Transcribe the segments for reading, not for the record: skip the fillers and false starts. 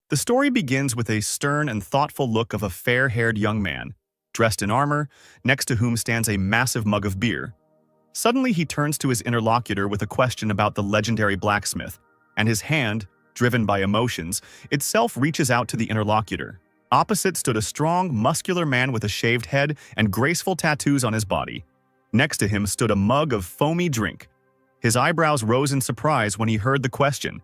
The story begins with a stern and thoughtful look of a fair-haired young man, dressed in armor, next to whom stands a massive mug of beer. Suddenly, he turns to his interlocutor with a question about the legendary blacksmith, and his hand, driven by emotions, itself reaches out to the interlocutor. Opposite stood a strong, muscular man with a shaved head and graceful tattoos on his body. Next to him stood a mug of foamy drink. His eyebrows rose in surprise when he heard the question.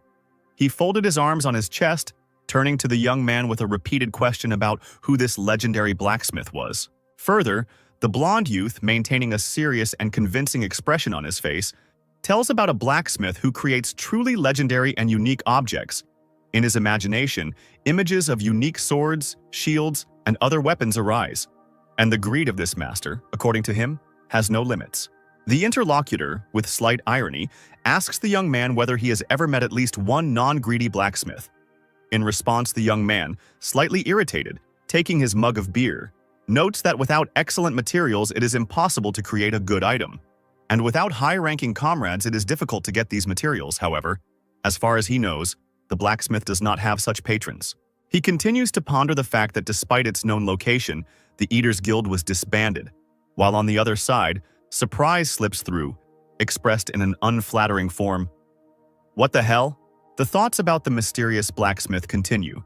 He folded his arms on his chest, turning to the young man with a repeated question about who this legendary blacksmith was. Further, the blonde youth, maintaining a serious and convincing expression on his face, tells about a blacksmith who creates truly legendary and unique objects. In his imagination, images of unique swords, shields, and other weapons arise. And the greed of this master, according to him, has no limits. The interlocutor, with slight irony, asks the young man whether he has ever met at least one non-greedy blacksmith. In response, the young man, slightly irritated, taking his mug of beer, notes that without excellent materials it is impossible to create a good item. And without high-ranking comrades it is difficult to get these materials, however. As far as he knows, the blacksmith does not have such patrons. He continues to ponder the fact that despite its known location, the Eaters Guild was disbanded, while on the other side, surprise slips through, expressed in an unflattering form. What the hell? The thoughts about the mysterious blacksmith continue,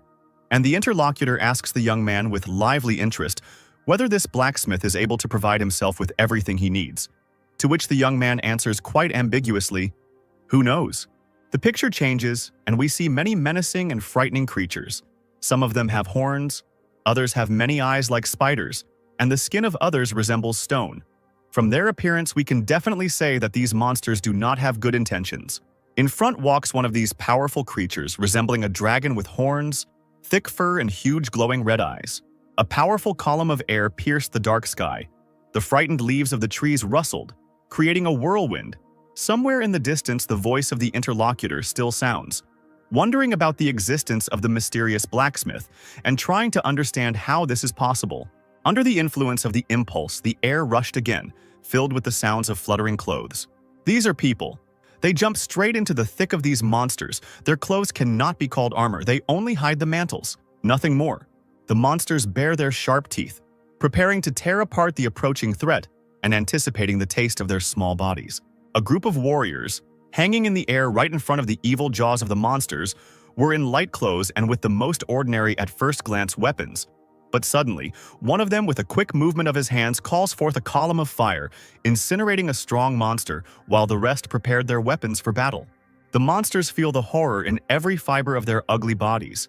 and the interlocutor asks the young man with lively interest whether this blacksmith is able to provide himself with everything he needs, to which the young man answers quite ambiguously, "Who knows?" The picture changes, and we see many menacing and frightening creatures. Some of them have horns, others have many eyes like spiders, and the skin of others resembles stone. From their appearance, we can definitely say that these monsters do not have good intentions. In front walks one of these powerful creatures, resembling a dragon with horns, thick fur, and huge glowing red eyes. A powerful column of air pierced the dark sky. The frightened leaves of the trees rustled, creating a whirlwind. Somewhere in the distance, the voice of the interlocutor still sounds, wondering about the existence of the mysterious blacksmith and trying to understand how this is possible. Under the influence of the impulse, the air rushed again, filled with the sounds of fluttering clothes. These are people. They jump straight into the thick of these monsters. Their clothes cannot be called armor. They only hide the mantles, nothing more. The monsters bare their sharp teeth, preparing to tear apart the approaching threat and anticipating the taste of their small bodies. A group of warriors, hanging in the air right in front of the evil jaws of the monsters, were in light clothes and with the most ordinary at first glance weapons. But suddenly, one of them with a quick movement of his hands calls forth a column of fire, incinerating a strong monster, while the rest prepared their weapons for battle. The monsters feel the horror in every fiber of their ugly bodies.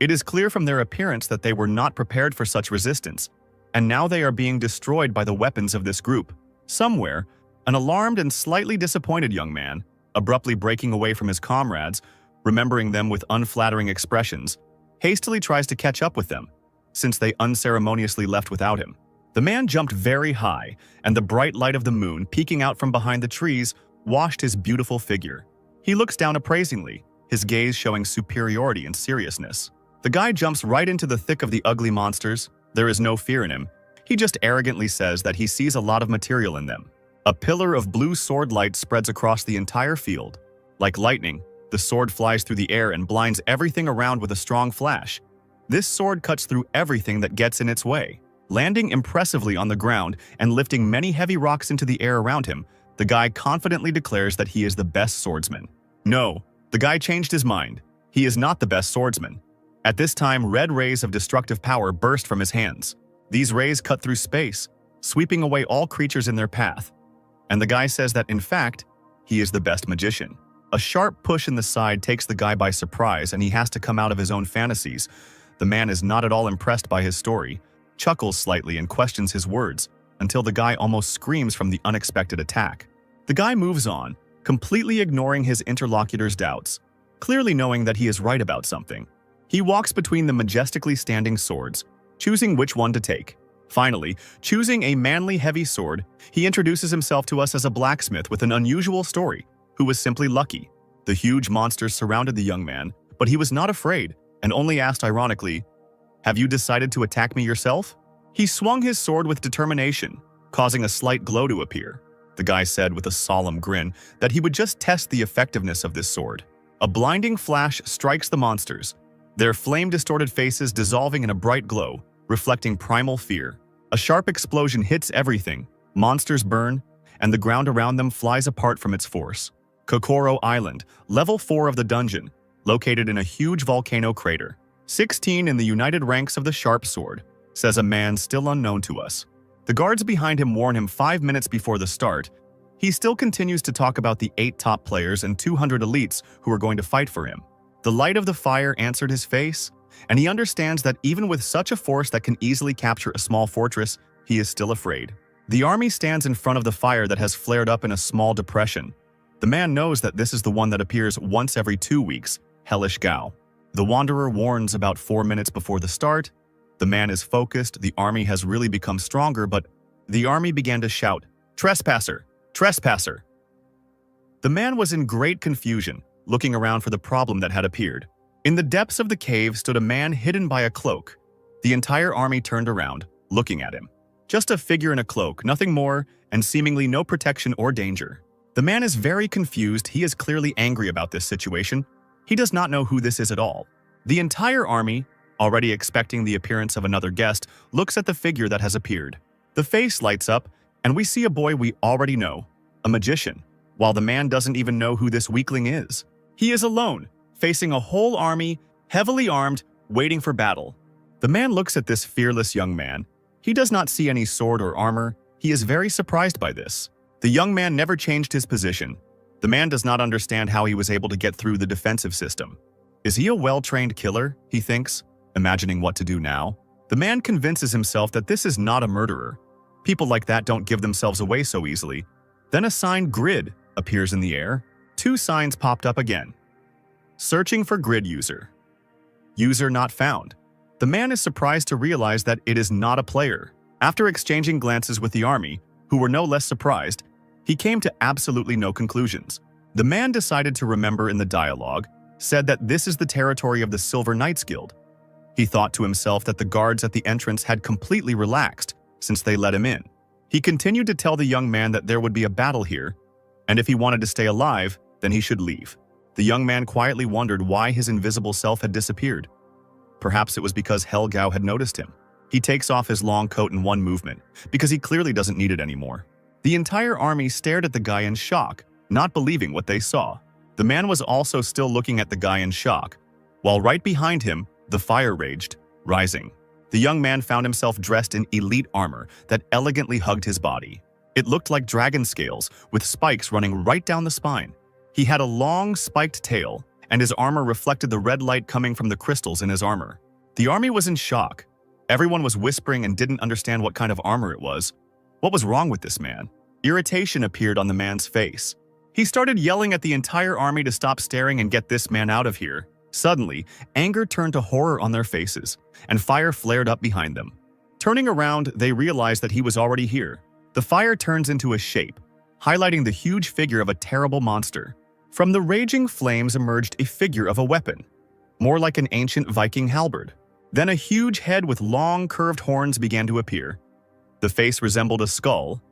It is clear from their appearance that they were not prepared for such resistance, and now they are being destroyed by the weapons of this group. Somewhere, an alarmed and slightly disappointed young man, abruptly breaking away from his comrades, remembering them with unflattering expressions, hastily tries to catch up with them, since they unceremoniously left without him. The man jumped very high, and the bright light of the moon peeking out from behind the trees washed his beautiful figure. He looks down appraisingly, his gaze showing superiority and seriousness. The guy jumps right into the thick of the ugly monsters. There is no fear in him. He just arrogantly says that he sees a lot of material in them. A pillar of blue sword light spreads across the entire field. Like lightning, the sword flies through the air and blinds everything around with a strong flash. This sword cuts through everything that gets in its way. Landing impressively on the ground and lifting many heavy rocks into the air around him, the guy confidently declares that he is the best swordsman. No, the guy changed his mind. He is not the best swordsman. At this time, red rays of destructive power burst from his hands. These rays cut through space, sweeping away all creatures in their path. And the guy says that, in fact, he is the best magician. A sharp push in the side takes the guy by surprise, and he has to come out of his own fantasies. The man is not at all impressed by his story, chuckles slightly and questions his words, until the guy almost screams from the unexpected attack. The guy moves on, completely ignoring his interlocutor's doubts, clearly knowing that he is right about something. He walks between the majestically standing swords, choosing which one to take. Finally, choosing a manly heavy sword, he introduces himself to us as a blacksmith with an unusual story, who was simply lucky. The huge monsters surrounded the young man, but he was not afraid, and only asked ironically, "Have you decided to attack me yourself?" He swung his sword with determination, causing a slight glow to appear. The guy said with a solemn grin that he would just test the effectiveness of this sword. A blinding flash strikes the monsters, their flame-distorted faces dissolving in a bright glow, reflecting primal fear. A sharp explosion hits everything, monsters burn, and the ground around them flies apart from its force. Kokoro Island, level 4 of the dungeon, located in a huge volcano crater. 16 in the united ranks of the Sharp Sword, says a man still unknown to us. The guards behind him warn him 5 minutes before the start. He still continues to talk about the 8 top players and 200 elites who are going to fight for him. The light of the fire answered his face, and he understands that even with such a force that can easily capture a small fortress, he is still afraid. The army stands in front of the fire that has flared up in a small depression. The man knows that this is the one that appears once every 2 weeks, Hellish Gao. The Wanderer warns about 4 minutes before the start. The man is focused, the army has really become stronger, but the army began to shout, "Trespasser! Trespasser!" The man was in great confusion, looking around for the problem that had appeared. In the depths of the cave stood a man hidden by a cloak. The entire army turned around, looking at him. Just a figure in a cloak, nothing more, and seemingly no protection or danger. The man is very confused, he is clearly angry about this situation. He does not know who this is at all. The entire army, already expecting the appearance of another guest, looks at the figure that has appeared. The face lights up, and we see a boy we already know, a magician, while the man doesn't even know who this weakling is. He is alone, facing a whole army, heavily armed, waiting for battle. The man looks at this fearless young man. He does not see any sword or armor. He is very surprised by this. The young man never changed his position. The man does not understand how he was able to get through the defensive system. Is he a well-trained killer, he thinks, imagining what to do now? The man convinces himself that this is not a murderer. People like that don't give themselves away so easily. Then a sign grid appears in the air. 2 signs popped up again. Searching for grid user. User not found. The man is surprised to realize that it is not a player. After exchanging glances with the army, who were no less surprised, he came to absolutely no conclusions. The man decided to remember in the dialogue, said that this is the territory of the Silver Knights Guild. He thought to himself that the guards at the entrance had completely relaxed since they let him in. He continued to tell the young man that there would be a battle here, and if he wanted to stay alive, then he should leave. The young man quietly wondered why his invisible self had disappeared. Perhaps it was because Helgao had noticed him. He takes off his long coat in one movement, because he clearly doesn't need it anymore. The entire army stared at the guy in shock, not believing what they saw. The man was also still looking at the guy in shock, while right behind him, the fire raged, rising. The young man found himself dressed in elite armor that elegantly hugged his body. It looked like dragon scales, with spikes running right down the spine. He had a long, spiked tail, and his armor reflected the red light coming from the crystals in his armor. The army was in shock. Everyone was whispering and didn't understand what kind of armor it was. What was wrong with this man? Irritation appeared on the man's face. He started yelling at the entire army to stop staring and get this man out of here. Suddenly, anger turned to horror on their faces, and fire flared up behind them. Turning around, they realized that he was already here. The fire turns into a shape, highlighting the huge figure of a terrible monster. From the raging flames emerged a figure of a weapon, more like an ancient Viking halberd. Then a huge head with long, curved horns began to appear. The face resembled a skull.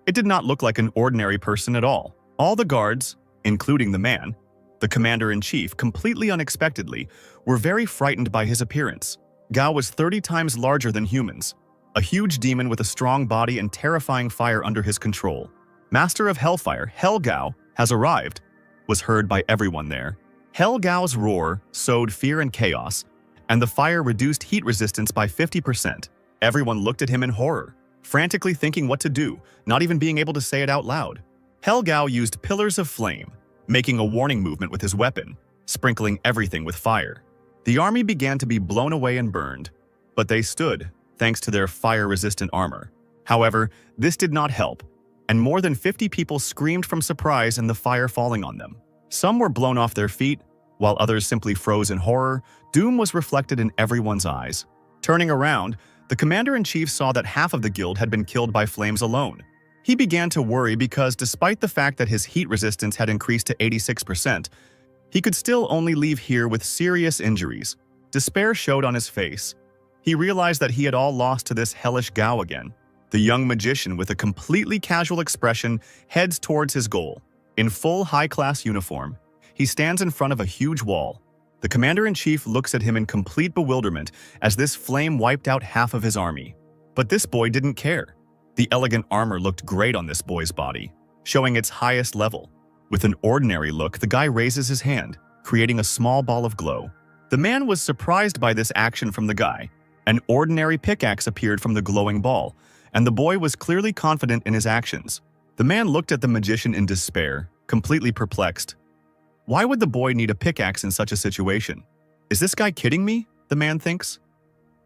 It did not look like an ordinary person at all. All the guards, including the man, the commander-in-chief, completely unexpectedly, were very frightened by his appearance. Gao was 30 times larger than humans, a huge demon with a strong body and terrifying fire under his control. Master of Hellfire, Helgao, has arrived, was heard by everyone there. Helgao's roar sowed fear and chaos, and the fire reduced heat resistance by 50%. Everyone looked at him in horror, frantically thinking what to do, not even being able to say it out loud. Helgao used pillars of flame, making a warning movement with his weapon, sprinkling everything with fire. The army began to be blown away and burned, but they stood, thanks to their fire-resistant armor. However, this did not help, and more than 50 people screamed from surprise and the fire falling on them. Some were blown off their feet, while others simply froze in horror. Doom was reflected in everyone's eyes. Turning around, the commander-in-chief saw that half of the guild had been killed by flames alone. He began to worry because despite the fact that his heat resistance had increased to 86%, he could still only leave here with serious injuries. Despair showed on his face. He realized that he had all lost to this hellish Gao again. The young magician, with a completely casual expression, heads towards his goal. In full high-class uniform, he stands in front of a huge wall. The commander-in-chief looks at him in complete bewilderment as this flame wiped out half of his army. But this boy didn't care. The elegant armor looked great on this boy's body, showing its highest level. With an ordinary look, the guy raises his hand, creating a small ball of glow. The man was surprised by this action from the guy. An ordinary pickaxe appeared from the glowing ball, and the boy was clearly confident in his actions. The man looked at the magician in despair, completely perplexed. Why would the boy need a pickaxe in such a situation? Is this guy kidding me? The man thinks.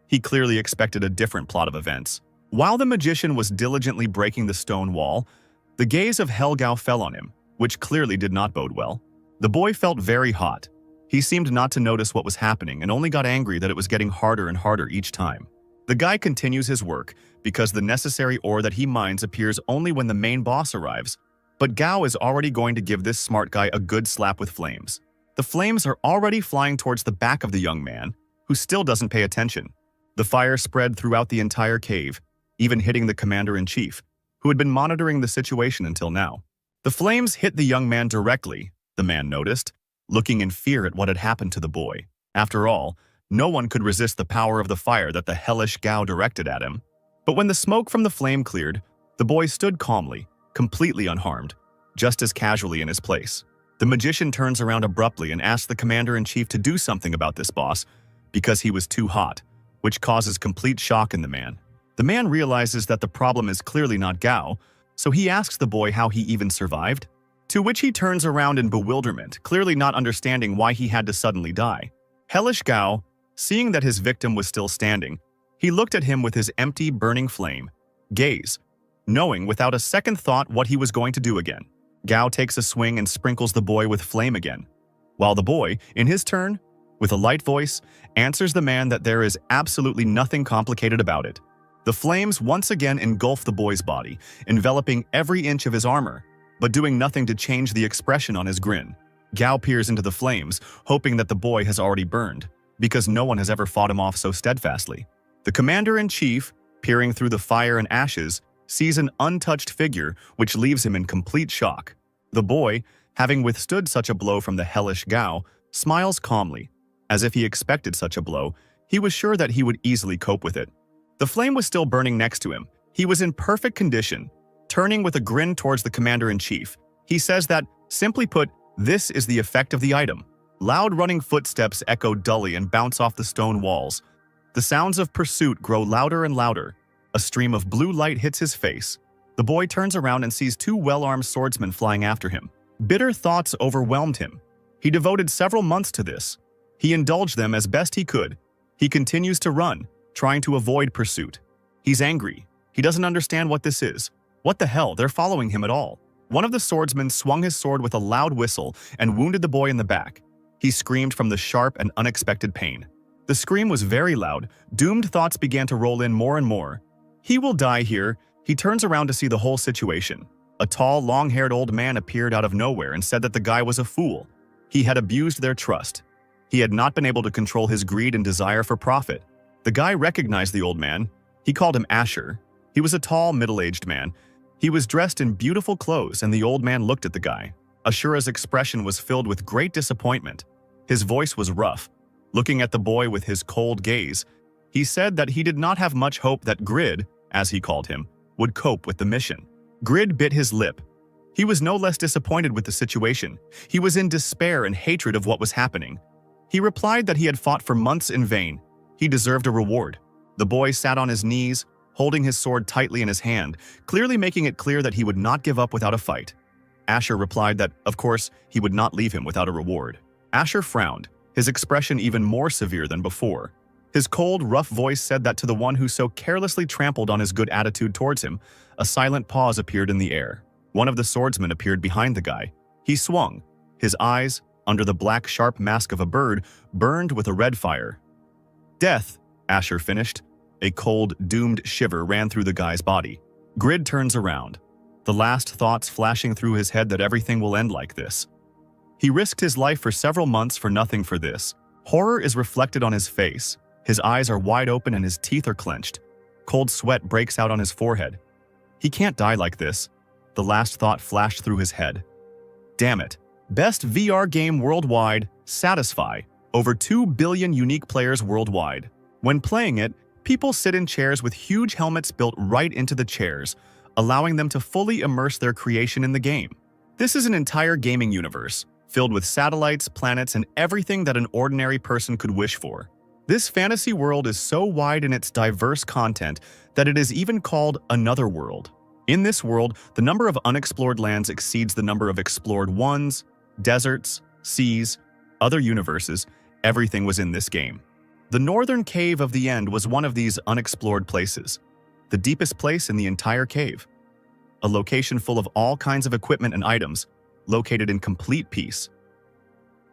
He clearly expected a different plot of events. While the magician was diligently breaking the stone wall, the gaze of Helgao fell on him, which clearly did not bode well. The boy felt very hot. He seemed not to notice what was happening and only got angry that it was getting harder and harder each time. The guy continues his work because the necessary ore that he mines appears only when the main boss arrives. But Gao is already going to give this smart guy a good slap with flames. The flames are already flying towards the back of the young man, who still doesn't pay attention. The fire spread throughout the entire cave, even hitting the commander-in-chief, who had been monitoring the situation until now. The flames hit the young man directly, the man noticed, looking in fear at what had happened to the boy. After all, no one could resist the power of the fire that the hellish Gao directed at him. But when the smoke from the flame cleared, the boy stood calmly, completely unharmed, just as casually in his place. The magician turns around abruptly and asks the commander-in-chief to do something about this boss because he was too hot, which causes complete shock in the man. The man realizes that the problem is clearly not Gao, so he asks the boy how he even survived, to which he turns around in bewilderment, clearly not understanding why he had to suddenly die. Hellish Gao, seeing that his victim was still standing, he looked at him with his empty, burning flame gaze, knowing without a second thought what he was going to do again. Gao takes a swing and sprinkles the boy with flame again, while the boy, in his turn, with a light voice, answers the man that there is absolutely nothing complicated about it. The flames once again engulf the boy's body, enveloping every inch of his armor, but doing nothing to change the expression on his grin. Gao peers into the flames, hoping that the boy has already burned, because no one has ever fought him off so steadfastly. The commander-in-chief, peering through the fire and ashes, sees an untouched figure, which leaves him in complete shock. The boy, having withstood such a blow from the hellish Gao, smiles calmly. As if he expected such a blow, he was sure that he would easily cope with it. The flame was still burning next to him. He was in perfect condition. Turning with a grin towards the commander-in-chief, he says that, simply put, this is the effect of the item. Loud running footsteps echo dully and bounce off the stone walls. The sounds of pursuit grow louder and louder. A stream of blue light hits his face. The boy turns around and sees two well-armed swordsmen flying after him. Bitter thoughts overwhelmed him. He devoted several months to this. He indulged them as best he could. He continues to run, trying to avoid pursuit. He's angry. He doesn't understand what this is. What the hell, they're following him at all. One of the swordsmen swung his sword with a loud whistle and wounded the boy in the back. He screamed from the sharp and unexpected pain. The scream was very loud. Doomed thoughts began to roll in more and more. He will die here. He turns around to see the whole situation. A tall, long-haired old man appeared out of nowhere and said that the guy was a fool. He had abused their trust. He had not been able to control his greed and desire for profit. The guy recognized the old man. He called him Asher. He was a tall, middle-aged man. He was dressed in beautiful clothes, and the old man looked at the guy. Ashura's expression was filled with great disappointment. His voice was rough. Looking at the boy with his cold gaze, he said that he did not have much hope that Grid, as he called him, would cope with the mission. Grid bit his lip. He was no less disappointed with the situation. He was in despair and hatred of what was happening. He replied that he had fought for months in vain. He deserved a reward. The boy sat on his knees, holding his sword tightly in his hand, clearly making it clear that he would not give up without a fight. Asher replied that, of course, he would not leave him without a reward. Asher frowned, his expression even more severe than before. His cold, rough voice said that to the one who so carelessly trampled on his good attitude towards him, a silent pause appeared in the air. One of the swordsmen appeared behind the guy. He swung. His eyes, under the black sharp mask of a bird, burned with a red fire. Death, Asher finished. A cold, doomed shiver ran through the guy's body. Grid turns around, the last thoughts flashing through his head that everything will end like this. He risked his life for several months for nothing for this. Horror is reflected on his face. His eyes are wide open and his teeth are clenched. Cold sweat breaks out on his forehead. He can't die like this. The last thought flashed through his head. Damn it. Best VR game worldwide, Satisfy. Over 2 billion unique players worldwide. When playing it, people sit in chairs with huge helmets built right into the chairs, allowing them to fully immerse their creation in the game. This is an entire gaming universe, filled with satellites, planets, and everything that an ordinary person could wish for. This fantasy world is so wide in its diverse content that it is even called another world. In this world, the number of unexplored lands exceeds the number of explored ones, deserts, seas, other universes. Everything was in this game. The northern cave of the end was one of these unexplored places, the deepest place in the entire cave. A location full of all kinds of equipment and items, located in complete peace.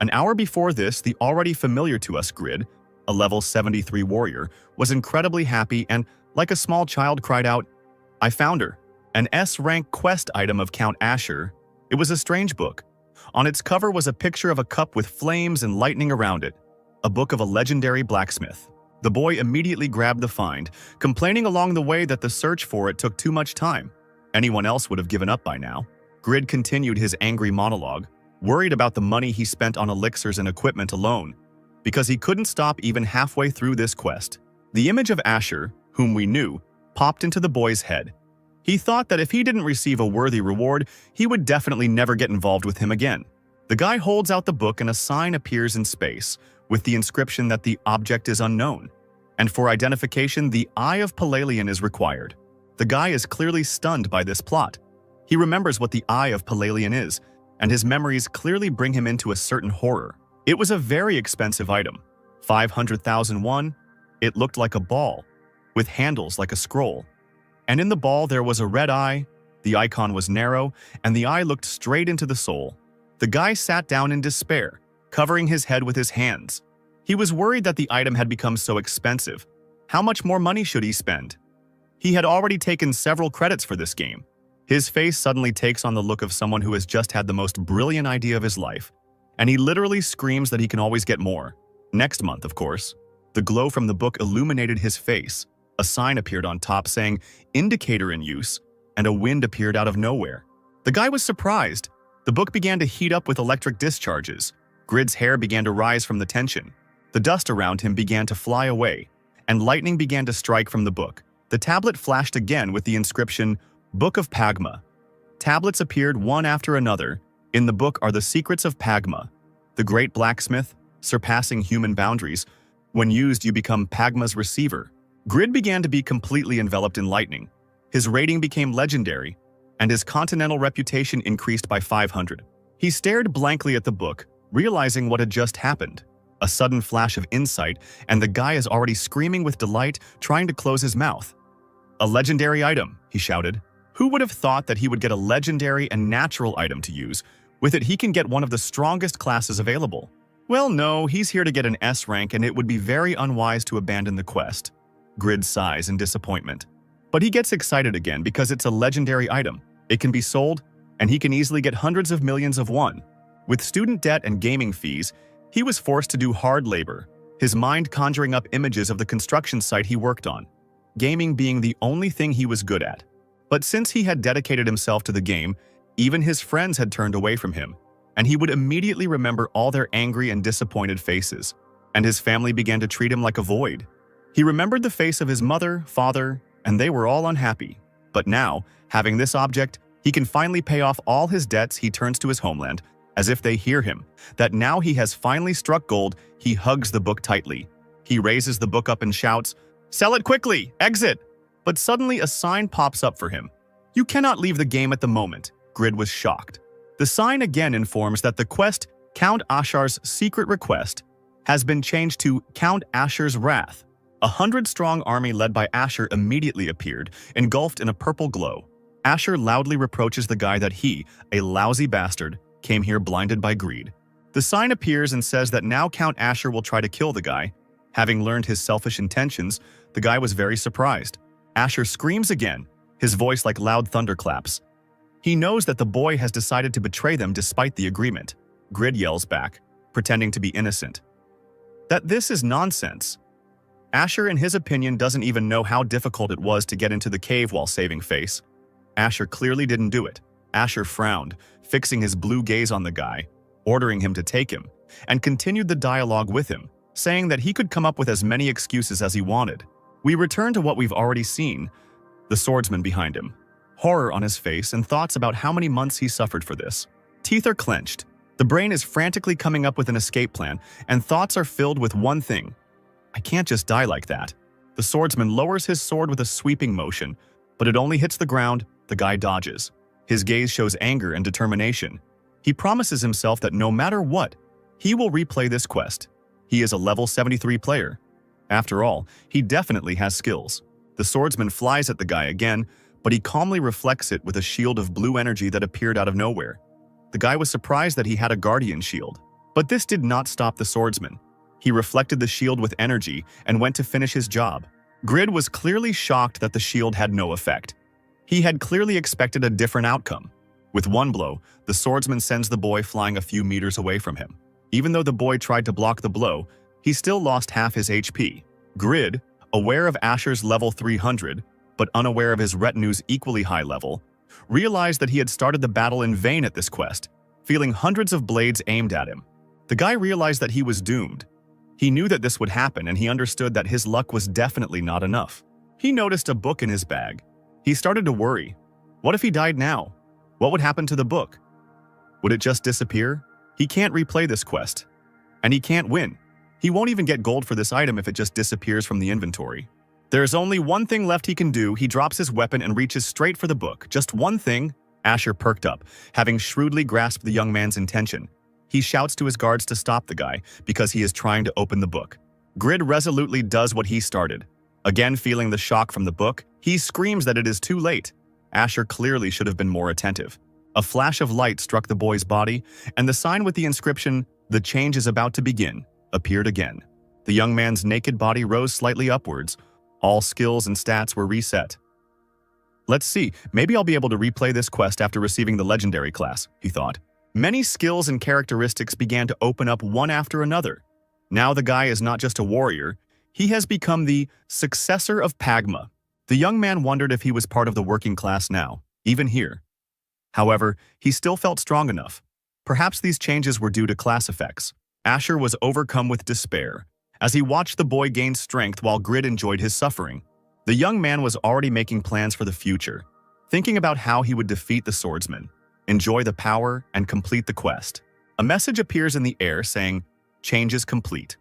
An hour before this, the already familiar to us Grid, a level 73 warrior, was incredibly happy and, like a small child, cried out, "I found her!" An S-rank quest item of Count Asher. It was a strange book. On its cover was a picture of a cup with flames and lightning around it, a book of a legendary blacksmith. The boy immediately grabbed the find, complaining along the way that the search for it took too much time. Anyone else would have given up by now. Grid continued his angry monologue, worried about the money he spent on elixirs and equipment alone, because he couldn't stop even halfway through this quest. The image of Asher, whom we knew, popped into the boy's head. He thought that if he didn't receive a worthy reward, he would definitely never get involved with him again. The guy holds out the book and a sign appears in space, with the inscription that the object is unknown. And for identification, the Eye of Palalian is required. The guy is clearly stunned by this plot. He remembers what the Eye of Palalian is, and his memories clearly bring him into a certain horror. It was a very expensive item. 500,000 won. It looked like a ball, with handles like a scroll. And in the ball there was a red eye, the icon was narrow, and the eye looked straight into the soul. The guy sat down in despair, covering his head with his hands. He was worried that the item had become so expensive. How much more money should he spend? He had already taken several credits for this game. His face suddenly takes on the look of someone who has just had the most brilliant idea of his life, and he literally screams that he can always get more. Next month, of course. The glow from the book illuminated his face. A sign appeared on top saying, "Indicator in use," and a wind appeared out of nowhere. The guy was surprised. The book began to heat up with electric discharges. Grid's hair began to rise from the tension. The dust around him began to fly away, and lightning began to strike from the book. The tablet flashed again with the inscription, "Book of Pagma." Tablets appeared one after another. In the book are the secrets of Pagma, the great blacksmith, surpassing human boundaries. When used, you become Pagma's receiver. Grid began to be completely enveloped in lightning. His rating became legendary, and his continental reputation increased by 500. He stared blankly at the book, realizing what had just happened. A sudden flash of insight, and the guy is already screaming with delight, trying to close his mouth. "A legendary item," he shouted. Who would have thought that he would get a legendary and natural item to use? With it, he can get one of the strongest classes available. Well, no, he's here to get an S rank, and it would be very unwise to abandon the quest. Grid sighs in disappointment. But he gets excited again because it's a legendary item. It can be sold, and he can easily get hundreds of millions of won. With student debt and gaming fees, he was forced to do hard labor, his mind conjuring up images of the construction site he worked on, gaming being the only thing he was good at. But since he had dedicated himself to the game, even his friends had turned away from him, and he would immediately remember all their angry and disappointed faces, and his family began to treat him like a void. He remembered the face of his mother, father, and they were all unhappy. But now, having this object, he can finally pay off all his debts. He turns to his homeland, as if they hear him, that now he has finally struck gold. He hugs the book tightly. He raises the book up and shouts, "Sell it quickly! Exit!" But suddenly a sign pops up for him. "You cannot leave the game at the moment." Grid was shocked. The sign again informs that the quest, Count Asher's Secret Request, has been changed to Count Asher's Wrath. A 100-strong army led by Asher immediately appeared, engulfed in a purple glow. Asher loudly reproaches the guy that he, a lousy bastard, came here blinded by greed. The sign appears and says that now Count Asher will try to kill the guy. Having learned his selfish intentions, the guy was very surprised. Asher screams again, his voice like loud thunderclaps. He knows that the boy has decided to betray them despite the agreement. Grid yells back, pretending to be innocent, that this is nonsense. Asher, in his opinion, doesn't even know how difficult it was to get into the cave while saving face. Asher clearly didn't do it. Asher frowned, fixing his blue gaze on the guy, ordering him to take him. and continued the dialogue with him, saying that he could come up with as many excuses as he wanted. We return to what we've already seen, the swordsman behind him. Horror on his face and thoughts about how many months he suffered for this. Teeth are clenched. The brain is frantically coming up with an escape plan, and thoughts are filled with one thing. I can't just die like that. The swordsman lowers his sword with a sweeping motion, but it only hits the ground. The guy dodges. His gaze shows anger and determination. He promises himself that no matter what, he will replay this quest. He is a level 73 player. After all, he definitely has skills. The swordsman flies at the guy again, but he calmly reflects it with a shield of blue energy that appeared out of nowhere. The guy was surprised that he had a guardian shield. But this did not stop the swordsman. He reflected the shield with energy and went to finish his job. Grid was clearly shocked that the shield had no effect. He had clearly expected a different outcome. With one blow, the swordsman sends the boy flying a few meters away from him. Even though the boy tried to block the blow, he still lost half his HP. Grid, aware of Asher's level 300, but unaware of his retinue's equally high level, realized that he had started the battle in vain at this quest, feeling hundreds of blades aimed at him. The guy realized that he was doomed. He knew that this would happen, and he understood that his luck was definitely not enough. He noticed a book in his bag. He started to worry. What if he died now? What would happen to the book? Would it just disappear? He can't replay this quest. And he can't win. He won't even get gold for this item if it just disappears from the inventory. There's only one thing left he can do. He drops his weapon and reaches straight for the book. Just one thing. Asher perked up, having shrewdly grasped the young man's intention. He shouts to his guards to stop the guy because he is trying to open the book. Grid resolutely does what he started. Again, feeling the shock from the book, he screams that it is too late. Asher clearly should have been more attentive. A flash of light struck the boy's body, and the sign with the inscription, "The change is about to begin," appeared again. The young man's naked body rose slightly upwards. All skills and stats were reset. Let's see, maybe I'll be able to replay this quest after receiving the legendary class, he thought. Many skills and characteristics began to open up one after another. Now the guy is not just a warrior, he has become the successor of Pagma. The young man wondered if he was part of the working class now, even here. However, he still felt strong enough. Perhaps these changes were due to class effects. Asher was overcome with despair as he watched the boy gain strength while Grid enjoyed his suffering. The young man was already making plans for the future, thinking about how he would defeat the swordsman, enjoy the power, and complete the quest. A message appears in the air saying, "Change is complete,"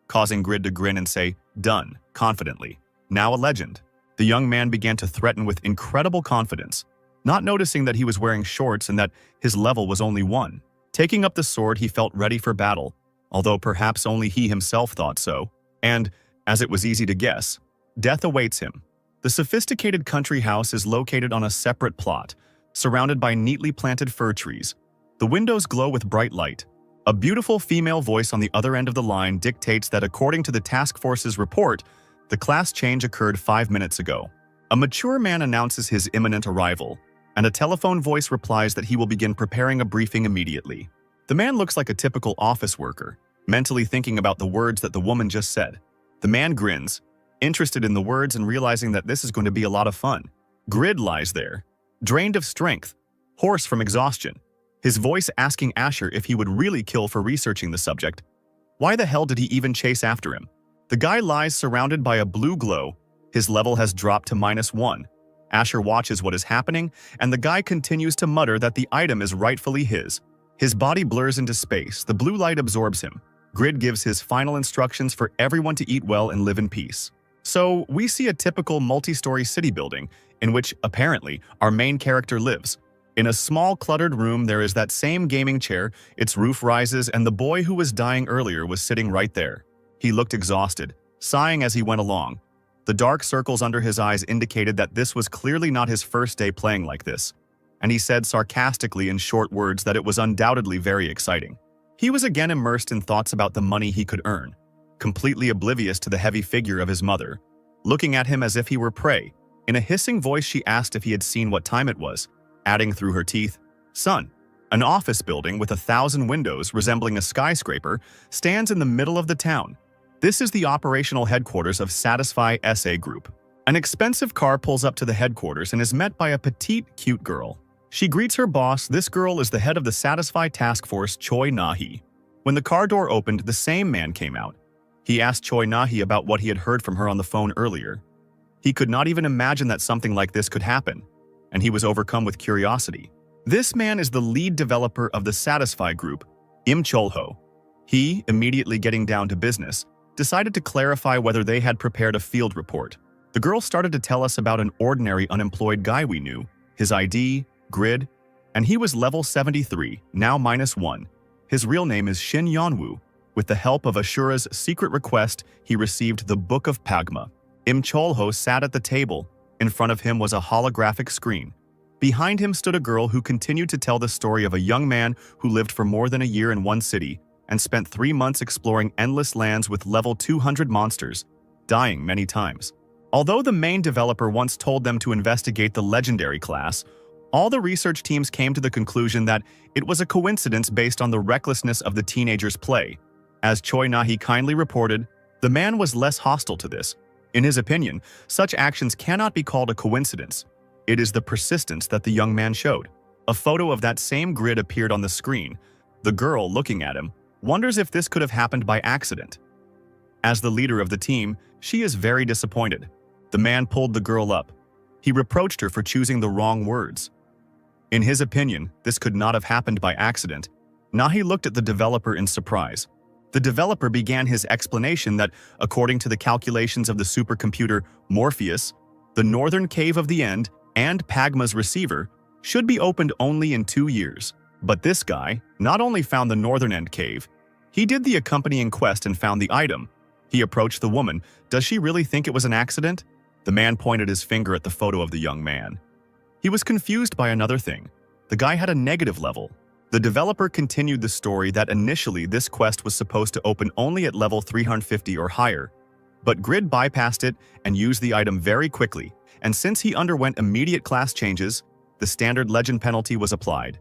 causing Grid to grin and say, "Done," confidently. Now a legend. The young man began to threaten with incredible confidence, not noticing that he was wearing shorts and that his level was only 1. Taking up the sword, he felt ready for battle, although perhaps only he himself thought so. And, as it was easy to guess, death awaits him. The sophisticated country house is located on a separate plot, surrounded by neatly planted fir trees. The windows glow with bright light. A beautiful female voice on the other end of the line dictates that according to the task force's report, the class change occurred 5 minutes ago. A mature man announces his imminent arrival, and a telephone voice replies that he will begin preparing a briefing immediately. The man looks like a typical office worker, mentally thinking about the words that the woman just said. The man grins, interested in the words and realizing that this is going to be a lot of fun. Grid lies there, drained of strength, hoarse from exhaustion, his voice asking Asher if he would really kill for researching the subject. Why the hell did he even chase after him? The guy lies surrounded by a blue glow. His level has dropped to -1. Asher watches what is happening, and the guy continues to mutter that the item is rightfully his. His body blurs into space. The blue light absorbs him. Grid gives his final instructions for everyone to eat well and live in peace. So, we see a typical multi-story city building, in which, apparently, our main character lives. In a small, cluttered room, there is that same gaming chair, its roof rises, and the boy who was dying earlier was sitting right there. He looked exhausted, sighing as he went along. The dark circles under his eyes indicated that this was clearly not his first day playing like this, and he said sarcastically in short words that it was undoubtedly very exciting. He was again immersed in thoughts about the money he could earn, completely oblivious to the heavy figure of his mother, looking at him as if he were prey. In a hissing voice, she asked if he had seen what time it was, adding through her teeth, "Son." An office building with 1,000 windows resembling a skyscraper stands in the middle of the town. This is the operational headquarters of Satisfy SA Group. An expensive car pulls up to the headquarters and is met by a petite, cute girl. She greets her boss. This girl is the head of the Satisfy Task Force, Choi Na-hee. When the car door opened, the same man came out. He asked Choi Nahi about what he had heard from her on the phone earlier. He could not even imagine that something like this could happen, and he was overcome with curiosity. This man is the lead developer of the Satisfy group, Im Cholho. He, immediately getting down to business, decided to clarify whether they had prepared a field report. The girl started to tell us about an ordinary unemployed guy we knew, his ID, grid, and he was level 73, now -1. His real name is Shin Yeonwoo. With the help of Asura's secret request, he received the Book of Pagma. Im Cholho sat at the table. In front of him was a holographic screen. Behind him stood a girl who continued to tell the story of a young man who lived for more than a year in one city and spent 3 months exploring endless lands with level 200 monsters, dying many times. Although the main developer once told them to investigate the legendary class, all the research teams came to the conclusion that it was a coincidence based on the recklessness of the teenagers' play. As Choi Nahi kindly reported, the man was less hostile to this. In his opinion, such actions cannot be called a coincidence. It is the persistence that the young man showed. A photo of that same grid appeared on the screen. The girl, looking at him, wonders if this could have happened by accident. As the leader of the team, she is very disappointed. The man pulled the girl up. He reproached her for choosing the wrong words. In his opinion, this could not have happened by accident. Nahi looked at the developer in surprise. The developer began his explanation that, according to the calculations of the supercomputer Morpheus, the northern cave of the end and Pagma's receiver should be opened only in 2 years. But this guy not only found the northern end cave, he did the accompanying quest and found the item. He approached the woman. Does she really think it was an accident? The man pointed his finger at the photo of the young man. He was confused by another thing. The guy had a negative level. The developer continued the story that initially this quest was supposed to open only at level 350 or higher, but Grid bypassed it and used the item very quickly, and since he underwent immediate class changes, the standard legend penalty was applied.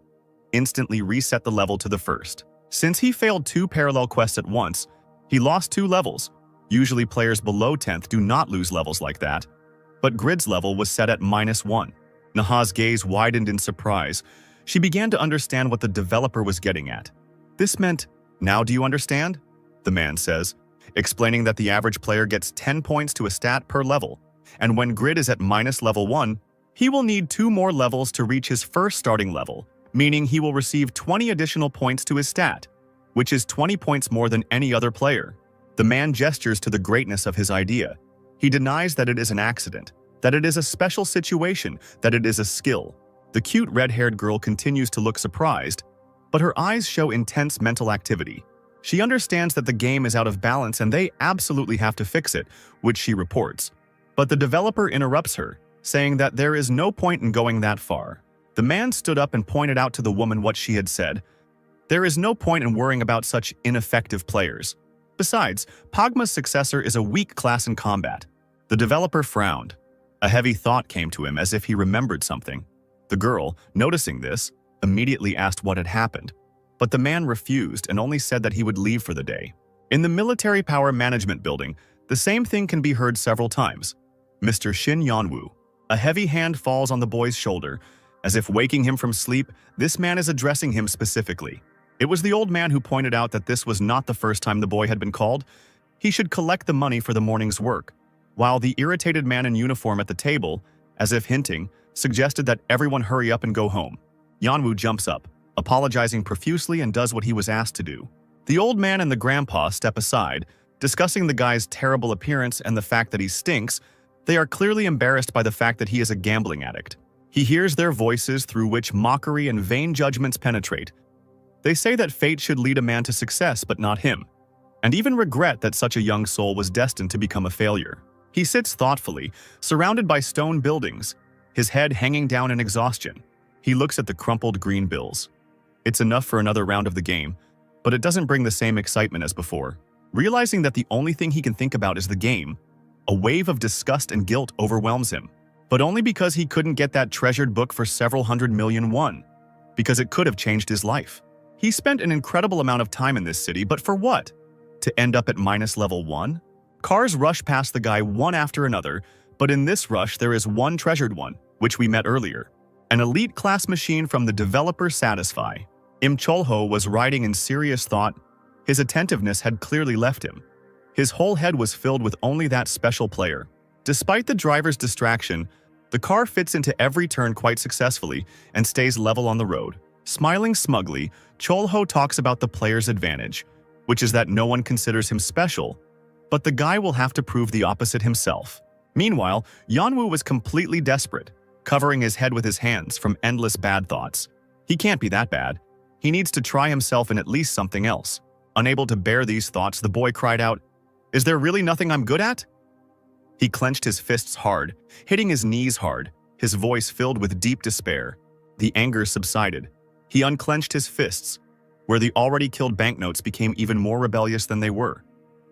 Instantly reset the level to the first. Since he failed 2 parallel quests at once, he lost 2 levels. Usually players below 10th do not lose levels like that, but Grid's level was set at -1. Naha's gaze widened in surprise. She began to understand what the developer was getting at. This meant, "Now do you understand?" the man says, explaining that the average player gets 10 points to a stat per level, and when Grid is at -level 1, he will need 2 more levels to reach his first starting level, meaning he will receive 20 additional points to his stat, which is 20 points more than any other player. The man gestures to the greatness of his idea. He denies that it is an accident, that it is a special situation, that it is a skill. The cute red-haired girl continues to look surprised, but her eyes show intense mental activity. She understands that the game is out of balance and they absolutely have to fix it, which she reports. But the developer interrupts her, saying that there is no point in going that far. The man stood up and pointed out to the woman what she had said. There is no point in worrying about such ineffective players. Besides, Pagma's successor is a weak class in combat. The developer frowned. A heavy thought came to him as if he remembered something. The girl, noticing this, immediately asked what had happened, but the man refused and only said that he would leave for the day. In the military power management building, the same thing can be heard several times. Mr. Shin Yeonwoo. A heavy hand falls on the boy's shoulder. As if waking him from sleep, this man is addressing him specifically. It was the old man who pointed out that this was not the first time the boy had been called. He should collect the money for the morning's work, while the irritated man in uniform at the table, as if hinting, suggested that everyone hurry up and go home. Yeonwoo jumps up, apologizing profusely and does what he was asked to do. The old man and the grandpa step aside, discussing the guy's terrible appearance and the fact that he stinks. They are clearly embarrassed by the fact that he is a gambling addict. He hears their voices through which mockery and vain judgments penetrate. They say that fate should lead a man to success but not him, and even regret that such a young soul was destined to become a failure. He sits thoughtfully, surrounded by stone buildings, his head hanging down in exhaustion. He looks at the crumpled green bills. It's enough for another round of the game, but it doesn't bring the same excitement as before. Realizing that the only thing he can think about is the game, a wave of disgust and guilt overwhelms him. But only because he couldn't get that treasured book for several hundred million won, because it could have changed his life. He spent an incredible amount of time in this city, but for what? To end up at -level 1? Cars rush past the guy one after another, but in this rush there is one treasured one, which we met earlier. An elite class machine from the developer Satisfy. Im Cholho was riding in serious thought. His attentiveness had clearly left him. His whole head was filled with only that special player. Despite the driver's distraction, the car fits into every turn quite successfully and stays level on the road. Smiling smugly, Cholho talks about the player's advantage, which is that no one considers him special, but the guy will have to prove the opposite himself. Meanwhile, Yanwoo was completely desperate, covering his head with his hands from endless bad thoughts. He can't be that bad. He needs to try himself in at least something else. Unable to bear these thoughts, the boy cried out, "Is there really nothing I'm good at?" He clenched his fists hard, hitting his knees hard, his voice filled with deep despair. The anger subsided. He unclenched his fists, where the already killed banknotes became even more rebellious than they were.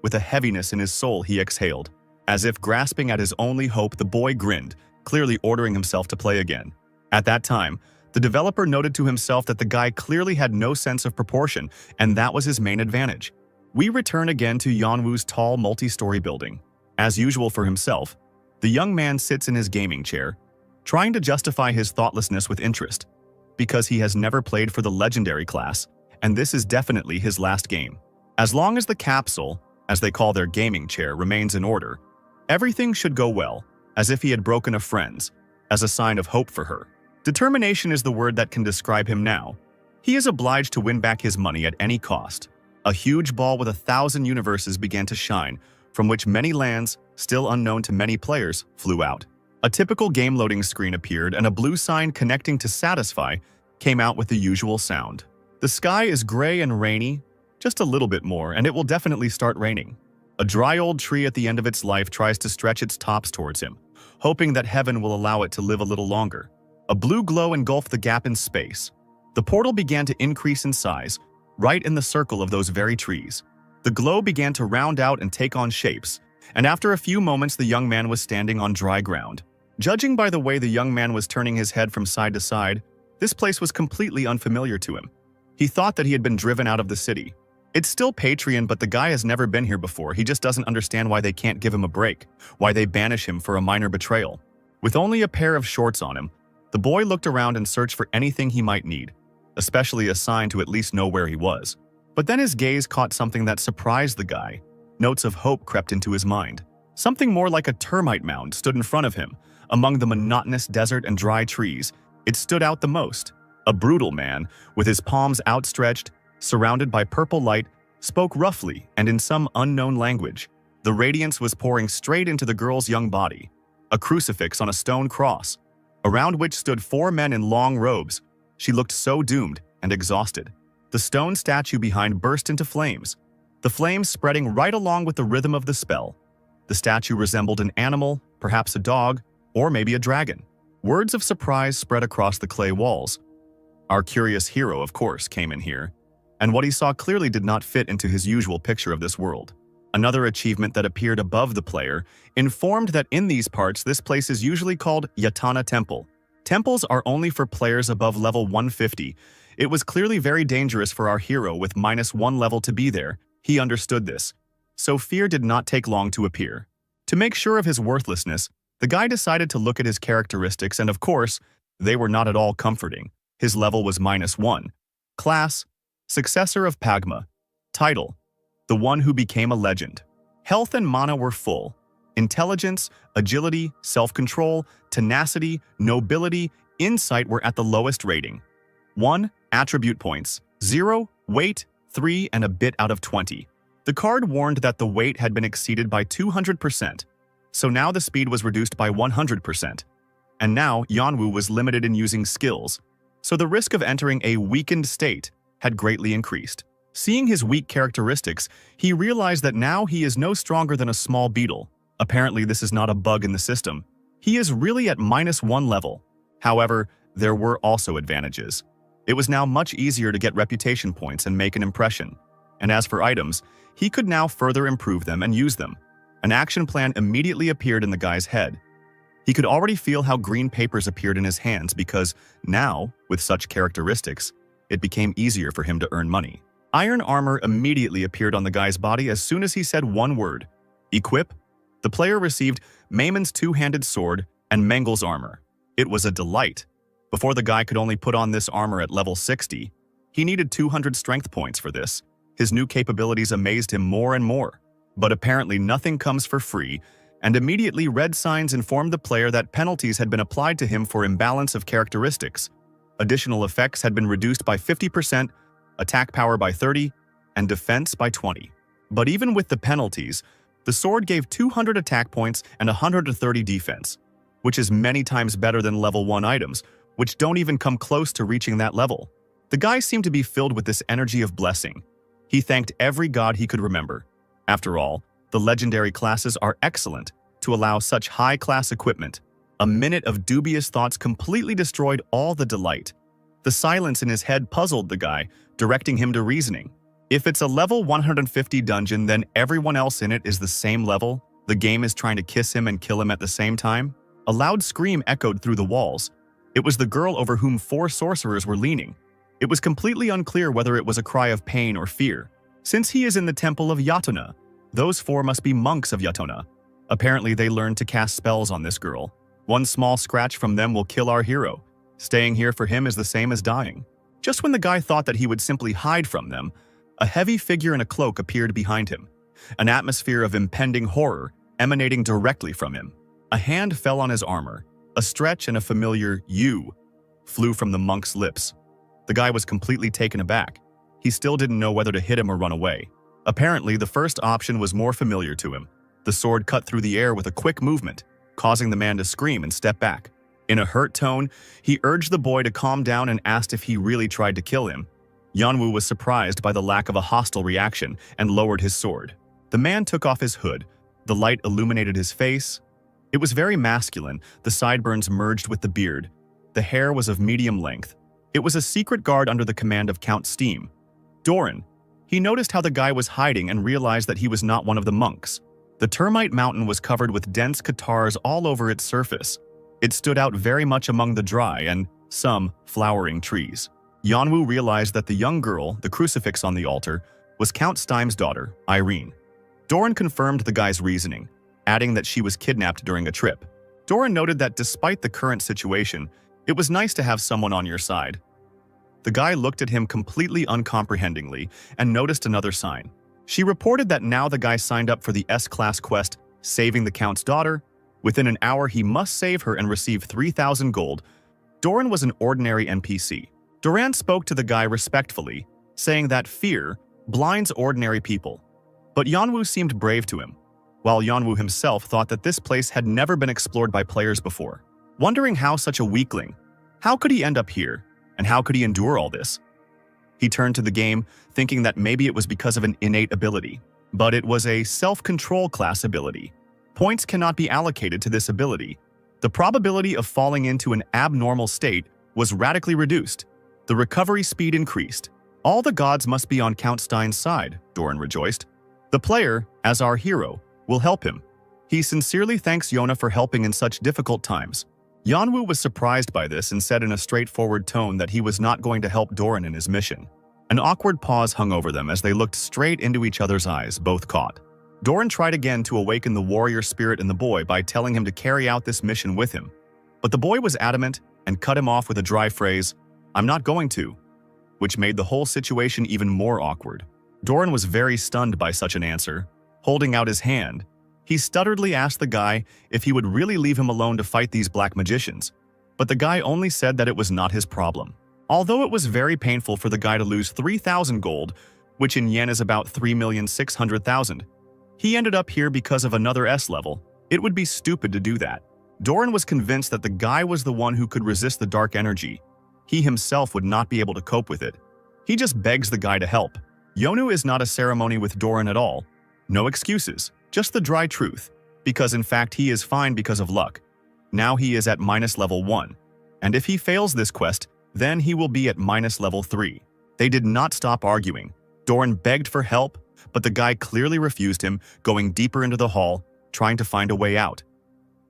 With a heaviness in his soul, he exhaled. As if grasping at his only hope, the boy grinned, clearly ordering himself to play again. At that time, the developer noted to himself that the guy clearly had no sense of proportion, and that was his main advantage. We return again to Yanwoo's tall multi-story building. As usual for himself, the young man sits in his gaming chair, trying to justify his thoughtlessness with interest, because he has never played for the legendary class, and this is definitely his last game. As long as the capsule, as they call their gaming chair, remains in order, everything should go well, as if he had broken a friend's, as a sign of hope for her. Determination is the word that can describe him now. He is obliged to win back his money at any cost. A huge ball with 1,000 universes began to shine, from which many lands, still unknown to many players, flew out. A typical game loading screen appeared and a blue sign connecting to Satisfy came out with the usual sound. The sky is gray and rainy, just a little bit more, and it will definitely start raining. A dry old tree at the end of its life tries to stretch its tops towards him, hoping that heaven will allow it to live a little longer. A blue glow engulfed the gap in space. The portal began to increase in size, right in the circle of those very trees. The glow began to round out and take on shapes, and after a few moments the young man was standing on dry ground. Judging by the way the young man was turning his head from side to side, this place was completely unfamiliar to him. He thought that he had been driven out of the city. It's still Patreon, but the guy has never been here before. He just doesn't understand why they can't give him a break, why they banish him for a minor betrayal. With only a pair of shorts on him, the boy looked around and searched for anything he might need, especially a sign to at least know where he was. But then his gaze caught something that surprised the guy. Notes of hope crept into his mind. Something more like a termite mound stood in front of him. Among the monotonous desert and dry trees, it stood out the most. A brutal man, with his palms outstretched, surrounded by purple light, spoke roughly and in some unknown language. The radiance was pouring straight into the girl's young body. A crucifix on a stone cross, around which stood 4 men in long robes. She looked so doomed and exhausted. The stone statue behind burst into flames, the flames spreading right along with the rhythm of the spell. The statue resembled an animal, perhaps a dog, or maybe a dragon. Words of surprise spread across the clay walls. Our curious hero, of course, came in here, and what he saw clearly did not fit into his usual picture of this world. Another achievement that appeared above the player informed that in these parts this place is usually called Yatana Temple. Temples are only for players above level 150. It was clearly very dangerous for our hero with -1 level to be there. He understood this, so fear did not take long to appear. To make sure of his worthlessness, the guy decided to look at his characteristics, and of course, they were not at all comforting. His level was -1. Class, Successor of Pagma. Title, The One Who Became a Legend. Health and mana were full. Intelligence, agility, self-control, tenacity, nobility, insight were at the lowest rating. 1. Attribute points. 0. Weight, 3 and a bit out of 20. The card warned that the weight had been exceeded by 200%, so now the speed was reduced by 100%. And now Yanwoo was limited in using skills, so the risk of entering a weakened state had greatly increased. Seeing his weak characteristics, he realized that now he is no stronger than a small beetle. Apparently this is not a bug in the system. He is really at -1 level. However, there were also advantages. It was now much easier to get reputation points and make an impression. And as for items, he could now further improve them and use them. An action plan immediately appeared in the guy's head. He could already feel how green papers appeared in his hands because now, with such characteristics, it became easier for him to earn money. Iron armor immediately appeared on the guy's body as soon as he said one word. Equip. The player received Maymon's two-handed sword and Mengel's armor. It was a delight. Before the guy could only put on this armor at level 60, he needed 200 strength points for this. His new capabilities amazed him more and more. But apparently nothing comes for free, and immediately red signs informed the player that penalties had been applied to him for imbalance of characteristics. Additional effects had been reduced by 50%, attack power by 30, and defense by 20. But even with the penalties, the sword gave 200 attack points and 130 defense, which is many times better than level 1 items, which don't even come close to reaching that level. The guy seemed to be filled with this energy of blessing. He thanked every god he could remember. After all, the legendary classes are excellent to allow such high-class equipment. A minute of dubious thoughts completely destroyed all the delight. The silence in his head puzzled the guy, directing him to reasoning. If it's a level 150 dungeon, then everyone else in it is the same level? The game is trying to kiss him and kill him at the same time? A loud scream echoed through the walls. It was the girl over whom 4 sorcerers were leaning. It was completely unclear whether it was a cry of pain or fear. Since he is in the temple of Yatona, those 4 must be monks of Yatona. Apparently they learned to cast spells on this girl. One small scratch from them will kill our hero. Staying here for him is the same as dying. Just when the guy thought that he would simply hide from them, a heavy figure in a cloak appeared behind him, an atmosphere of impending horror emanating directly from him. A hand fell on his armor. A stretch and a familiar "you" flew from the monk's lips. The guy was completely taken aback. He still didn't know whether to hit him or run away. Apparently, the first option was more familiar to him. The sword cut through the air with a quick movement, causing the man to scream and step back. In a hurt tone, he urged the boy to calm down and asked if he really tried to kill him. Yanwu was surprised by the lack of a hostile reaction and lowered his sword. The man took off his hood. The light illuminated his face. It was very masculine. The sideburns merged with the beard. The hair was of medium length. It was a secret guard under the command of Count Steam. Doran. He noticed how the guy was hiding and realized that he was not one of the monks. The termite mountain was covered with dense catarrhs all over its surface. It stood out very much among the dry and some flowering trees. Yanwu realized that the young girl, the crucifix on the altar, was Count Steim's daughter, Irene. Doran confirmed the guy's reasoning, adding that she was kidnapped during a trip. Doran noted that despite the current situation, it was nice to have someone on your side. The guy looked at him completely uncomprehendingly and noticed another sign. She reported that now the guy signed up for the S-Class quest, saving the Count's daughter. Within an hour, he must save her and receive 3,000 gold. Doran was an ordinary NPC. Doran spoke to the guy respectfully, saying that fear blinds ordinary people. But Yanwu seemed brave to him, while Yanwu himself thought that this place had never been explored by players before. Wondering how such a weakling, how could he end up here, and how could he endure all this? He turned to the game, thinking that maybe it was because of an innate ability. But it was a self-control class ability. Points cannot be allocated to this ability. The probability of falling into an abnormal state was radically reduced. The recovery speed increased. All the gods must be on Count Stein's side, Doran rejoiced. The player, as our hero, will help him. He sincerely thanks Yona for helping in such difficult times. Yanwu was surprised by this and said in a straightforward tone that he was not going to help Doran in his mission. An awkward pause hung over them as they looked straight into each other's eyes, both caught. Doran tried again to awaken the warrior spirit in the boy by telling him to carry out this mission with him. But the boy was adamant and cut him off with a dry phrase, "I'm not going to," which made the whole situation even more awkward. Doran was very stunned by such an answer. Holding out his hand, he stutteredly asked the guy if he would really leave him alone to fight these black magicians. But the guy only said that it was not his problem. Although it was very painful for the guy to lose 3,000 gold, which in yen is about 3,600,000, he ended up here because of another S level. It would be stupid to do that. Doran was convinced that the guy was the one who could resist the dark energy. He himself would not be able to cope with it. He just begs the guy to help. Yonu is not a ceremony with Doran at all. No excuses, just the dry truth, because in fact he is fine because of luck. Now he is at minus level 1, and if he fails this quest, then he will be at minus level 3. They did not stop arguing. Doran begged for help, but the guy clearly refused him, going deeper into the hall, trying to find a way out.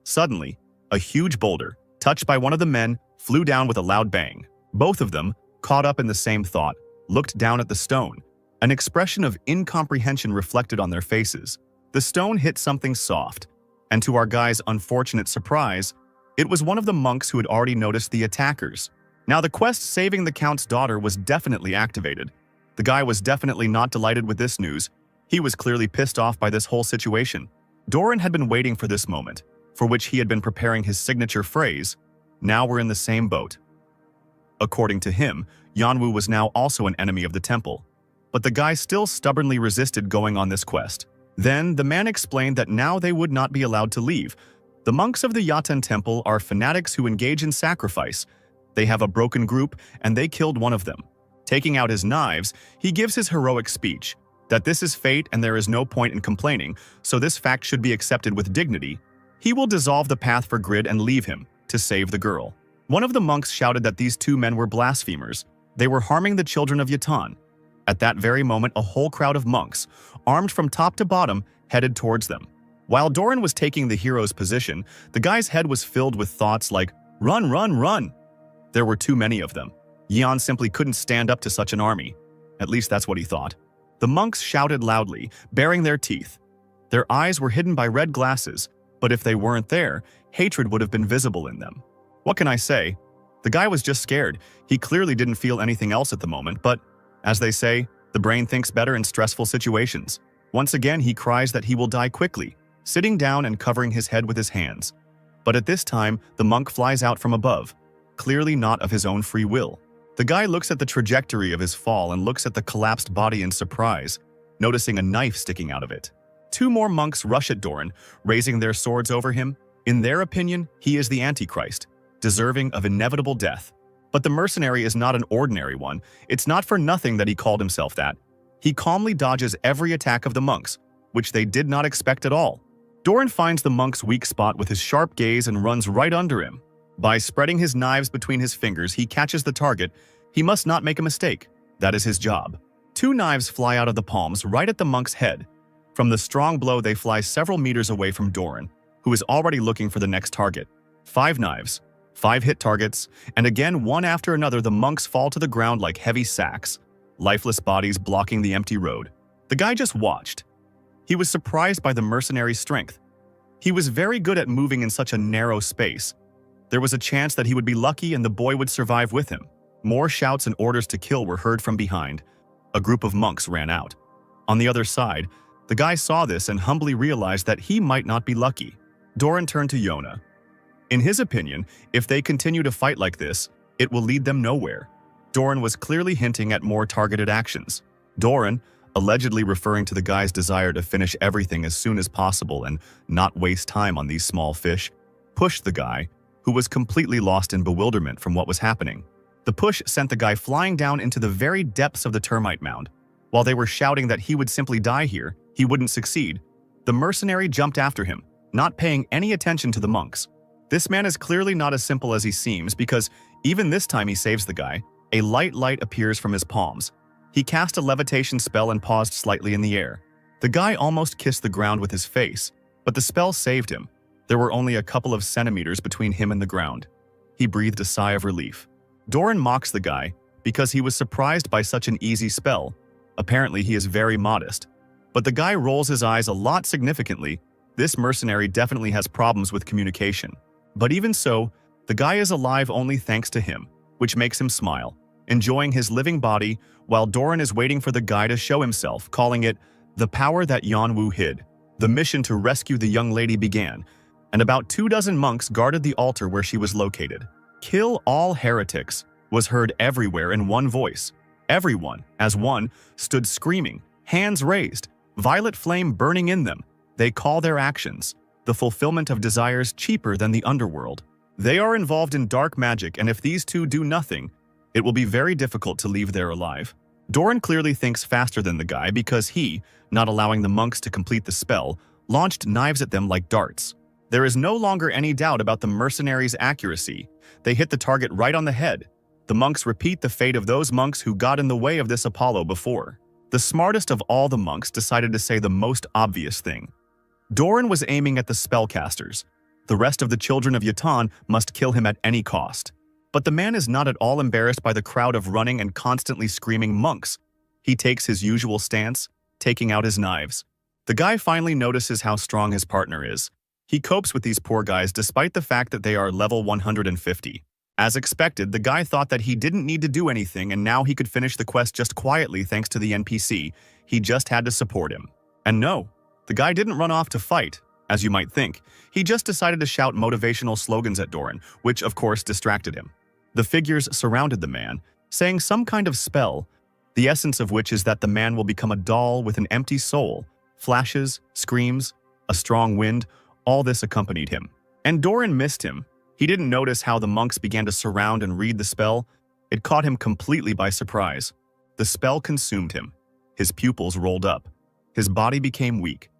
Suddenly, a huge boulder, touched by one of the men, flew down with a loud bang. Both of them, caught up in the same thought, looked down at the stone. An expression of incomprehension reflected on their faces. The stone hit something soft, and to our guy's unfortunate surprise, it was one of the monks who had already noticed the attackers. Now the quest saving the Count's daughter was definitely activated. The guy was definitely not delighted with this news. He was clearly pissed off by this whole situation. Doran had been waiting for this moment, for which he had been preparing his signature phrase, "Now we're in the same boat." According to him, Yanwu was now also an enemy of the temple. But the guy still stubbornly resisted going on this quest. Then, the man explained that now they would not be allowed to leave. The monks of the Yatan temple are fanatics who engage in sacrifice. They have a broken group, and they killed one of them. Taking out his knives, he gives his heroic speech, that this is fate and there is no point in complaining, so this fact should be accepted with dignity. He will dissolve the path for Grid and leave him, to save the girl. One of the monks shouted that these two men were blasphemers. They were harming the children of Yatan. At that very moment, a whole crowd of monks, armed from top to bottom, headed towards them. While Doran was taking the hero's position, the guy's head was filled with thoughts like, "Run, run, run!" There were too many of them. Yan simply couldn't stand up to such an army. At least that's what he thought. The monks shouted loudly, baring their teeth. Their eyes were hidden by red glasses, but if they weren't there, hatred would have been visible in them. What can I say? The guy was just scared. He clearly didn't feel anything else at the moment, but, as they say, the brain thinks better in stressful situations. Once again, he cries that he will die quickly, sitting down and covering his head with his hands. But at this time, the monk flies out from above, clearly not of his own free will. The guy looks at the trajectory of his fall and looks at the collapsed body in surprise, noticing a knife sticking out of it. Two more monks rush at Doran, raising their swords over him. In their opinion, he is the Antichrist, deserving of inevitable death. But the mercenary is not an ordinary one. It's not for nothing that he called himself that. He calmly dodges every attack of the monks, which they did not expect at all. Doran finds the monk's weak spot with his sharp gaze and runs right under him. By spreading his knives between his fingers, he catches the target. He must not make a mistake. That is his job. Two knives fly out of the palms right at the monk's head. From the strong blow, they fly several meters away from Doran, who is already looking for the next target. 5 knives, 5 hit targets, and again, one after another, the monks fall to the ground like heavy sacks, lifeless bodies blocking the empty road. The guy just watched. He was surprised by the mercenary's strength. He was very good at moving in such a narrow space. There was a chance that he would be lucky and the boy would survive with him. More shouts and orders to kill were heard from behind. A group of monks ran out. On the other side, the guy saw this and humbly realized that he might not be lucky. Doran turned to Yona. In his opinion, if they continue to fight like this, it will lead them nowhere. Doran was clearly hinting at more targeted actions. Doran, allegedly referring to the guy's desire to finish everything as soon as possible and not waste time on these small fish, pushed the guy, who was completely lost in bewilderment from what was happening. The push sent the guy flying down into the very depths of the termite mound. While they were shouting that he would simply die here, he wouldn't succeed, the mercenary jumped after him, not paying any attention to the monks. This man is clearly not as simple as he seems, because even this time he saves the guy. A light appears from his palms. He cast a levitation spell and paused slightly in the air. The guy almost kissed the ground with his face, but the spell saved him. There were only a couple of centimeters between him and the ground. He breathed a sigh of relief. Doran mocks the guy because he was surprised by such an easy spell. Apparently he is very modest. But the guy rolls his eyes a lot significantly. This mercenary definitely has problems with communication. But even so, the guy is alive only thanks to him, which makes him smile, enjoying his living body while Doran is waiting for the guy to show himself, calling it the power that Yanwu hid. The mission to rescue the young lady began, and about 24 monks guarded the altar where she was located. "Kill all heretics" was heard everywhere in one voice. Everyone, as one, stood screaming, hands raised, violet flame burning in them. They call their actions the fulfillment of desires cheaper than the underworld. They are involved in dark magic, and if these two do nothing, it will be very difficult to leave there alive. Doran clearly thinks faster than the guy because he, not allowing the monks to complete the spell, launched knives at them like darts. There is no longer any doubt about the mercenaries' accuracy. They hit the target right on the head. The monks repeat the fate of those monks who got in the way of this Apollo before. The smartest of all the monks decided to say the most obvious thing. Doran was aiming at the spellcasters. The rest of the children of Yatan must kill him at any cost. But the man is not at all embarrassed by the crowd of running and constantly screaming monks. He takes his usual stance, taking out his knives. The guy finally notices how strong his partner is. He copes with these poor guys despite the fact that they are level 150. As expected, the guy thought that he didn't need to do anything and now he could finish the quest just quietly thanks to the NPC. He just had to support him. And no, the guy didn't run off to fight, as you might think. He just decided to shout motivational slogans at Doran, which of course distracted him. The figures surrounded the man, saying some kind of spell, the essence of which is that the man will become a doll with an empty soul. Flashes, screams, a strong wind, all this accompanied him. And Doran missed him. He didn't notice how the monks began to surround and read the spell. It caught him completely by surprise. The spell consumed him. His pupils rolled up. His body became weak.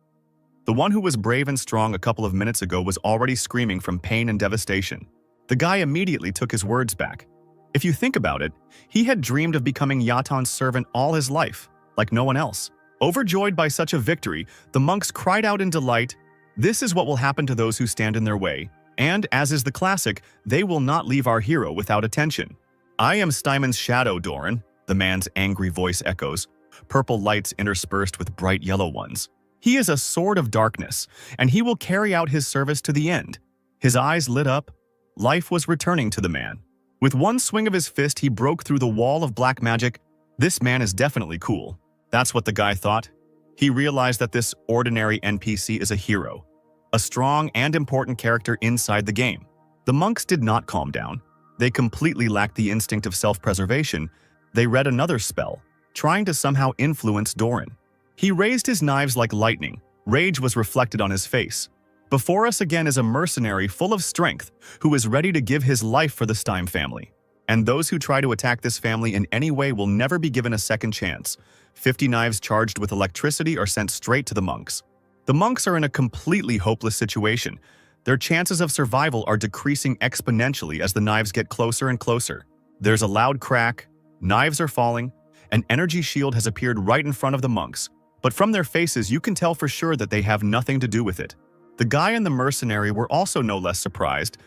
The one who was brave and strong a couple of minutes ago was already screaming from pain and devastation. The guy immediately took his words back. If you think about it, he had dreamed of becoming Yatan's servant all his life, like no one else. Overjoyed by such a victory, the monks cried out in delight, "This is what will happen to those who stand in their way. And, as is the classic, they will not leave our hero without attention." "I am Steinman's shadow, Doran," the man's angry voice echoes, purple lights interspersed with bright yellow ones. "He is a sword of darkness, and he will carry out his service to the end." His eyes lit up. Life was returning to the man. With one swing of his fist, he broke through the wall of black magic. This man is definitely cool. That's what the guy thought. He realized that this ordinary NPC is a hero, a strong and important character inside the game. The monks did not calm down. They completely lacked the instinct of self-preservation. They read another spell, trying to somehow influence Doran. He raised his knives like lightning. Rage was reflected on his face. Before us again is a mercenary full of strength who is ready to give his life for the Stein family. And those who try to attack this family in any way will never be given a second chance. 50 knives charged with electricity are sent straight to the monks. The monks are in a completely hopeless situation. Their chances of survival are decreasing exponentially as the knives get closer and closer. There's a loud crack, knives are falling, an energy shield has appeared right in front of the monks. But from their faces, you can tell for sure that they have nothing to do with it. The guy and the mercenary were also no less surprised.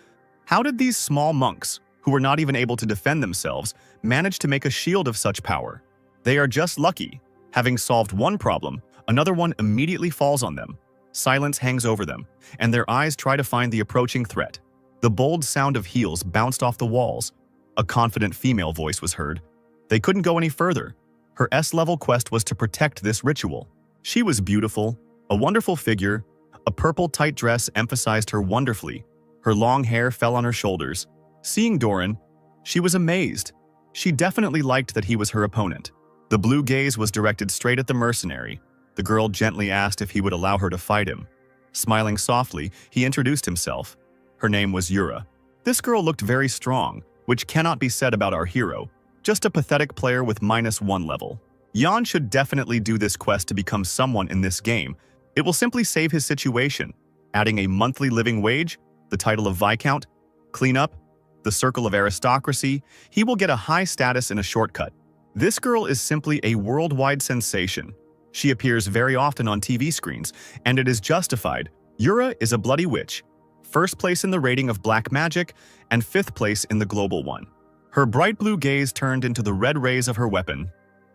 How did these small monks, who were not even able to defend themselves, manage to make a shield of such power? They are just lucky. Having solved one problem, another one immediately falls on them. Silence hangs over them, and their eyes try to find the approaching threat. The bold sound of heels bounced off the walls. A confident female voice was heard. They couldn't go any further. Her S-level quest was to protect this ritual. She was beautiful, a wonderful figure. A purple tight dress emphasized her wonderfully. Her long hair fell on her shoulders. Seeing Doran, she was amazed. She definitely liked that he was her opponent. The blue gaze was directed straight at the mercenary. The girl gently asked if he would allow her to fight him. Smiling softly, he introduced himself. Her name was Yura. This girl looked very strong, which cannot be said about our hero. Just a pathetic player with -1 level. Jan should definitely do this quest to become someone in this game. It will simply save his situation, adding a monthly living wage, the title of Viscount, cleanup, the circle of aristocracy. He will get a high status in a shortcut. This girl is simply a worldwide sensation. She appears very often on TV screens, and it is justified. Yura is a bloody witch, first place in the rating of black magic, and 5th place in the global one. Her bright blue gaze turned into the red rays of her weapon.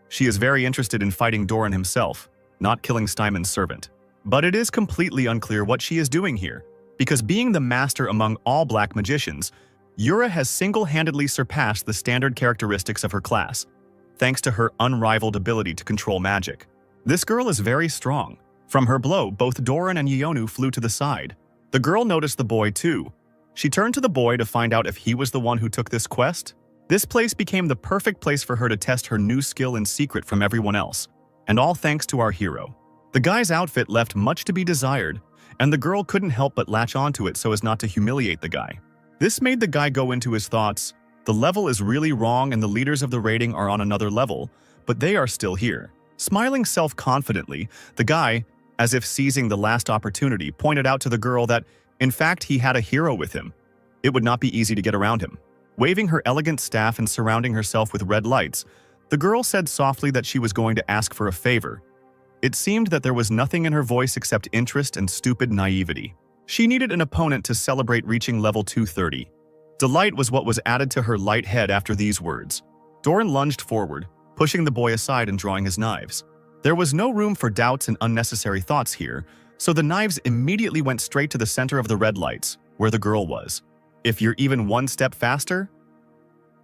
She is very interested in fighting Doran himself, not killing Steinman's servant. But it is completely unclear what she is doing here, because being the master among all black magicians, Yura has single-handedly surpassed the standard characteristics of her class, thanks to her unrivaled ability to control magic. This girl is very strong. From her blow, both Doran and Yonu flew to the side. The girl noticed the boy too. She turned to the boy to find out if he was the one who took this quest. This place became the perfect place for her to test her new skill in secret from everyone else, and all thanks to our hero. The guy's outfit left much to be desired, and the girl couldn't help but latch onto it so as not to humiliate the guy. This made the guy go into his thoughts. The level is really wrong and the leaders of the rating are on another level, but they are still here. Smiling self-confidently, the guy, as if seizing the last opportunity, pointed out to the girl that, in fact, he had a hero with him. It would not be easy to get around him. Waving her elegant staff and surrounding herself with red lights, the girl said softly that she was going to ask for a favor. It seemed that there was nothing in her voice except interest and stupid naivety. She needed an opponent to celebrate reaching level 230. Delight was what was added to her light head after these words. Doran lunged forward, pushing the boy aside and drawing his knives. There was no room for doubts and unnecessary thoughts here, so the knives immediately went straight to the center of the red lights, where the girl was. If you're even one step faster,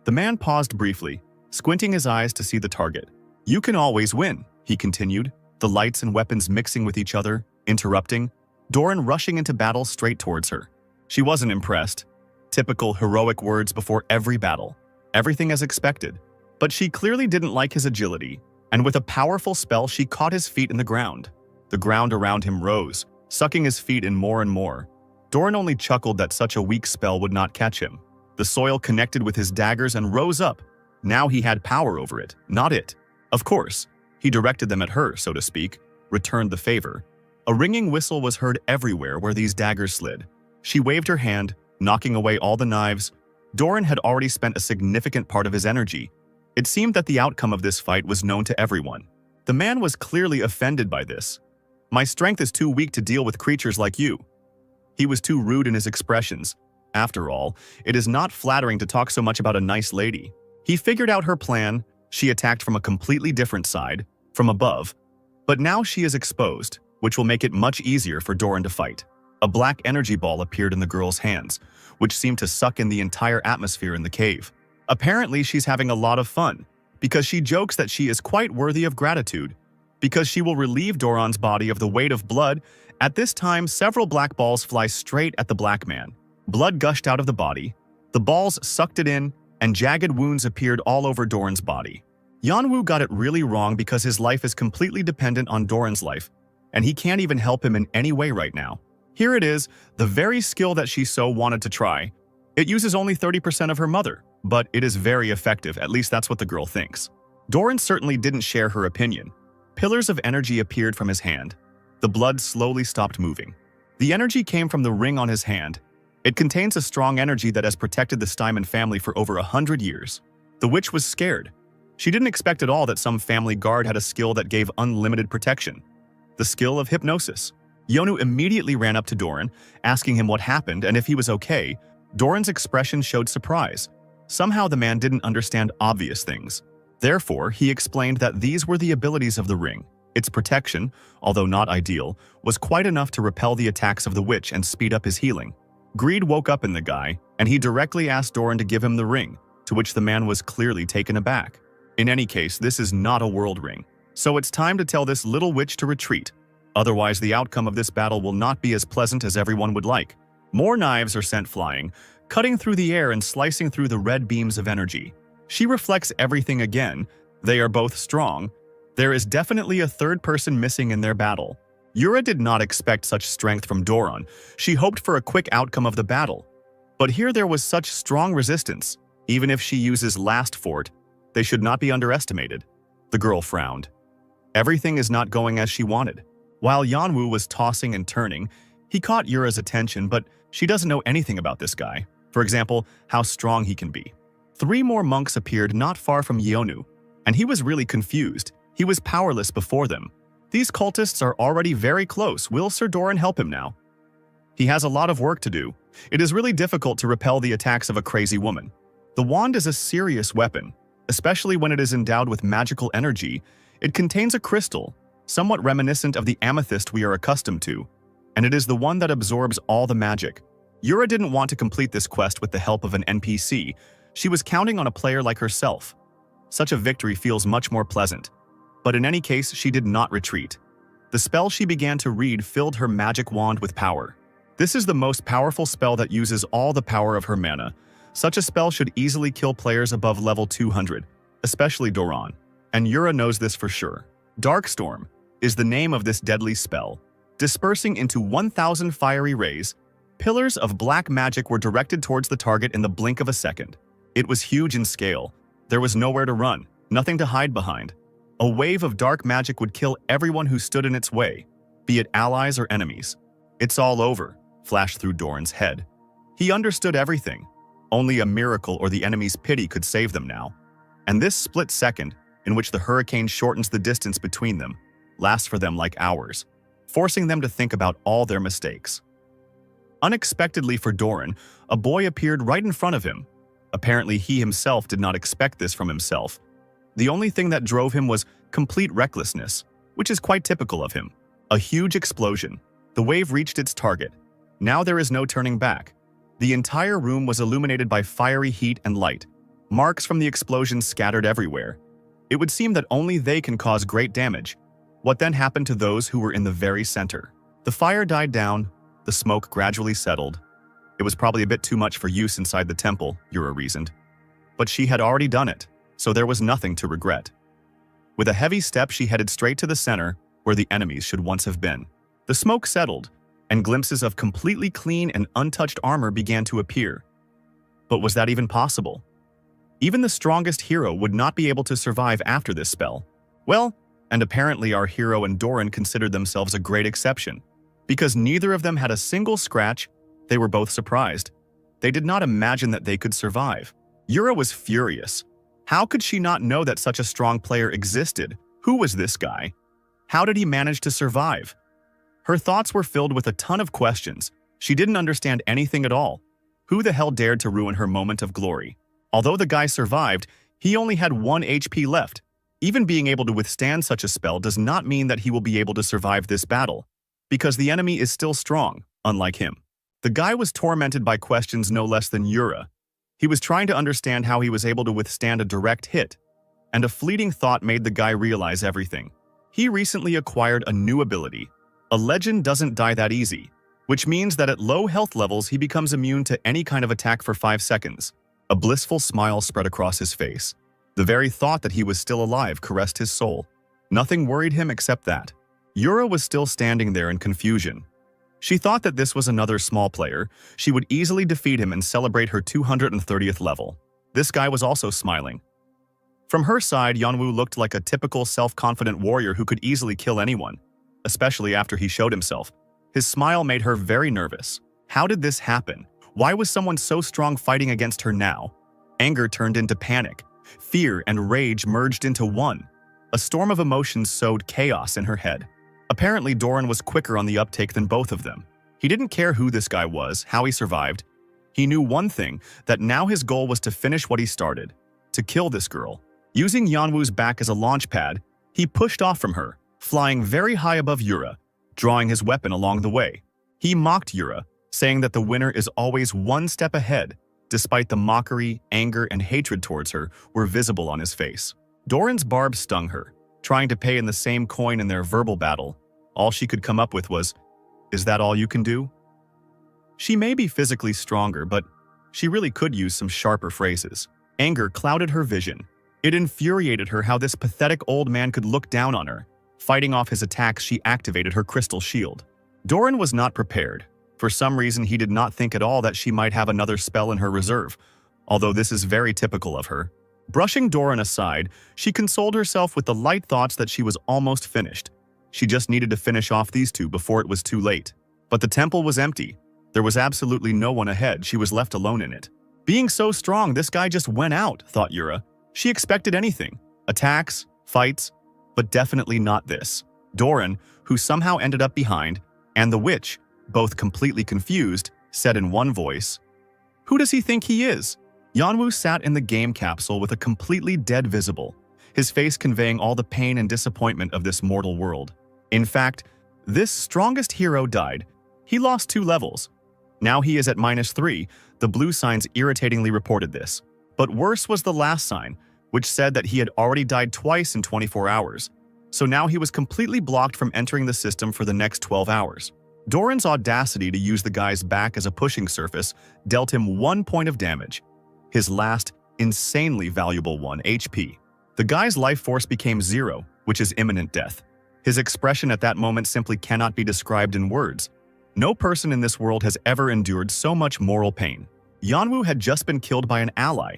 The man paused briefly, squinting his eyes to see the target. "You can always win," he continued, the lights and weapons mixing with each other, interrupting, Doran rushing into battle straight towards her. She wasn't impressed. Typical heroic words before every battle. Everything as expected. But she clearly didn't like his agility, and with a powerful spell she caught his feet in the ground. The ground around him rose, sucking his feet in more and more. Doran only chuckled that such a weak spell would not catch him. The soil connected with his daggers and rose up. Now he had power over it, not it. Of course, he directed them at her, so to speak, returned the favor. A ringing whistle was heard everywhere where these daggers slid. She waved her hand, knocking away all the knives. Doran had already spent a significant part of his energy. It seemed that the outcome of this fight was known to everyone. The man was clearly offended by this. "My strength is too weak to deal with creatures like you." He was too rude in his expressions. After all, it is not flattering to talk so much about a nice lady. He figured out her plan. She attacked from a completely different side, from above. But now she is exposed, which will make it much easier for Doran to fight. A black energy ball appeared in the girl's hands, which seemed to suck in the entire atmosphere in the cave. Apparently, she's having a lot of fun, because she jokes that she is quite worthy of gratitude, because she will relieve Doran's body of the weight of blood. At this time, several black balls fly straight at the black man. Blood gushed out of the body. The balls sucked it in, and jagged wounds appeared all over Doran's body. Yanwu got it really wrong because his life is completely dependent on Doran's life, and he can't even help him in any way right now. Here it is, the very skill that she so wanted to try. It uses only 30% of her mother, but it is very effective, at least that's what the girl thinks. Doran certainly didn't share her opinion. Pillars of energy appeared from his hand. The blood slowly stopped moving. The energy came from the ring on his hand. It contains a strong energy that has protected the Steinman family for over 100 years. The witch was scared. She didn't expect at all that some family guard had a skill that gave unlimited protection. The skill of hypnosis. Yonu immediately ran up to Doran, asking him what happened and if he was okay. Doran's expression showed surprise. Somehow the man didn't understand obvious things. Therefore, he explained that these were the abilities of the ring. Its protection, although not ideal, was quite enough to repel the attacks of the witch and speed up his healing. Greed woke up in the guy, and he directly asked Doran to give him the ring, to which the man was clearly taken aback. In any case, this is not a world ring, so it's time to tell this little witch to retreat. Otherwise, the outcome of this battle will not be as pleasant as everyone would like. More knives are sent flying, cutting through the air and slicing through the red beams of energy. She reflects everything again. They are both strong. There is definitely a third person missing in their battle. Yura did not expect such strength from Doran. She hoped for a quick outcome of the battle. But here there was such strong resistance. Even if she uses last fort, they should not be underestimated. The girl frowned. Everything is not going as she wanted. While Yanwu was tossing and turning, he caught Yura's attention, but she doesn't know anything about this guy. For example, how strong he can be. 3 more monks appeared not far from Yonu, and he was really confused. He was powerless before them. These cultists are already very close. Will Sir Doran help him now? He has a lot of work to do. It is really difficult to repel the attacks of a crazy woman. The wand is a serious weapon, especially when it is endowed with magical energy. It contains a crystal, somewhat reminiscent of the amethyst we are accustomed to, and it is the one that absorbs all the magic. Yura didn't want to complete this quest with the help of an NPC. She was counting on a player like herself. Such a victory feels much more pleasant. But in any case, she did not retreat. The spell she began to read filled her magic wand with power. This is the most powerful spell that uses all the power of her mana. Such a spell should easily kill players above level 200, especially Doran. And Yura knows this for sure. Darkstorm is the name of this deadly spell. Dispersing into 1,000 fiery rays, pillars of black magic were directed towards the target in the blink of a second. It was huge in scale. There was nowhere to run, nothing to hide behind. A wave of dark magic would kill everyone who stood in its way, be it allies or enemies. "It's all over," flashed through Doran's head. He understood everything. Only a miracle or the enemy's pity could save them now. And this split second, in which the hurricane shortens the distance between them, lasts for them like hours, forcing them to think about all their mistakes. Unexpectedly for Doran, a boy appeared right in front of him. Apparently, he himself did not expect this from himself. The only thing that drove him was complete recklessness, which is quite typical of him. A huge explosion. The wave reached its target. Now there is no turning back. The entire room was illuminated by fiery heat and light. marks from the explosion scattered everywhere. It would seem that only they can cause great damage. What then happened to those who were in the very center? The fire died down, the smoke gradually settled. It was probably a bit too much for use inside the temple, Yura reasoned. But she had already done it, so there was nothing to regret. With a heavy step, she headed straight to the center, where the enemies should once have been. The smoke settled, and glimpses of completely clean and untouched armor began to appear. But was that even possible? Even the strongest hero would not be able to survive after this spell. Well, and apparently our hero and Doran considered themselves a great exception. Because neither of them had a single scratch, they were both surprised. They did not imagine that they could survive. Yura was furious. How could she not know that such a strong player existed? Who was this guy? How did he manage to survive? Her thoughts were filled with a ton of questions. She didn't understand anything at all. Who the hell dared to ruin her moment of glory? Although the guy survived, he only had 1 HP left. Even being able to withstand such a spell does not mean that he will be able to survive this battle, because the enemy is still strong, unlike him. The guy was tormented by questions no less than Yura. He was trying to understand how he was able to withstand a direct hit, and a fleeting thought made the guy realize everything. He recently acquired a new ability. A legend doesn't die that easy, which means that at low health levels he becomes immune to any kind of attack for 5 seconds. A blissful smile spread across his face. The very thought that he was still alive caressed his soul. Nothing worried him except that. Yura was still standing there in confusion. She thought that this was another small player. She would easily defeat him and celebrate her 230th level. This guy was also smiling. From her side, Yanwu looked like a typical self-confident warrior who could easily kill anyone, especially after he showed himself. His smile made her very nervous. How did this happen? Why was someone so strong fighting against her now? Anger turned into panic. Fear and rage merged into one. A storm of emotions sowed chaos in her head. Apparently, Doran was quicker on the uptake than both of them. He didn't care who this guy was, how he survived. He knew one thing, that now his goal was to finish what he started, to kill this girl. Using Yanwu's back as a launch pad, he pushed off from her, flying very high above Yura, drawing his weapon along the way. He mocked Yura, saying that the winner is always one step ahead, despite the mockery, anger, and hatred towards her were visible on his face. Doran's barb stung her, trying to pay in the same coin in their verbal battle. All she could come up with was, "Is that all you can do?" She may be physically stronger, but she really could use some sharper phrases. Anger clouded her vision. It infuriated her how this pathetic old man could look down on her. Fighting off his attacks, she activated her crystal shield. Doran was not prepared. For some reason, he did not think at all that she might have another spell in her reserve, although this is very typical of her. Brushing Doran aside, she consoled herself with the light thoughts that she was almost finished. She just needed to finish off these two before it was too late. But the temple was empty. There was absolutely no one ahead. She was left alone in it. Being so strong, this guy just went out, thought Yura. She expected anything. Attacks, fights, but definitely not this. Doran, who somehow ended up behind, and the witch, both completely confused, said in one voice, "Who does he think he is?" Yanwu sat in the game capsule with a completely dead visible, his face conveying all the pain and disappointment of this mortal world. In fact, this strongest hero died. He lost 2 levels. Now he is at -3, the blue signs irritatingly reported this. But worse was the last sign, which said that he had already died twice in 24 hours. So now he was completely blocked from entering the system for the next 12 hours. Doran's audacity to use the guy's back as a pushing surface dealt him 1 point of damage. His last, insanely valuable 1 HP. The guy's life force became 0, which is imminent death. His expression at that moment simply cannot be described in words. No person in this world has ever endured so much moral pain. Yanwu had just been killed by an ally.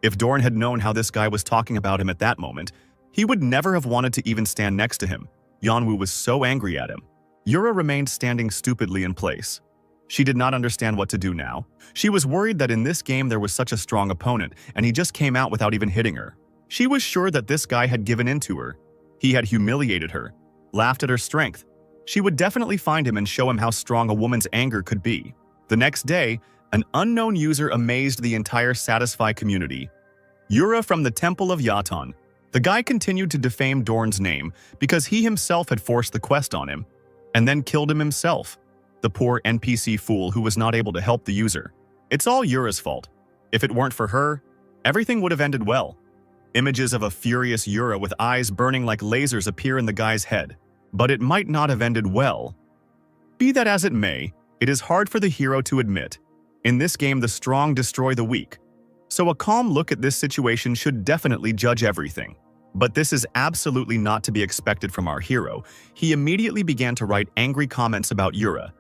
If Doran had known how this guy was talking about him at that moment, he would never have wanted to even stand next to him. Yanwu was so angry at him. Yura remained standing stupidly in place. She did not understand what to do now. She was worried that in this game there was such a strong opponent, and he just came out without even hitting her. She was sure that this guy had given in to her. He had humiliated her, laughed at her strength. She would definitely find him and show him how strong a woman's anger could be. The next day, an unknown user amazed the entire Satisfy community. Yura from the Temple of Yaton. The guy continued to defame Doran's name because he himself had forced the quest on him, and then killed him himself, the poor NPC fool who was not able to help the user. It's all Yura's fault. If it weren't for her, everything would have ended well. Images of a furious Yura with eyes burning like lasers appear in the guy's head. But it might not have ended well. Be that as it may, it is hard for the hero to admit. In this game, the strong destroy the weak. So a calm look at this situation should definitely judge everything. But this is absolutely not to be expected from our hero. He immediately began to write angry comments about Yura.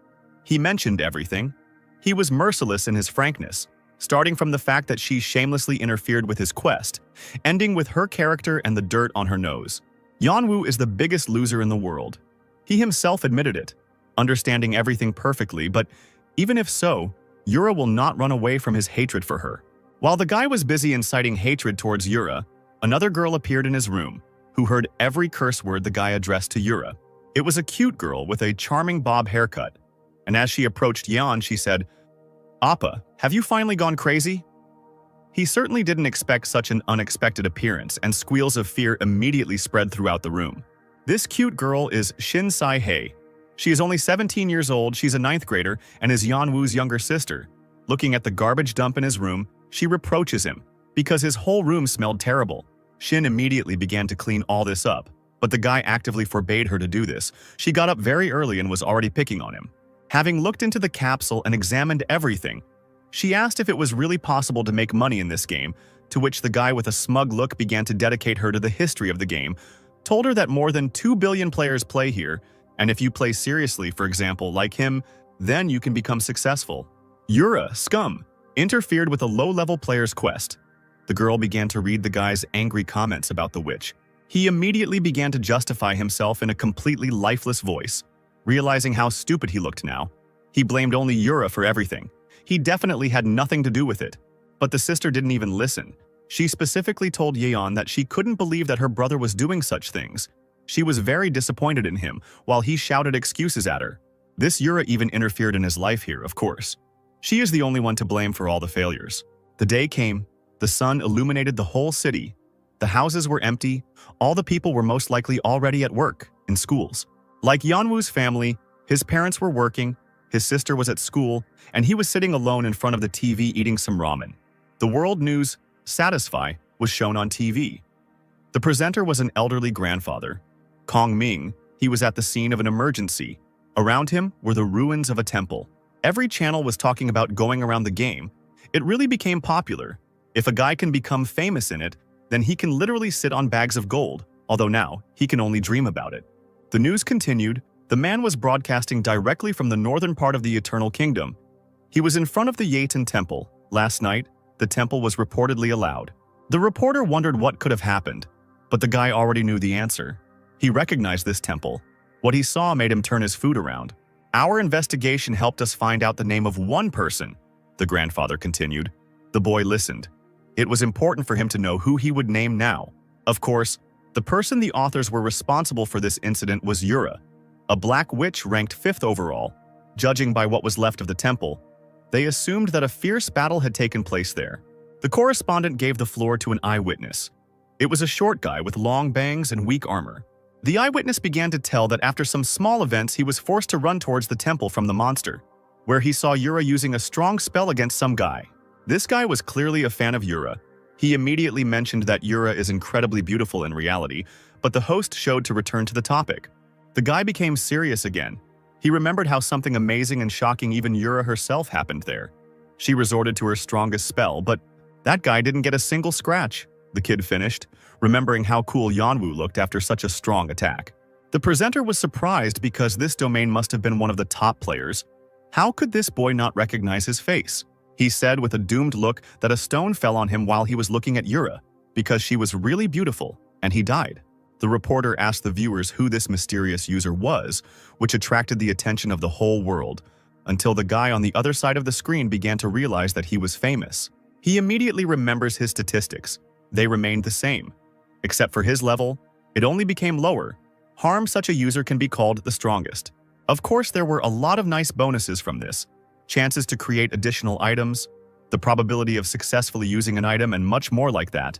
He mentioned everything. He was merciless in his frankness, starting from the fact that she shamelessly interfered with his quest, ending with her character and the dirt on her nose. Yanwu is the biggest loser in the world. He himself admitted it, understanding everything perfectly, but even if so, Yura will not run away from his hatred for her. While the guy was busy inciting hatred towards Yura, another girl appeared in his room, who heard every curse word the guy addressed to Yura. It was a cute girl with a charming bob haircut, and as she approached Yan, she said, "Appa, have you finally gone crazy?" He certainly didn't expect such an unexpected appearance, and squeals of fear immediately spread throughout the room. This cute girl is Shin Sai-hei. She is only 17 years old, she's a 9th grader, and is Yanwu's younger sister. Looking at the garbage dump in his room, she reproaches him, because his whole room smelled terrible. Shin immediately began to clean all this up, but the guy actively forbade her to do this. She got up very early and was already picking on him. Having looked into the capsule and examined everything, she asked if it was really possible to make money in this game, to which the guy with a smug look began to dedicate her to the history of the game, told her that more than 2 billion players play here, and if you play seriously, for example, like him, then you can become successful. Yura, scum, interfered with a low-level player's quest. The girl began to read the guy's angry comments about the witch. He immediately began to justify himself in a completely lifeless voice. Realizing how stupid he looked now, he blamed only Yura for everything. He definitely had nothing to do with it. But the sister didn't even listen. She specifically told Yeon that she couldn't believe that her brother was doing such things. She was very disappointed in him, while he shouted excuses at her. This Yura even interfered in his life here, of course. She is the only one to blame for all the failures. The day came, the sun illuminated the whole city. The houses were empty, all the people were most likely already at work, in schools. Like Yanwu's family, his parents were working, his sister was at school, and he was sitting alone in front of the TV eating some ramen. The world news, Satisfy, was shown on TV. The presenter was an elderly grandfather. Kong Ming, he was at the scene of an emergency. Around him were the ruins of a temple. Every channel was talking about going around the game. It really became popular. If a guy can become famous in it, then he can literally sit on bags of gold, although now he can only dream about it. The news continued. The man was broadcasting directly from the northern part of the Eternal Kingdom. He was in front of the Yaten Temple. Last night, the temple was reportedly allowed. The reporter wondered what could have happened, but the guy already knew the answer. He recognized this temple. What he saw made him turn his food around. Our investigation helped us find out the name of one person, the grandfather continued. The boy listened. It was important for him to know who he would name now. Of course, the person the authors were responsible for this incident was Yura, a black witch ranked 5th overall. Judging by what was left of the temple, they assumed that a fierce battle had taken place there. The correspondent gave the floor to an eyewitness. It was a short guy with long bangs and weak armor. The eyewitness began to tell that after some small events he was forced to run towards the temple from the monster, where he saw Yura using a strong spell against some guy. This guy was clearly a fan of Yura. He immediately mentioned that Yura is incredibly beautiful in reality, but the host showed to return to the topic. The guy became serious again. He remembered how something amazing and shocking even Yura herself happened there. She resorted to her strongest spell, but that guy didn't get a single scratch, the kid finished, remembering how cool Yanwu looked after such a strong attack. The presenter was surprised because this domain must have been one of the top players. How could this boy not recognize his face? He said with a doomed look that a stone fell on him while he was looking at Yura, because she was really beautiful, and he died. The reporter asked the viewers who this mysterious user was, which attracted the attention of the whole world, until the guy on the other side of the screen began to realize that he was famous. He immediately remembers his statistics. They remained the same. Except for his level, it only became lower. Harm such a user can be called the strongest. Of course, there were a lot of nice bonuses from this. Chances to create additional items, the probability of successfully using an item, and much more like that.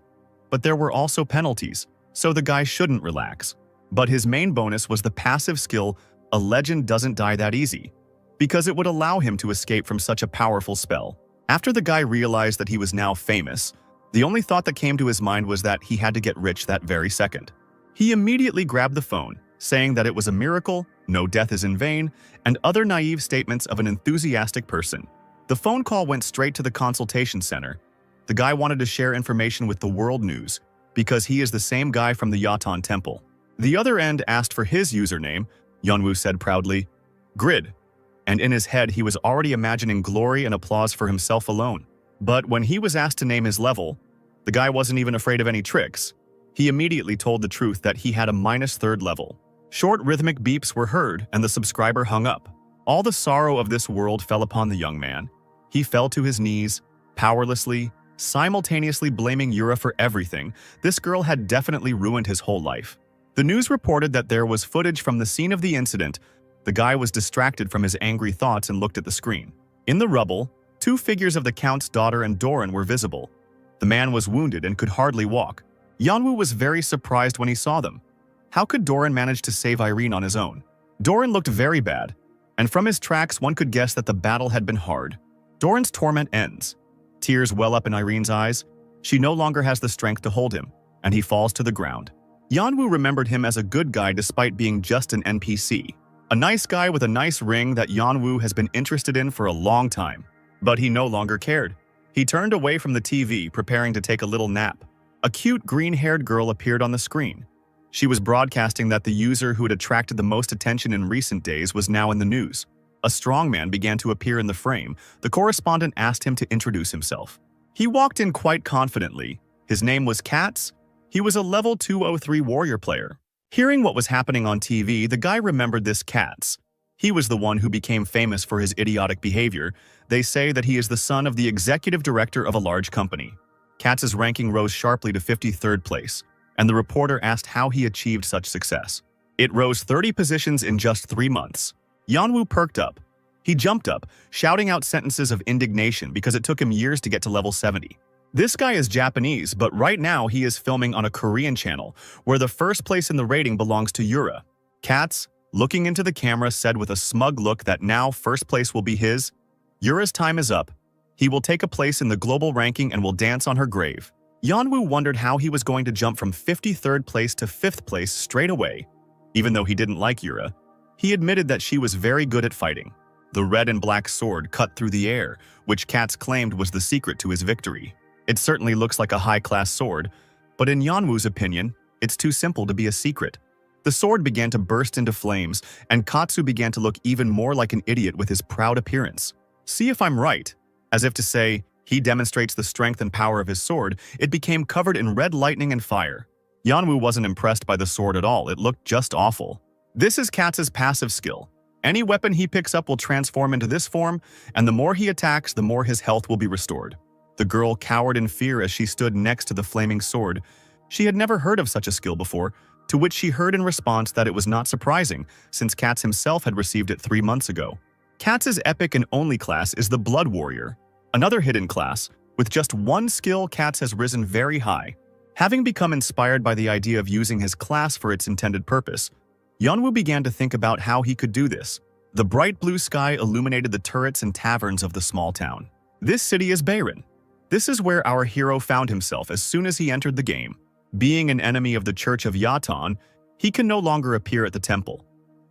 But there were also penalties, so the guy shouldn't relax. But his main bonus was the passive skill, A Legend Doesn't Die That Easy, because it would allow him to escape from such a powerful spell. After the guy realized that he was now famous, The only thought that came to his mind was that he had to get rich that very second. He immediately grabbed the phone, saying that it was a miracle, no death is in vain, and other naive statements of an enthusiastic person. The phone call went straight to the consultation center. The guy wanted to share information with the world news, because he is the same guy from the Yaton temple. The other end asked for his username. Yeonwoo said proudly, "Grid." And in his head he was already imagining glory and applause for himself alone. But when he was asked to name his level, the guy wasn't even afraid of any tricks. He immediately told the truth that he had a -3rd level. Short rhythmic beeps were heard and the subscriber hung up. All the sorrow of this world fell upon the young man. He fell to his knees, powerlessly, simultaneously blaming Yura for everything. This girl had definitely ruined his whole life. The news reported that there was footage from the scene of the incident. The guy was distracted from his angry thoughts and looked at the screen. In the rubble, 2 figures of the Count's daughter and Doran were visible. The man was wounded and could hardly walk. Yeonwoo was very surprised when he saw them. How could Doran manage to save Irene on his own? Doran looked very bad, and from his tracks one could guess that the battle had been hard. Doran's torment ends. Tears well up in Irene's eyes. She no longer has the strength to hold him, and he falls to the ground. Yeonwoo remembered him as a good guy despite being just an NPC. A nice guy with a nice ring that Yeonwoo has been interested in for a long time. But he no longer cared. He turned away from the TV, preparing to take a little nap. A cute green-haired girl appeared on the screen. She was broadcasting that the user who had attracted the most attention in recent days was now in the news. A strongman began to appear in the frame. The correspondent asked him to introduce himself. He walked in quite confidently. His name was Katz. He was a level 203 warrior player. Hearing what was happening on TV, the guy remembered this Katz. He was the one who became famous for his idiotic behavior. They say that he is the son of the executive director of a large company. Katz's ranking rose sharply to 53rd place, and the reporter asked how he achieved such success. It rose 30 positions in just 3 months. Yeonwoo perked up. He jumped up, shouting out sentences of indignation because it took him years to get to level 70. This guy is Japanese, but right now he is filming on a Korean channel, where the first place in the rating belongs to Yura. Katz, looking into the camera, said with a smug look that now first place will be his. Yura's time is up. He will take a place in the global ranking and will dance on her grave. Yeonwoo wondered how he was going to jump from 53rd place to 5th place straight away. Even though he didn't like Yura, he admitted that she was very good at fighting. The red and black sword cut through the air, which Katz claimed was the secret to his victory. It certainly looks like a high-class sword, but in Yeonwoo's opinion, it's too simple to be a secret. The sword began to burst into flames, and Katsu began to look even more like an idiot with his proud appearance. See if I'm right. As if to say, he demonstrates the strength and power of his sword, it became covered in red lightning and fire. Yeonwoo wasn't impressed by the sword at all. It looked just awful. This is Katz's passive skill. Any weapon he picks up will transform into this form, and the more he attacks, the more his health will be restored. The girl cowered in fear as she stood next to the flaming sword. She had never heard of such a skill before, to which she heard in response that it was not surprising, since Katz himself had received it 3 months ago. Katz's epic and only class is the Blood Warrior, another hidden class. With just one skill, Katz has risen very high. Having become inspired by the idea of using his class for its intended purpose, Yeonwoo began to think about how he could do this. The bright blue sky illuminated the turrets and taverns of the small town. This city is Bayron. This is where our hero found himself as soon as he entered the game. Being an enemy of the Church of Yaton, he can no longer appear at the temple.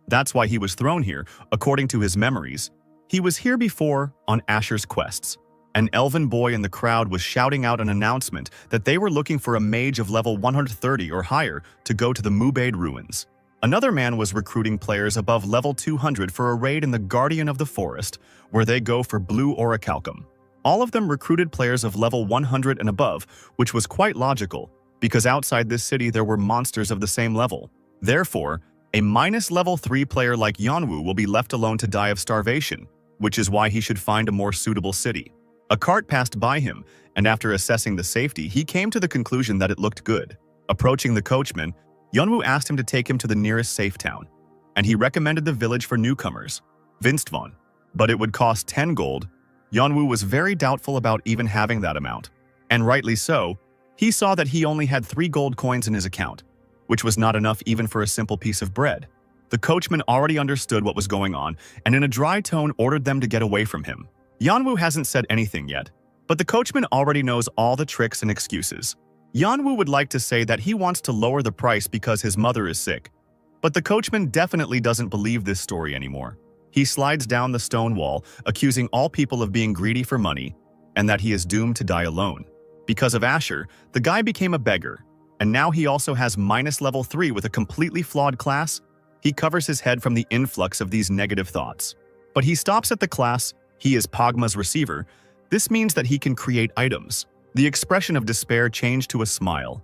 That's why he was thrown here, according to his memories. He was here before, on Asher's quests. An elven boy in the crowd was shouting out an announcement that they were looking for a mage of level 130 or higher to go to the Mubade ruins. Another man was recruiting players above level 200 for a raid in the Guardian of the Forest, where they go for blue orichalcum. All of them recruited players of level 100 and above, which was quite logical, because outside this city there were monsters of the same level. Therefore, a -level 3 player like Yeonwoo will be left alone to die of starvation, which is why he should find a more suitable city. A cart passed by him, and after assessing the safety, he came to the conclusion that it looked good. Approaching the coachman, Yeonwoo asked him to take him to the nearest safe town, and he recommended the village for newcomers, Vinstvon. But it would cost 10 gold. Yeonwoo was very doubtful about even having that amount, and rightly so. He saw that he only had 3 gold coins in his account, which was not enough even for a simple piece of bread. The coachman already understood what was going on, and in a dry tone ordered them to get away from him. Yeonwoo hasn't said anything yet, But the coachman already knows all the tricks and excuses. Yanwoo would like to say that he wants to lower the price because his mother is sick, but the coachman definitely doesn't believe this story anymore. He slides down the stone wall, accusing all people of being greedy for money, and that he is doomed to die alone. Because of Asher, the guy became a beggar, and now he also has minus level 3 with a completely flawed class. He covers his head from the influx of these negative thoughts. But he stops at the class. He is Pogma's receiver. This means that he can create items. The expression of despair changed to a smile.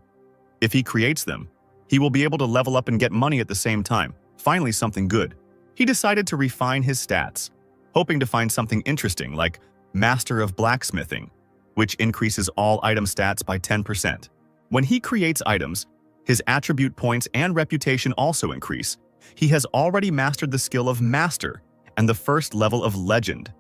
If he creates them, he will be able to level up and get money at the same time. Finally, something good. He decided to refine his stats, hoping to find something interesting like Master of Blacksmithing, which increases all item stats by 10%. When he creates items, his attribute points and reputation also increase. He has already mastered the skill of Master and the first level of Legend.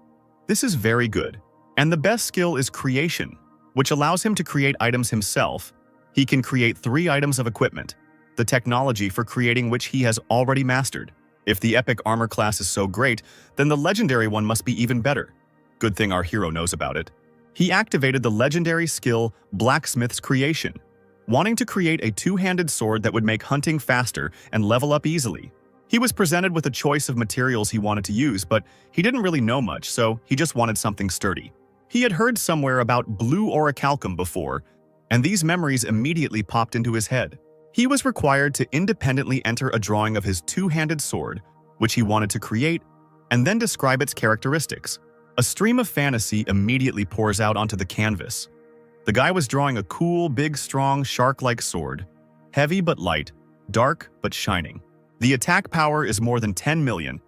This is very good. And the best skill is Creation, which allows him to create items himself. He can create 3 items of equipment, the technology for creating which he has already mastered. If the epic armor class is so great, then the legendary one must be even better. Good thing our hero knows about it. He activated the legendary skill Blacksmith's Creation, wanting to create a 2-handed sword that would make hunting faster and level up easily. He was presented with a choice of materials he wanted to use, but he didn't really know much, so he just wanted something sturdy. He had heard somewhere about blue orichalcum before, and these memories immediately popped into his head. He was required to independently enter a drawing of his 2-handed sword, which he wanted to create, and then describe its characteristics. A stream of fantasy immediately pours out onto the canvas. The guy was drawing a cool, big, strong, shark-like sword, heavy but light, dark but shining. The attack power is more than 10 million.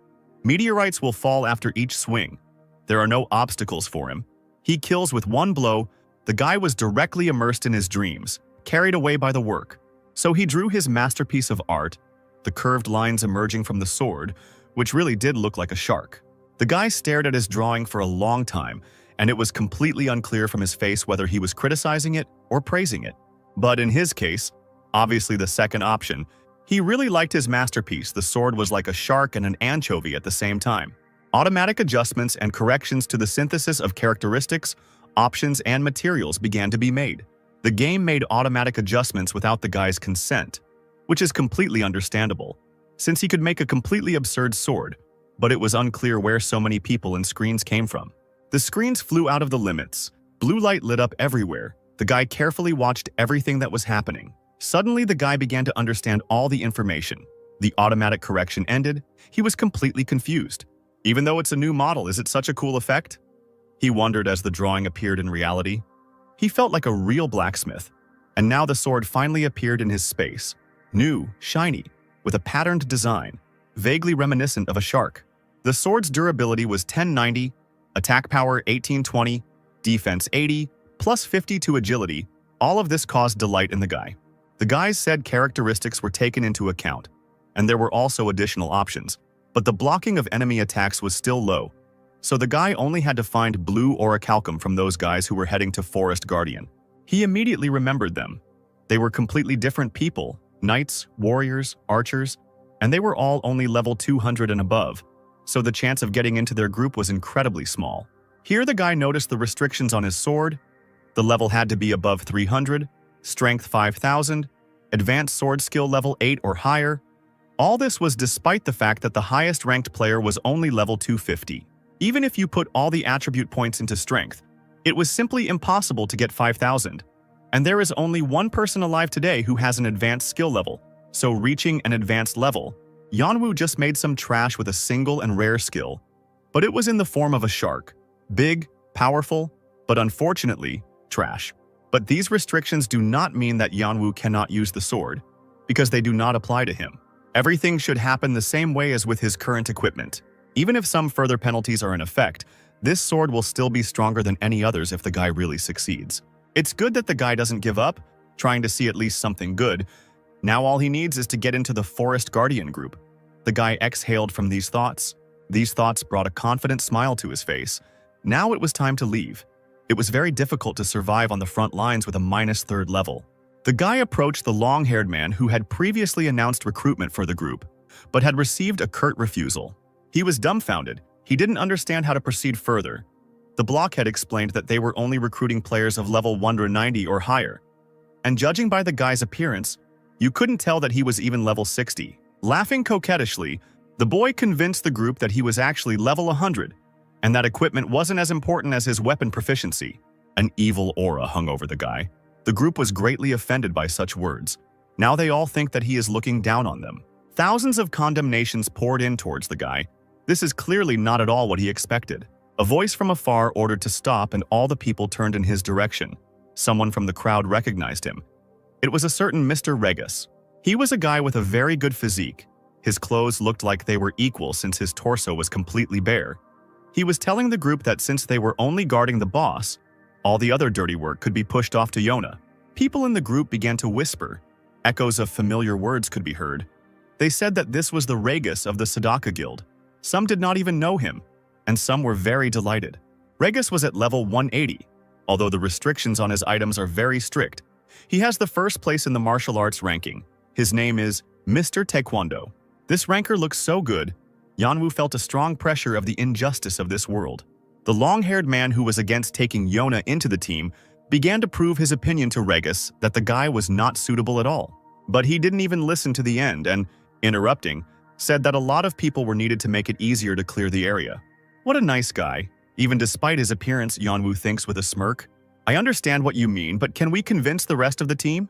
Meteorites will fall after each swing. There are no obstacles for him. He kills with one blow. The guy was directly immersed in his dreams, carried away by the work. So he drew his masterpiece of art, the curved lines emerging from the sword, which really did look like a shark. The guy stared at his drawing for a long time, and it was completely unclear from his face whether he was criticizing it or praising it. But in his case, obviously the second option, he really liked his masterpiece. The sword was like a shark and an anchovy at the same time. Automatic adjustments and corrections to the synthesis of characteristics, options, and materials began to be made. The game made automatic adjustments without the guy's consent, which is completely understandable, since he could make a completely absurd sword, but it was unclear where so many people and screens came from. The screens flew out of the limits. Blue light lit up everywhere. The guy carefully watched everything that was happening. Suddenly, the guy began to understand all the information. The automatic correction ended. He was completely confused. Even though it's a new model, is it such a cool effect? He wondered as the drawing appeared in reality. He felt like a real blacksmith. And now the sword finally appeared in his space. New, shiny, with a patterned design, vaguely reminiscent of a shark. The sword's durability was 1090, attack power 1820, defense 80, plus 50 to agility. All of this caused delight in the guy. The guy's said characteristics were taken into account, and there were also additional options, but the blocking of enemy attacks was still low, so the guy only had to find blue orichalcum from those guys who were heading to Forest Guardian. He immediately remembered them. They were completely different people, knights, warriors, archers, and they were all only level 200 and above, so the chance of getting into their group was incredibly small. Here the guy noticed the restrictions on his sword. The level had to be above 300, strength 5000, advanced sword skill level 8 or higher. All this was despite the fact that the highest ranked player was only level 250. Even if you put all the attribute points into strength, it was simply impossible to get 5000. And there is only one person alive today who has an advanced skill level, so reaching an advanced level, Yanwoo just made some trash with a single and rare skill, but it was in the form of a shark. Big, powerful, but unfortunately, trash. But these restrictions do not mean that Yanwoo cannot use the sword, because they do not apply to him. Everything should happen the same way as with his current equipment. Even if some further penalties are in effect, this sword will still be stronger than any others if the guy really succeeds. It's good that the guy doesn't give up, trying to see at least something good. Now all he needs is to get into the Forest Guardian group. The guy exhaled from these thoughts. These thoughts brought a confident smile to his face. Now it was time to leave. It was very difficult to survive on the front lines with a -3rd level. The guy approached the long-haired man who had previously announced recruitment for the group, but had received a curt refusal. He was dumbfounded. He didn't understand how to proceed further. The blockhead explained that they were only recruiting players of level 190 or higher. And judging by the guy's appearance, you couldn't tell that he was even level 60. Laughing coquettishly, the boy convinced the group that he was actually level 100, and that equipment wasn't as important as his weapon proficiency. An evil aura hung over the guy. The group was greatly offended by such words. Now they all think that he is looking down on them. Thousands of condemnations poured in towards the guy. This is clearly not at all what he expected. A voice from afar ordered to stop, and all the people turned in his direction. Someone from the crowd recognized him. It was a certain Mr. Regus. He was a guy with a very good physique. His clothes looked like they were equal since his torso was completely bare. He was telling the group that since they were only guarding the boss, all the other dirty work could be pushed off to Yona. People in the group began to whisper. Echoes of familiar words could be heard. They said that this was the Regus of the Sadaka Guild. Some did not even know him, and some were very delighted. Regus was at level 180, although the restrictions on his items are very strict. He has the first place in the martial arts ranking. His name is Mr. Taekwondo. This ranker looks so good, Yanwu felt a strong pressure of the injustice of this world. The long-haired man who was against taking Yona into the team began to prove his opinion to Regus that the guy was not suitable at all. But he didn't even listen to the end and, interrupting, said that a lot of people were needed to make it easier to clear the area. What a nice guy. Even despite his appearance, Yanwu thinks with a smirk. I understand what you mean, but can we convince the rest of the team?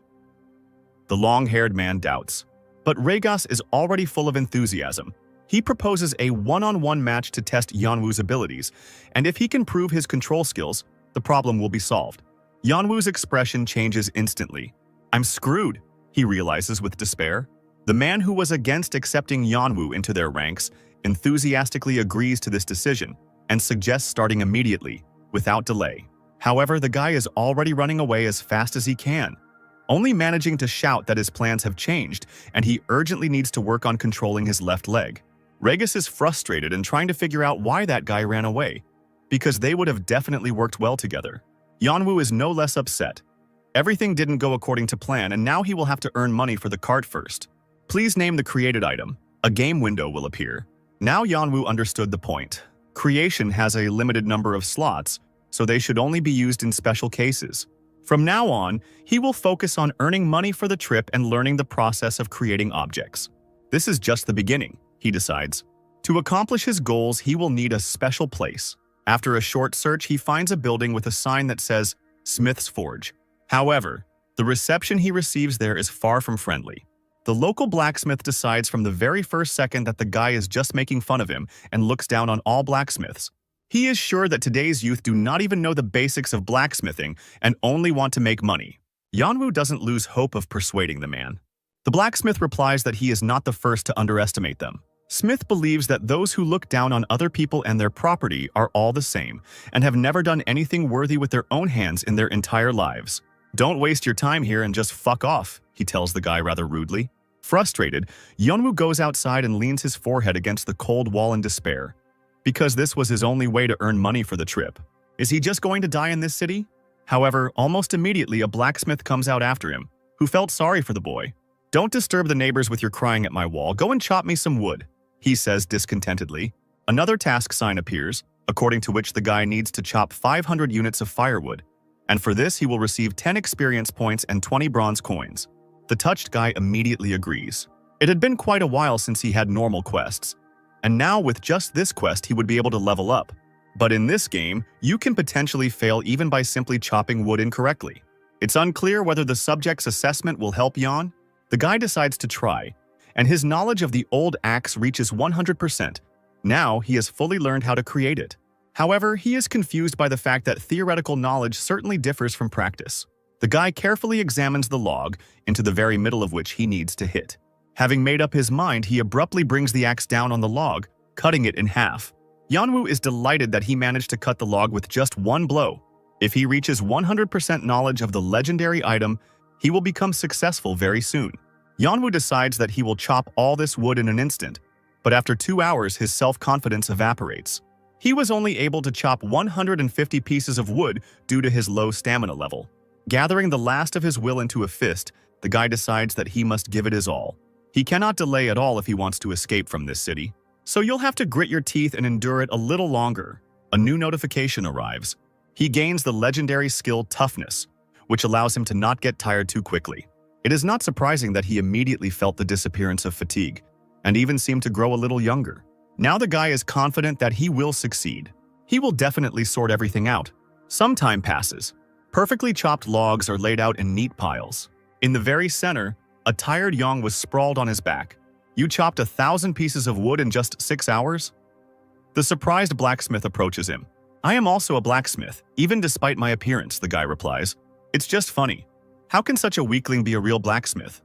The long-haired man doubts. But Regus is already full of enthusiasm. He proposes a one-on-one match to test Yanwu's abilities, and if he can prove his control skills, the problem will be solved. Yanwu's expression changes instantly. I'm screwed, he realizes with despair. The man who was against accepting Yanwu into their ranks enthusiastically agrees to this decision and suggests starting immediately, without delay. However, the guy is already running away as fast as he can, only managing to shout that his plans have changed and he urgently needs to work on controlling his left leg. Regus is frustrated and trying to figure out why that guy ran away, because they would have definitely worked well together. Yanwu is no less upset. Everything didn't go according to plan, and now he will have to earn money for the cart first. Please name the created item. A game window will appear. Now Yanwu understood the point. Creation has a limited number of slots, so they should only be used in special cases. From now on, he will focus on earning money for the trip and learning the process of creating objects. This is just the beginning, he decides. To accomplish his goals, he will need a special place. After a short search, he finds a building with a sign that says Smith's Forge. However, the reception he receives there is far from friendly. The local blacksmith decides from the very first second that the guy is just making fun of him and looks down on all blacksmiths. He is sure that today's youth do not even know the basics of blacksmithing and only want to make money. Yanwu doesn't lose hope of persuading the man. The blacksmith replies that he is not the first to underestimate them. Smith believes that those who look down on other people and their property are all the same and have never done anything worthy with their own hands in their entire lives. Don't waste your time here and just fuck off, he tells the guy rather rudely. Frustrated, Yanwu goes outside and leans his forehead against the cold wall in despair. Because this was his only way to earn money for the trip. Is he just going to die in this city? However, almost immediately a blacksmith comes out after him, who felt sorry for the boy. Don't disturb the neighbors with your crying at my wall. Go and chop me some wood, he says discontentedly. Another task sign appears, according to which the guy needs to chop 500 units of firewood, and for this he will receive 10 experience points and 20 bronze coins. The touched guy immediately agrees. It had been quite a while since he had normal quests, and now with just this quest he would be able to level up. But in this game, you can potentially fail even by simply chopping wood incorrectly. It's unclear whether the subject's assessment will help Yan. The guy decides to try, and his knowledge of the old axe reaches 100%. Now he has fully learned how to create it. However, he is confused by the fact that theoretical knowledge certainly differs from practice. The guy carefully examines the log, into the very middle of which he needs to hit. Having made up his mind, he abruptly brings the axe down on the log, cutting it in half. Yanwu is delighted that he managed to cut the log with just one blow. If he reaches 100% knowledge of the legendary item, he will become successful very soon. Yanwu decides that he will chop all this wood in an instant, but after 2 hours his self-confidence evaporates. He was only able to chop 150 pieces of wood due to his low stamina level. Gathering the last of his will into a fist, the guy decides that he must give it his all. He cannot delay at all if he wants to escape from this city. So you'll have to grit your teeth and endure it a little longer. A new notification arrives. He gains the legendary skill Toughness, which allows him to not get tired too quickly. It is not surprising that he immediately felt the disappearance of fatigue, and even seemed to grow a little younger. Now the guy is confident that he will succeed. He will definitely sort everything out. Some time passes. Perfectly chopped logs are laid out in neat piles. In the very center, a tired Yong was sprawled on his back. "You chopped 1,000 pieces of wood in just 6 hours?" The surprised blacksmith approaches him. "I am also a blacksmith, even despite my appearance," the guy replies. "It's just funny. How can such a weakling be a real blacksmith?"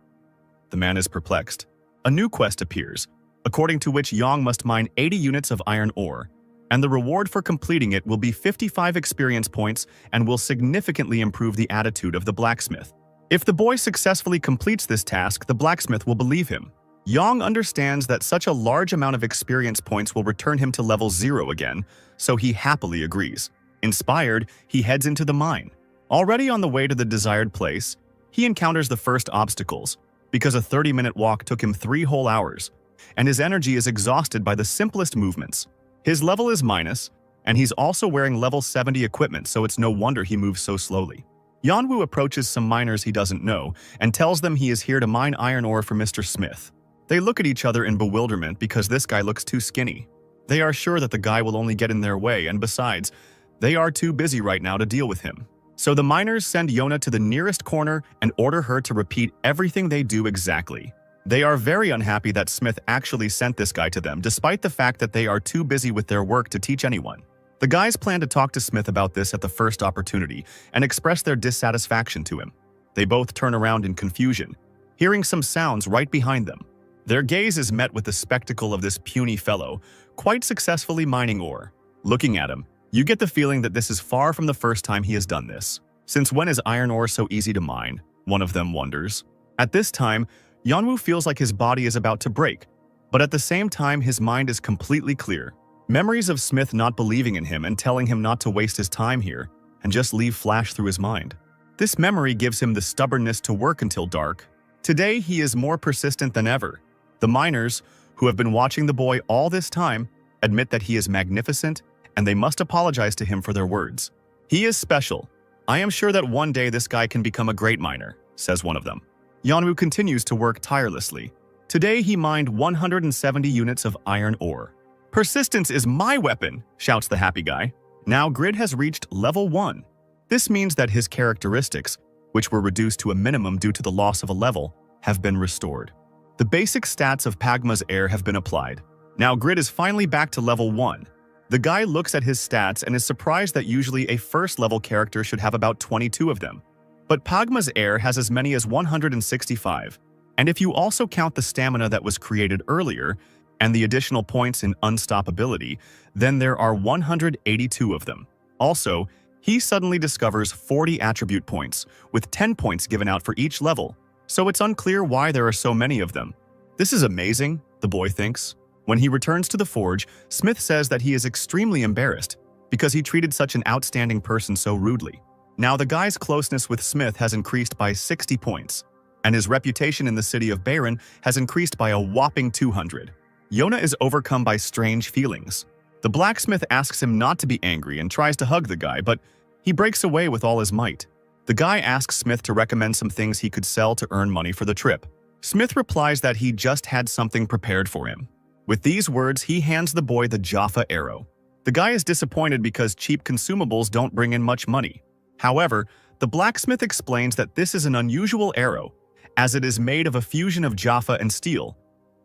The man is perplexed. A new quest appears, according to which Yong must mine 80 units of iron ore, and the reward for completing it will be 55 experience points and will significantly improve the attitude of the blacksmith. If the boy successfully completes this task, the blacksmith will believe him. Yong understands that such a large amount of experience points will return him to level 0 again, so he happily agrees. Inspired, he heads into the mine. Already on the way to the desired place, he encounters the first obstacles, because a 30-minute walk took him 3 whole hours, and his energy is exhausted by the simplest movements. His level is minus, and he's also wearing level 70 equipment, so it's no wonder he moves so slowly. Yanwu approaches some miners he doesn't know and tells them he is here to mine iron ore for Mr. Smith. They look at each other in bewilderment because this guy looks too skinny. They are sure that the guy will only get in their way, and besides, they are too busy right now to deal with him. So the miners send Yona to the nearest corner and order her to repeat everything they do exactly. They are very unhappy that Smith actually sent this guy to them, despite the fact that they are too busy with their work to teach anyone. The guys plan to talk to Smith about this at the first opportunity and express their dissatisfaction to him. They both turn around in confusion, hearing some sounds right behind them. Their gaze is met with the spectacle of this puny fellow, quite successfully mining ore. Looking at him, you get the feeling that this is far from the first time he has done this. Since when is iron ore so easy to mine? One of them wonders. At this time, Yanwu feels like his body is about to break, but at the same time his mind is completely clear. Memories of Smith not believing in him and telling him not to waste his time here and just leave flash through his mind. This memory gives him the stubbornness to work until dark. Today he is more persistent than ever. The miners, who have been watching the boy all this time, admit that he is magnificent, and they must apologize to him for their words. "He is special. I am sure that one day this guy can become a great miner," says one of them. Yanwu continues to work tirelessly. Today he mined 170 units of iron ore. "Persistence is my weapon," shouts the happy guy. Now Grid has reached level 1. This means that his characteristics, which were reduced to a minimum due to the loss of a level, have been restored. The basic stats of Pagma's heir have been applied. Now Grid is finally back to level 1. The guy looks at his stats and is surprised that usually a first-level character should have about 22 of them. But Pagma's heir has as many as 165. And if you also count the stamina that was created earlier, and the additional points in unstoppability, then there are 182 of them. Also, he suddenly discovers 40 attribute points, with 10 points given out for each level, so it's unclear why there are so many of them. This is amazing, the boy thinks. When he returns to the forge, Smith says that he is extremely embarrassed because he treated such an outstanding person so rudely. Now the guy's closeness with Smith has increased by 60 points, and his reputation in the city of Bayron has increased by a whopping 200. Yona is overcome by strange feelings. The blacksmith asks him not to be angry and tries to hug the guy, but he breaks away with all his might. The guy asks Smith to recommend some things he could sell to earn money for the trip. Smith replies that he just had something prepared for him. With these words, he hands the boy the Jaffa arrow. The guy is disappointed because cheap consumables don't bring in much money. However, the blacksmith explains that this is an unusual arrow, as it is made of a fusion of Jaffa and steel.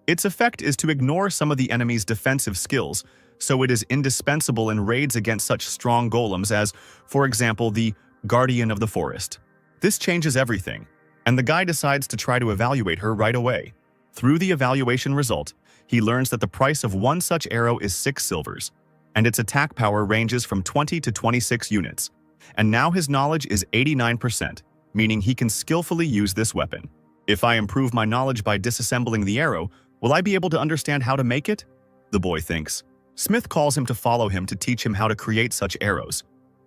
Its effect is to ignore some of the enemy's defensive skills, so it is indispensable in raids against such strong golems as, for example, the Guardian of the Forest. This changes everything, and the guy decides to try to evaluate her right away. Through the evaluation result, he learns that the price of one such arrow is 6 silvers, and its attack power ranges from 20 to 26 units. And now his knowledge is 89%, meaning he can skillfully use this weapon. If I improve my knowledge by disassembling the arrow, will I be able to understand how to make it? The boy thinks. Smith calls him to follow him to teach him how to create such arrows,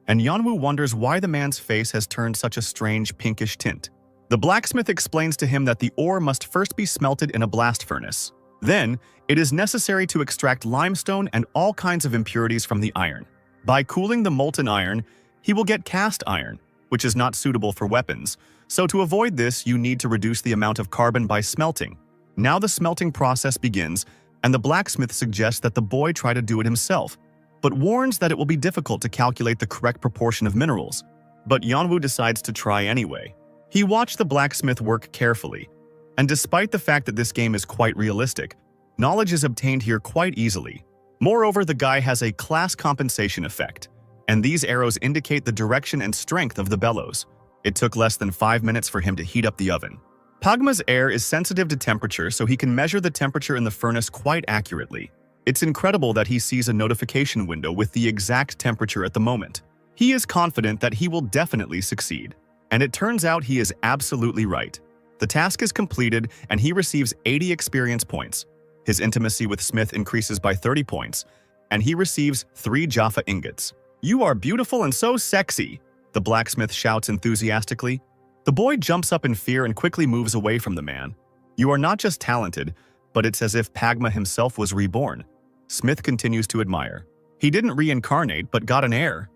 and Yanwu wonders why the man's face has turned such a strange pinkish tint. The blacksmith explains to him that the ore must first be smelted in a blast furnace. Then, it is necessary to extract limestone and all kinds of impurities from the iron. By cooling the molten iron, he will get cast iron, which is not suitable for weapons. So to avoid this, you need to reduce the amount of carbon by smelting. Now the smelting process begins, and the blacksmith suggests that the boy try to do it himself, but warns that it will be difficult to calculate the correct proportion of minerals. But Yeonwoo decides to try anyway. He watched the blacksmith work carefully, and despite the fact that this game is quite realistic, knowledge is obtained here quite easily. Moreover, the guy has a class compensation effect, and these arrows indicate the direction and strength of the bellows. It took less than 5 minutes for him to heat up the oven. Pagma's air is sensitive to temperature, so he can measure the temperature in the furnace quite accurately. It's incredible that he sees a notification window with the exact temperature at the moment. He is confident that he will definitely succeed. And it turns out he is absolutely right. The task is completed, and he receives 80 experience points. His intimacy with Smith increases by 30 points, and he receives 3 Jaffa ingots. "You are beautiful and so sexy," the blacksmith shouts enthusiastically. The boy jumps up in fear and quickly moves away from the man. "You are not just talented, but it's as if Pagma himself was reborn." Smith continues to admire. "He didn't reincarnate, but got an heir."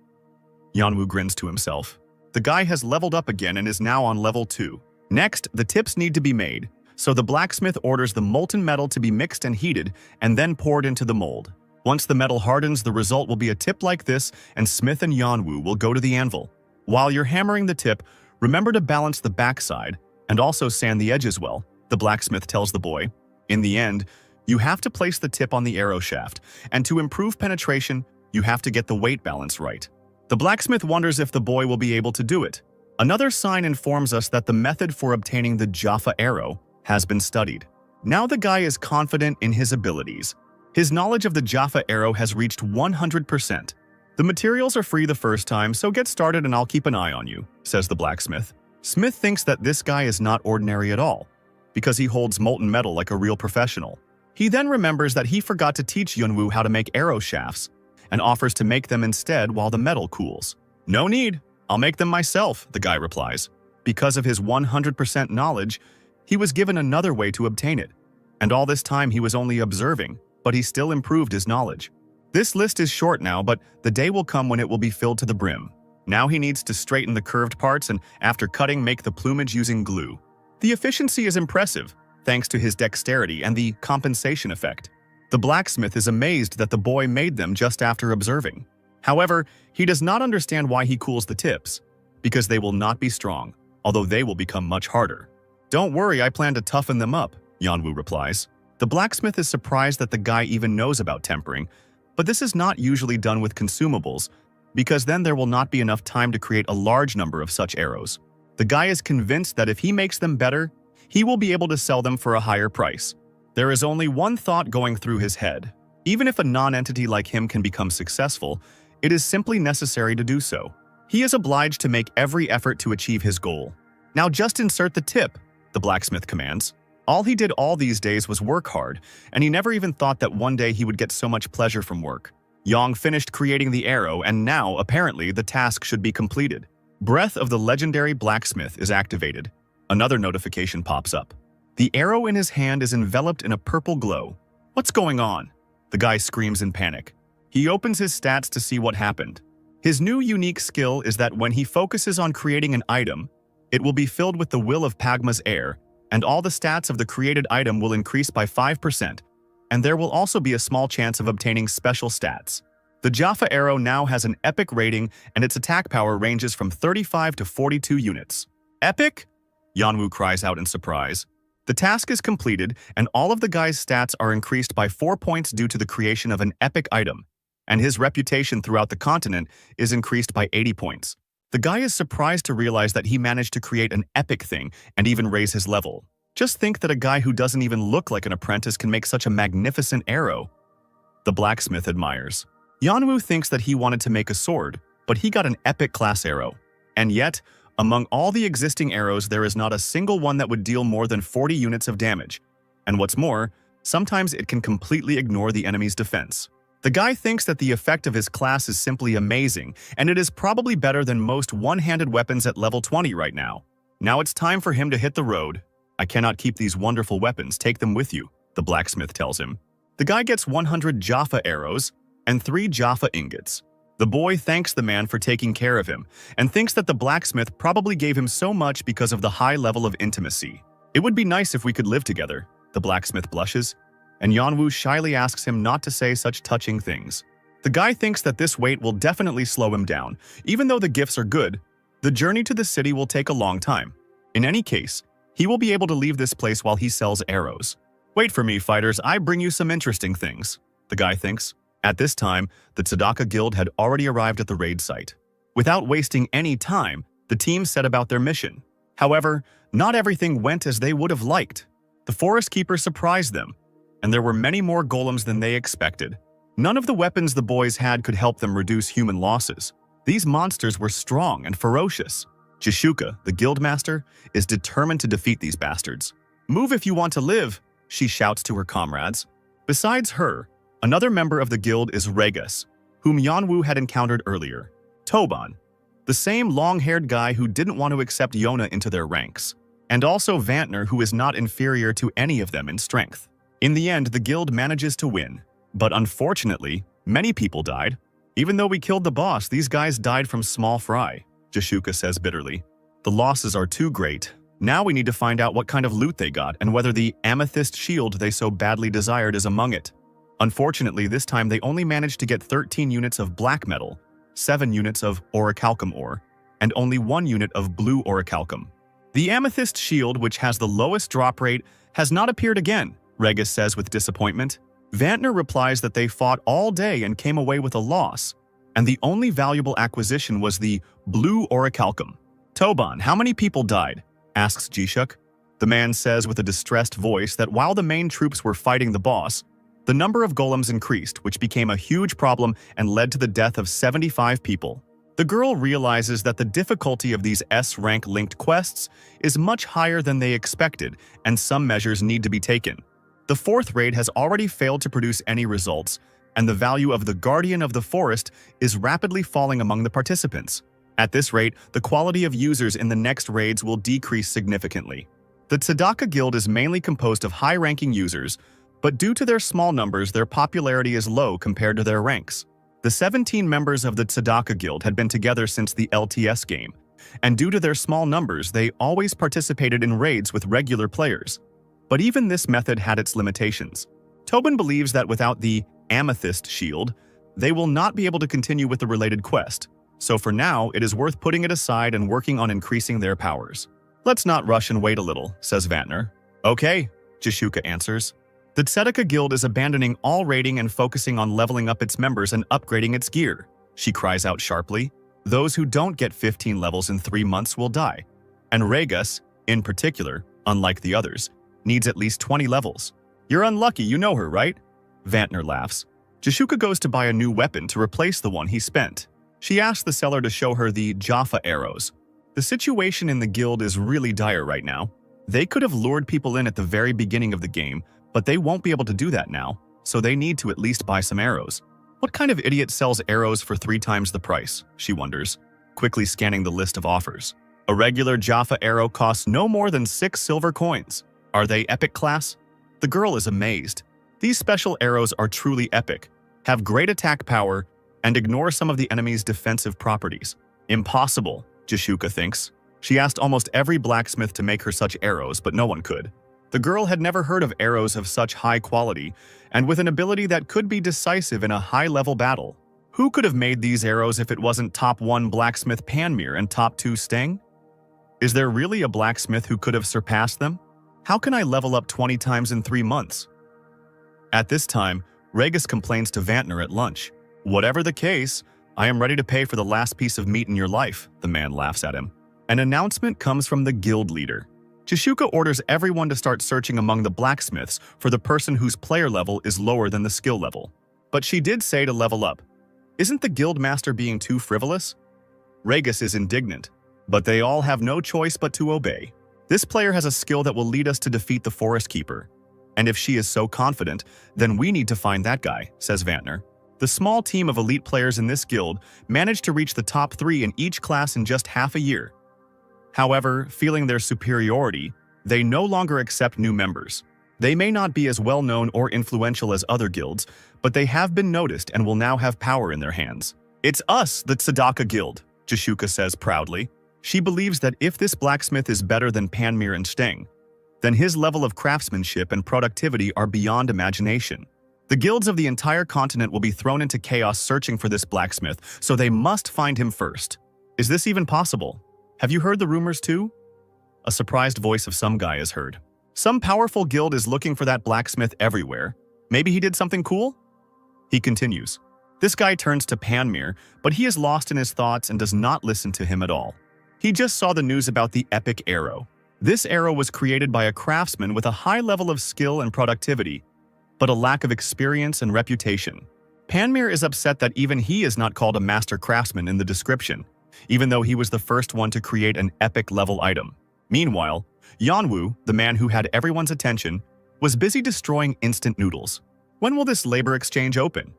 Yeonwoo grins to himself. The guy has leveled up again and is now on level 2. Next, the tips need to be made, so the blacksmith orders the molten metal to be mixed and heated and then poured into the mold. Once the metal hardens, the result will be a tip like this, and Smith and Yeonwoo will go to the anvil. While you're hammering the tip, remember to balance the backside and also sand the edges well, the blacksmith tells the boy. In the end, you have to place the tip on the arrow shaft, and to improve penetration, you have to get the weight balance right. The blacksmith wonders if the boy will be able to do it. Another sign informs us that the method for obtaining the Jaffa arrow has been studied. Now the guy is confident in his abilities. His knowledge of the Jaffa arrow has reached 100%. "The materials are free the first time, so get started and I'll keep an eye on you," says the blacksmith. Smith thinks that this guy is not ordinary at all, because he holds molten metal like a real professional. He then remembers that he forgot to teach Yeonwoo how to make arrow shafts, and offers to make them instead while the metal cools. "No need, I'll make them myself," the guy replies. Because of his 100% knowledge, he was given another way to obtain it. And all this time he was only observing, but he still improved his knowledge. This list is short now, but the day will come when it will be filled to the brim. Now he needs to straighten the curved parts and, after cutting, make the plumage using glue. The efficiency is impressive, thanks to his dexterity and the compensation effect. The blacksmith is amazed that the boy made them just after observing. However, he does not understand why he cools the tips, because they will not be strong, although they will become much harder. "Don't worry, I plan to toughen them up," Yeonwoo replies. The blacksmith is surprised that the guy even knows about tempering, but this is not usually done with consumables, because then there will not be enough time to create a large number of such arrows. The guy is convinced that if he makes them better, he will be able to sell them for a higher price. There is only one thought going through his head. Even if a non-entity like him can become successful, it is simply necessary to do so. He is obliged to make every effort to achieve his goal. "Now just insert the tip," the blacksmith commands. All he did all these days was work hard, and he never even thought that one day he would get so much pleasure from work. Yong finished creating the arrow, and now, apparently, the task should be completed. Breath of the legendary blacksmith is activated. Another notification pops up. The arrow in his hand is enveloped in a purple glow. "What's going on?" The guy screams in panic. He opens his stats to see what happened. His new unique skill is that when he focuses on creating an item, it will be filled with the will of Pagma's heir, and all the stats of the created item will increase by 5%, and there will also be a small chance of obtaining special stats. The Jaffa arrow now has an epic rating, and its attack power ranges from 35 to 42 units. "Epic?" Yeonwoo cries out in surprise. The task is completed, and all of the guy's stats are increased by 4 points due to the creation of an epic item, and his reputation throughout the continent is increased by 80 points. The guy is surprised to realize that he managed to create an epic thing and even raise his level. Just think that a guy who doesn't even look like an apprentice can make such a magnificent arrow. The blacksmith admires. Yeonwoo thinks that he wanted to make a sword, but he got an epic class arrow. And yet, among all the existing arrows, there is not a single one that would deal more than 40 units of damage. And what's more, sometimes it can completely ignore the enemy's defense. The guy thinks that the effect of his class is simply amazing, and it is probably better than most one-handed weapons at level 20 right now. Now it's time for him to hit the road. "I cannot keep these wonderful weapons, take them with you," the blacksmith tells him. The guy gets 100 Jaffa arrows and 3 Jaffa ingots. The boy thanks the man for taking care of him and thinks that the blacksmith probably gave him so much because of the high level of intimacy. It would be nice if we could live together, the blacksmith blushes, and Yeonwoo shyly asks him not to say such touching things. The guy thinks that this wait will definitely slow him down. Even though the gifts are good, the journey to the city will take a long time. In any case, he will be able to leave this place while he sells arrows. Wait for me, fighters, I bring you some interesting things, the guy thinks. At this time, the Tzedakah Guild had already arrived at the raid site. Without wasting any time, the team set about their mission. However, not everything went as they would have liked. The Forest Keeper surprised them, and there were many more golems than they expected. None of the weapons the boys had could help them reduce human losses. These monsters were strong and ferocious. Jishuka, the guildmaster, is determined to defeat these bastards. "Move if you want to live," she shouts to her comrades. Besides her, another member of the guild is Regus, whom Yeonwoo had encountered earlier. Toban, the same long-haired guy who didn't want to accept Yona into their ranks. And also Vantner, who is not inferior to any of them in strength. In the end, the guild manages to win. But unfortunately, many people died. "Even though we killed the boss, these guys died from small fry," Jishuka says bitterly. "The losses are too great. Now we need to find out what kind of loot they got and whether the amethyst shield they so badly desired is among it." Unfortunately, this time they only managed to get 13 units of black metal, 7 units of orichalcum ore, and only 1 unit of blue orichalcum. "The amethyst shield, which has the lowest drop rate, has not appeared again," Regus says with disappointment. Vantner replies that they fought all day and came away with a loss, and the only valuable acquisition was the blue orichalcum. "Toban, how many people died?" asks Jishuk. The man says with a distressed voice that while the main troops were fighting the boss, the number of golems increased, which became a huge problem and led to the death of 75 people. The girl realizes that the difficulty of these S-rank linked quests is much higher than they expected, and some measures need to be taken. The fourth raid has already failed to produce any results, and the value of the Guardian of the Forest is rapidly falling among the participants. At this rate, the quality of users in the next raids will decrease significantly. The Tzedakah Guild is mainly composed of high-ranking users, but due to their small numbers, their popularity is low compared to their ranks. The 17 members of the Tzedakah Guild had been together since the LTS game, and due to their small numbers, they always participated in raids with regular players. But even this method had its limitations. Tobin believes that without the amethyst shield, they will not be able to continue with the related quest, so for now, it is worth putting it aside and working on increasing their powers. "Let's not rush and wait a little," says Vantner. "Okay," Jishuka answers. The Tzedakah Guild is abandoning all raiding and focusing on leveling up its members and upgrading its gear, she cries out sharply. "Those who don't get 15 levels in 3 months will die. And Regus, in particular, unlike the others, needs at least 20 levels. You're unlucky, you know her, right?" Vantner laughs. Jishuka goes to buy a new weapon to replace the one he spent. She asks the seller to show her the Jaffa arrows. The situation in the guild is really dire right now. They could have lured people in at the very beginning of the game, but they won't be able to do that now, so they need to at least buy some arrows. What kind of idiot sells arrows for 3 times the price, she wonders, quickly scanning the list of offers. A regular Jaffa arrow costs no more than 6 silver coins. Are they epic class? The girl is amazed. These special arrows are truly epic, have great attack power, and ignore some of the enemy's defensive properties. Impossible, Jishuka thinks. She asked almost every blacksmith to make her such arrows, but no one could. The girl had never heard of arrows of such high quality, and with an ability that could be decisive in a high-level battle. Who could have made these arrows if it wasn't top 1 blacksmith Panmir and top 2 Steng? Is there really a blacksmith who could have surpassed them? How can I level up 20 times in 3 months? At this time, Regus complains to Vantner at lunch. "Whatever the case, I am ready to pay for the last piece of meat in your life," the man laughs at him. An announcement comes from the guild leader. Jishuka orders everyone to start searching among the blacksmiths for the person whose player level is lower than the skill level. But she did say to level up. Isn't the guild master being too frivolous? Regus is indignant, but they all have no choice but to obey. This player has a skill that will lead us to defeat the Forest Keeper. And if she is so confident, then we need to find that guy, says Vantner. The small team of elite players in this guild managed to reach the top 3 in each class in just half a year. However, feeling their superiority, they no longer accept new members. They may not be as well-known or influential as other guilds, but they have been noticed and will now have power in their hands. "It's us, the Tzedakah Guild," Jashuka says proudly. She believes that if this blacksmith is better than Panmir and Steng, then his level of craftsmanship and productivity are beyond imagination. The guilds of the entire continent will be thrown into chaos searching for this blacksmith, so they must find him first. Is this even possible? Have you heard the rumors too? A surprised voice of some guy is heard. Some powerful guild is looking for that blacksmith everywhere. Maybe he did something cool? He continues. This guy turns to Panmir, but he is lost in his thoughts and does not listen to him at all. He just saw the news about the epic arrow. This arrow was created by a craftsman with a high level of skill and productivity, but a lack of experience and reputation. Panmir is upset that even he is not called a master craftsman in the description, even though he was the first one to create an epic-level item. Meanwhile, Yanwu, the man who had everyone's attention, was busy destroying instant noodles. When will this labor exchange open?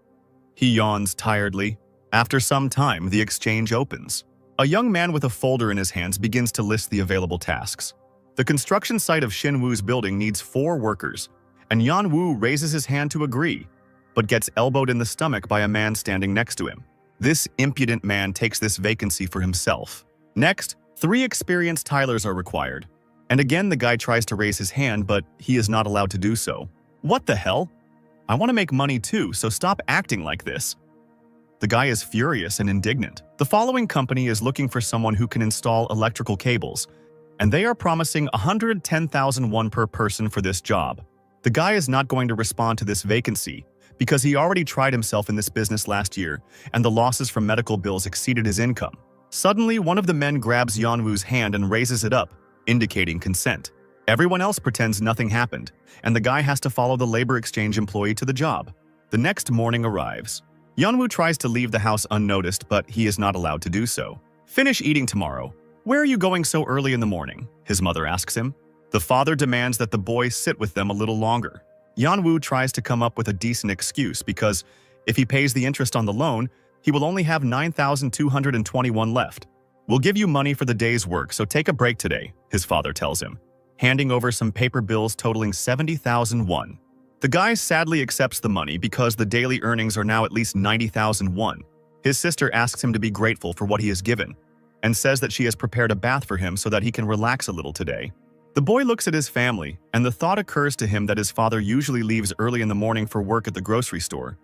He yawns tiredly. After some time, the exchange opens. A young man with a folder in his hands begins to list the available tasks. The construction site of Shinwu's building needs 4 workers, and Yanwu raises his hand to agree, but gets elbowed in the stomach by a man standing next to him. This impudent man takes this vacancy for himself. Next, 3 experienced tilers are required. And again the guy tries to raise his hand, but he is not allowed to do so. What the hell? I want to make money too, so stop acting like this. The guy is furious and indignant. The following company is looking for someone who can install electrical cables, and they are promising 110,000 won per person for this job. The guy is not going to respond to this vacancy because he already tried himself in this business last year, and the losses from medical bills exceeded his income. Suddenly, one of the men grabs Yanwu's hand and raises it up, indicating consent. Everyone else pretends nothing happened, and the guy has to follow the labor exchange employee to the job. The next morning arrives. Yanwu tries to leave the house unnoticed, but he is not allowed to do so. "Finish eating tomorrow. Where are you going so early in the morning?" his mother asks him. The father demands that the boy sit with them a little longer. Yanwu tries to come up with a decent excuse because if he pays the interest on the loan, he will only have 9,221 left. "We'll give you money for the day's work, so take a break today," his father tells him, handing over some paper bills totaling 70,000 won. The guy sadly accepts the money because the daily earnings are now at least 90,000 won. His sister asks him to be grateful for what he is given, and says that she has prepared a bath for him so that he can relax a little today. The boy looks at his family, and the thought occurs to him that his father usually leaves early in the morning for work at the grocery store.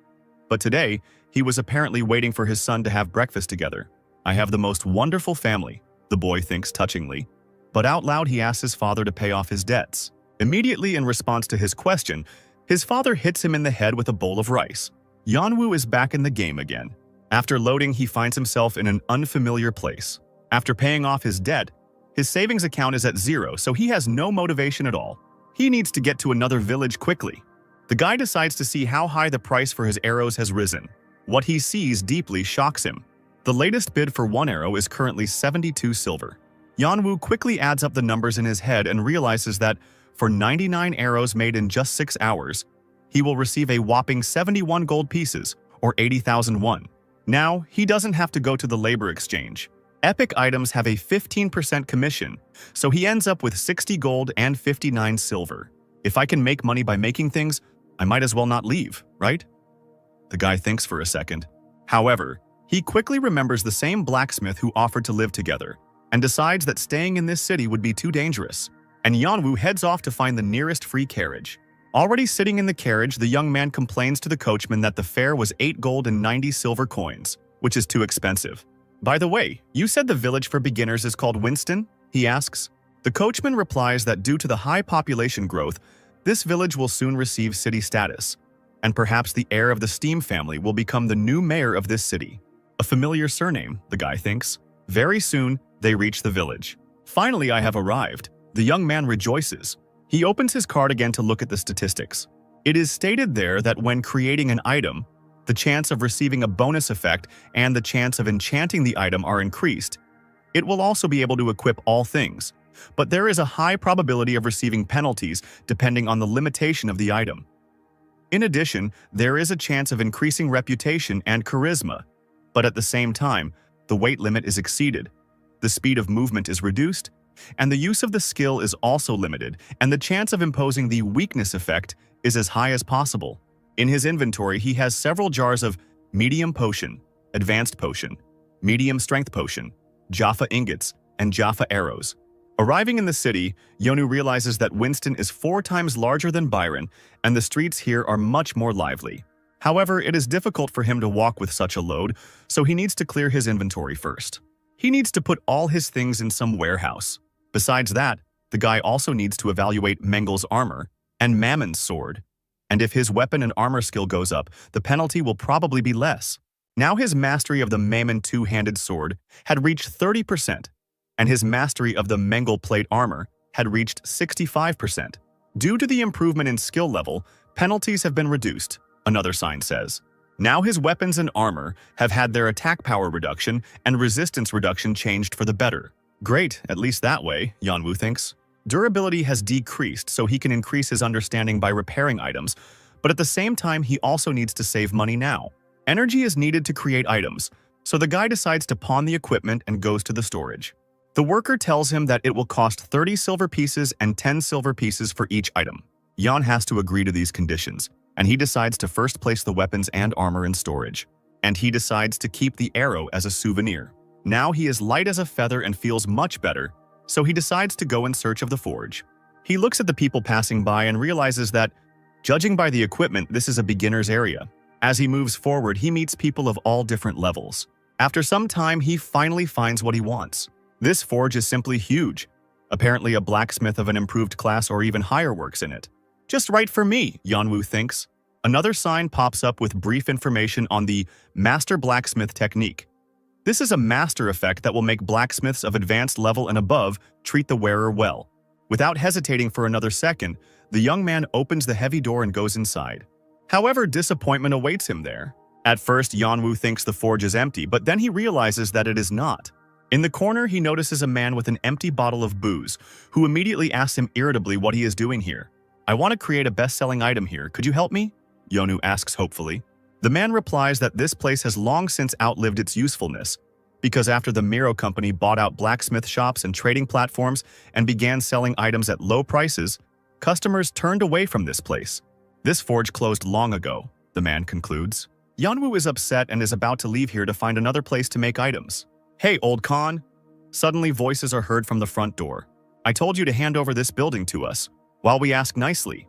But today, he was apparently waiting for his son to have breakfast together. "I have the most wonderful family," the boy thinks touchingly. But out loud he asks his father to pay off his debts. Immediately in response to his question, his father hits him in the head with a bowl of rice. Yanwu is back in the game again. After loading, he finds himself in an unfamiliar place. After paying off his debt, his savings account is at 0, so he has no motivation at all. He needs to get to another village quickly. The guy decides to see how high the price for his arrows has risen. What he sees deeply shocks him. The latest bid for 1 arrow is currently 72 silver. Yanwu quickly adds up the numbers in his head and realizes that for 99 arrows made in just 6 hours, he will receive a whopping 71 gold pieces, or 80,000 won. Now, he doesn't have to go to the labor exchange. Epic items have a 15% commission, so he ends up with 60 gold and 59 silver. If I can make money by making things, I might as well not leave, right? The guy thinks for a second. However, he quickly remembers the same blacksmith who offered to live together, and decides that staying in this city would be too dangerous. And Yanwu heads off to find the nearest free carriage. Already sitting in the carriage, the young man complains to the coachman that the fare was 8 gold and 90 silver coins, which is too expensive. "By the way, you said the village for beginners is called Winston?" he asks. The coachman replies that due to the high population growth, this village will soon receive city status, and perhaps the heir of the Steam family will become the new mayor of this city. A familiar surname, the guy thinks. Very soon, they reach the village. "Finally, I have arrived." The young man rejoices. He opens his card again to look at the statistics. It is stated there that when creating an item, the chance of receiving a bonus effect and the chance of enchanting the item are increased. It will also be able to equip all things, but there is a high probability of receiving penalties depending on the limitation of the item. In addition, there is a chance of increasing reputation and charisma, but at the same time, the weight limit is exceeded, the speed of movement is reduced, and the use of the skill is also limited, and the chance of imposing the weakness effect is as high as possible. In his inventory, he has several jars of medium potion, advanced potion, medium strength potion, Jaffa ingots, and Jaffa arrows. Arriving in the city, Yonu realizes that Winston is 4 times larger than Byron, and the streets here are much more lively. However, it is difficult for him to walk with such a load, so he needs to clear his inventory first. He needs to put all his things in some warehouse. Besides that, the guy also needs to evaluate Mengel's armor and Mammon's sword. And if his weapon and armor skill goes up, the penalty will probably be less. Now his mastery of the Mammon two-handed sword had reached 30%, and his mastery of the Mengel plate armor had reached 65%. Due to the improvement in skill level, penalties have been reduced, another sign says. Now his weapons and armor have had their attack power reduction and resistance reduction changed for the better. Great, at least that way, Yanwu thinks. Durability has decreased so he can increase his understanding by repairing items, but at the same time he also needs to save money now. Energy is needed to create items, so the guy decides to pawn the equipment and goes to the storage. The worker tells him that it will cost 30 silver pieces and 10 silver pieces for each item. Yan has to agree to these conditions, and he decides to first place the weapons and armor in storage. And he decides to keep the arrow as a souvenir. Now he is light as a feather and feels much better, so he decides to go in search of the forge. He looks at the people passing by and realizes that, judging by the equipment, this is a beginner's area. As he moves forward, he meets people of all different levels. After some time, he finally finds what he wants. This forge is simply huge. Apparently a blacksmith of an improved class or even higher works in it. Just right for me, Yanwu thinks. Another sign pops up with brief information on the Master Blacksmith technique. This is a master effect that will make blacksmiths of advanced level and above treat the wearer well. Without hesitating for another second, the young man opens the heavy door and goes inside. However, disappointment awaits him there. At first, Yanwu thinks the forge is empty, but then he realizes that it is not. In the corner, he notices a man with an empty bottle of booze, who immediately asks him irritably what he is doing here. "I want to create a best-selling item here. Could you help me?" Yonu asks hopefully. The man replies that this place has long since outlived its usefulness, because after the Miro company bought out blacksmith shops and trading platforms and began selling items at low prices, customers turned away from this place. This forge closed long ago, the man concludes. Yanwu is upset and is about to leave here to find another place to make items. "Hey, old con!" Suddenly voices are heard from the front door. "I told you to hand over this building to us, while we ask nicely."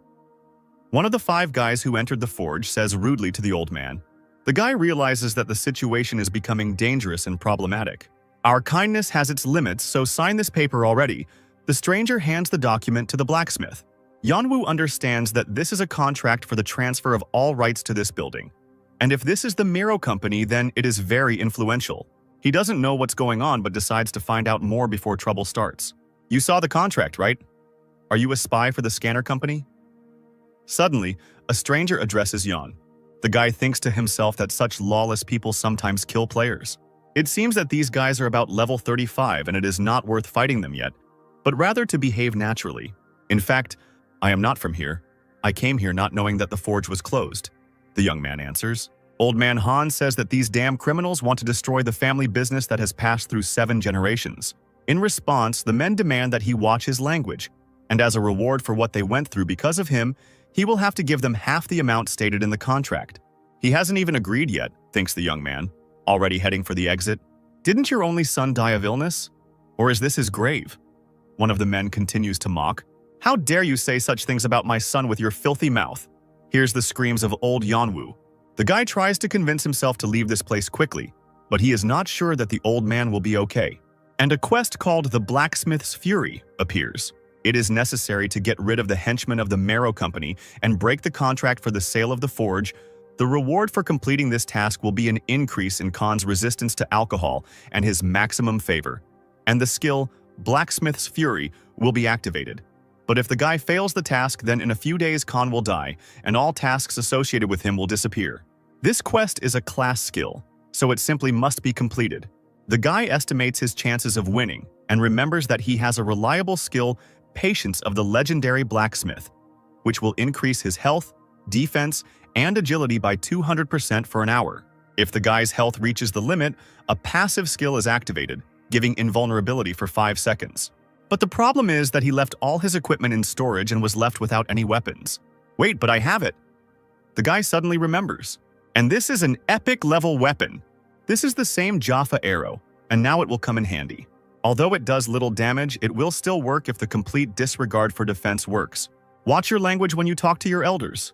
One of the 5 guys who entered the forge says rudely to the old man. The guy realizes that the situation is becoming dangerous and problematic. "Our kindness has its limits, so sign this paper already." The stranger hands the document to the blacksmith. Yanwu understands that this is a contract for the transfer of all rights to this building. And if this is the Miro company, then it is very influential. He doesn't know what's going on but decides to find out more before trouble starts. "You saw the contract, right? Are you a spy for the scanner company?" Suddenly, a stranger addresses Yan. The guy thinks to himself that such lawless people sometimes kill players. It seems that these guys are about level 35 and it is not worth fighting them yet, but rather to behave naturally. "In fact, I am not from here. I came here not knowing that the forge was closed," the young man answers. Old man Han says that these damn criminals want to destroy the family business that has passed through 7 generations. In response, the men demand that he watch his language, and as a reward for what they went through because of him, he will have to give them half the amount stated in the contract. He hasn't even agreed yet, thinks the young man, already heading for the exit. "Didn't your only son die of illness? Or is this his grave?" One of the men continues to mock. "How dare you say such things about my son with your filthy mouth?" Here's the screams of old Yanwu. The guy tries to convince himself to leave this place quickly, but he is not sure that the old man will be okay. And a quest called the Blacksmith's Fury appears. It is necessary to get rid of the henchmen of the Miro company and break the contract for the sale of the forge. The reward for completing this task will be an increase in Khan's resistance to alcohol and his maximum favor. And the skill, Blacksmith's Fury, will be activated. But if the guy fails the task, then in a few days Khan will die, and all tasks associated with him will disappear. This quest is a class skill, so it simply must be completed. The guy estimates his chances of winning, and remembers that he has a reliable skill, Patience of the legendary blacksmith, which will increase his health, defense, and agility by 200% for an hour. If the guy's health reaches the limit, a passive skill is activated, giving invulnerability for 5 seconds. But the problem is that he left all his equipment in storage and was left without any weapons. "Wait, but I have it!" The guy suddenly remembers. And this is an epic level weapon. This is the same Jaffa arrow, and now it will come in handy. Although it does little damage, it will still work if the complete disregard for defense works. Watch your language when you talk to your elders.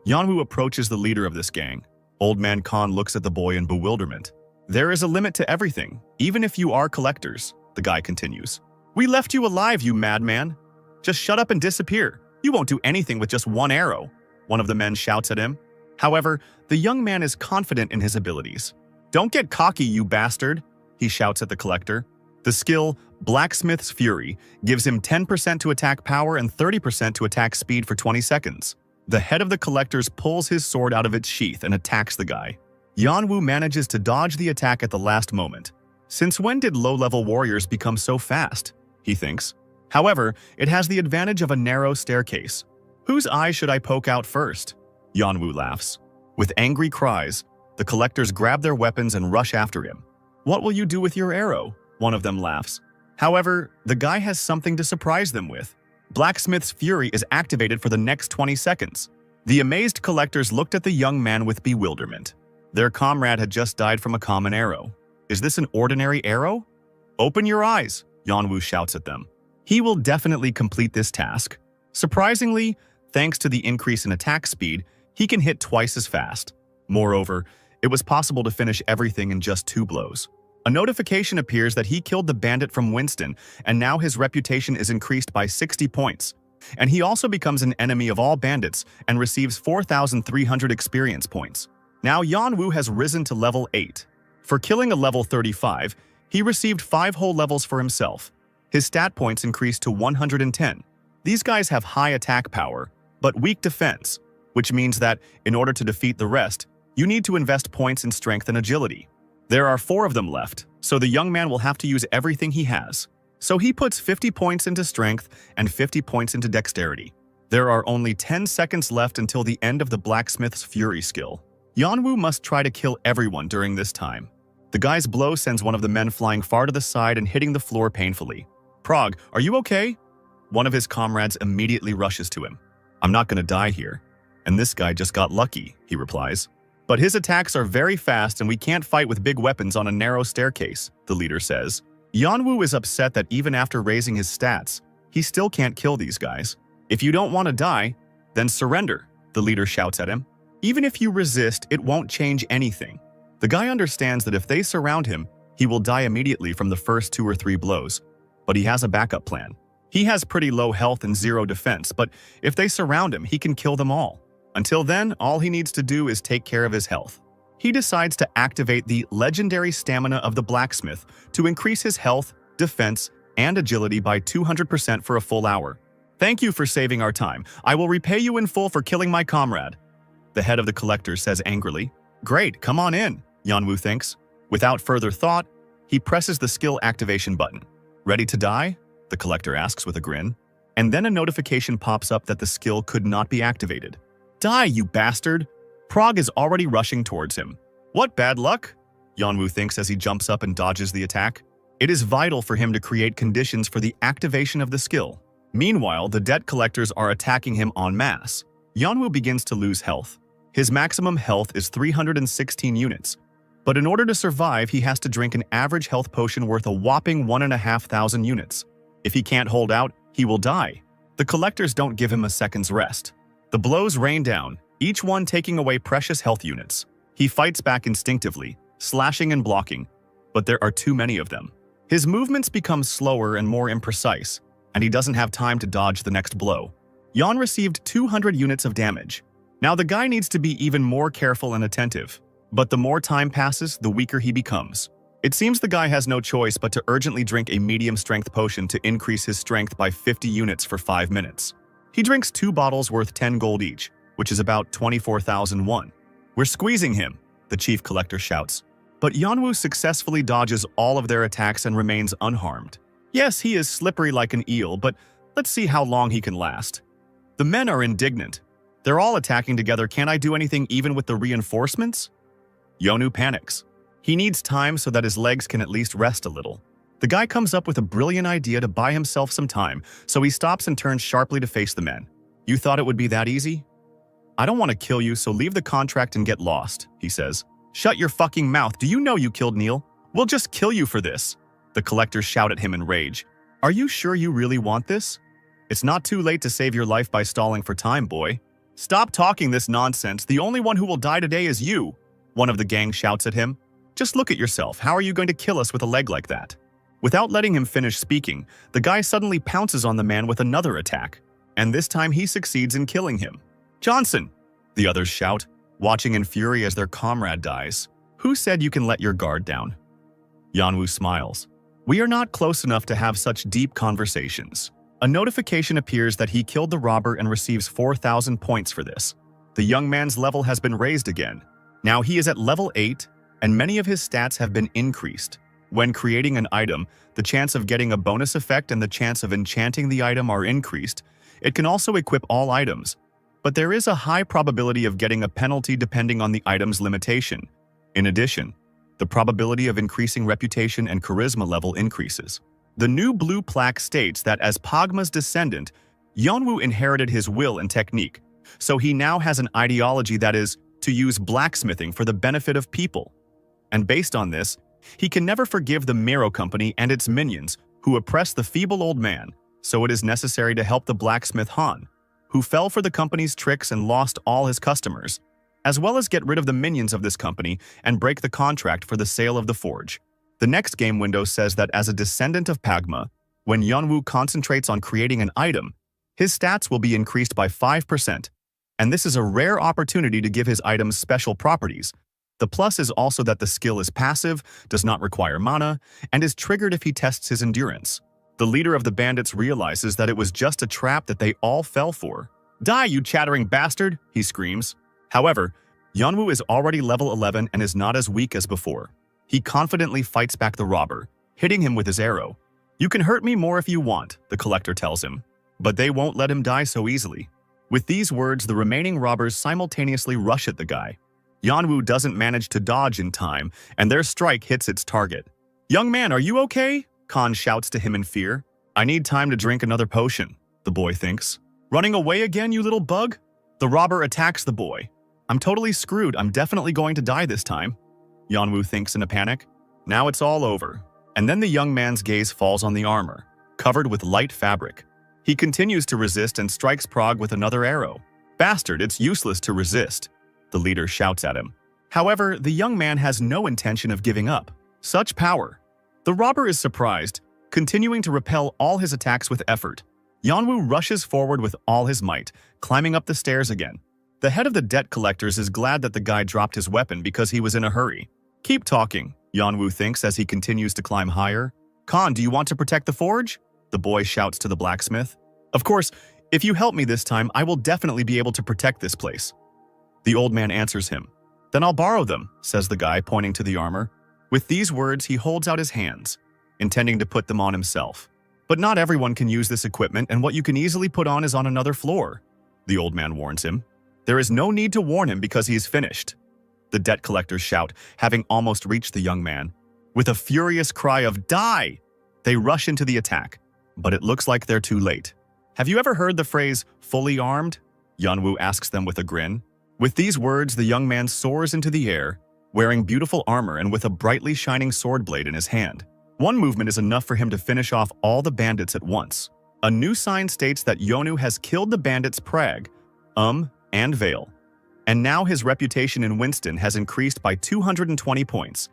Yanwu approaches the leader of this gang. Old Man Khan looks at the boy in bewilderment. There is a limit to everything, even if you are collectors, the guy continues. We left you alive, you madman. Just shut up and disappear. You won't do anything with just one arrow, one of the men shouts at him. However, the young man is confident in his abilities. Don't get cocky, you bastard, he shouts at the collector. The skill, Blacksmith's Fury, gives him 10% to attack power and 30% to attack speed for 20 seconds. The head of the collectors pulls his sword out of its sheath and attacks the guy. Yanwu manages to dodge the attack at the last moment. Since when did low-level warriors become so fast? He thinks. However, it has the advantage of a narrow staircase. Whose eye should I poke out first? Yanwu laughs. With angry cries, the collectors grab their weapons and rush after him. What will you do with your arrow? One of them laughs. However, the guy has something to surprise them with. Blacksmith's Fury is activated for the next 20 seconds. The amazed collectors looked at the young man with bewilderment. Their comrade had just died from a common arrow. Is this an ordinary arrow? Open your eyes, Yanwu shouts at them. He will definitely complete this task. Surprisingly, thanks to the increase in attack speed, he can hit twice as fast. Moreover, it was possible to finish everything in just 2 blows. A notification appears that he killed the bandit from Winston, and now his reputation is increased by 60 points. And he also becomes an enemy of all bandits and receives 4,300 experience points. Now Yanwu has risen to level 8. For killing a level 35, he received 5 whole levels for himself. His stat points increased to 110. These guys have high attack power, but weak defense, which means that, in order to defeat the rest, you need to invest points in strength and agility. There are 4 of them left, so the young man will have to use everything he has. So he puts 50 points into strength and 50 points into dexterity. There are only 10 seconds left until the end of the Blacksmith's Fury skill. Yanwu must try to kill everyone during this time. The guy's blow sends one of the men flying far to the side and hitting the floor painfully. Prague, are you okay? One of his comrades immediately rushes to him. I'm not gonna die here. And this guy just got lucky, he replies. But his attacks are very fast and we can't fight with big weapons on a narrow staircase, the leader says. Yanwu is upset that even after raising his stats, he still can't kill these guys. If you don't want to die, then surrender, the leader shouts at him. Even if you resist, it won't change anything. The guy understands that if they surround him, he will die immediately from the first 2 or 3 blows. But he has a backup plan. He has pretty low health and 0 defense, but if they surround him, he can kill them all. Until then, all he needs to do is take care of his health. He decides to activate the legendary stamina of the blacksmith to increase his health, defense, and agility by 200% for a full hour. Thank you for saving our time. I will repay you in full for killing my comrade. The head of the collector says angrily. Great, come on in, Yanwu thinks. Without further thought, he presses the skill activation button. Ready to die? The collector asks with a grin. And then a notification pops up that the skill could not be activated. Die, you bastard! Prague is already rushing towards him. What bad luck? Yanwu thinks as he jumps up and dodges the attack. It is vital for him to create conditions for the activation of the skill. Meanwhile, the debt collectors are attacking him en masse. Yanwu begins to lose health. His maximum health is 316 units, but in order to survive, he has to drink an average health potion worth a whopping 1,500 units. If he can't hold out, he will die. The collectors don't give him a second's rest. The blows rain down, each one taking away precious health units. He fights back instinctively, slashing and blocking, but there are too many of them. His movements become slower and more imprecise, and he doesn't have time to dodge the next blow. Yan received 200 units of damage. Now the guy needs to be even more careful and attentive, but the more time passes, the weaker he becomes. It seems the guy has no choice but to urgently drink a medium-strength potion to increase his strength by 50 units for 5 minutes. He drinks 2 bottles worth 10 gold each, which is about 24,001. We're squeezing him, the chief collector shouts. But Yanwu successfully dodges all of their attacks and remains unharmed. Yes, he is slippery like an eel, but let's see how long he can last. The men are indignant. They're all attacking together. Can't I do anything even with the reinforcements? Yonu panics. He needs time so that his legs can at least rest a little. The guy comes up with a brilliant idea to buy himself some time, so he stops and turns sharply to face the men. You thought it would be that easy? I don't want to kill you, so leave the contract and get lost, he says. Shut your fucking mouth. Do you know you killed Neil? We'll just kill you for this. The collectors shout at him in rage. Are you sure you really want this? It's not too late to save your life by stalling for time, boy. Stop talking this nonsense. The only one who will die today is you. One of the gang shouts at him. Just look at yourself. How are you going to kill us with a leg like that? Without letting him finish speaking, the guy suddenly pounces on the man with another attack. And this time he succeeds in killing him. Johnson! The others shout, watching in fury as their comrade dies. Who said you can let your guard down? Yanwu smiles. We are not close enough to have such deep conversations. A notification appears that he killed the robber and receives 4,000 points for this. The young man's level has been raised again. Now he is at level 8, and many of his stats have been increased. When creating an item, the chance of getting a bonus effect and the chance of enchanting the item are increased. It can also equip all items, but there is a high probability of getting a penalty depending on the item's limitation. In addition, the probability of increasing reputation and charisma level increases. The new blue plaque states that as Pagma's descendant, Yanwu inherited his will and technique, so he now has an ideology that is to use blacksmithing for the benefit of people. And based on this, he can never forgive the Miro Company and its minions who oppress the feeble old man, so it is necessary to help the blacksmith Han, who fell for the company's tricks and lost all his customers, as well as get rid of the minions of this company and break the contract for the sale of the forge. The next game window says that as a descendant of Pagma, when Yanwu concentrates on creating an item, his stats will be increased by 5%, and this is a rare opportunity to give his items special properties. The plus is also that the skill is passive, does not require mana, and is triggered if he tests his endurance. The leader of the bandits realizes that it was just a trap that they all fell for. Die, you chattering bastard, he screams. However, Yanwu is already level 11 and is not as weak as before. He confidently fights back the robber, hitting him with his arrow. You can hurt me more if you want, the collector tells him, but they won't let him die so easily. With these words, the remaining robbers simultaneously rush at the guy. Yanwu doesn't manage to dodge in time, and their strike hits its target. Young man, are you okay? Khan shouts to him in fear. I need time to drink another potion, the boy thinks. Running away again, you little bug? The robber attacks the boy. I'm totally screwed. I'm definitely going to die this time, Yanwu thinks in a panic. Now it's all over. And then the young man's gaze falls on the armor, covered with light fabric. He continues to resist and strikes Prague with another arrow. Bastard, it's useless to resist, the leader shouts at him. However, the young man has no intention of giving up. Such power. The robber is surprised, continuing to repel all his attacks with effort. Yanwu rushes forward with all his might, climbing up the stairs again. The head of the debt collectors is glad that the guy dropped his weapon because he was in a hurry. Keep talking, Yanwu thinks as he continues to climb higher. Khan, do you want to protect the forge? The boy shouts to the blacksmith. Of course, if you help me this time, I will definitely be able to protect this place. The old man answers him. Then I'll borrow them, says the guy, pointing to the armor. With these words, he holds out his hands, intending to put them on himself. But not everyone can use this equipment, and what you can easily put on is on another floor, the old man warns him. There is no need to warn him because he is finished. The debt collectors shout, having almost reached the young man. With a furious cry of die, they rush into the attack, but it looks like they're too late. Have you ever heard the phrase, fully armed? Yanwu asks them with a grin. With these words, the young man soars into the air, wearing beautiful armor and with a brightly shining sword blade in his hand. One movement is enough for him to finish off all the bandits at once. A new sign states that Yonu has killed the bandits Prague, and Vale. And now his reputation in Winston has increased by 220 points.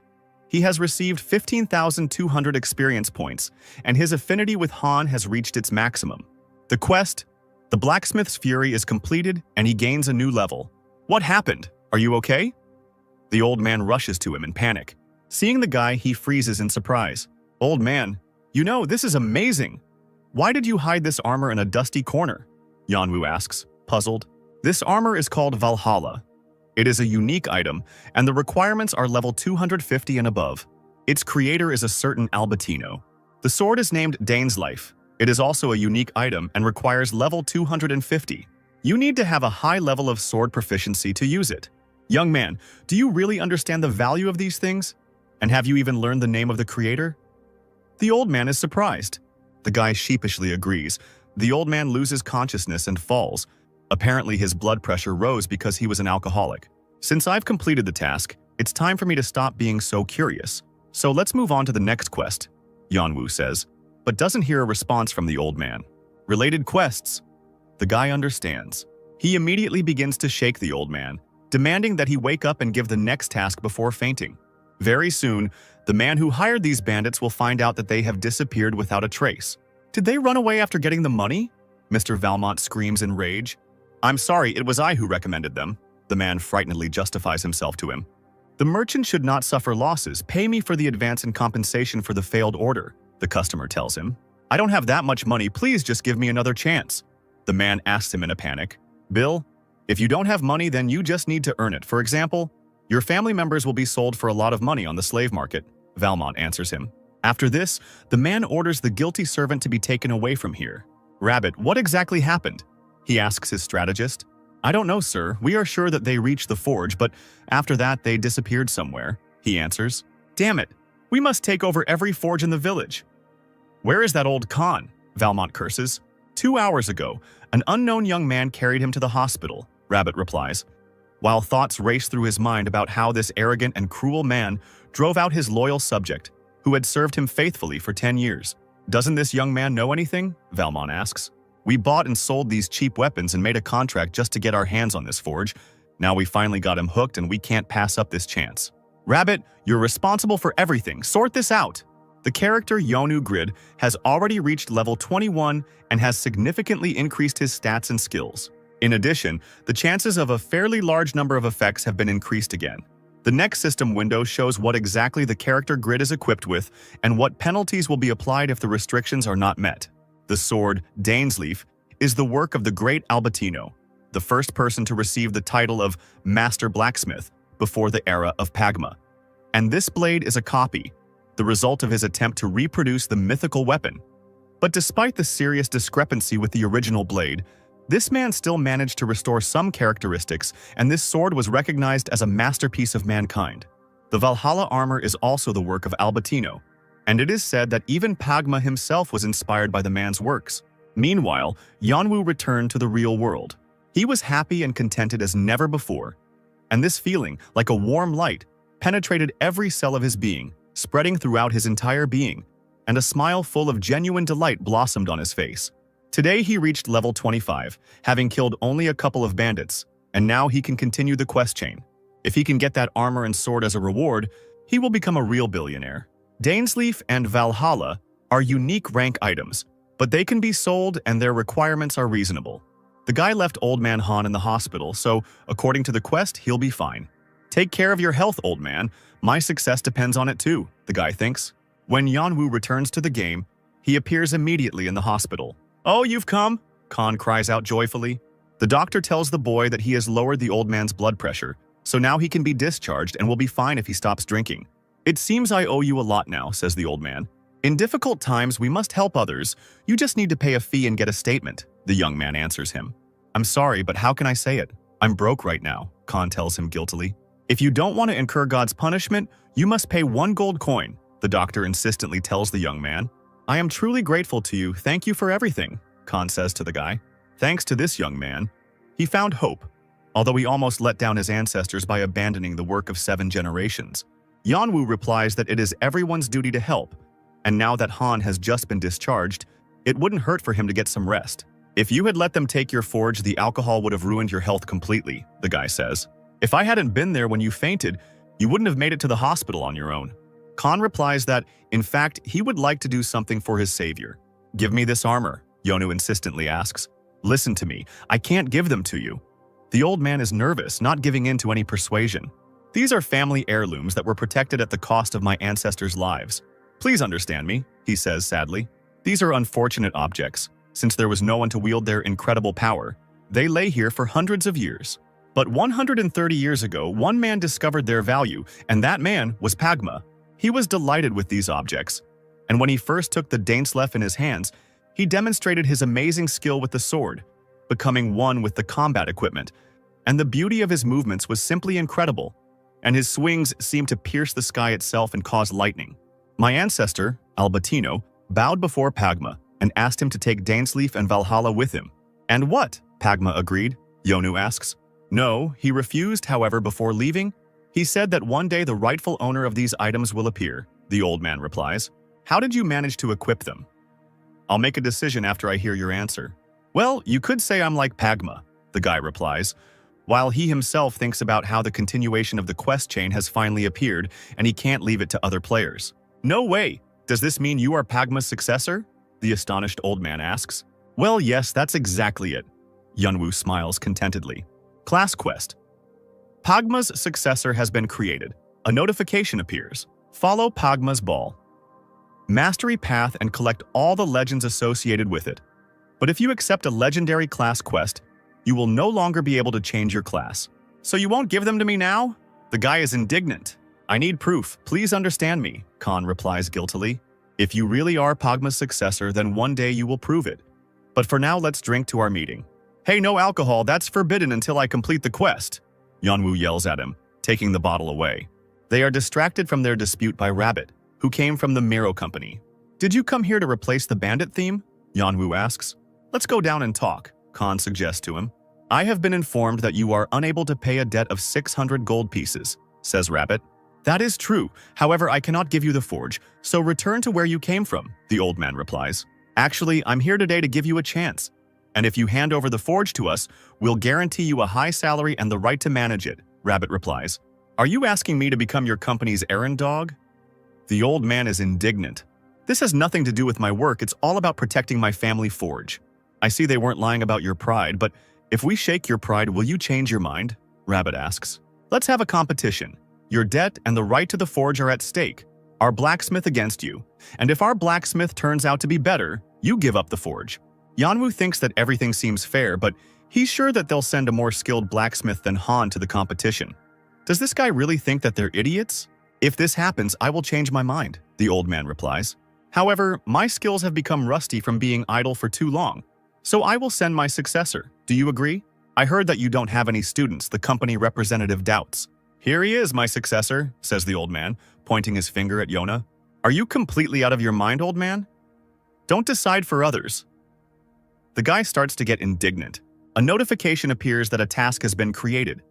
He has received 15,200 experience points, and his affinity with Han has reached its maximum. The quest, the blacksmith's fury, is completed and he gains a new level. What happened? Are you okay? The old man rushes to him in panic. Seeing the guy, he freezes in surprise. Old man, you know, this is amazing. Why did you hide this armor in a dusty corner? Yanwu asks, puzzled. This armor is called Valhalla. It is a unique item, and the requirements are level 250 and above. Its creator is a certain Albertino. The sword is named Dane's Life. It is also a unique item and requires level 250. You need to have a high level of sword proficiency to use it. Young man, do you really understand the value of these things? And have you even learned the name of the creator? The old man is surprised. The guy sheepishly agrees. The old man loses consciousness and falls. Apparently his blood pressure rose because he was an alcoholic. Since I've completed the task, It's time for me to stop being so curious. So let's move on to the next quest, Yeonwoo says, but doesn't hear a response from the old man. Related quests. The guy understands. He immediately begins to shake the old man, demanding that he wake up and give the next task before fainting. Very soon, the man who hired these bandits will find out that they have disappeared without a trace. Did they run away after getting the money? Mr. Valmont screams in rage. I'm sorry, it was I who recommended them. The man frighteningly justifies himself to him. The merchant should not suffer losses. Pay me for the advance in compensation for the failed order, the customer tells him. I don't have that much money, please just give me another chance. The man asks him in a panic. Bill, if you don't have money, then you just need to earn it. For example, your family members will be sold for a lot of money on the slave market, Valmont answers him. After this, the man orders the guilty servant to be taken away from here. Rabbit, what exactly happened? He asks his strategist. I don't know, sir. We are sure that they reached the forge, but after that they disappeared somewhere, he answers. Damn it, we must take over every forge in the village. Where is that old Khan? Valmont curses. 2 hours ago, an unknown young man carried him to the hospital, Rabbit replies, while thoughts race through his mind about how this arrogant and cruel man drove out his loyal subject, who had served him faithfully for 10 years. Doesn't this young man know anything? Valmont asks. We bought and sold these cheap weapons and made a contract just to get our hands on this forge. Now we finally got him hooked and we can't pass up this chance. Rabbit, you're responsible for everything. Sort this out. The character Yeonwoo Grid has already reached level 21 and has significantly increased his stats and skills. In addition, the chances of a fairly large number of effects have been increased again. The next system window shows what exactly the character Grid is equipped with and what penalties will be applied if the restrictions are not met. The sword, Dainsleaf, is the work of the great Albertino, the first person to receive the title of Master Blacksmith before the era of Pagma. And this blade is a copy, the result of his attempt to reproduce the mythical weapon. But despite the serious discrepancy with the original blade, this man still managed to restore some characteristics, and this sword was recognized as a masterpiece of mankind. The Valhalla armor is also the work of Albertino, and it is said that even Pagma himself was inspired by the man's works. Meanwhile, Yeonwoo returned to the real world. He was happy and contented as never before, and this feeling, like a warm light, penetrated every cell of his being, spreading throughout his entire being, and a smile full of genuine delight blossomed on his face. Today he reached level 25, having killed only a couple of bandits, and now he can continue the quest chain. If he can get that armor and sword as a reward, he will become a real billionaire. Dainsleaf and Valhalla are unique rank items, but they can be sold and their requirements are reasonable. The guy left Old Man Han in the hospital, so according to the quest, he'll be fine. Take care of your health, old man. My success depends on it too, the guy thinks. When Yeonwoo returns to the game, he appears immediately in the hospital. Oh, you've come? Khan cries out joyfully. The doctor tells the boy that he has lowered the old man's blood pressure, so now he can be discharged and will be fine if he stops drinking. It seems I owe you a lot now, says the old man. In difficult times, we must help others. You just need to pay a fee and get a statement, the young man answers him. I'm sorry, but how can I say it? I'm broke right now, Khan tells him guiltily. If you don't want to incur God's punishment, you must pay 1 gold coin, the doctor insistently tells the young man. I am truly grateful to you. Thank you for everything, Khan says to the guy. Thanks to this young man, he found hope, although he almost let down his ancestors by abandoning the work of 7 generations. Yeonwoo replies that it is everyone's duty to help, and now that Han has just been discharged, it wouldn't hurt for him to get some rest. If you had let them take your forge, the alcohol would have ruined your health completely, the guy says. If I hadn't been there when you fainted, you wouldn't have made it to the hospital on your own. Khan replies that, in fact, he would like to do something for his savior. Give me this armor, Yeonwoo insistently asks. Listen to me, I can't give them to you. The old man is nervous, not giving in to any persuasion. These are family heirlooms that were protected at the cost of my ancestors' lives. Please understand me, he says sadly. These are unfortunate objects. Since there was no one to wield their incredible power, they lay here for hundreds of years. But 130 years ago, one man discovered their value, and that man was Pagma. He was delighted with these objects, and when he first took the Dainsleif in his hands, he demonstrated his amazing skill with the sword, becoming one with the combat equipment, and the beauty of his movements was simply incredible, and his swings seemed to pierce the sky itself and cause lightning. My ancestor, Albertino, bowed before Pagma and asked him to take Dainsleif and Valhalla with him. And what? Pagma agreed, Yeonwoo asks. No, he refused, however, before leaving, He said that one day the rightful owner of these items will appear, the old man replies. How did you manage to equip them? I'll make a decision after I hear your answer. Well, you could say I'm like Pagma, the guy replies, while he himself thinks about how the continuation of the quest chain has finally appeared and he can't leave it to other players. No way! Does this mean you are Pagma's successor? The astonished old man asks. Well, yes, that's exactly it. Yunwoo smiles contentedly. Class quest. Pagma's successor has been created. A notification appears. Follow Pagma's ball. Mastery path and collect all the legends associated with it. But if you accept a legendary class quest, you will no longer be able to change your class. So you won't give them to me now? The guy is indignant. I need proof. Please understand me, Khan replies guiltily. If you really are Pagma's successor, then one day you will prove it. But for now, let's drink to our meeting. Hey, no alcohol, that's forbidden until I complete the quest. Yunwoo yells at him, taking the bottle away. They are distracted from their dispute by Rabbit, who came from the Miro company. Did you come here to replace the bandit theme? Yunwoo asks. Let's go down and talk, Khan suggests to him. I have been informed that you are unable to pay a debt of 600 gold pieces, says Rabbit. That is true. However, I cannot give you the forge, so return to where you came from, the old man replies. Actually, I'm here today to give you a chance. And if you hand over the forge to us, we'll guarantee you a high salary and the right to manage it, Rabbit replies. Are you asking me to become your company's errand dog? The old man is indignant. This has nothing to do with my work, it's all about protecting my family forge. I see they weren't lying about your pride, but if we shake your pride, will you change your mind? Rabbit asks. Let's have a competition. Your debt and the right to the forge are at stake. Our blacksmith against you. And if our blacksmith turns out to be better, you give up the forge. Yunwoo thinks that everything seems fair, but he's sure that they'll send a more skilled blacksmith than Han to the competition. Does this guy really think that they're idiots? If this happens, I will change my mind, the old man replies. However, my skills have become rusty from being idle for too long. So I will send my successor. Do you agree? I heard that you don't have any students, the company representative doubts. Here he is, my successor, says the old man, pointing his finger at Yona. Are you completely out of your mind, old man? Don't decide for others. The guy starts to get indignant. A notification appears that a task has been created.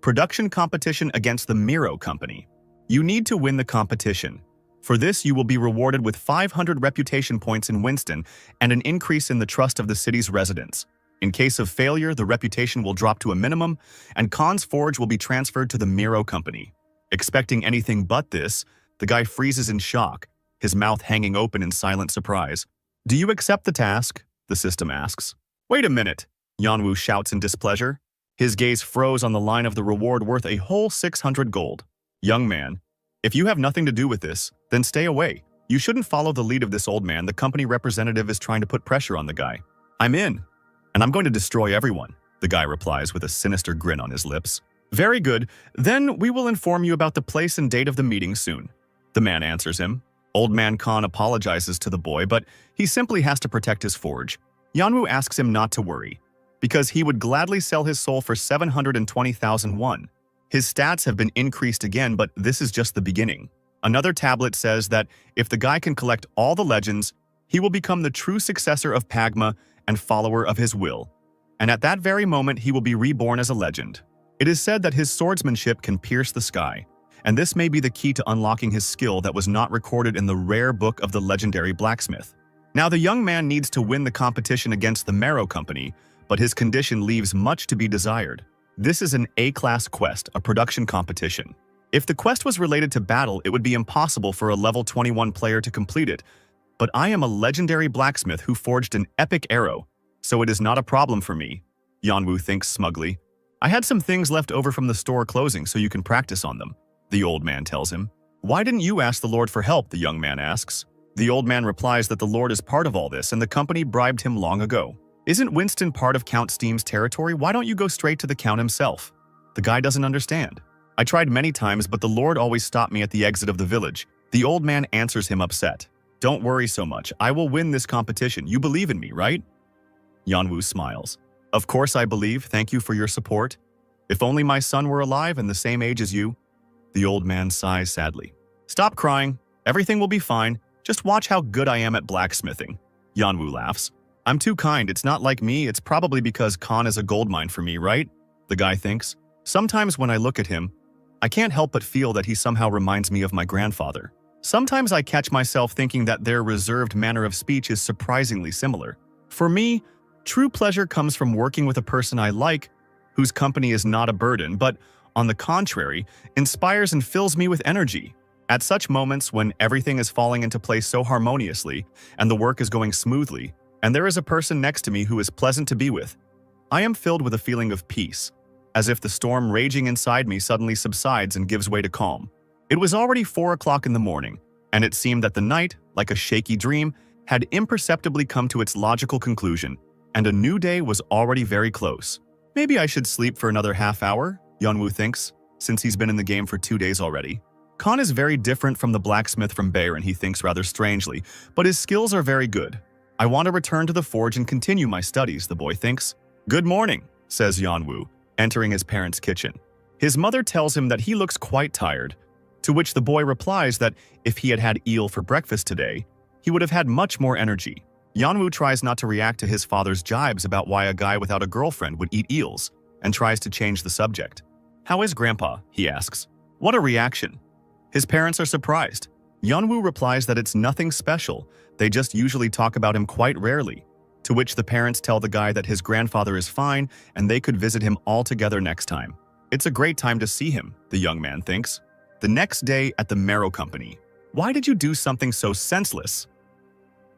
Production competition against the Miro company. You need to win the competition. For this, you will be rewarded with 500 reputation points in Winston and an increase in the trust of the city's residents. In case of failure, the reputation will drop to a minimum, and Khan's forge will be transferred to the Miro company. Expecting anything but this, the guy freezes in shock, his mouth hanging open in silent surprise. Do you accept the task? The system asks. Wait a minute, Yunwoo shouts in displeasure. His gaze froze on the line of the reward worth a whole 600 gold. Young man, if you have nothing to do with this, then stay away. You shouldn't follow the lead of this old man. The company representative is trying to put pressure on the guy. I'm in, and I'm going to destroy everyone, the guy replies with a sinister grin on his lips. Very good, then we will inform you about the place and date of the meeting soon. The man answers him. Old man Khan apologizes to the boy, but he simply has to protect his forge. Yunwoo asks him not to worry, because he would gladly sell his soul for 720,000 won. His stats have been increased again, but this is just the beginning. Another tablet says that if the guy can collect all the legends, he will become the true successor of Pagma and follower of his will. And at that very moment, he will be reborn as a legend. It is said that his swordsmanship can pierce the sky, and this may be the key to unlocking his skill that was not recorded in the rare book of the legendary blacksmith. Now, the young man needs to win the competition against the Miro company, but his condition leaves much to be desired. This is an A-class quest, a production competition. If the quest was related to battle, it would be impossible for a level 21 player to complete it. But I am a legendary blacksmith who forged an epic arrow, so it is not a problem for me, Yunwoo thinks smugly. I had some things left over from the store closing so you can practice on them, the old man tells him. Why didn't you ask the Lord for help, the young man asks. The old man replies that the Lord is part of all this and the company bribed him long ago. Isn't Winston part of Count Steam's territory? Why don't you go straight to the Count himself? The guy doesn't understand. I tried many times, but the Lord always stopped me at the exit of the village. The old man answers him upset. Don't worry so much. I will win this competition. You believe in me, right? Yunwoo smiles. Of course I believe. Thank you for your support. If only my son were alive and the same age as you. The old man sighs sadly. Stop crying. Everything will be fine. Just watch how good I am at blacksmithing. Yunwoo laughs. I'm too kind. It's not like me. It's probably because Khan is a goldmine for me, right? The guy thinks. Sometimes when I look at him, I can't help but feel that he somehow reminds me of my grandfather. Sometimes I catch myself thinking that their reserved manner of speech is surprisingly similar. For me, true pleasure comes from working with a person I like, whose company is not a burden, but, on the contrary, inspires and fills me with energy. At such moments when everything is falling into place so harmoniously, and the work is going smoothly, and there is a person next to me who is pleasant to be with, I am filled with a feeling of peace, as if the storm raging inside me suddenly subsides and gives way to calm. It was already 4 o'clock in the morning, and it seemed that the night, like a shaky dream, had imperceptibly come to its logical conclusion, and a new day was already very close. Maybe I should sleep for another half hour, Yeonwoo thinks, since he's been in the game for 2 days already. Khan is very different from the blacksmith from Bayer, and he thinks rather strangely, but his skills are very good. I want to return to the forge and continue my studies, the boy thinks. Good morning, says Yeonwoo, entering his parents' kitchen. His mother tells him that he looks quite tired, to which the boy replies that if he had had eel for breakfast today, he would have had much more energy. Yeonwoo tries not to react to his father's jibes about why a guy without a girlfriend would eat eels, and tries to change the subject. How is Grandpa? He asks. What a reaction. His parents are surprised. Yeonwoo replies that it's nothing special, they just usually talk about him quite rarely, to which the parents tell the guy that his grandfather is fine and they could visit him all together next time. It's a great time to see him, the young man thinks. The next day at the marrow company. Why did you do something so senseless?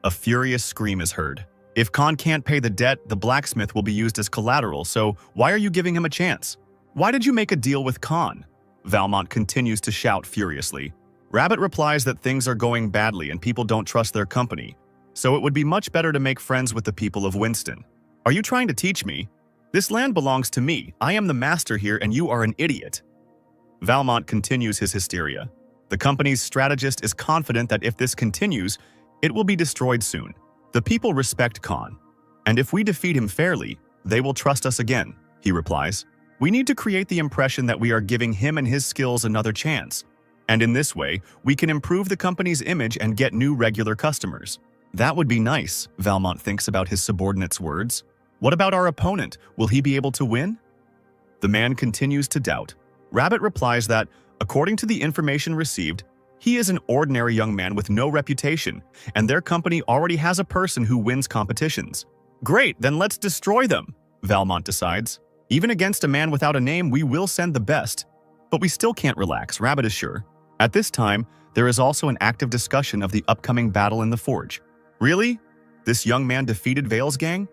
A furious scream is heard. If Khan can't pay the debt, the blacksmith will be used as collateral, so why are you giving him a chance? Why did you make a deal with Khan? Valmont continues to shout furiously. Rabbit replies that things are going badly and people don't trust their company, so it would be much better to make friends with the people of Winston. Are you trying to teach me? This land belongs to me. I am the master here and you are an idiot. Valmont continues his hysteria. The company's strategist is confident that if this continues, it will be destroyed soon. The people respect Khan, and if we defeat him fairly, they will trust us again, he replies. We need to create the impression that we are giving him and his skills another chance, and in this way, we can improve the company's image and get new regular customers. That would be nice, Valmont thinks about his subordinate's words. What about our opponent? Will he be able to win? The man continues to doubt. Rabbit replies that, according to the information received, he is an ordinary young man with no reputation, and their company already has a person who wins competitions. Great, then let's destroy them, Valmont decides. Even against a man without a name, we will send the best. But we still can't relax, Rabbit is sure. At this time, there is also an active discussion of the upcoming battle in the forge. Really? This young man defeated Vale's gang?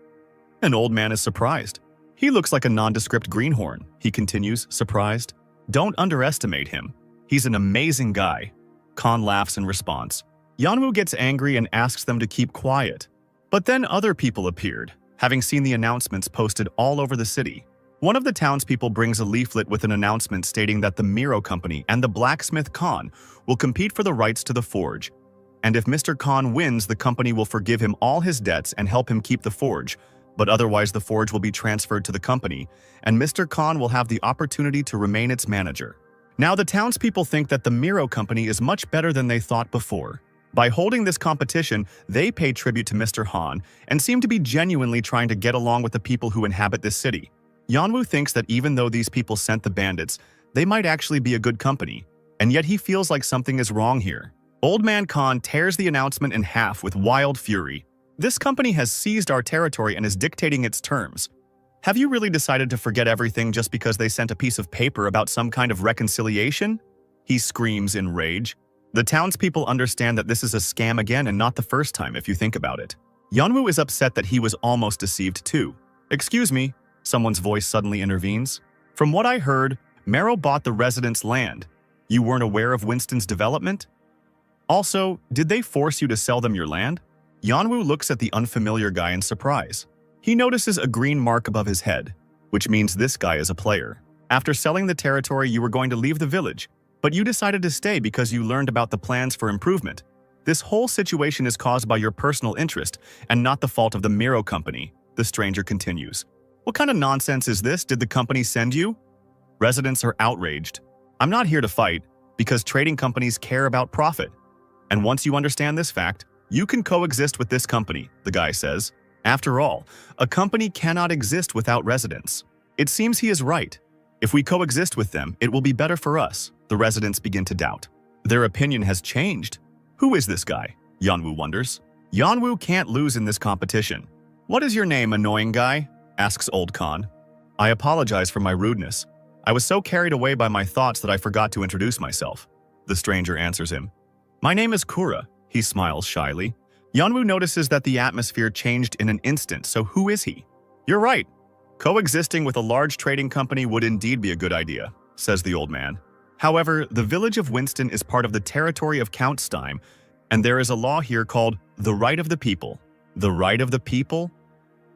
An old man is surprised. He looks like a nondescript greenhorn, he continues, surprised. Don't underestimate him. He's an amazing guy. Khan laughs in response. Yeonwoo gets angry and asks them to keep quiet. But then other people appeared, having seen the announcements posted all over the city. One of the townspeople brings a leaflet with an announcement stating that the Miro Company and the blacksmith Khan will compete for the rights to the forge. And if Mr. Khan wins, the company will forgive him all his debts and help him keep the forge, but otherwise the forge will be transferred to the company, and Mr. Khan will have the opportunity to remain its manager. Now the townspeople think that the Miro Company is much better than they thought before. By holding this competition, they pay tribute to Mr. Han and seem to be genuinely trying to get along with the people who inhabit this city. Yeonwoo thinks that even though these people sent the bandits, they might actually be a good company, and yet he feels like something is wrong here. Old Man Khan tears the announcement in half with wild fury. This company has seized our territory and is dictating its terms. Have you really decided to forget everything just because they sent a piece of paper about some kind of reconciliation? He screams in rage. The townspeople understand that this is a scam again and not the first time if you think about it. Yeonwoo is upset that he was almost deceived too. Excuse me, someone's voice suddenly intervenes. From what I heard, Marrow bought the residents' land. You weren't aware of Winston's development? Also, did they force you to sell them your land? Yeonwoo looks at the unfamiliar guy in surprise. He notices a green mark above his head, which means this guy is a player. After selling the territory, you were going to leave the village, but you decided to stay because you learned about the plans for improvement. This whole situation is caused by your personal interest and not the fault of the Miro Company, the stranger continues. What kind of nonsense is this? Did the company send you? Residents are outraged. I'm not here to fight, because trading companies care about profit. And once you understand this fact, you can coexist with this company, the guy says. After all, a company cannot exist without residents. It seems he is right. If we coexist with them, it will be better for us. The residents begin to doubt. Their opinion has changed. Who is this guy? Yeonwoo wonders. Yeonwoo can't lose in this competition. What is your name, annoying guy? Asks Old Khan. I apologize for my rudeness. I was so carried away by my thoughts that I forgot to introduce myself. The stranger answers him. My name is Kura. He smiles shyly. Yeonwoo notices that the atmosphere changed in an instant, so who is he? You're right. Coexisting with a large trading company would indeed be a good idea, says the old man. However, the village of Winston is part of the territory of Count Steim, and there is a law here called the right of the people. The right of the people?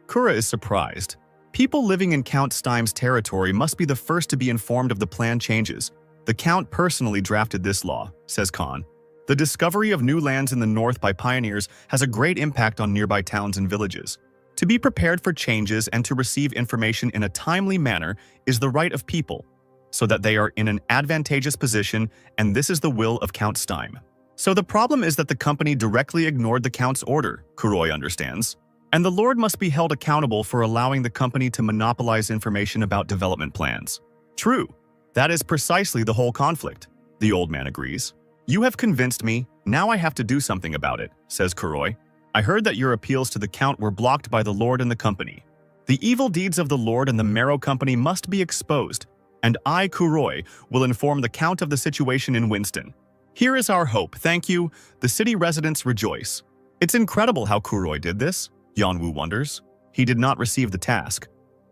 Kura is surprised. People living in Count Steim's territory must be the first to be informed of the plan changes. The Count personally drafted this law, says Khan. The discovery of new lands in the north by pioneers has a great impact on nearby towns and villages. To be prepared for changes and to receive information in a timely manner is the right of people, so that they are in an advantageous position, and this is the will of Count Steim. So the problem is that the company directly ignored the Count's order, Kuroi understands. And the Lord must be held accountable for allowing the company to monopolize information about development plans. True. That is precisely the whole conflict. The old man agrees. You have convinced me. Now I have to do something about it, says Kuroi. I heard that your appeals to the Count were blocked by the Lord and the company. The evil deeds of the Lord and the Marrow Company must be exposed, and I, Kuroi, will inform the Count of the situation in Winston. Here is our hope. Thank you. The city residents rejoice. It's incredible how Kuroi did this. Yeonwoo wonders. He did not receive the task,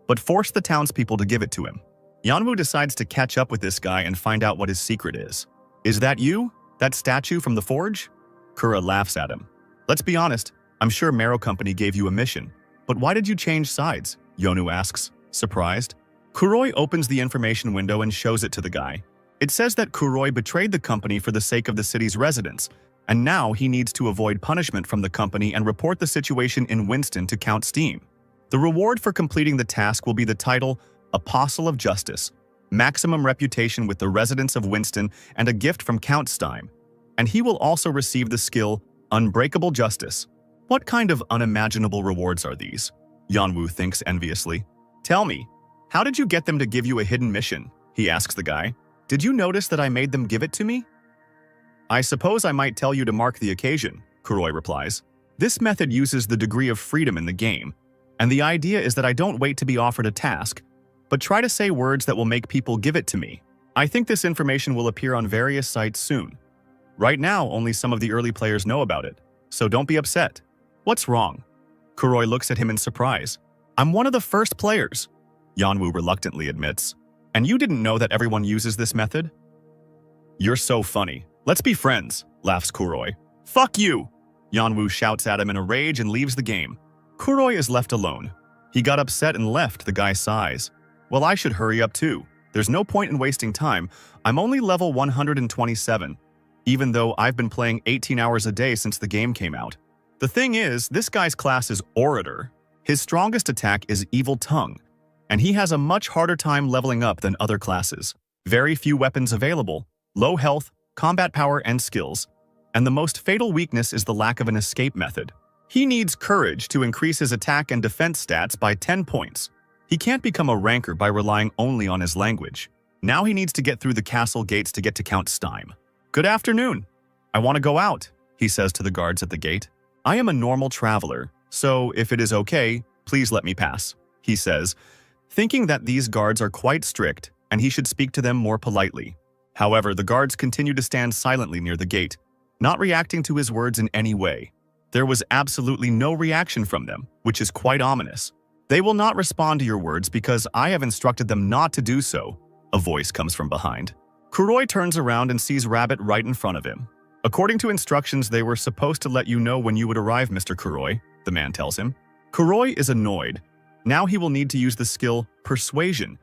but forced the townspeople to give it to him. Yeonwoo decides to catch up with this guy and find out what his secret is. Is that you? That statue from the forge? Kura laughs at him. Let's be honest, I'm sure Marrow Company gave you a mission. But why did you change sides? Yeonwoo asks, surprised. Kuroi opens the information window and shows it to the guy. It says that Kuroi betrayed the company for the sake of the city's residents, and now he needs to avoid punishment from the company and report the situation in Winston to Count Steim. The reward for completing the task will be the title Apostle of Justice, maximum reputation with the residents of Winston, and a gift from Count Steim. And he will also receive the skill Unbreakable Justice. What kind of unimaginable rewards are these? Yeonwoo thinks enviously. Tell me, how did you get them to give you a hidden mission? He asks the guy. Did you notice that I made them give it to me? I suppose I might tell you to mark the occasion, Kuroi replies. This method uses the degree of freedom in the game, and the idea is that I don't wait to be offered a task, but try to say words that will make people give it to me. I think this information will appear on various sites soon. Right now, only some of the early players know about it, so don't be upset. What's wrong? Kuroi looks at him in surprise. I'm one of the first players, Yeonwoo reluctantly admits. And you didn't know that everyone uses this method? You're so funny. Let's be friends, laughs Kuroi. Fuck you! Yeonwoo shouts at him in a rage and leaves the game. Kuroi is left alone. He got upset and left, the guy sighs. Well, I should hurry up too. There's no point in wasting time. I'm only level 127, even though I've been playing 18 hours a day since the game came out. The thing is, this guy's class is Orator. His strongest attack is Evil Tongue, and he has a much harder time leveling up than other classes. Very few weapons available, low health, combat power, and skills, and the most fatal weakness is the lack of an escape method. He needs courage to increase his attack and defense stats by 10 points. He can't become a ranker by relying only on his language. Now he needs to get through the castle gates to get to Count Steim. Good afternoon. I want to go out, he says to the guards at the gate. I am a normal traveler, so if it is okay, please let me pass, he says, thinking that these guards are quite strict and he should speak to them more politely. However, the guards continue to stand silently near the gate, not reacting to his words in any way. There was absolutely no reaction from them, which is quite ominous. They will not respond to your words because I have instructed them not to do so, a voice comes from behind. Kuroi turns around and sees Rabbit right in front of him. According to instructions, they were supposed to let you know when you would arrive, Mr. Kuroi, the man tells him. Kuroi is annoyed. Now he will need to use the skill Persuasion,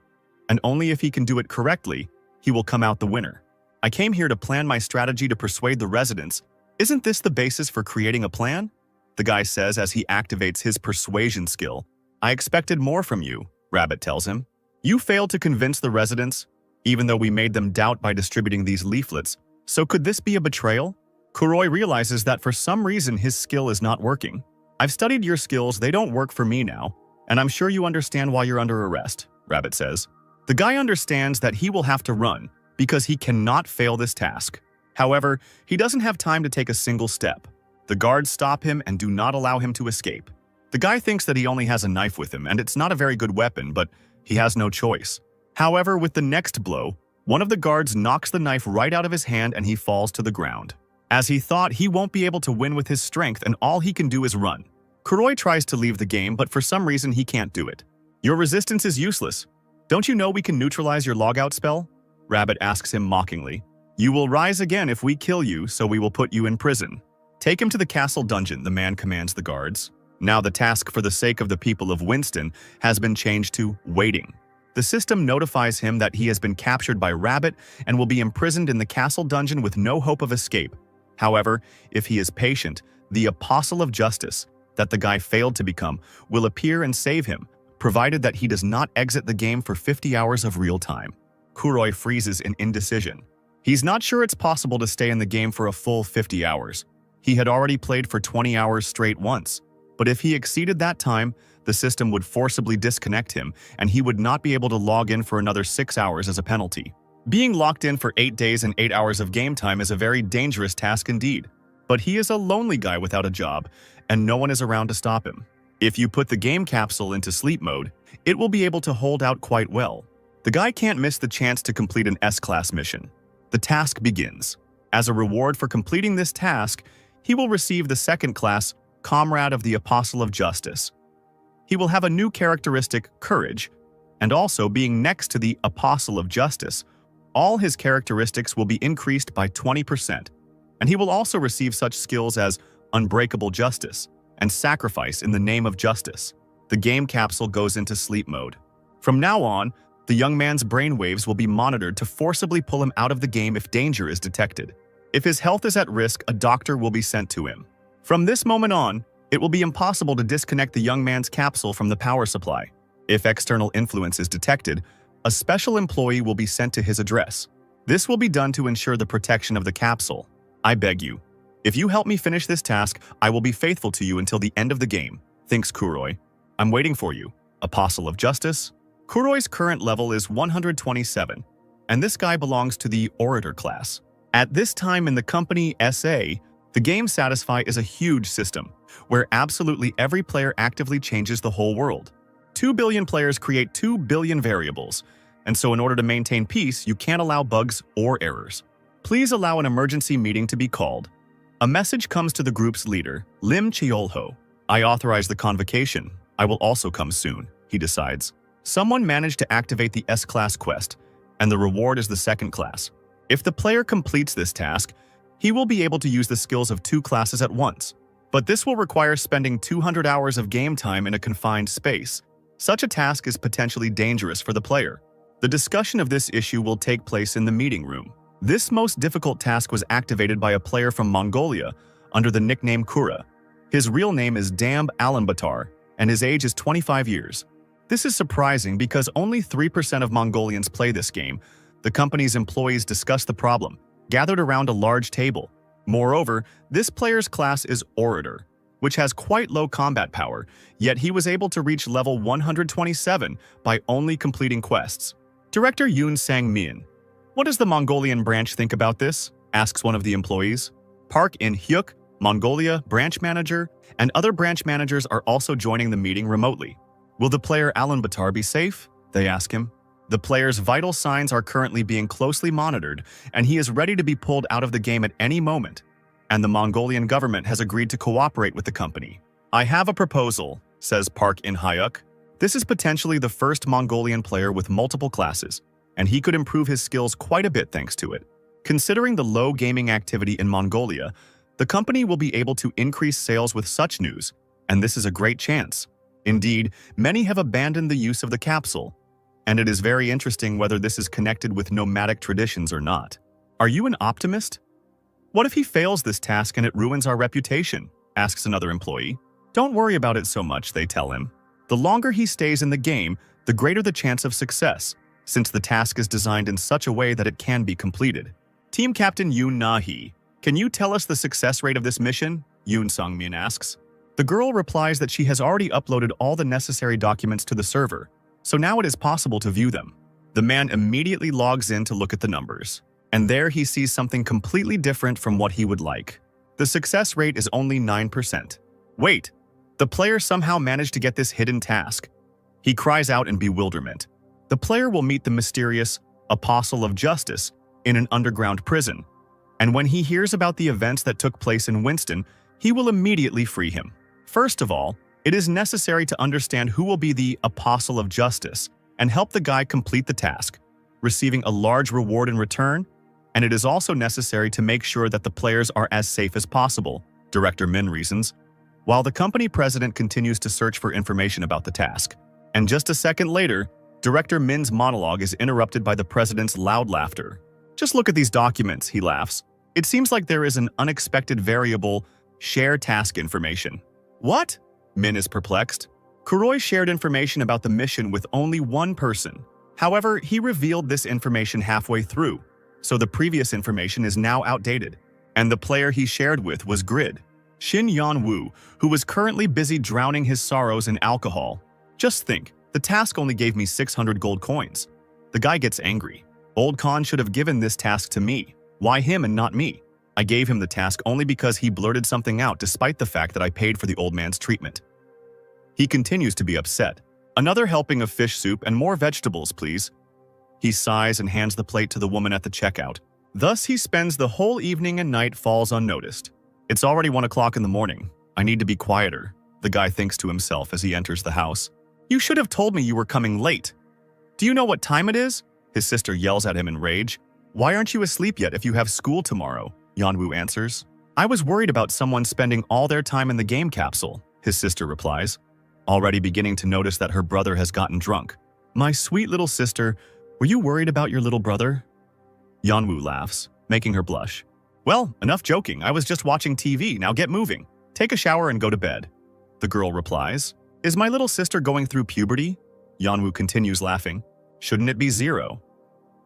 and only if he can do it correctly, he will come out the winner. I came here to plan my strategy to persuade the residents. Isn't this the basis for creating a plan? The guy says as he activates his persuasion skill. I expected more from you, Rabbit tells him. You failed to convince the residents, even though we made them doubt by distributing these leaflets. So could this be a betrayal? Kuroi realizes that for some reason his skill is not working. I've studied your skills, they don't work for me now, and I'm sure you understand why you're under arrest, Rabbit says. The guy understands that he will have to run because he cannot fail this task. However, he doesn't have time to take a single step. The guards stop him and do not allow him to escape. The guy thinks that he only has a knife with him and it's not a very good weapon, but he has no choice. However, with the next blow, one of the guards knocks the knife right out of his hand and he falls to the ground. As he thought, he won't be able to win with his strength and all he can do is run. Kuroi tries to leave the game, but for some reason he can't do it. Your resistance is useless. Don't you know we can neutralize your logout spell? Rabbit asks him mockingly. You will rise again if we kill you, so we will put you in prison. Take him to the castle dungeon, the man commands the guards. Now the task for the sake of the people of Winston has been changed to waiting. The system notifies him that he has been captured by Rabbit and will be imprisoned in the castle dungeon with no hope of escape. However, if he is patient, the Apostle of Justice, that the guy failed to become, will appear and save him, provided that he does not exit the game for 50 hours of real time. Kuroi freezes in indecision. He's not sure it's possible to stay in the game for a full 50 hours. He had already played for 20 hours straight once, but if he exceeded that time, the system would forcibly disconnect him and he would not be able to log in for another 6 hours as a penalty. Being locked in for 8 days and 8 hours of game time is a very dangerous task indeed, but he is a lonely guy without a job and no one is around to stop him. If you put the game capsule into sleep mode, it will be able to hold out quite well. The guy can't miss the chance to complete an S-class mission. The task begins. As a reward for completing this task, he will receive the second class, Comrade of the Apostle of Justice. He will have a new characteristic, Courage, and also being next to the Apostle of Justice, all his characteristics will be increased by 20%, and he will also receive such skills as Unbreakable Justice and Sacrifice in the Name of Justice. The game capsule goes into sleep mode. From now on, the young man's brainwaves will be monitored to forcibly pull him out of the game if danger is detected. If his health is at risk, a doctor will be sent to him. From this moment on, it will be impossible to disconnect the young man's capsule from the power supply. If external influence is detected, a special employee will be sent to his address. This will be done to ensure the protection of the capsule. I beg you. If you help me finish this task, I will be faithful to you until the end of the game, thinks Kuroi. I'm waiting for you, Apostle of Justice. Kuroi's current level is 127, and this guy belongs to the Orator class. At this time in the company SA, the game Satisfy is a huge system, where absolutely every player actively changes the whole world. 2 billion players create 2 billion variables, and so in order to maintain peace, you can't allow bugs or errors. Please allow an emergency meeting to be called. A message comes to the group's leader, Lim Cheolho. I authorize the convocation. I will also come soon, he decides. Someone managed to activate the S-class quest, and the reward is the second class. If the player completes this task, he will be able to use the skills of 2 classes at once. But this will require spending 200 hours of game time in a confined space. Such a task is potentially dangerous for the player. The discussion of this issue will take place in the meeting room. This most difficult task was activated by a player from Mongolia under the nickname Kura. His real name is Damb Alanbatar, and his age is 25 years. This is surprising because only 3% of Mongolians play this game. The company's employees discuss the problem, gathered around a large table. Moreover, this player's class is Orator, which has quite low combat power, yet he was able to reach level 127 by only completing quests. Director Yoon Sang-min. What does the Mongolian branch think about this? Asks one of the employees. Park In-hyuk, Mongolia branch manager, and other branch managers are also joining the meeting remotely. Will the player Alanbatar be safe? They ask him. The player's vital signs are currently being closely monitored, and he is ready to be pulled out of the game at any moment. And the Mongolian government has agreed to cooperate with the company. I have a proposal, says Park In-hyuk. This is potentially the first Mongolian player with multiple classes, and he could improve his skills quite a bit thanks to it. Considering the low gaming activity in Mongolia, the company will be able to increase sales with such news, and this is a great chance. Indeed, many have abandoned the use of the capsule, and it is very interesting whether this is connected with nomadic traditions or not. Are you an optimist? What if he fails this task and it ruins our reputation? Asks another employee. Don't worry about it so much, they tell him. The longer he stays in the game, the greater the chance of success, since the task is designed in such a way that it can be completed. Team Captain Yoon Na-hee, can you tell us the success rate of this mission? Yoon Sung-min asks. The girl replies that she has already uploaded all the necessary documents to the server, so now it is possible to view them. The man immediately logs in to look at the numbers, and there he sees something completely different from what he would like. The success rate is only 9%. Wait, the player somehow managed to get this hidden task. He cries out in bewilderment. The player will meet the mysterious Apostle of Justice in an underground prison, and when he hears about the events that took place in Winston, he will immediately free him. First of all, it is necessary to understand who will be the Apostle of Justice and help the guy complete the task, receiving a large reward in return, and it is also necessary to make sure that the players are as safe as possible, Director Min reasons, while the company president continues to search for information about the task. And just a second later, Director Min's monologue is interrupted by the president's loud laughter. Just look at these documents, he laughs. It seems like there is an unexpected variable, share task information. What? Min is perplexed. Kuroi shared information about the mission with only one person. However, he revealed this information halfway through, so the previous information is now outdated. And the player he shared with was Grid, Shin Yan-woo, who was currently busy drowning his sorrows in alcohol. Just think, the task only gave me 600 gold coins. The guy gets angry. Old Khan should have given this task to me. Why him and not me? I gave him the task only because he blurted something out despite the fact that I paid for the old man's treatment. He continues to be upset. Another helping of fish soup and more vegetables, please. He sighs and hands the plate to the woman at the checkout. Thus, he spends the whole evening and night falls unnoticed. It's already 1 o'clock in the morning. I need to be quieter, the guy thinks to himself as he enters the house. You should have told me you were coming late. Do you know what time it is? His sister yells at him in rage. Why aren't you asleep yet if you have school tomorrow? Yanwoo answers. I was worried about someone spending all their time in the game capsule, his sister replies, already beginning to notice that her brother has gotten drunk. My sweet little sister, were you worried about your little brother? Yanwoo laughs, making her blush. Well, enough joking. I was just watching TV. Now get moving. Take a shower and go to bed. The girl replies. Is my little sister going through puberty? Yanwoo continues laughing. Shouldn't it be 0?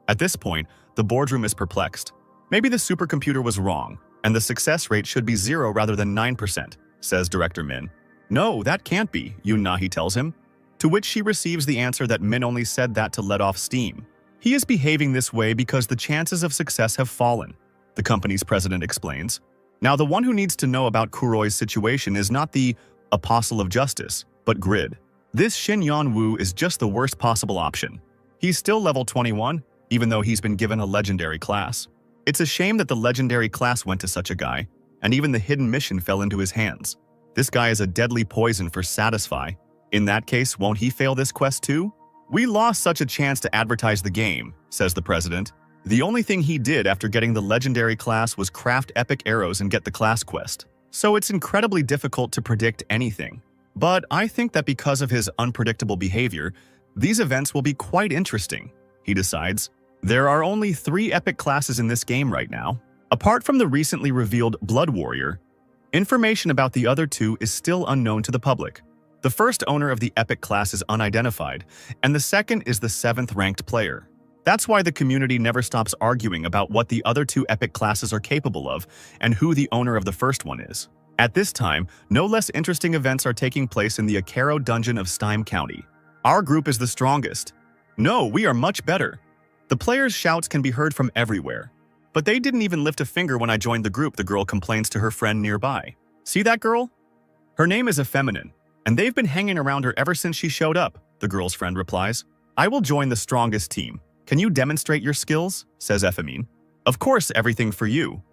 At this point, the boardroom is perplexed. Maybe the supercomputer was wrong, and the success rate should be 0 rather than 9%, says Director Min. No, that can't be, Yoon Nahi tells him, to which she receives the answer that Min only said that to let off steam. He is behaving this way because the chances of success have fallen, the company's president explains. Now, the one who needs to know about Kuroi's situation is not the Apostle of Justice, but Grid. This Shin Yan-woo is just the worst possible option. He's still level 21, even though he's been given a legendary class. It's a shame that the legendary class went to such a guy, and even the hidden mission fell into his hands. This guy is a deadly poison for Satisfy. In that case, won't he fail this quest too? We lost such a chance to advertise the game, says the president. The only thing he did after getting the legendary class was craft epic arrows and get the class quest. So it's incredibly difficult to predict anything. But I think that because of his unpredictable behavior, these events will be quite interesting, he decides. There are only 3 epic classes in this game right now. Apart from the recently revealed Blood Warrior, information about the other 2 is still unknown to the public. The first owner of the epic class is unidentified, and the second is the 7th ranked player. That's why the community never stops arguing about what the other 2 epic classes are capable of and who the owner of the first one is. At this time, no less interesting events are taking place in the Akero dungeon of Steim County. Our group is the strongest. No, we are much better. The players' shouts can be heard from everywhere. But they didn't even lift a finger when I joined the group, the girl complains to her friend nearby. See that girl? Her name is Effeminate, and they've been hanging around her ever since she showed up, the girl's friend replies. I will join the strongest team. Can you demonstrate your skills? Says Effemin. Of course, everything for you.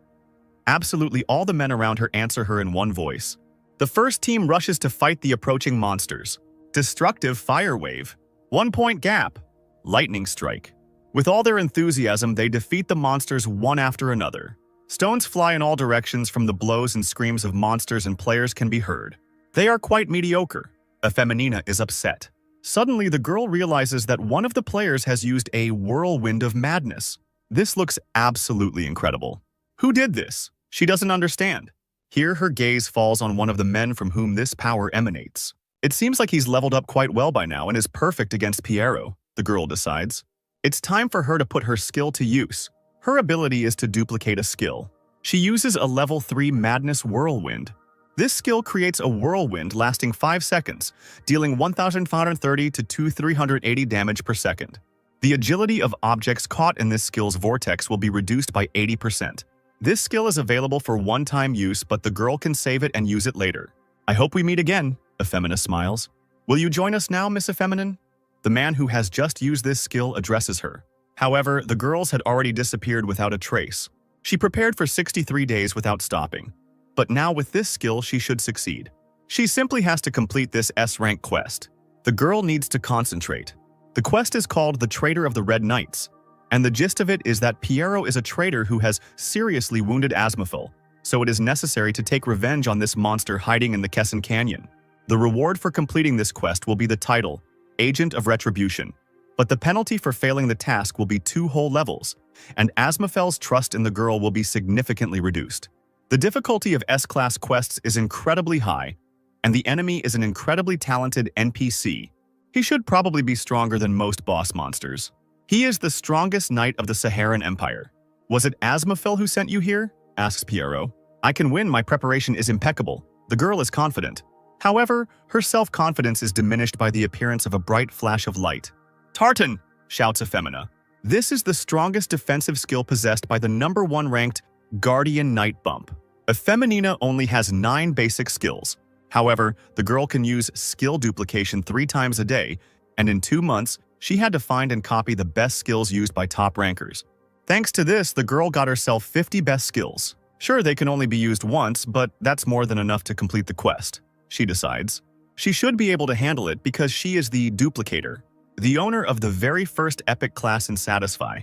Absolutely all the men around her answer her in one voice. The first team rushes to fight the approaching monsters. Destructive fire wave. 1 point gap. Lightning strike. With all their enthusiasm, they defeat the monsters one after another. Stones fly in all directions from the blows and screams of monsters and players can be heard. They are quite mediocre. Effeminina is upset. Suddenly, the girl realizes that one of the players has used a whirlwind of madness. This looks absolutely incredible. Who did this? She doesn't understand. Here, her gaze falls on one of the men from whom this power emanates. It seems like he's leveled up quite well by now and is perfect against Piero, the girl decides. It's time for her to put her skill to use. Her ability is to duplicate a skill. She uses a level 3 Madness Whirlwind. This skill creates a whirlwind lasting 5 seconds, dealing 1,530 to 2,380 damage per second. The agility of objects caught in this skill's vortex will be reduced by 80%. This skill is available for one-time use, but the girl can save it and use it later. I hope we meet again, Effemina smiles. Will you join us now, Miss Effeminine? The man who has just used this skill addresses her. However, the girls had already disappeared without a trace. She prepared for 63 days without stopping. But now with this skill, she should succeed. She simply has to complete this S-rank quest. The girl needs to concentrate. The quest is called The Traitor of the Red Knights, and the gist of it is that Piero is a traitor who has seriously wounded Asmophil, so it is necessary to take revenge on this monster hiding in the Kesson Canyon. The reward for completing this quest will be the title, Agent of Retribution, but the penalty for failing the task will be 2 whole levels, and Asmophil's trust in the girl will be significantly reduced. The difficulty of S-class quests is incredibly high, and the enemy is an incredibly talented NPC. He should probably be stronger than most boss monsters. He is the strongest knight of the Saharan Empire. Was it Asmophil who sent you here? Asks Piero. I can win, my preparation is impeccable. The girl is confident. However, her self-confidence is diminished by the appearance of a bright flash of light. Tartan! Shouts Effemina. This is the strongest defensive skill possessed by the #1 ranked Guardian Knight Bump. Effeminina only has 9 basic skills. However, the girl can use skill duplication 3 times a day, and in 2 months, she had to find and copy the best skills used by top rankers. Thanks to this, the girl got herself 50 best skills. Sure, they can only be used once, but that's more than enough to complete the quest, she decides. She should be able to handle it because she is the duplicator, the owner of the very first epic class in Satisfy.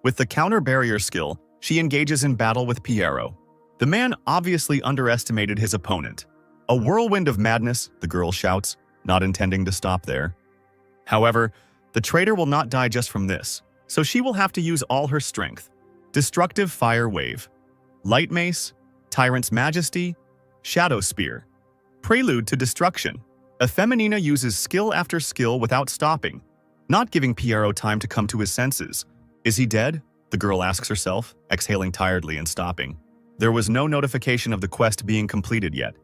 With the counter barrier skill, she engages in battle with Piero. The man obviously underestimated his opponent. A whirlwind of madness, the girl shouts, not intending to stop there. However, the traitor will not die just from this, so she will have to use all her strength. Destructive Fire Wave, Light Mace, Tyrant's Majesty, Shadow Spear. Prelude to Destruction. Effeminina uses skill after skill without stopping, not giving Piero time to come to his senses. Is he dead? The girl asks herself, exhaling tiredly and stopping. There was no notification of the quest being completed yet,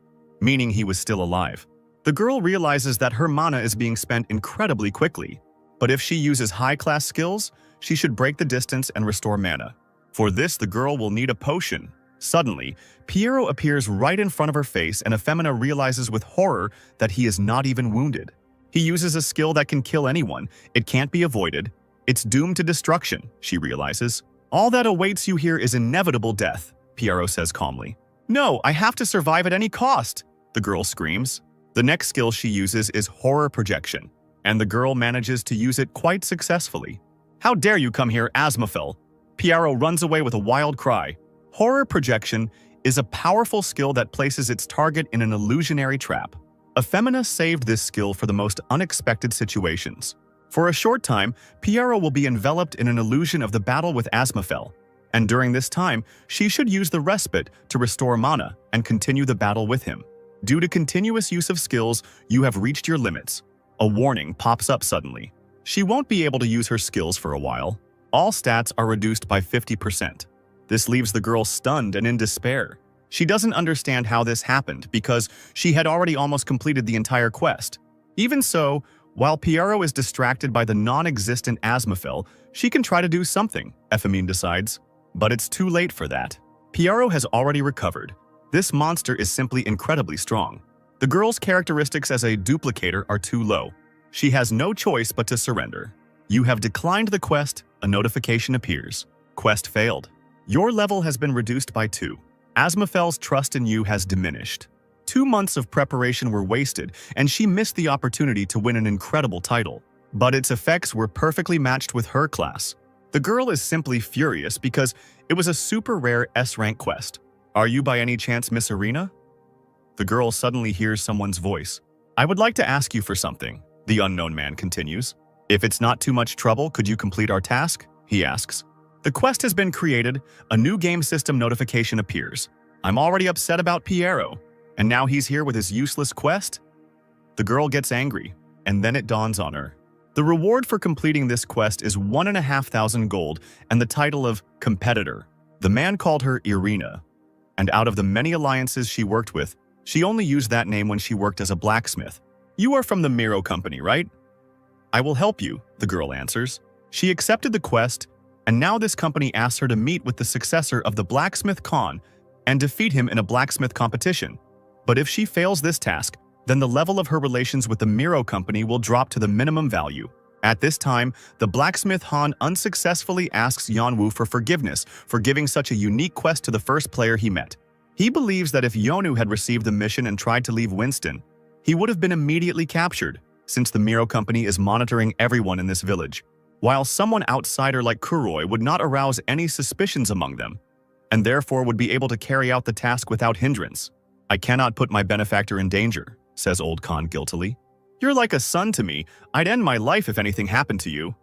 meaning he was still alive. The girl realizes that her mana is being spent incredibly quickly, but if she uses high-class skills, she should break the distance and restore mana. For this, the girl will need a potion. Suddenly, Piero appears right in front of her face, and Effemina realizes with horror that he is not even wounded. He uses a skill that can kill anyone. It can't be avoided. It's doomed to destruction, she realizes. All that awaits you here is inevitable death, Piero says calmly. No, I have to survive at any cost, the girl screams. The next skill she uses is Horror Projection, and the girl manages to use it quite successfully. How dare you come here, Asmophil? Piero runs away with a wild cry. Horror Projection is a powerful skill that places its target in an illusionary trap. Effemina saved this skill for the most unexpected situations. For a short time, Piero will be enveloped in an illusion of the battle with Asmophil, and during this time, she should use the respite to restore mana and continue the battle with him. Due to continuous use of skills, you have reached your limits. A warning pops up suddenly. She won't be able to use her skills for a while. All stats are reduced by 50%. This leaves the girl stunned and in despair. She doesn't understand how this happened because she had already almost completed the entire quest. Even so, while Piero is distracted by the non-existent Asmophil, she can try to do something, Effemine decides. But it's too late for that. Piero has already recovered. This monster is simply incredibly strong. The girl's characteristics as a duplicator are too low. She has no choice but to surrender. You have declined the quest, a notification appears. Quest failed. Your level has been reduced by 2. Asmophil's trust in you has diminished. 2 months of preparation were wasted, and she missed the opportunity to win an incredible title. But its effects were perfectly matched with her class. The girl is simply furious because it was a super rare S-rank quest. Are you by any chance Miss Arena? The girl suddenly hears someone's voice. I would like to ask you for something, the unknown man continues. If it's not too much trouble, could you complete our task? He asks. The quest has been created, a new game system notification appears. I'm already upset about Piero, and now he's here with his useless quest? The girl gets angry, and then it dawns on her. The reward for completing this quest is 1,500 gold and the title of Competitor. The man called her Irina, and out of the many alliances she worked with, she only used that name when she worked as a blacksmith. You are from the Miro company, right? I will help you, the girl answers. She accepted the quest, and now this company asks her to meet with the successor of the blacksmith Khan and defeat him in a blacksmith competition. But if she fails this task, then the level of her relations with the Miro company will drop to the minimum value. At this time, the blacksmith Han unsuccessfully asks Yeonwoo for forgiveness for giving such a unique quest to the first player he met. He believes that if Yeonwoo had received the mission and tried to leave Winston, he would have been immediately captured, since the Miro company is monitoring everyone in this village, while someone outsider like Kuroi would not arouse any suspicions among them, and therefore would be able to carry out the task without hindrance. "I cannot put my benefactor in danger," says Old Khan guiltily. "You're like a son to me. I'd end my life if anything happened to you."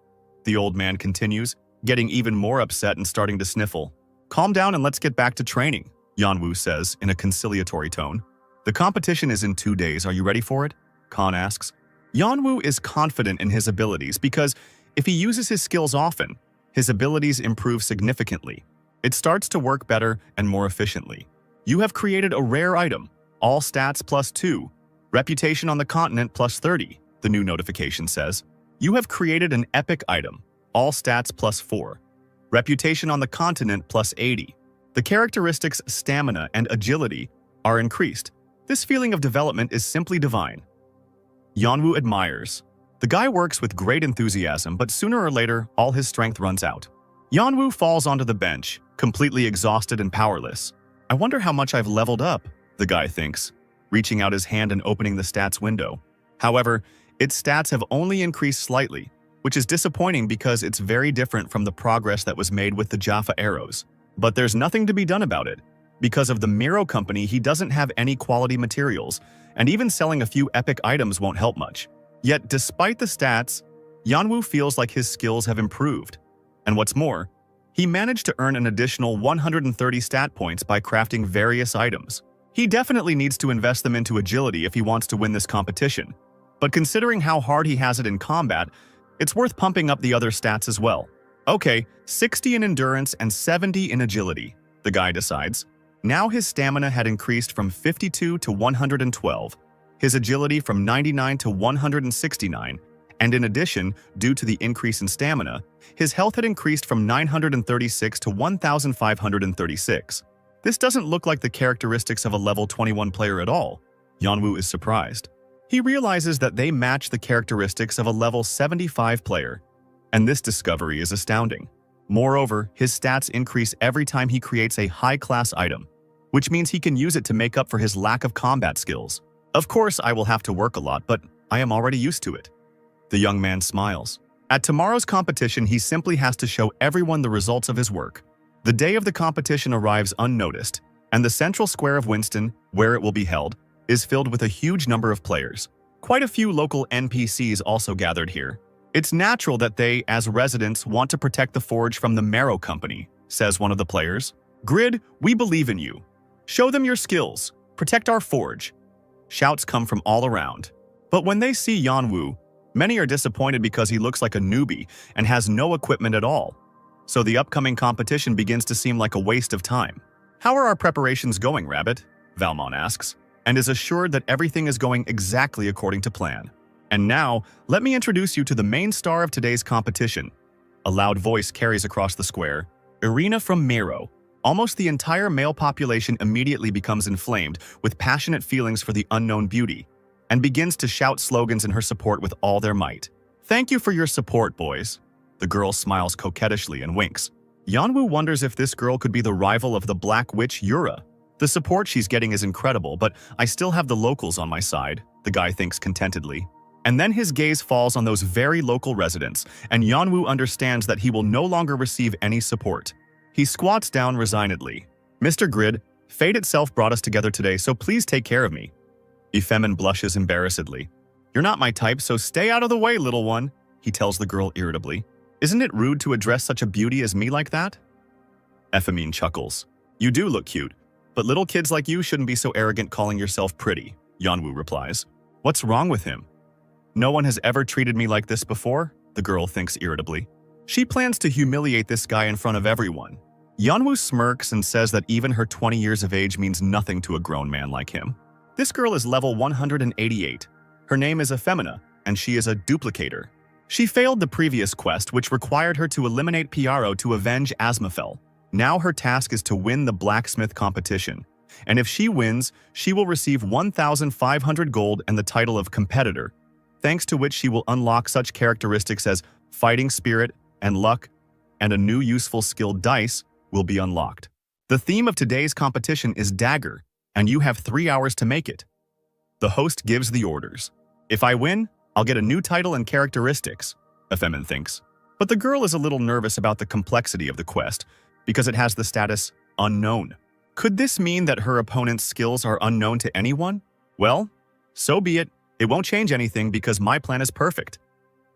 The old man continues, getting even more upset and starting to sniffle. "Calm down and let's get back to training," Yeonwoo says in a conciliatory tone. "The competition is in 2 days. Are you ready for it?" Khan asks. Yeonwoo is confident in his abilities because if he uses his skills often, his abilities improve significantly. It starts to work better and more efficiently. "You have created a rare item, all stats +2, reputation on the continent +30, the new notification says. "You have created an epic item, all stats +4, reputation on the continent +80. The characteristics stamina and agility are increased. This feeling of development is simply divine." Yeonwoo admires. The guy works with great enthusiasm, but sooner or later, all his strength runs out. Yeonwoo falls onto the bench, completely exhausted and powerless. "I wonder how much I've leveled up," the guy thinks, reaching out his hand and opening the stats window. However, its stats have only increased slightly, which is disappointing because it's very different from the progress that was made with the Jaffa arrows. But there's nothing to be done about it. Because of the Miro company, he doesn't have any quality materials, and even selling a few epic items won't help much. Yet, despite the stats, Yeonwoo feels like his skills have improved. And what's more, he managed to earn an additional 130 stat points by crafting various items. He definitely needs to invest them into agility if he wants to win this competition. But considering how hard he has it in combat, it's worth pumping up the other stats as well. Okay, 60 in endurance and 70 in agility, the guy decides. Now his stamina had increased from 52 to 112, his agility from 99 to 169, and in addition, due to the increase in stamina, his health had increased from 936 to 1,536. This doesn't look like the characteristics of a level 21 player at all. Yeonwoo is surprised. He realizes that they match the characteristics of a level 75 player, and this discovery is astounding. Moreover, his stats increase every time he creates a high-class item, which means he can use it to make up for his lack of combat skills. "Of course, I will have to work a lot, but I am already used to it." The young man smiles. At tomorrow's competition, he simply has to show everyone the results of his work. The day of the competition arrives unnoticed, and the central square of Winston, where it will be held, is filled with a huge number of players. Quite a few local NPCs also gathered here. "It's natural that they, as residents, want to protect the forge from the Miro company," says one of the players. "Grid, we believe in you. Show them your skills. Protect our forge." Shouts come from all around. But when they see Yeonwoo, many are disappointed because he looks like a newbie and has no equipment at all. So the upcoming competition begins to seem like a waste of time. "How are our preparations going, Rabbit?" Valmont asks, and is assured that everything is going exactly according to plan. "And now, let me introduce you to the main star of today's competition." A loud voice carries across the square. "Irina from Miro." Almost the entire male population immediately becomes inflamed with passionate feelings for the unknown beauty, and begins to shout slogans in her support with all their might. "Thank you for your support, boys." The girl smiles coquettishly and winks. Yeonwoo wonders if this girl could be the rival of the Black Witch Yura. "The support she's getting is incredible, but I still have the locals on my side," the guy thinks contentedly. And then his gaze falls on those very local residents, and Yeonwoo understands that he will no longer receive any support. He squats down resignedly. "Mr. Grid, fate itself brought us together today, so please take care of me." Ifemin blushes embarrassedly. "You're not my type, so stay out of the way, little one," he tells the girl irritably. "Isn't it rude to address such a beauty as me like that?" Efemin chuckles. "You do look cute, but little kids like you shouldn't be so arrogant calling yourself pretty," Yeonwoo replies. "What's wrong with him?" "No one has ever treated me like this before," the girl thinks irritably. She plans to humiliate this guy in front of everyone. Yeonwoo smirks and says that even her 20 years of age means nothing to a grown man like him. This girl is level 188. Her name is Effemina, and she is a duplicator. She failed the previous quest, which required her to eliminate Piaro to avenge Asmafel. Now her task is to win the blacksmith competition, and if she wins, she will receive 1,500 gold and the title of competitor, thanks to which she will unlock such characteristics as fighting spirit and luck, and a new useful skill dice will be unlocked. The theme of today's competition is dagger, and you have 3 hours to make it. The host gives the orders. If I win, I'll get a new title and characteristics, Efemin thinks. But the girl is a little nervous about the complexity of the quest, because it has the status unknown. Could this mean that her opponent's skills are unknown to anyone? Well, so be it. It won't change anything because my plan is perfect.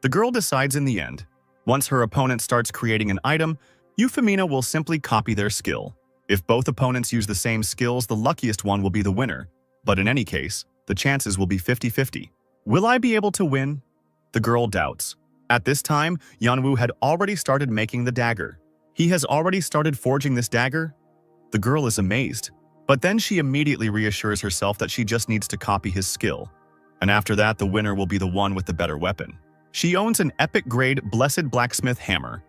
The girl decides in the end. Once her opponent starts creating an item, Euphemina will simply copy their skill. If both opponents use the same skills, the luckiest one will be the winner. But in any case, the chances will be 50-50. Will I be able to win? The girl doubts. At this time, Yanwu had already started making the dagger. He has already started forging this dagger? The girl is amazed. But then she immediately reassures herself that she just needs to copy his skill. And after that, the winner will be the one with the better weapon. She owns an epic-grade Blessed Blacksmith hammer.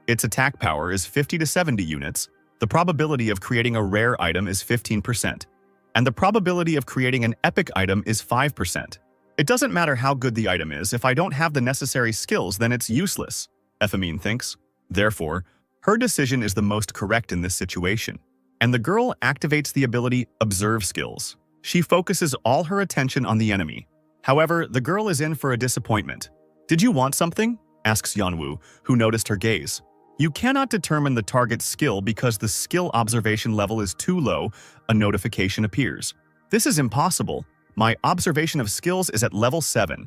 Its attack power is 50 to 70 units. The probability of creating a rare item is 15%. And the probability of creating an epic item is 5%. It doesn't matter how good the item is, if I don't have the necessary skills, then it's useless, Efemin thinks. Therefore, her decision is the most correct in this situation. And the girl activates the ability Observe Skills. She focuses all her attention on the enemy. However, the girl is in for a disappointment. Did you want something? Asks Yanwu, who noticed her gaze. You cannot determine the target's skill because the skill observation level is too low, a notification appears. This is impossible. My observation of skills is at level 7.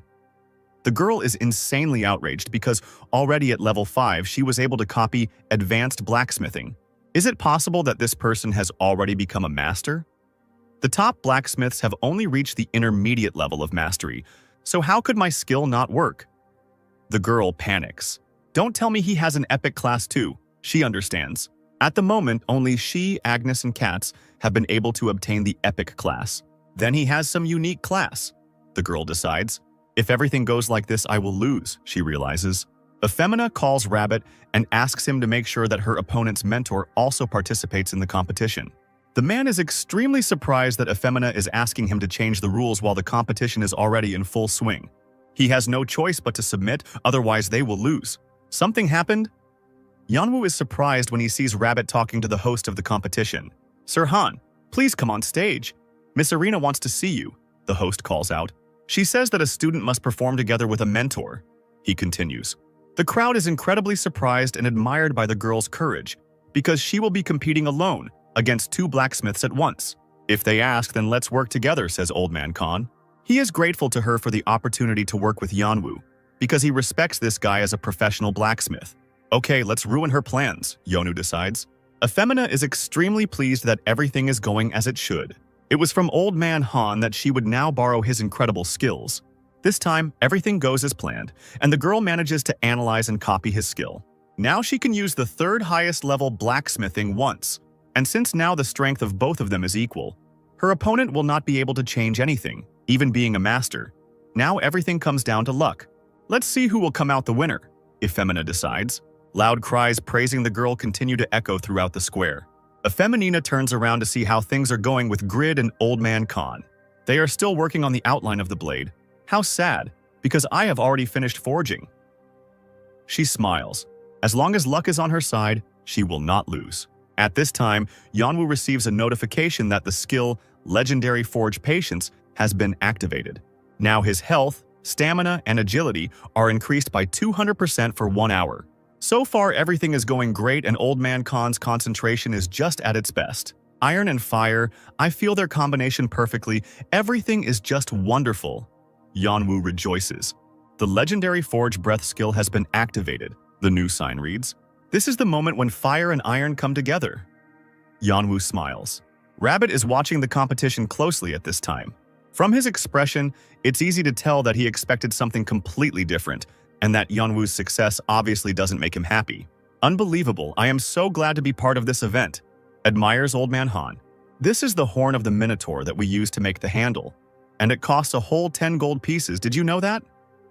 The girl is insanely outraged because already at level 5 she was able to copy advanced blacksmithing. Is it possible that this person has already become a master? The top blacksmiths have only reached the intermediate level of mastery, so how could my skill not work? The girl panics. Don't tell me he has an epic class too. She understands. At the moment, only she, Agnes, and Katz have been able to obtain the epic class. Then he has some unique class. The girl decides. If everything goes like this, I will lose, she realizes. Euphemina calls Rabbit and asks him to make sure that her opponent's mentor also participates in the competition. The man is extremely surprised that Euphemina is asking him to change the rules while the competition is already in full swing. He has no choice but to submit, otherwise they will lose. Something happened? Yanwu is surprised when he sees Rabbit talking to the host of the competition. Sir Han, please come on stage. Miss Arena wants to see you, the host calls out. She says that a student must perform together with a mentor. He continues. The crowd is incredibly surprised and admired by the girl's courage, because she will be competing alone against 2 blacksmiths at once. If they ask, then let's work together, says Old Man Khan. He is grateful to her for the opportunity to work with Yanwu, because he respects this guy as a professional blacksmith. Okay, let's ruin her plans, Yonu decides. Euphemina is extremely pleased that everything is going as it should. It was from Old Man Han that she would now borrow his incredible skills. This time, everything goes as planned, and the girl manages to analyze and copy his skill. Now she can use the 3rd highest level blacksmithing once, and since now the strength of both of them is equal, her opponent will not be able to change anything, even being a master. Now everything comes down to luck. Let's see who will come out the winner, Euphemina decides. Loud cries praising the girl continue to echo throughout the square. Euphemina turns around to see how things are going with Grid and Old Man Khan. They are still working on the outline of the blade. How sad, because I have already finished forging. She smiles. As long as luck is on her side, she will not lose. At this time, Yanwu receives a notification that the skill Legendary Forge Patience has been activated. Now his health, stamina, and agility are increased by 200% for 1 hour. So far, everything is going great and Old Man Khan's concentration is just at its best. Iron and fire, I feel their combination perfectly. Everything is just wonderful. Yanwu rejoices. The Legendary Forge Breath skill has been activated, the new sign reads. This is the moment when fire and iron come together. Yanwu smiles. Rabbit is watching the competition closely at this time. From his expression, it's easy to tell that he expected something completely different, and that Yanwu's success obviously doesn't make him happy. Unbelievable, I am so glad to be part of this event, admires Old Man Han. This is the horn of the Minotaur that we use to make the handle, and it costs a whole 10 gold pieces, did you know that?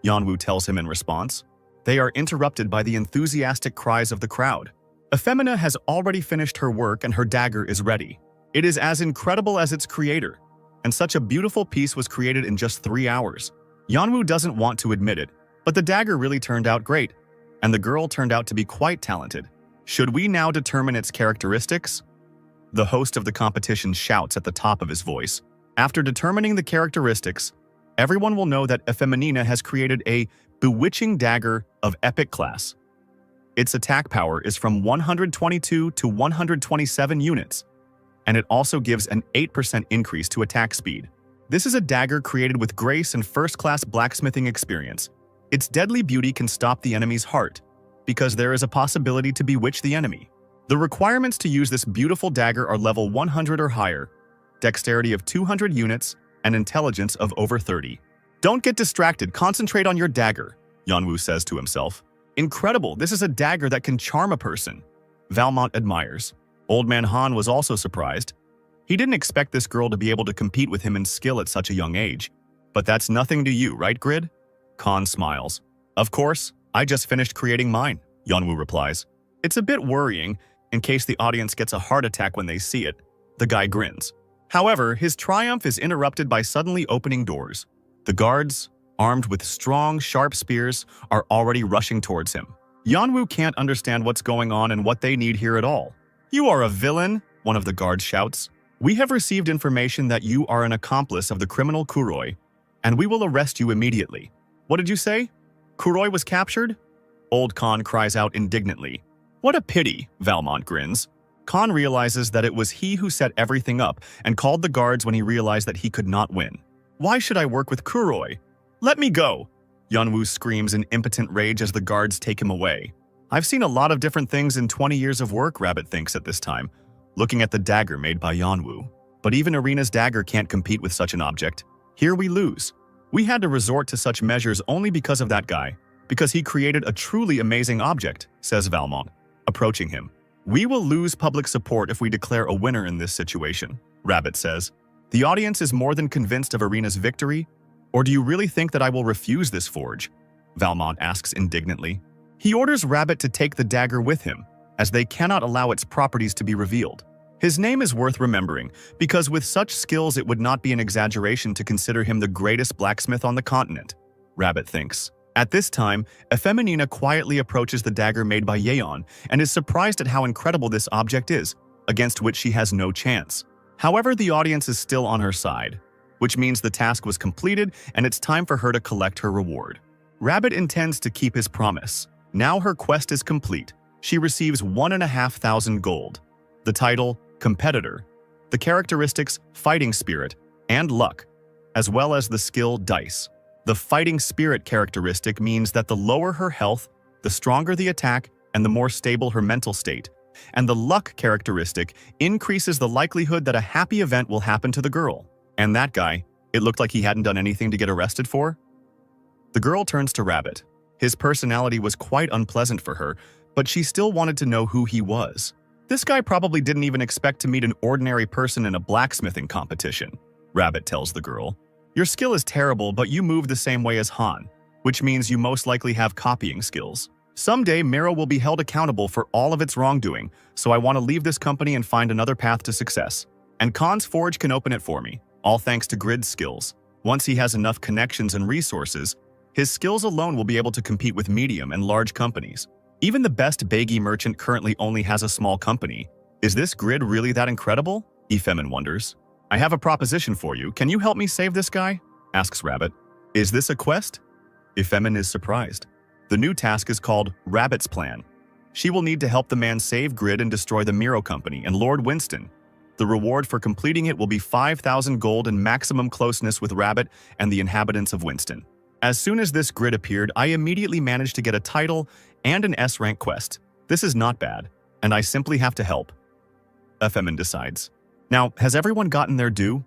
Yanwu tells him in response. They are interrupted by the enthusiastic cries of the crowd. Efemina has already finished her work and her dagger is ready. It is as incredible as its creator, and such a beautiful piece was created in just 3 hours. Yanwu doesn't want to admit it, but the dagger really turned out great, and the girl turned out to be quite talented. Should we now determine its characteristics? The host of the competition shouts at the top of his voice. After determining the characteristics, everyone will know that Efeminina has created a bewitching dagger of epic class. Its attack power is from 122 to 127 units, and it also gives an 8% increase to attack speed. This is a dagger created with grace and first-class blacksmithing experience. Its deadly beauty can stop the enemy's heart, because there is a possibility to bewitch the enemy. The requirements to use this beautiful dagger are level 100 or higher, dexterity of 200 units, and intelligence of over 30. Don't get distracted, concentrate on your dagger, Yanwu says to himself. Incredible, this is a dagger that can charm a person. Valmont admires. Old Man Han was also surprised. He didn't expect this girl to be able to compete with him in skill at such a young age. But that's nothing to you, right, Grid? Khan smiles. Of course, I just finished creating mine, Yanwu replies. It's a bit worrying, in case the audience gets a heart attack when they see it. The guy grins. However, his triumph is interrupted by suddenly opening doors. The guards, armed with strong, sharp spears, are already rushing towards him. Yanwu can't understand what's going on and what they need here at all. You are a villain, one of the guards shouts. We have received information that you are an accomplice of the criminal Kuroi, and we will arrest you immediately. What did you say? Kuroi was captured? Old Khan cries out indignantly. What a pity, Valmont grins. Khan realizes that it was he who set everything up and called the guards when he realized that he could not win. Why should I work with Kuroi? Let me go! Yanwu screams in impotent rage as the guards take him away. I've seen a lot of different things in 20 years of work, Rabbit thinks at this time, looking at the dagger made by Yanwu. But even Arena's dagger can't compete with such an object. Here we lose. We had to resort to such measures only because of that guy, because he created a truly amazing object, says Valmont, approaching him. We will lose public support if we declare a winner in this situation, Rabbit says. The audience is more than convinced of Arena's victory, or do you really think that I will refuse this forge? Valmont asks indignantly. He orders Rabbit to take the dagger with him, as they cannot allow its properties to be revealed. His name is worth remembering, because with such skills it would not be an exaggeration to consider him the greatest blacksmith on the continent, Rabbit thinks. At this time, Efeminina quietly approaches the dagger made by Yeon and is surprised at how incredible this object is, against which she has no chance. However, the audience is still on her side, which means the task was completed and it's time for her to collect her reward. Rabbit intends to keep his promise. Now her quest is complete. She receives 1,500 gold. The title, Competitor, the characteristics, Fighting Spirit, and Luck, as well as the skill, Dice. The Fighting Spirit characteristic means that the lower her health, the stronger the attack, and the more stable her mental state. And the Luck characteristic increases the likelihood that a happy event will happen to the girl. And that guy, it looked like he hadn't done anything to get arrested for. The girl turns to Rabbit. His personality was quite unpleasant for her, but she still wanted to know who he was. This guy probably didn't even expect to meet an ordinary person in a blacksmithing competition, Rabbit tells the girl. Your skill is terrible, but you move the same way as Han, which means you most likely have copying skills. Someday, Mero will be held accountable for all of its wrongdoing, so I want to leave this company and find another path to success. And Khan's forge can open it for me, all thanks to Grid's skills. Once he has enough connections and resources, his skills alone will be able to compete with medium and large companies. Even the best Begi merchant currently only has a small company. Is this Grid really that incredible? Efemin wonders. I have a proposition for you. Can you help me save this guy? Asks Rabbit. Is this a quest? Efemin is surprised. The new task is called Rabbit's Plan. She will need to help the man save Grid and destroy the Miro Company and Lord Winston. The reward for completing it will be 5,000 gold and maximum closeness with Rabbit and the inhabitants of Winston. As soon as this Grid appeared, I immediately managed to get a title and an S-rank quest. This is not bad, and I simply have to help. Efemin decides. Now, has everyone gotten their due?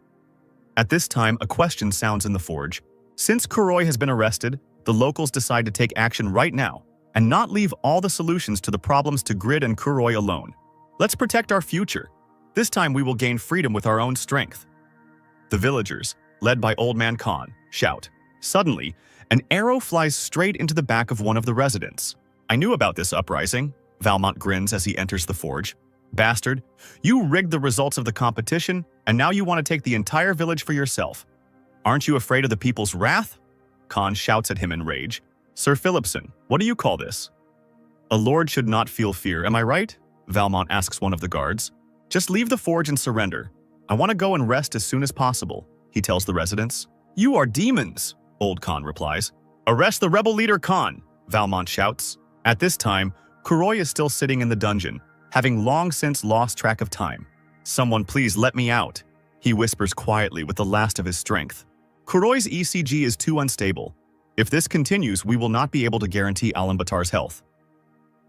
At this time, a question sounds in the forge. Since Kuroi has been arrested, the locals decide to take action right now and not leave all the solutions to the problems to Grid and Kuroi alone. Let's protect our future. This time we will gain freedom with our own strength. The villagers, led by Old Man Khan, shout. Suddenly, An arrow flies straight into the back of one of the residents. "I knew about this uprising," Valmont grins as he enters the forge. "Bastard, you rigged the results of the competition, and now you want to take the entire village for yourself. Aren't you afraid of the people's wrath?" Khan shouts at him in rage. "Sir Philipson, what do you call this?" "A lord should not feel fear, am I right?" Valmont asks one of the guards. "Just leave the forge and surrender. I want to go and rest as soon as possible," he tells the residents. "You are demons," Old Khan replies. "Arrest the rebel leader Khan," Valmont shouts. At this time, Kuroi is still sitting in the dungeon, having long since lost track of time. "Someone please let me out," he whispers quietly with the last of his strength. Kuroi's ECG is too unstable. If this continues, we will not be able to guarantee Alambatar's health.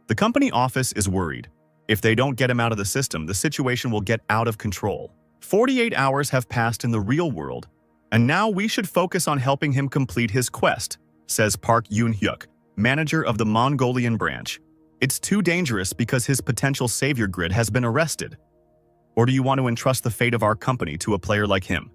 The company office is worried. If they don't get him out of the system, the situation will get out of control. 48 hours have passed in the real world, and now we should focus on helping him complete his quest, says Park Yoon-hyuk, manager of the Mongolian branch. "It's too dangerous because his potential savior grid has been arrested. Or do you want to entrust the fate of our company to a player like him?"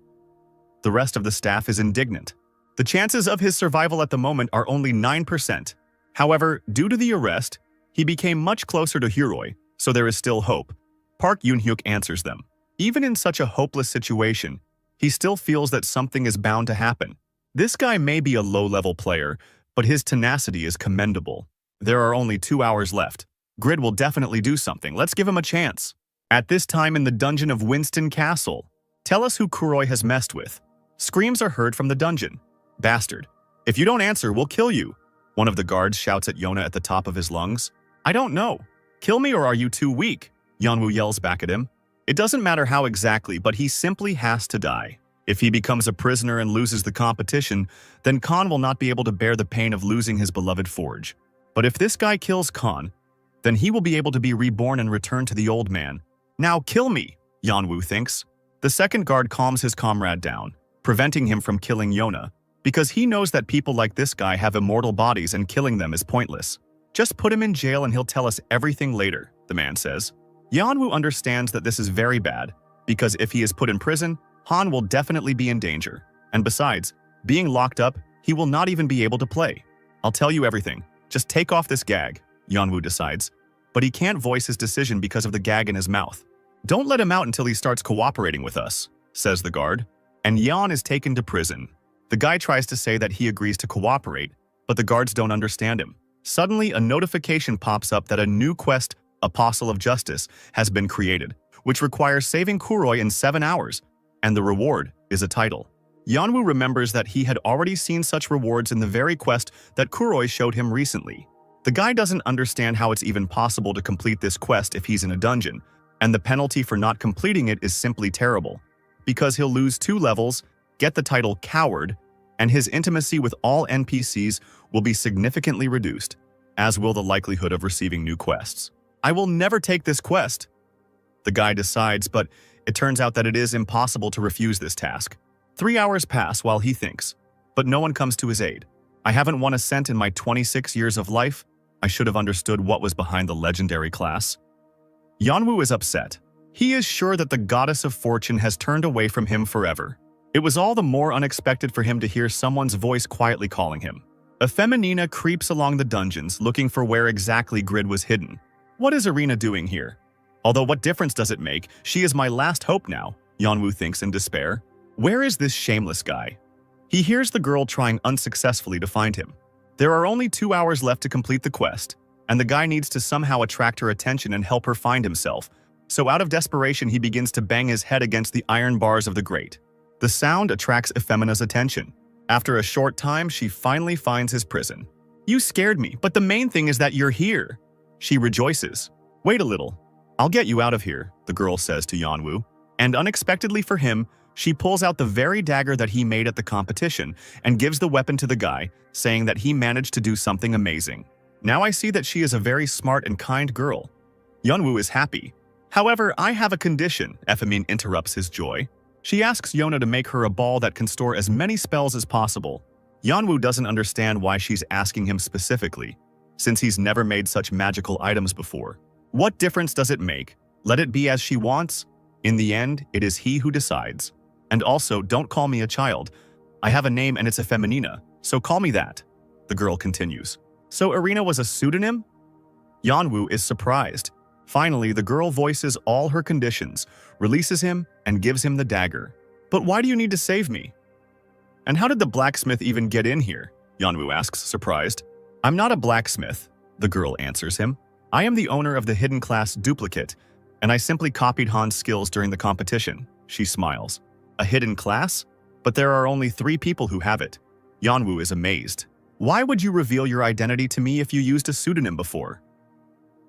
The rest of the staff is indignant. The chances of his survival at the moment are only 9%. However, due to the arrest, he became much closer to Huroi, so there is still hope. Park Yoon-hyuk answers them. Even in such a hopeless situation, he still feels that something is bound to happen. This guy may be a low-level player, but his tenacity is commendable. There are only 2 hours left. Grid will definitely do something. Let's give him a chance. At this time in the dungeon of Winston Castle, tell us who Kuroi has messed with. Screams are heard from the dungeon. "Bastard, if you don't answer, we'll kill you," one of the guards shouts at Yona at the top of his lungs. "I don't know. Kill me or are you too weak?" Yeonwoo yells back at him. It doesn't matter how exactly, but he simply has to die. If he becomes a prisoner and loses the competition, then Khan will not be able to bear the pain of losing his beloved forge. But if this guy kills Khan, then he will be able to be reborn and return to the old man. "Now kill me," Yeonwoo thinks. The second guard calms his comrade down, preventing him from killing Yona, because he knows that people like this guy have immortal bodies and killing them is pointless. "Just put him in jail and he'll tell us everything later," the man says. Yeonwoo understands that this is very bad, because if he is put in prison, Han will definitely be in danger. And besides, being locked up, he will not even be able to play. "I'll tell you everything. Just take off this gag," Yeonwoo decides. But he can't voice his decision because of the gag in his mouth. "Don't let him out until he starts cooperating with us," says the guard. And Yeon is taken to prison. The guy tries to say that he agrees to cooperate, but the guards don't understand him. Suddenly, a notification pops up that a new quest, Apostle of Justice, has been created, which requires saving Kuroi in 7 hours, and the reward is a title. Yeonwoo remembers that he had already seen such rewards in the very quest that Kuroi showed him recently. The guy doesn't understand how it's even possible to complete this quest if he's in a dungeon, and the penalty for not completing it is simply terrible, because he'll lose 2 levels, get the title Coward, and his intimacy with all NPCs will be significantly reduced, as will the likelihood of receiving new quests. "I will never take this quest," the guy decides, but it turns out that it is impossible to refuse this task. 3 hours pass while he thinks, but no one comes to his aid. "I haven't won a cent in my 26 years of life. I should have understood what was behind the legendary class." Yeonwoo is upset. He is sure that the goddess of fortune has turned away from him forever. It was all the more unexpected for him to hear someone's voice quietly calling him. A feminina creeps along the dungeons looking for where exactly Grid was hidden. What is Arena doing here? Although what difference does it make? She is my last hope now, Yeonwoo thinks in despair. Where is this shameless guy? He hears the girl trying unsuccessfully to find him. There are only 2 hours left to complete the quest, and the guy needs to somehow attract her attention and help her find himself. So out of desperation, he begins to bang his head against the iron bars of the grate. The sound attracts Efemina's attention. After a short time, she finally finds his prison. "You scared me, but the main thing is that you're here." She rejoices. "Wait a little. I'll get you out of here," the girl says to Yeonwoo. And unexpectedly for him, she pulls out the very dagger that he made at the competition and gives the weapon to the guy, saying that he managed to do something amazing. Now I see that she is a very smart and kind girl. Yeonwoo is happy. "However, I have a condition," Efemine interrupts his joy. She asks Yona to make her a ball that can store as many spells as possible. Yeonwoo doesn't understand why she's asking him specifically, since he's never made such magical items before. What difference does it make? Let it be as she wants. In the end, it is he who decides. And also, don't call me a child. I have a name and it's a feminina, So call me that, the girl continues. So Irina was a pseudonym? Yanwu is surprised. Finally, the girl voices all her conditions, releases him, and gives him the dagger. But why do you need to save me? And how did the blacksmith even get in here? Yanwu asks, surprised. I'm not a blacksmith, the girl answers him. I am the owner of the hidden class duplicate, and I simply copied Han's skills during the competition. She smiles. A hidden class? But there are only 3 people who have it. Yanwu is amazed. Why would you reveal your identity to me if you used a pseudonym before?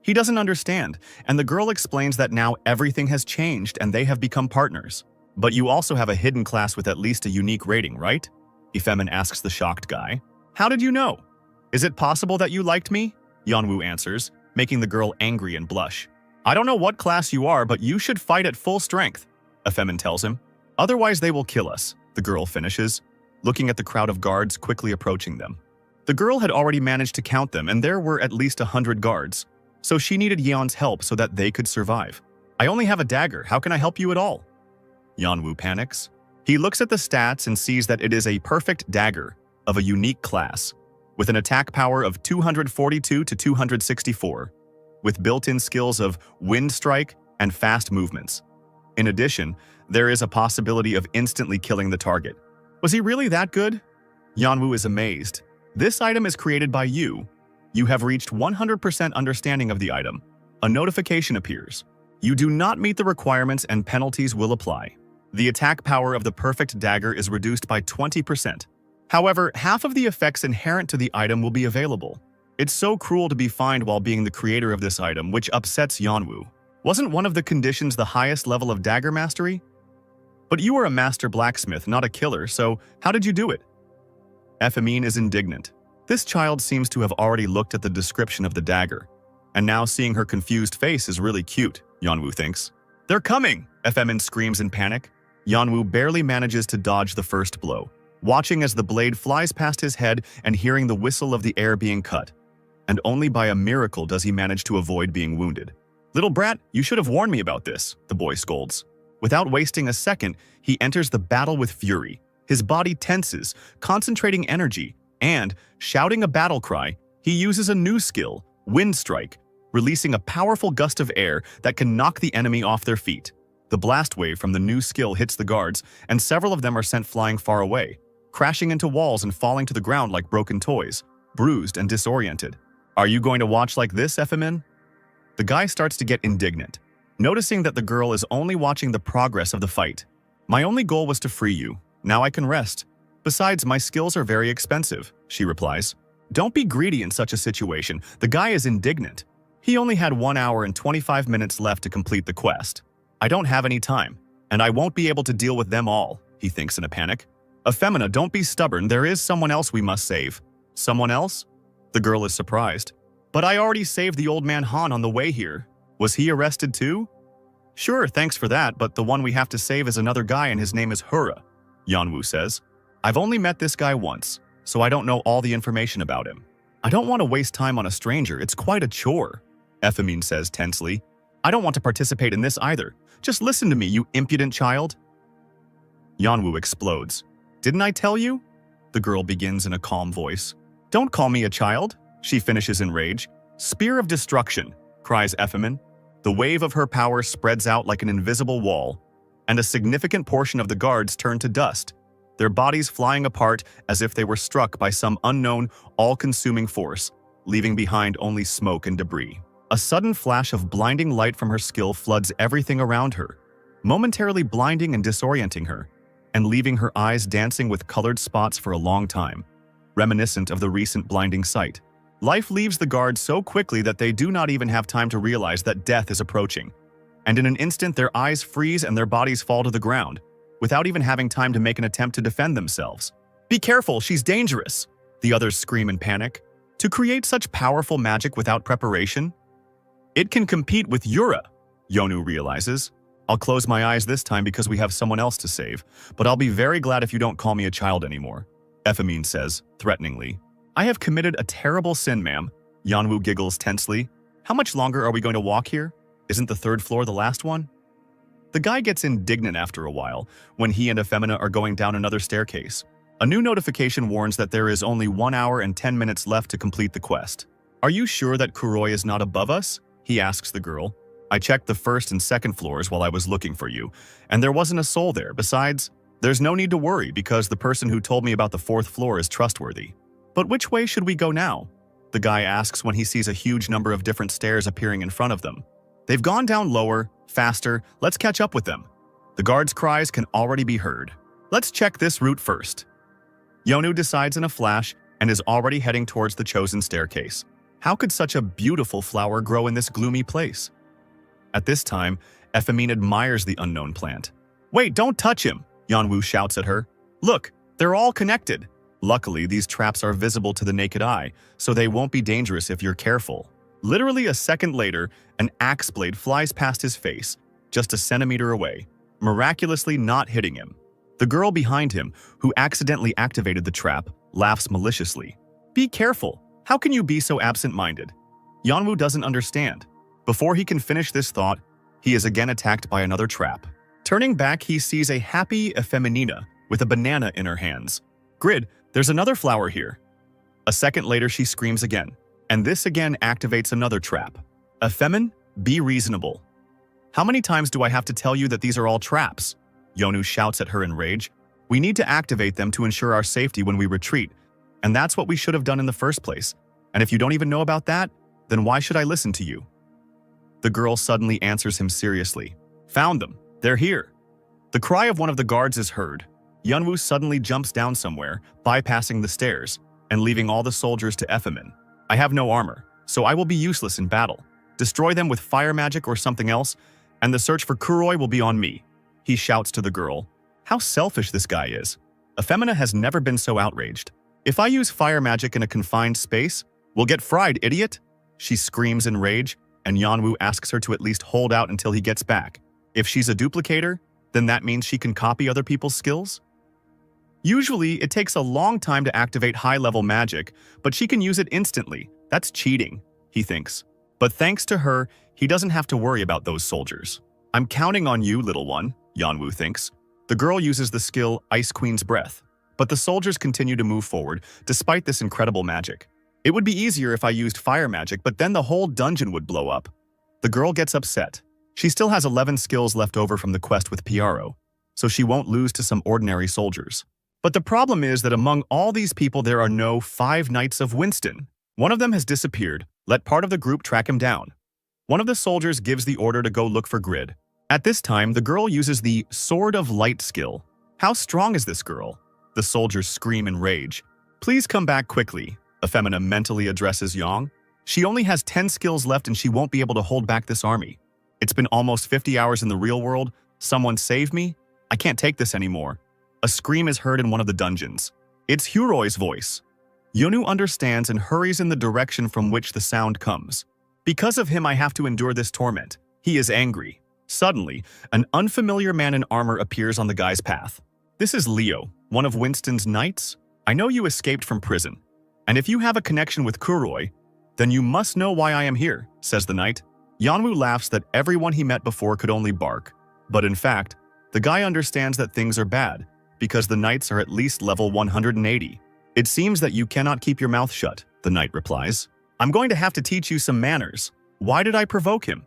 He doesn't understand, and the girl explains that now everything has changed and they have become partners. But you also have a hidden class with at least a unique rating, right? Ifemin asks the shocked guy. How did you know? Is it possible that you liked me? Yanwu answers, making the girl angry and blush. I don't know what class you are, but you should fight at full strength, Ifemin tells him. Otherwise they will kill us, the girl finishes, looking at the crowd of guards quickly approaching them. The girl had already managed to count them, and there were at least 100 guards. So she needed Yeon's help so that they could survive. I only have a dagger, how can I help you at all? Yanwu panics. He looks at the stats and sees that it is a perfect dagger of a unique class, with an attack power of 242 to 264, with built-in skills of wind strike and fast movements. In addition, there is a possibility of instantly killing the target. Was he really that good? Yanwu is amazed. This item is created by you. You have reached 100% understanding of the item. A notification appears. You do not meet the requirements and penalties will apply. The attack power of the perfect dagger is reduced by 20%. However, half of the effects inherent to the item will be available. It's so cruel to be fined while being the creator of this item, which upsets Yanwu. Wasn't one of the conditions the highest level of dagger mastery? But you are a master blacksmith, not a killer, so how did you do it? Efemine is indignant. This child seems to have already looked at the description of the dagger, and now seeing her confused face is really cute, Yanwu thinks. They're coming! Efemine screams in panic. Yanwu barely manages to dodge the first blow, watching as the blade flies past his head and hearing the whistle of the air being cut. And only by a miracle does he manage to avoid being wounded. Little brat, you should have warned me about this, the boy scolds. Without wasting a second, he enters the battle with fury. His body tenses, concentrating energy, and, shouting a battle cry, he uses a new skill, Wind Strike, releasing a powerful gust of air that can knock the enemy off their feet. The blast wave from the new skill hits the guards, and several of them are sent flying far away, crashing into walls and falling to the ground like broken toys, bruised and disoriented. Are you going to watch like this, Efemine? The guy starts to get indignant, noticing that the girl is only watching the progress of the fight. My only goal was to free you. Now I can rest. Besides, my skills are very expensive, she replies. Don't be greedy in such a situation. The guy is indignant. He only had 1 hour and 25 minutes left to complete the quest. I don't have any time, and I won't be able to deal with them all, he thinks in a panic. Efemina, don't be stubborn. There is someone else we must save. Someone else? The girl is surprised. But I already saved the old man Han on the way here. Was he arrested too? Sure, thanks for that, but the one we have to save is another guy and his name is Hura, Yanwu says. I've only met this guy once, so I don't know all the information about him. I don't want to waste time on a stranger, it's quite a chore, Efemine says tensely. I don't want to participate in this either. Just listen to me, you impudent child. Yanwu explodes. Didn't I tell you? The girl begins in a calm voice. Don't call me a child, she finishes in rage. Spear of destruction, cries Efemine. The wave of her power spreads out like an invisible wall, and a significant portion of the guards turn to dust, their bodies flying apart as if they were struck by some unknown, all-consuming force, leaving behind only smoke and debris. A sudden flash of blinding light from her skill floods everything around her, momentarily blinding and disorienting her, and leaving her eyes dancing with colored spots for a long time, reminiscent of the recent blinding sight. Life leaves the guards so quickly that they do not even have time to realize that death is approaching, and in an instant their eyes freeze and their bodies fall to the ground, without even having time to make an attempt to defend themselves. Be careful, she's dangerous, the others scream in panic. To create such powerful magic without preparation? It can compete with Yura, Yonu realizes. I'll close my eyes this time because we have someone else to save, but I'll be very glad if you don't call me a child anymore, Efemine says, threateningly. I have committed a terrible sin, ma'am, Yanwu giggles tensely. How much longer are we going to walk here? Isn't the 3rd floor the last one? The guy gets indignant after a while, when he and Efemina are going down another staircase. A new notification warns that there is only 1 hour and 10 minutes left to complete the quest. Are you sure that Kuroi is not above us? He asks the girl. I checked the first and second floors while I was looking for you, and there wasn't a soul there. Besides, there's no need to worry because the person who told me about the 4th floor is trustworthy. But which way should we go now? The guy asks when he sees a huge number of different stairs appearing in front of them. They've gone down lower, faster, let's catch up with them. The guard's cries can already be heard. Let's check this route first. Yonu decides in a flash and is already heading towards the chosen staircase. How could such a beautiful flower grow in this gloomy place? At this time, Ephemin admires the unknown plant. Wait, don't touch him, Yonwoo shouts at her. Look, they're all connected. Luckily, these traps are visible to the naked eye, so they won't be dangerous if you're careful. Literally a second later, an axe blade flies past his face, just a centimeter away, miraculously not hitting him. The girl behind him, who accidentally activated the trap, laughs maliciously. Be careful. How can you be so absent-minded? Yonwoo doesn't understand. Before he can finish this thought, he is again attacked by another trap. Turning back, he sees a happy Epheminina with a banana in her hands. Grid, there's another flower here. A second later, she screams again, and this again activates another trap. Ephemin, be reasonable. How many times do I have to tell you that these are all traps? Yonu shouts at her in rage. We need to activate them to ensure our safety when we retreat, and that's what we should have done in the first place. And if you don't even know about that, then why should I listen to you? The girl suddenly answers him seriously. Found them. They're here. The cry of one of the guards is heard. Yunwoo suddenly jumps down somewhere, bypassing the stairs, and leaving all the soldiers to Ephemin. I have no armor, so I will be useless in battle. Destroy them with fire magic or something else, and the search for Kuroi will be on me. He shouts to the girl. How selfish this guy is. Ephemina has never been so outraged. If I use fire magic in a confined space, we'll get fried, idiot! She screams in rage, and Yonwoo asks her to at least hold out until he gets back. If she's a duplicator, then that means she can copy other people's skills? Usually, it takes a long time to activate high-level magic, but she can use it instantly. That's cheating, he thinks. But thanks to her, he doesn't have to worry about those soldiers. I'm counting on you, little one, Yonwoo thinks. The girl uses the skill Ice Queen's Breath, but the soldiers continue to move forward despite this incredible magic. It would be easier if I used fire magic, but then the whole dungeon would blow up. The girl gets upset. She still has 11 skills left over from the quest with Piaro, so she won't lose to some ordinary soldiers. But the problem is that among all these people there are no 5 Knights of Winston. One of them has disappeared. Let part of the group track him down. One of the soldiers gives the order to go look for Grid. At this time, the girl uses the Sword of Light skill. How strong is this girl? The soldiers scream in rage. Please come back quickly, Ephemina mentally addresses Yang. She only has 10 skills left and she won't be able to hold back this army. It's been almost 50 hours in the real world. Someone save me? I can't take this anymore. A scream is heard in one of the dungeons. It's Huroi's voice. Yonu understands and hurries in the direction from which the sound comes. Because of him, I have to endure this torment. He is angry. Suddenly, an unfamiliar man in armor appears on the guy's path. This is Leo, one of Winston's knights. I know you escaped from prison, and if you have a connection with Kuroi, then you must know why I am here, says the knight. Yonwoo laughs that everyone he met before could only bark. But in fact, the guy understands that things are bad, because the knights are at least level 180. It seems that you cannot keep your mouth shut, the knight replies. I'm going to have to teach you some manners. Why did I provoke him?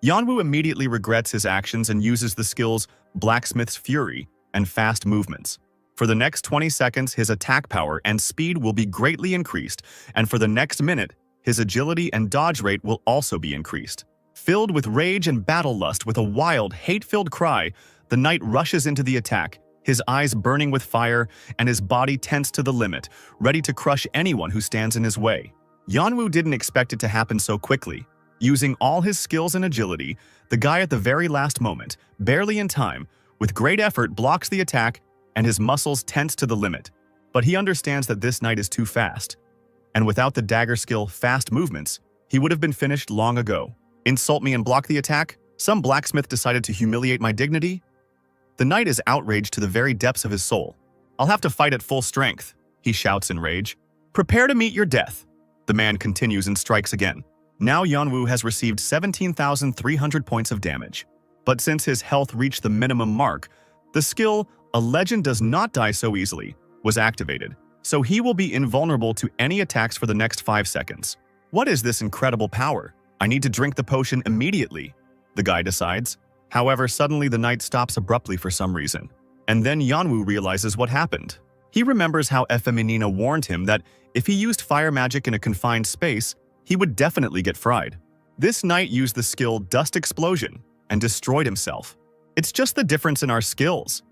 Yonwoo immediately regrets his actions and uses the skills Blacksmith's Fury and Fast Movements. For the next 20 seconds, his attack power and speed will be greatly increased, and for the next minute, his agility and dodge rate will also be increased. Filled with rage and battle lust with a wild, hate-filled cry, the knight rushes into the attack, his eyes burning with fire and his body tense to the limit, ready to crush anyone who stands in his way. Yonwoo didn't expect it to happen so quickly. Using all his skills and agility, the guy at the very last moment, barely in time, with great effort blocks the attack and his muscles tense to the limit. But he understands that this knight is too fast, and without the dagger skill Fast Movements, he would have been finished long ago. Insult me and block the attack? Some blacksmith decided to humiliate my dignity? The knight is outraged to the very depths of his soul. I'll have to fight at full strength, he shouts in rage. Prepare to meet your death. The man continues and strikes again. Now Yonwoo has received 17,300 points of damage. But since his health reached the minimum mark, the skill, A Legend Does Not Die So Easily, was activated, so he will be invulnerable to any attacks for the next 5 seconds. What is this incredible power? I need to drink the potion immediately, the guy decides. However, suddenly the knight stops abruptly for some reason. And then Yanwu realizes what happened. He remembers how Efeminina warned him that if he used fire magic in a confined space, he would definitely get fried. This knight used the skill Dust Explosion and destroyed himself. It's just the difference in our skills.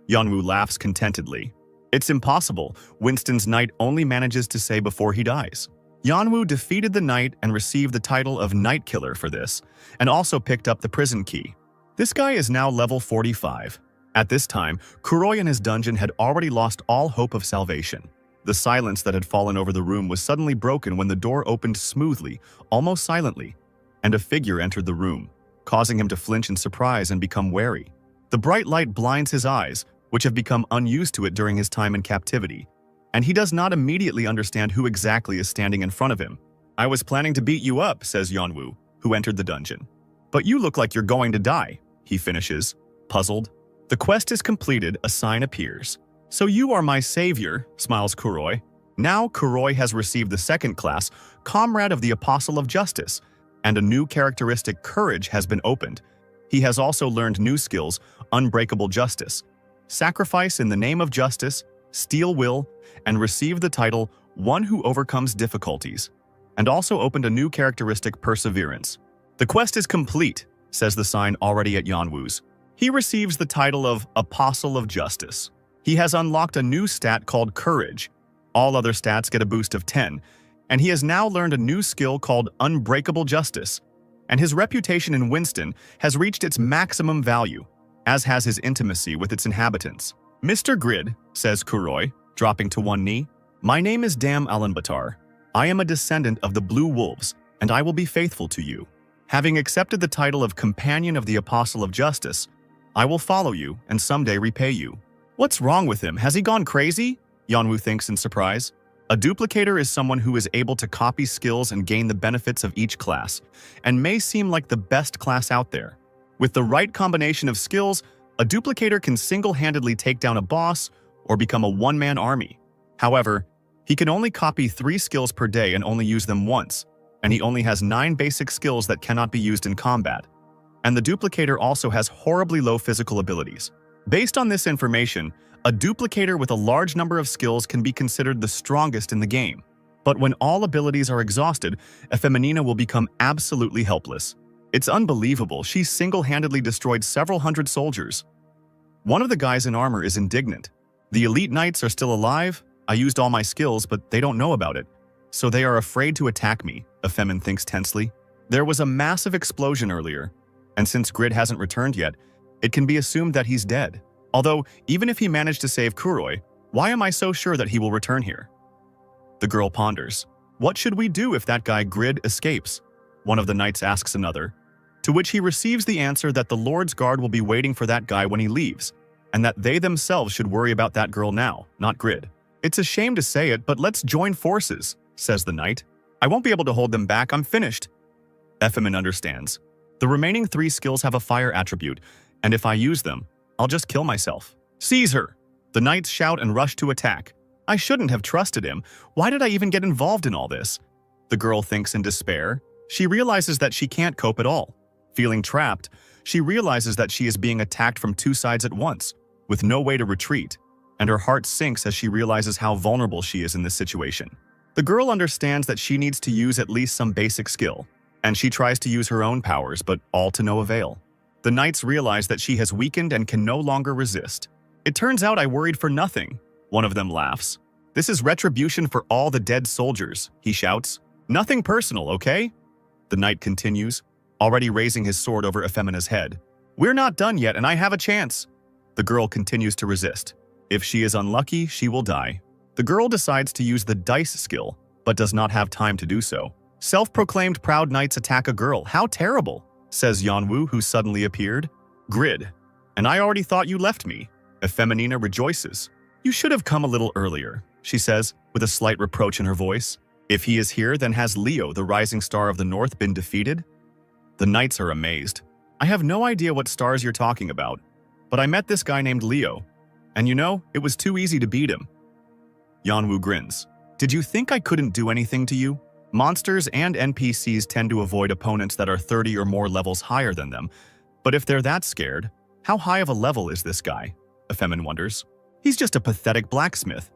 Yanwu laughs contentedly. It's impossible, Winston's knight only manages to say before he dies. Yanwu defeated the knight and received the title of Night Killer for this, and also picked up the prison key. This guy is now level 45. At this time, Kuroi in his dungeon had already lost all hope of salvation. The silence that had fallen over the room was suddenly broken when the door opened smoothly, almost silently, and a figure entered the room, causing him to flinch in surprise and become wary. The bright light blinds his eyes, which have become unused to it during his time in captivity, and he does not immediately understand who exactly is standing in front of him. "I was planning to beat you up," says Yanwu, who entered the dungeon. "But you look like you're going to die," he finishes, puzzled. The quest is completed, a sign appears. "So you are my savior," smiles Kuroi. Now Kuroi has received the second class, Comrade of the Apostle of Justice, and a new characteristic, Courage, has been opened. He has also learned new skills, Unbreakable Justice, Sacrifice in the Name of Justice, Steel Will, and received the title One Who Overcomes Difficulties, and also opened a new characteristic, Perseverance. "The quest is complete," says the sign already at Yanwu's. He receives the title of Apostle of Justice. He has unlocked a new stat called Courage. All other stats get a boost of 10, and he has now learned a new skill called Unbreakable Justice. And his reputation in Winston has reached its maximum value, as has his intimacy with its inhabitants. "Mr. Grid," says Kuroi, dropping to one knee, "my name is Dam Alanbatar. I am a descendant of the Blue Wolves, and I will be faithful to you. Having accepted the title of Companion of the Apostle of Justice, I will follow you and someday repay you." What's wrong with him? Has he gone crazy? Yanwu thinks in surprise. A duplicator is someone who is able to copy skills and gain the benefits of each class, and may seem like the best class out there. With the right combination of skills, a duplicator can single-handedly take down a boss or become a one-man army. However, he can only copy 3 skills per day and only use them once, and he only has 9 basic skills that cannot be used in combat. And the duplicator also has horribly low physical abilities. Based on this information, a duplicator with a large number of skills can be considered the strongest in the game. But when all abilities are exhausted, Efeminina will become absolutely helpless. It's unbelievable, she single-handedly destroyed several hundred soldiers. One of the guys in armor is indignant. "The elite knights are still alive? I used all my skills, but they don't know about it. So they are afraid to attack me," Efemin thinks tensely. There was a massive explosion earlier, and since Grid hasn't returned yet, it can be assumed that he's dead. Although, even if he managed to save Kuroi, why am I so sure that he will return here? The girl ponders. What should we do if that guy Grid escapes? One of the knights asks another, to which he receives the answer that the Lord's Guard will be waiting for that guy when he leaves, and that they themselves should worry about that girl now, not Grid. "It's a shame to say it, but let's join forces," says the knight. "I won't be able to hold them back, I'm finished." Efemin understands. The remaining 3 skills have a fire attribute, and if I use them, I'll just kill myself. "Seize her!" The knights shout and rush to attack. I shouldn't have trusted him. Why did I even get involved in all this? The girl thinks in despair. She realizes that she can't cope at all. Feeling trapped, she realizes that she is being attacked from 2 sides at once, with no way to retreat, and her heart sinks as she realizes how vulnerable she is in this situation. The girl understands that she needs to use at least some basic skill, and she tries to use her own powers, but all to no avail. The knights realize that she has weakened and can no longer resist. "It turns out I worried for nothing," one of them laughs. "This is retribution for all the dead soldiers," he shouts. "Nothing personal, okay?" The knight continues, already raising his sword over Efemina's head. "We're not done yet, and I have a chance." The girl continues to resist. If she is unlucky, she will die. The girl decides to use the dice skill, but does not have time to do so. "Self-proclaimed proud knights attack a girl. How terrible," says Yanwu, who suddenly appeared. "Grid, and I already thought you left me." Efeminina rejoices. "You should have come a little earlier," she says, with a slight reproach in her voice. "If he is here, then has Leo, the rising star of the north, been defeated?" The knights are amazed. "I have no idea what stars you're talking about, but I met this guy named Leo, and you know, it was too easy to beat him. Yanwu grins. Did you think I couldn't do anything to you? Monsters and NPCs tend to avoid opponents that are 30 or more levels higher than them. But if they're that scared, how high of a level is this guy? Efemin wonders. He's just a pathetic blacksmith.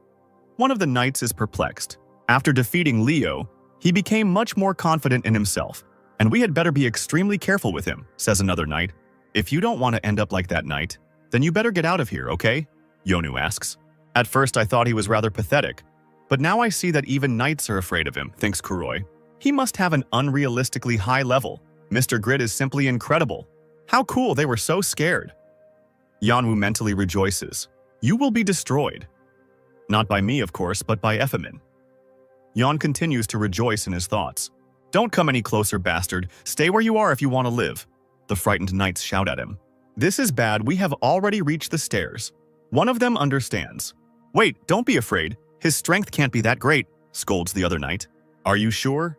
One of the knights is perplexed. After defeating Leo, he became much more confident in himself, and we had better be extremely careful with him, says another knight. If you don't want to end up like that knight, then you better get out of here, okay? Yonu asks. At first I thought he was rather pathetic, but now I see that even knights are afraid of him, thinks Kuroi. He must have an unrealistically high level. Mr. Grid is simply incredible. How cool they were so scared. Yanwu mentally rejoices. You will be destroyed. Not by me, of course, but by Efemin. Yan continues to rejoice in his thoughts. Don't come any closer, bastard. Stay where you are if you want to live. The frightened knights shout at him. This is bad. We have already reached the stairs. One of them understands. Wait, don't be afraid. His strength can't be that great, scolds the other knight. Are you sure?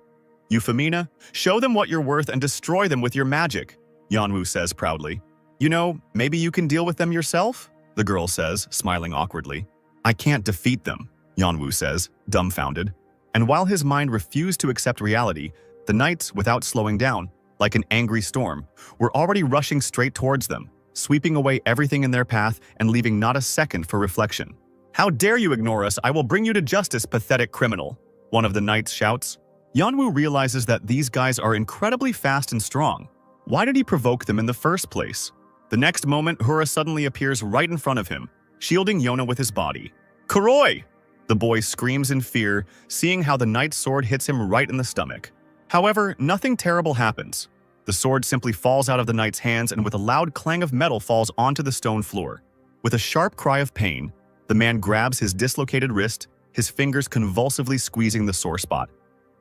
Euphemina, show them what you're worth and destroy them with your magic, Yanwu says proudly. You know, maybe you can deal with them yourself? The girl says, smiling awkwardly. I can't defeat them, Yanwu says, dumbfounded. And while his mind refused to accept reality, the knights, without slowing down, like an angry storm, were already rushing straight towards them, sweeping away everything in their path and leaving not a second for reflection. How dare you ignore us? I will bring you to justice, pathetic criminal, one of the knights shouts. Yanwu realizes that these guys are incredibly fast and strong. Why did he provoke them in the first place? The next moment, Hura suddenly appears right in front of him, shielding Yona with his body. Kuroi! The boy screams in fear, seeing how the knight's sword hits him right in the stomach. However, nothing terrible happens. The sword simply falls out of the knight's hands and with a loud clang of metal falls onto the stone floor. With a sharp cry of pain, the man grabs his dislocated wrist, his fingers convulsively squeezing the sore spot,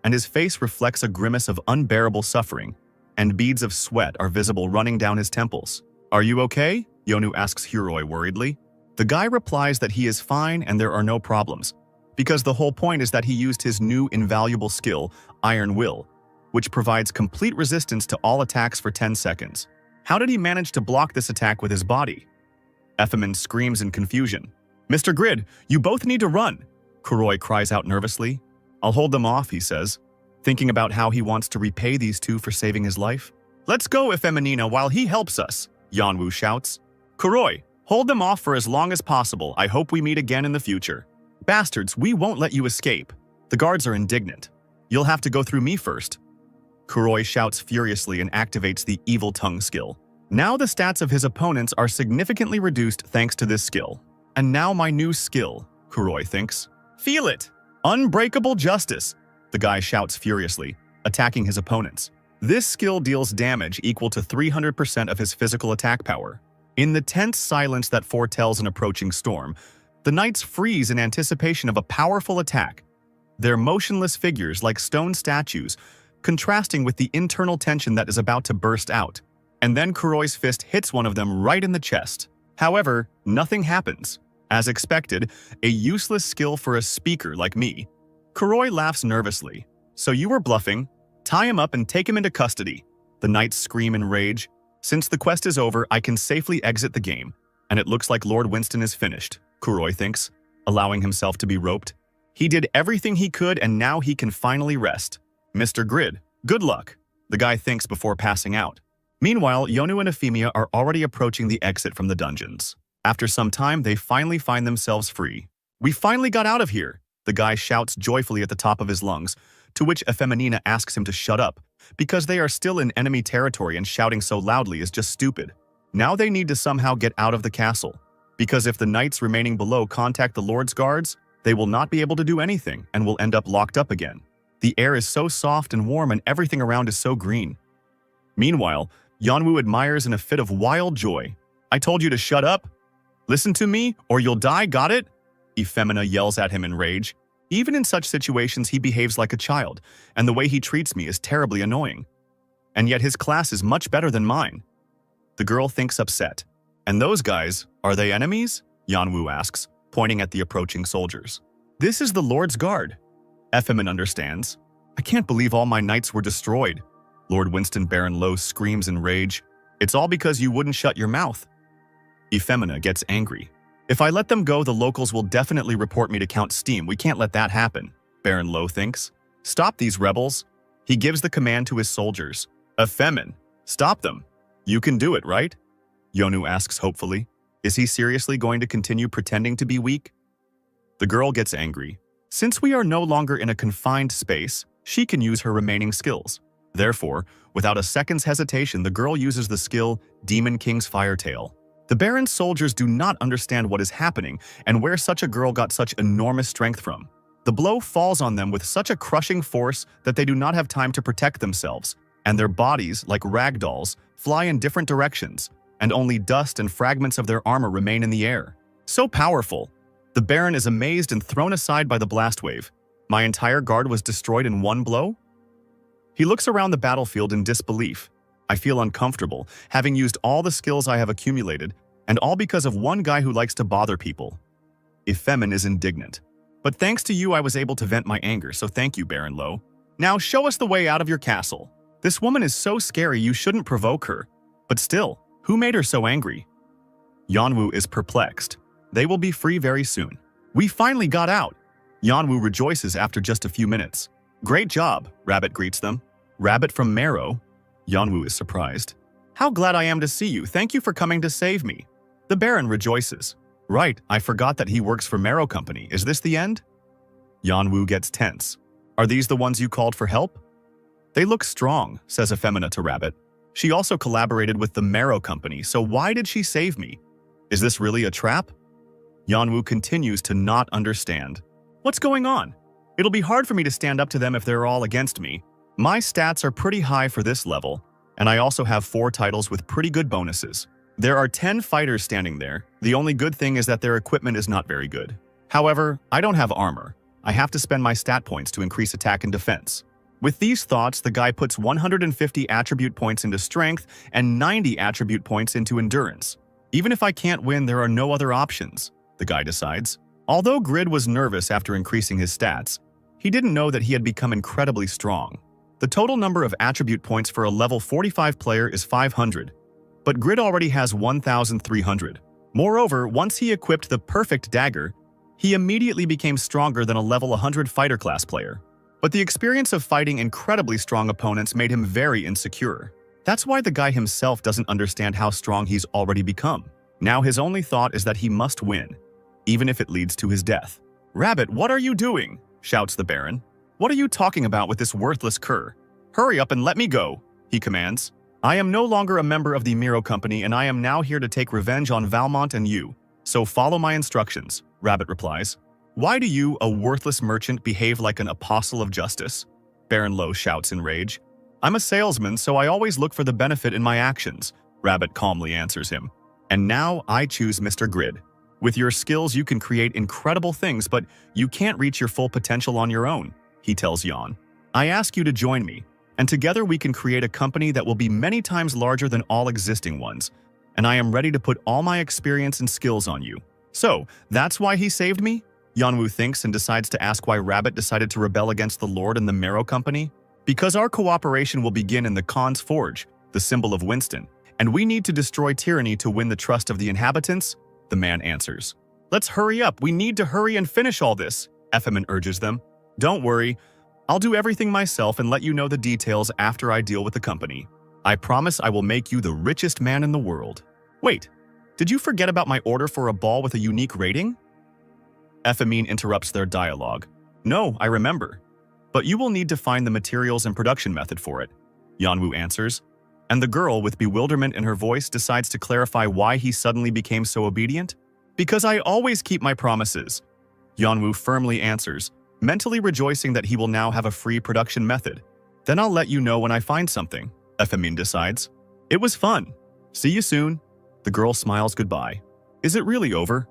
and his face reflects a grimace of unbearable suffering, and beads of sweat are visible running down his temples. Are you okay? Yonu asks Huroi worriedly. The guy replies that he is fine and there are no problems, because the whole point is that he used his new invaluable skill, Iron Will, which provides complete resistance to all attacks for 10 seconds. How did he manage to block this attack with his body? Efemin screams in confusion. Mr. Grid, you both need to run, Kuroi cries out nervously. I'll hold them off, he says, thinking about how he wants to repay these two for saving his life. Let's go, Efeminina, while he helps us, Yanwu shouts. Kuroi, hold them off for as long as possible. I hope we meet again in the future. Bastards, we won't let you escape. The guards are indignant. You'll have to go through me first. Kuroi shouts furiously and activates the Evil Tongue skill. Now the stats of his opponents are significantly reduced thanks to this skill. And now my new skill, Kuroi thinks. Feel it! Unbreakable Justice! The guy shouts furiously, attacking his opponents. This skill deals damage equal to 300% of his physical attack power. In the tense silence that foretells an approaching storm, the knights freeze in anticipation of a powerful attack. Their motionless figures like stone statues, contrasting with the internal tension that is about to burst out. And then Kuroi's fist hits one of them right in the chest. However, nothing happens. As expected, a useless skill for a speaker like me. Kuroi laughs nervously. So you were bluffing? Tie him up and take him into custody. The knights scream in rage. Since the quest is over, I can safely exit the game. And it looks like Lord Winston is finished, Kuroi thinks, allowing himself to be roped. He did everything he could and now he can finally rest. Mr. Grid, good luck, the guy thinks before passing out. Meanwhile, Yonu and Euphemia are already approaching the exit from the dungeons. After some time, they finally find themselves free. We finally got out of here, the guy shouts joyfully at the top of his lungs, to which Efeminina asks him to shut up, because they are still in enemy territory and shouting so loudly is just stupid. Now they need to somehow get out of the castle, because if the knights remaining below contact the Lord's guards, they will not be able to do anything and will end up locked up again. The air is so soft and warm and everything around is so green. Meanwhile, Yanwu admires in a fit of wild joy. I told you to shut up. Listen to me, or you'll die, got it? Euphemina yells at him in rage. Even in such situations, he behaves like a child, and the way he treats me is terribly annoying. And yet his class is much better than mine. The girl thinks upset. And those guys, are they enemies? Yanwu asks, pointing at the approaching soldiers. This is the Lord's Guard. Efemin understands. I can't believe all my knights were destroyed. Lord Winston Baron Lowe screams in rage. It's all because you wouldn't shut your mouth. Euphemina gets angry. If I let them go, the locals will definitely report me to Count Steam. We can't let that happen, Baron Lo thinks. Stop these rebels. He gives the command to his soldiers. Effemin, stop them. You can do it, right? Yonu asks hopefully. Is he seriously going to continue pretending to be weak? The girl gets angry. Since we are no longer in a confined space, she can use her remaining skills. Therefore, without a second's hesitation, the girl uses the skill Demon King's Firetail. The Baron's soldiers do not understand what is happening and where such a girl got such enormous strength from. The blow falls on them with such a crushing force that they do not have time to protect themselves, and their bodies, like rag dolls, fly in different directions, and only dust and fragments of their armor remain in the air. So powerful! The Baron is amazed and thrown aside by the blast wave. My entire guard was destroyed in one blow? He looks around the battlefield in disbelief. I feel uncomfortable, having used all the skills I have accumulated, and all because of one guy who likes to bother people. Effemin is indignant. But thanks to you, I was able to vent my anger, so thank you, Baron Lo. Now show us the way out of your castle. This woman is so scary, you shouldn't provoke her. But still, who made her so angry? Yanwu is perplexed. They will be free very soon. We finally got out. Yanwu rejoices after just a few minutes. Great job, Rabbit greets them. Rabbit from Marrow? Yanwu is surprised. How glad I am to see you. Thank you for coming to save me. The Baron rejoices. Right, I forgot that he works for Marrow Company. Is this the end? Yanwu gets tense. Are these the ones you called for help? They look strong, says Effemina to Rabbit. She also collaborated with the Marrow Company, so why did she save me? Is this really a trap? Yanwu continues to not understand. What's going on? It'll be hard for me to stand up to them if they're all against me. My stats are pretty high for this level, and I also have 4 titles with pretty good bonuses. There are 10 fighters standing there. The only good thing is that their equipment is not very good. However, I don't have armor. I have to spend my stat points to increase attack and defense. With these thoughts, the guy puts 150 attribute points into strength and 90 attribute points into endurance. Even if I can't win, there are no other options, the guy decides. Although Grid was nervous after increasing his stats, he didn't know that he had become incredibly strong. The total number of attribute points for a level 45 player is 500, but Grid already has 1,300. Moreover, once he equipped the perfect dagger, he immediately became stronger than a level 100 fighter class player. But the experience of fighting incredibly strong opponents made him very insecure. That's why the guy himself doesn't understand how strong he's already become. Now his only thought is that he must win, even if it leads to his death. Rabbit, what are you doing? Shouts the Baron. What are you talking about with this worthless cur? Hurry up and let me go, he commands. I am no longer a member of the Miro Company, and I am now here to take revenge on Valmont and you. So follow my instructions, Rabbit replies. Why do you, a worthless merchant, behave like an apostle of justice? Baron Lo shouts in rage. I'm a salesman, so I always look for the benefit in my actions, Rabbit calmly answers him. And now I choose Mr. Grid. With your skills, you can create incredible things, but you can't reach your full potential on your own, he tells Yan. I ask you to join me, and together we can create a company that will be many times larger than all existing ones, and I am ready to put all my experience and skills on you. So, that's why he saved me? Yanwu thinks and decides to ask why Rabbit decided to rebel against the Lord and the Marrow Company. Because our cooperation will begin in the Khan's Forge, the symbol of Winston, and we need to destroy tyranny to win the trust of the inhabitants, the man answers. Let's hurry up, we need to hurry and finish all this, Effemin urges them. Don't worry, I'll do everything myself and let you know the details after I deal with the company. I promise I will make you the richest man in the world. Wait, did you forget about my order for a ball with a unique rating? Effemin interrupts their dialogue. No, I remember. But you will need to find the materials and production method for it, Yanwu answers. And the girl, with bewilderment in her voice, decides to clarify why he suddenly became so obedient. Because I always keep my promises, Yanwu firmly answers, mentally rejoicing that he will now have a free production method. Then I'll let you know when I find something, Effemin decides. It was fun. See you soon. The girl smiles goodbye. Is it really over?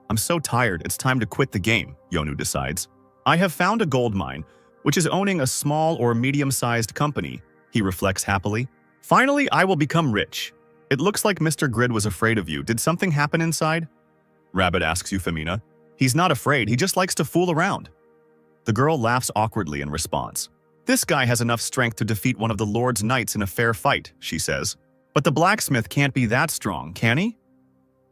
I'm so tired, it's time to quit the game, Yonu decides. I have found a gold mine, which is owning a small or medium-sized company, he reflects happily. Finally, I will become rich. It looks like Mr. Grid was afraid of you. Did something happen inside? Rabbit asks Euphemina. He's not afraid, he just likes to fool around. The girl laughs awkwardly in response. This guy has enough strength to defeat one of the Lord's knights in a fair fight, she says. But the blacksmith can't be that strong, can he?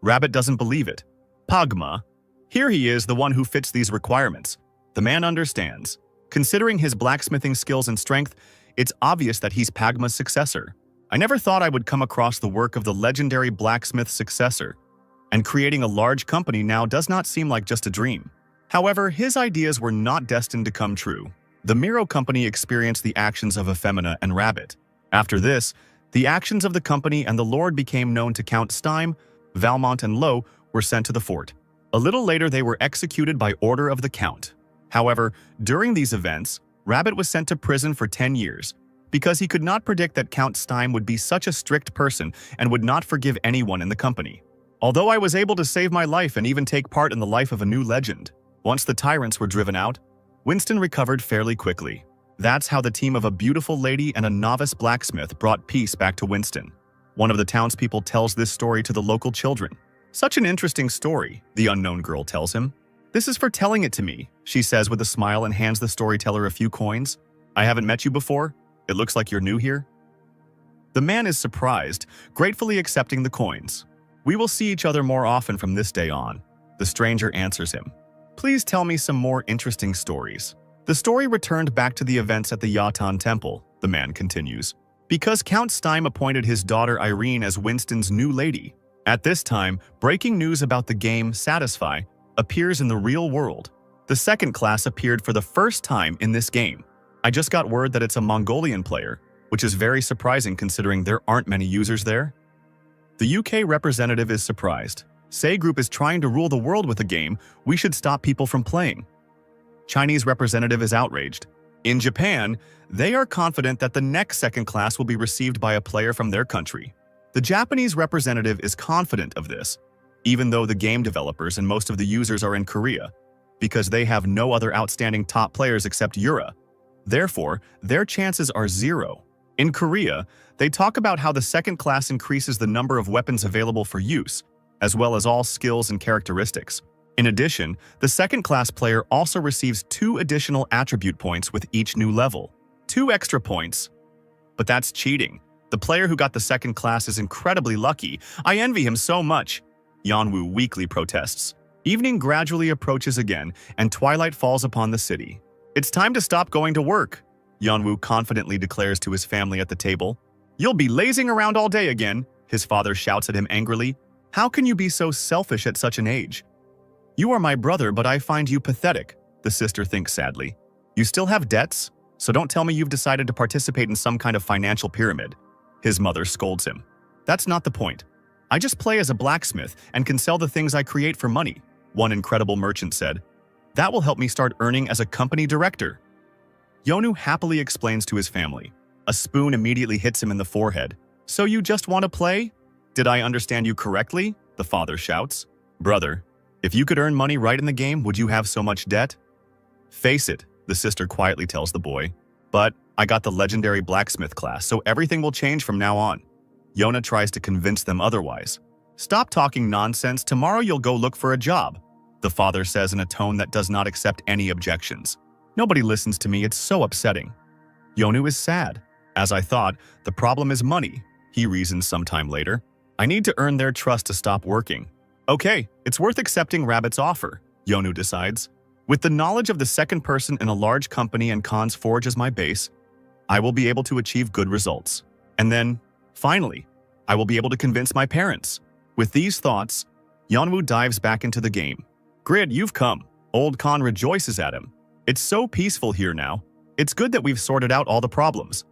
Rabbit doesn't believe it. Pagma. Here he is, the one who fits these requirements. The man understands. Considering his blacksmithing skills and strength, it's obvious that he's Pagma's successor. I never thought I would come across the work of the legendary blacksmith's successor, and creating a large company now does not seem like just a dream. However, his ideas were not destined to come true. The Miro company experienced the actions of Effemina and Rabbit. After this, the actions of the company and the Lord became known to Count Steim, Valmont, and Lowe were sent to the fort. A little later, they were executed by order of the Count. However, during these events, Rabbit was sent to prison for 10 years because he could not predict that Count Steim would be such a strict person and would not forgive anyone in the company. Although I was able to save my life and even take part in the life of a new legend, once the tyrants were driven out, Winston recovered fairly quickly. That's how the team of a beautiful lady and a novice blacksmith brought peace back to Winston. One of the townspeople tells this story to the local children. Such an interesting story, the unknown girl tells him. This is for telling it to me, she says with a smile and hands the storyteller a few coins. I haven't met you before. It looks like you're new here. The man is surprised, gratefully accepting the coins. We will see each other more often from this day on. The stranger answers him. Please tell me some more interesting stories. The story returned back to the events at the Yatan Temple, the man continues, because Count Steim appointed his daughter Irene as Winston's new lady. At this time, breaking news about the game Satisfy appears in the real world. The second class appeared for the first time in this game. I just got word that it's a Mongolian player, which is very surprising considering there aren't many users there. The UK representative is surprised. Say Group is trying to rule the world with a game we should stop people from playing. Chinese representative is outraged. In Japan, they are confident that the next second class will be received by a player from their country. The Japanese representative is confident of this, even though the game developers and most of the users are in Korea, because they have no other outstanding top players except Yura. Therefore, their chances are zero. In Korea, they talk about how the second class increases the number of weapons available for use, as well as all skills and characteristics. In addition, the second-class player also receives 2 additional attribute points with each new level. 2 extra points. But that's cheating. The player who got the second class is incredibly lucky. I envy him so much. Yanwu weakly protests. Evening gradually approaches again, and twilight falls upon the city. It's time to stop going to work, Yanwu confidently declares to his family at the table. You'll be lazing around all day again, his father shouts at him angrily. How can you be so selfish at such an age? You are my brother, but I find you pathetic, the sister thinks sadly. You still have debts, so don't tell me you've decided to participate in some kind of financial pyramid. His mother scolds him. That's not the point. I just play as a blacksmith and can sell the things I create for money, one incredible merchant said. That will help me start earning as a company director. Yonu happily explains to his family. A spoon immediately hits him in the forehead. So you just want to play? Did I understand you correctly? The father shouts. Brother, if you could earn money right in the game, would you have so much debt? Face it, the sister quietly tells the boy. But I got the legendary blacksmith class, so everything will change from now on. Yona tries to convince them otherwise. Stop talking nonsense, tomorrow you'll go look for a job, the father says in a tone that does not accept any objections. Nobody listens to me, it's so upsetting. Yonu is sad. As I thought, the problem is money, he reasons sometime later. I need to earn their trust to stop working. Okay, it's worth accepting Rabbit's offer, Yonu decides. With the knowledge of the second person in a large company and Khan's Forge as my base, I will be able to achieve good results. And then, finally, I will be able to convince my parents. With these thoughts, Yeonwoo dives back into the game. Grid, you've come. Old Khan rejoices at him. It's so peaceful here now. It's good that we've sorted out all the problems.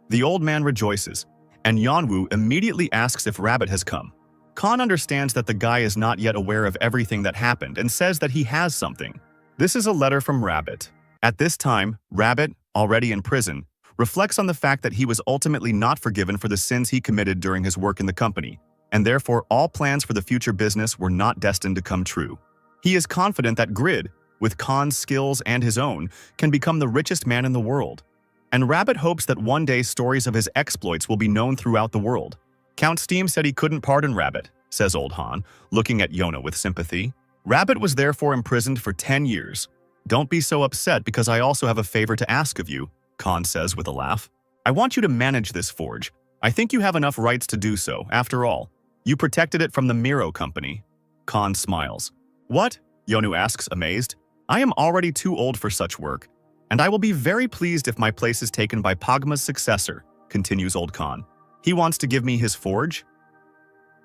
The old man rejoices, and Yeonwoo immediately asks if Rabbit has come. Khan understands that the guy is not yet aware of everything that happened and says that he has something. This is a letter from Rabbit. At this time, Rabbit, already in prison, reflects on the fact that he was ultimately not forgiven for the sins he committed during his work in the company, and therefore all plans for the future business were not destined to come true. He is confident that Grid, with Khan's skills and his own, can become the richest man in the world. And Rabbit hopes that one day stories of his exploits will be known throughout the world. Count Steam said he couldn't pardon Rabbit, says Old Han, looking at Yona with sympathy. Rabbit was therefore imprisoned for 10 years. Don't be so upset because I also have a favor to ask of you, Khan says with a laugh. I want you to manage this forge. I think you have enough rights to do so, after all. You protected it from the Miro company. Khan smiles. What? Yonu asks, amazed. I am already too old for such work, and I will be very pleased if my place is taken by Pagma's successor, continues Old Khan. He wants to give me his forge?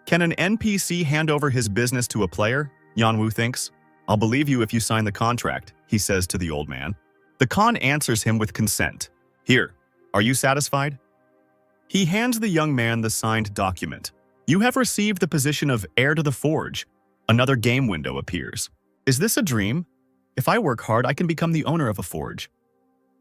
Can an NPC hand over his business to a player? Yanwu thinks. I'll believe you if you sign the contract, he says to the old man. The Khan answers him with consent. Here, are you satisfied? He hands the young man the signed document. You have received the position of heir to the forge. Another game window appears. Is this a dream? If I work hard, I can become the owner of a forge.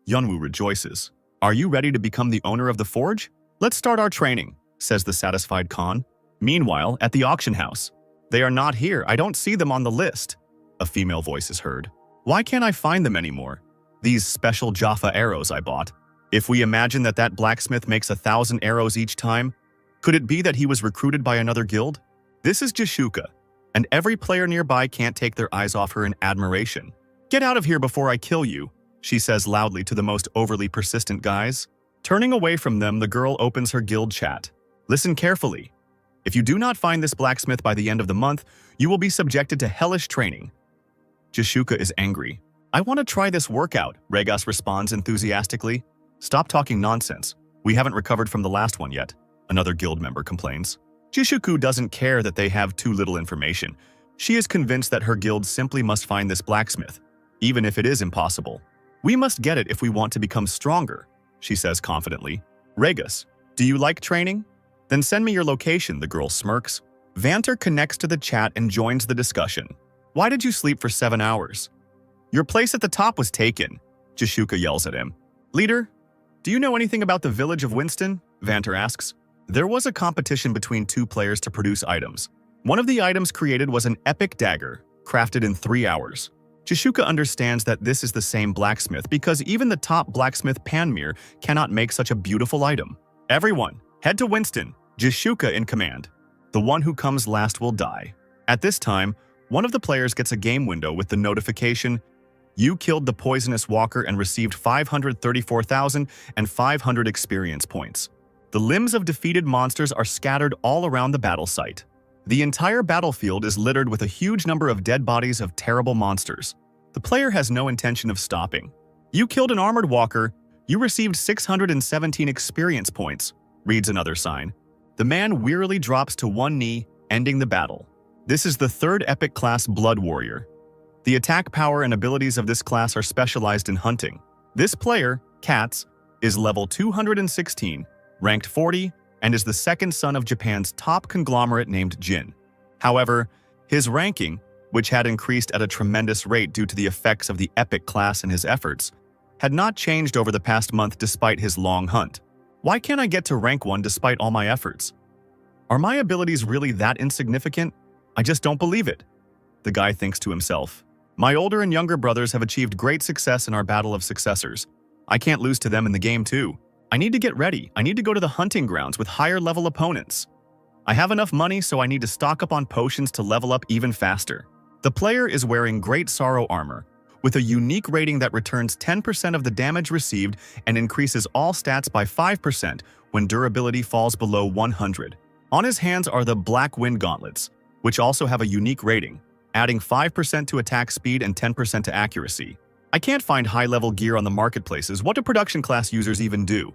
Yunwoo rejoices. Are you ready to become the owner of the forge? Let's start our training, says the satisfied Khan. Meanwhile, at the auction house. They are not here. I don't see them on the list. A female voice is heard. Why can't I find them anymore? These special Jaffa arrows I bought. If we imagine that blacksmith makes 1,000 arrows each time, could it be that he was recruited by another guild? This is Jashuka, and every player nearby can't take their eyes off her in admiration. Get out of here before I kill you, she says loudly to the most overly persistent guys. Turning away from them, the girl opens her guild chat. Listen carefully. If you do not find this blacksmith by the end of the month, you will be subjected to hellish training. Jashuka is angry. I want to try this workout, Regas responds enthusiastically. Stop talking nonsense. We haven't recovered from the last one yet, another guild member complains. Jishuku doesn't care that they have too little information. She is convinced that her guild simply must find this blacksmith, even if it is impossible. We must get it if we want to become stronger, she says confidently. Regas, do you like training? Then send me your location, the girl smirks. Vanter connects to the chat and joins the discussion. Why did you sleep for 7 hours? Your place at the top was taken, Jishuka yells at him. Leader, do you know anything about the village of Winston? Vanter asks. There was a competition between 2 players to produce items. One of the items created was an epic dagger, crafted in 3 hours. Jishuka understands that this is the same blacksmith because even the top blacksmith Panmir cannot make such a beautiful item. Everyone, head to Winston, Jishuka in command. The one who comes last will die. At this time, one of the players gets a game window with the notification, you killed the poisonous walker and received 534,500 experience points. The limbs of defeated monsters are scattered all around the battle site. The entire battlefield is littered with a huge number of dead bodies of terrible monsters. The player has no intention of stopping. You killed an armored walker. You received 617 experience points, reads another sign. The man wearily drops to one knee, ending the battle. This is the 3rd epic class Blood Warrior. The attack power and abilities of this class are specialized in hunting. This player, Katz, is level 216, ranked 40, and is the second son of Japan's top conglomerate named Jin. However, his ranking, which had increased at a tremendous rate due to the effects of the epic class and his efforts, had not changed over the past month despite his long hunt. Why can't I get to rank 1 despite all my efforts? Are my abilities really that insignificant? I just don't believe it. The guy thinks to himself. My older and younger brothers have achieved great success in our battle of successors. I can't lose to them in the game too. I need to get ready. I need to go to the hunting grounds with higher level opponents. I have enough money, so I need to stock up on potions to level up even faster. The player is wearing Great Sorrow armor, with a unique rating that returns 10% of the damage received and increases all stats by 5% when durability falls below 100. On his hands are the Black Wind Gauntlets, which also have a unique rating, adding 5% to attack speed and 10% to accuracy. I can't find high-level gear on the marketplaces. What do production class users even do?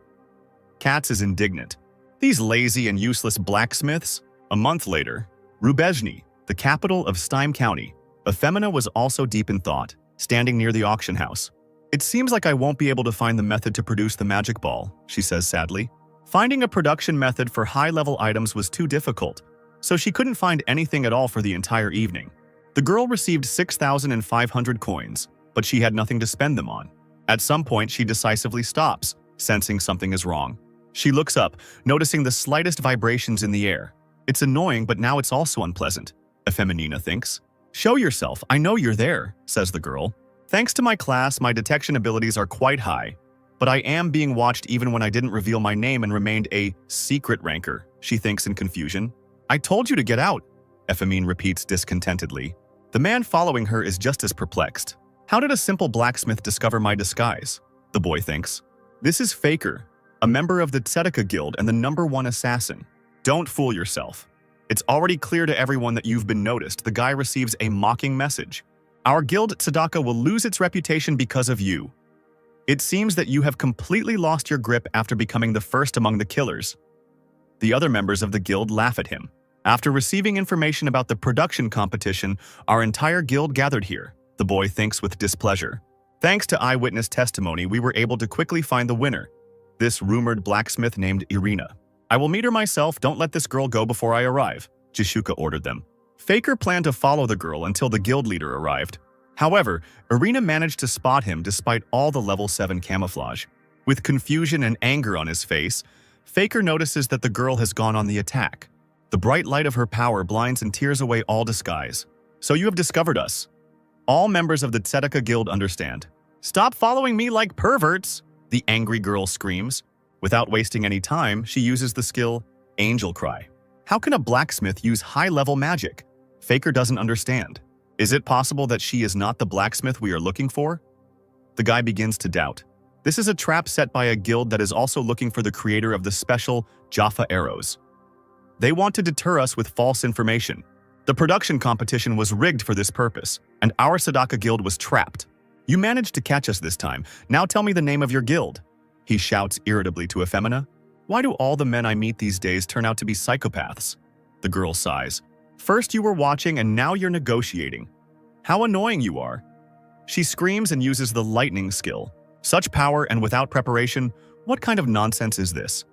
Katz is indignant. These lazy and useless blacksmiths. A month later, Rubezhny, the capital of Steim County, Efemina was also deep in thought, standing near the auction house. It seems like I won't be able to find the method to produce the magic ball, she says sadly. Finding a production method for high-level items was too difficult, so she couldn't find anything at all for the entire evening. The girl received 6,500 coins, but she had nothing to spend them on. At some point, she decisively stops, sensing something is wrong. She looks up, noticing the slightest vibrations in the air. It's annoying, but now it's also unpleasant, Efeminina thinks. Show yourself, I know you're there, says the girl. Thanks to my class, my detection abilities are quite high, but I am being watched even when I didn't reveal my name and remained a secret ranker, she thinks in confusion. I told you to get out, Efemine repeats discontentedly. The man following her is just as perplexed. How did a simple blacksmith discover my disguise? The boy thinks. This is Faker, a member of the Tzedaka Guild and the #1 assassin. Don't fool yourself. It's already clear to everyone that you've been noticed. The guy receives a mocking message. Our guild, Sadaka, will lose its reputation because of you. It seems that you have completely lost your grip after becoming the first among the killers. The other members of the guild laugh at him. After receiving information about the production competition, our entire guild gathered here, the boy thinks with displeasure. Thanks to eyewitness testimony, we were able to quickly find the winner, this rumored blacksmith named Irina. I will meet her myself. Don't let this girl go before I arrive, Jishuka ordered them. Faker planned to follow the girl until the guild leader arrived. However, Irina managed to spot him despite all the level 7 camouflage. With confusion and anger on his face, Faker notices that the girl has gone on the attack. The bright light of her power blinds and tears away all disguise. So you have discovered us. All members of the Tzedaka Guild understand. Stop following me like perverts, the angry girl screams. Without wasting any time, she uses the skill Angel Cry. How can a blacksmith use high-level magic? Faker doesn't understand. Is it possible that she is not the blacksmith we are looking for? The guy begins to doubt. This is a trap set by a guild that is also looking for the creator of the special Jaffa arrows. They want to deter us with false information. The production competition was rigged for this purpose, and our Sadaka guild was trapped. You managed to catch us this time. Now tell me the name of your guild. He shouts irritably to Effemina. Why do all the men I meet these days turn out to be psychopaths? The girl sighs. First you were watching and now you're negotiating. How annoying you are. She screams and uses the lightning skill. Such power and without preparation, what kind of nonsense is this?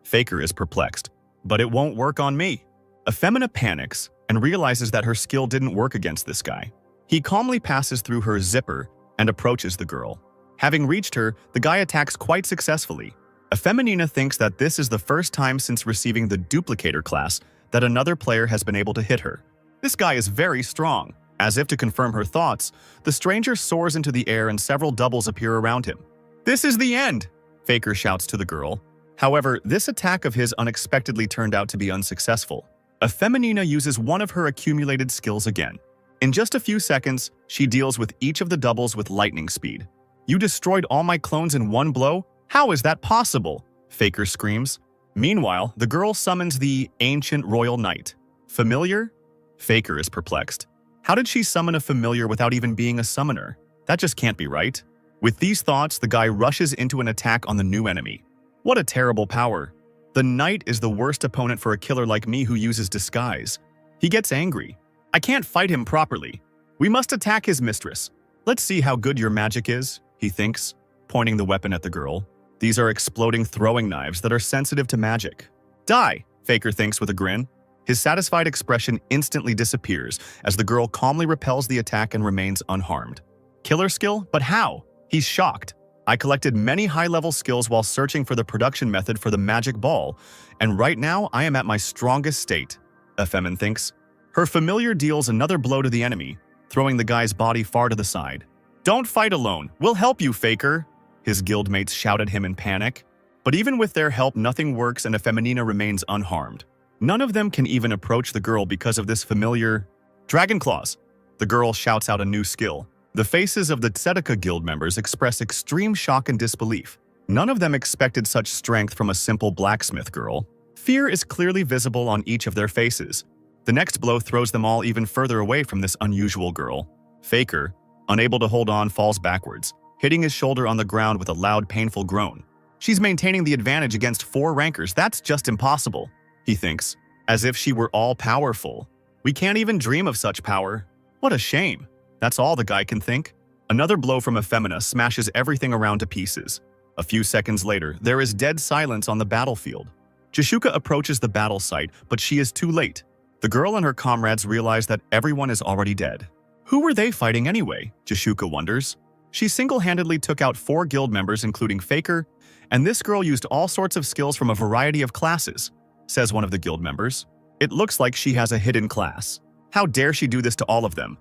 Faker is perplexed. But it won't work on me. Effemina panics and realizes that her skill didn't work against this guy. He calmly passes through her zipper and approaches the girl. Having reached her, the guy attacks quite successfully. Effeminina thinks that this is the first time since receiving the duplicator class that another player has been able to hit her. This guy is very strong. As if to confirm her thoughts, the stranger soars into the air and several doubles appear around him. This is the end, Faker shouts to the girl. However, this attack of his unexpectedly turned out to be unsuccessful. Effeminina uses one of her accumulated skills again. In just a few seconds, she deals with each of the doubles with lightning speed. You destroyed all my clones in one blow? How is that possible? Faker screams. Meanwhile, the girl summons the ancient royal knight. Familiar? Faker is perplexed. How did she summon a familiar without even being a summoner? That just can't be right. With these thoughts, the guy rushes into an attack on the new enemy. What a terrible power. The knight is the worst opponent for a killer like me who uses disguise. He gets angry. I can't fight him properly. We must attack his mistress. Let's see how good your magic is, he thinks, pointing the weapon at the girl. These are exploding throwing knives that are sensitive to magic. Die, Faker thinks with a grin. His satisfied expression instantly disappears as the girl calmly repels the attack and remains unharmed. Killer skill? But how? He's shocked. I collected many high-level skills while searching for the production method for the magic ball, and right now I am at my strongest state, Effemin thinks. Her familiar deals another blow to the enemy, throwing the guy's body far to the side. Don't fight alone. We'll help you, Faker, his guildmates shout at him in panic. But even with their help, nothing works and Effeminina remains unharmed. None of them can even approach the girl because of this familiar Dragon Claws. The girl shouts out a new skill. The faces of the Tzedaka Guild members express extreme shock and disbelief. None of them expected such strength from a simple blacksmith girl. Fear is clearly visible on each of their faces. The next blow throws them all even further away from this unusual girl. Faker, unable to hold on, falls backwards, hitting his shoulder on the ground with a loud, painful groan. She's maintaining the advantage against 4 rankers. That's just impossible, he thinks, as if she were all-powerful. We can't even dream of such power. What a shame. That's all the guy can think. Another blow from Effemina smashes everything around to pieces. A few seconds later, there is dead silence on the battlefield. Jishuka approaches the battle site, but she is too late. The girl and her comrades realize that everyone is already dead. Who were they fighting anyway? Jishuka wonders. She single-handedly took out 4 guild members, including Faker, and this girl used all sorts of skills from a variety of classes, says one of the guild members. It looks like she has a hidden class. How dare she do this to all of them?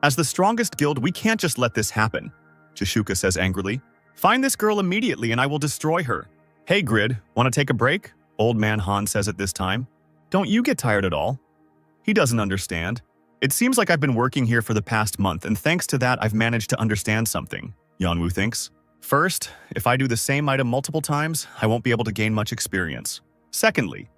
As the strongest guild, we can't just let this happen, Jishuka says angrily. Find this girl immediately and I will destroy her. Hey Grid, want to take a break? Old man Han says at this time. Don't you get tired at all? He doesn't understand. It seems like I've been working here for the past month and thanks to that I've managed to understand something, Yanwu thinks. First, if I do the same item multiple times, I won't be able to gain much experience. Secondly,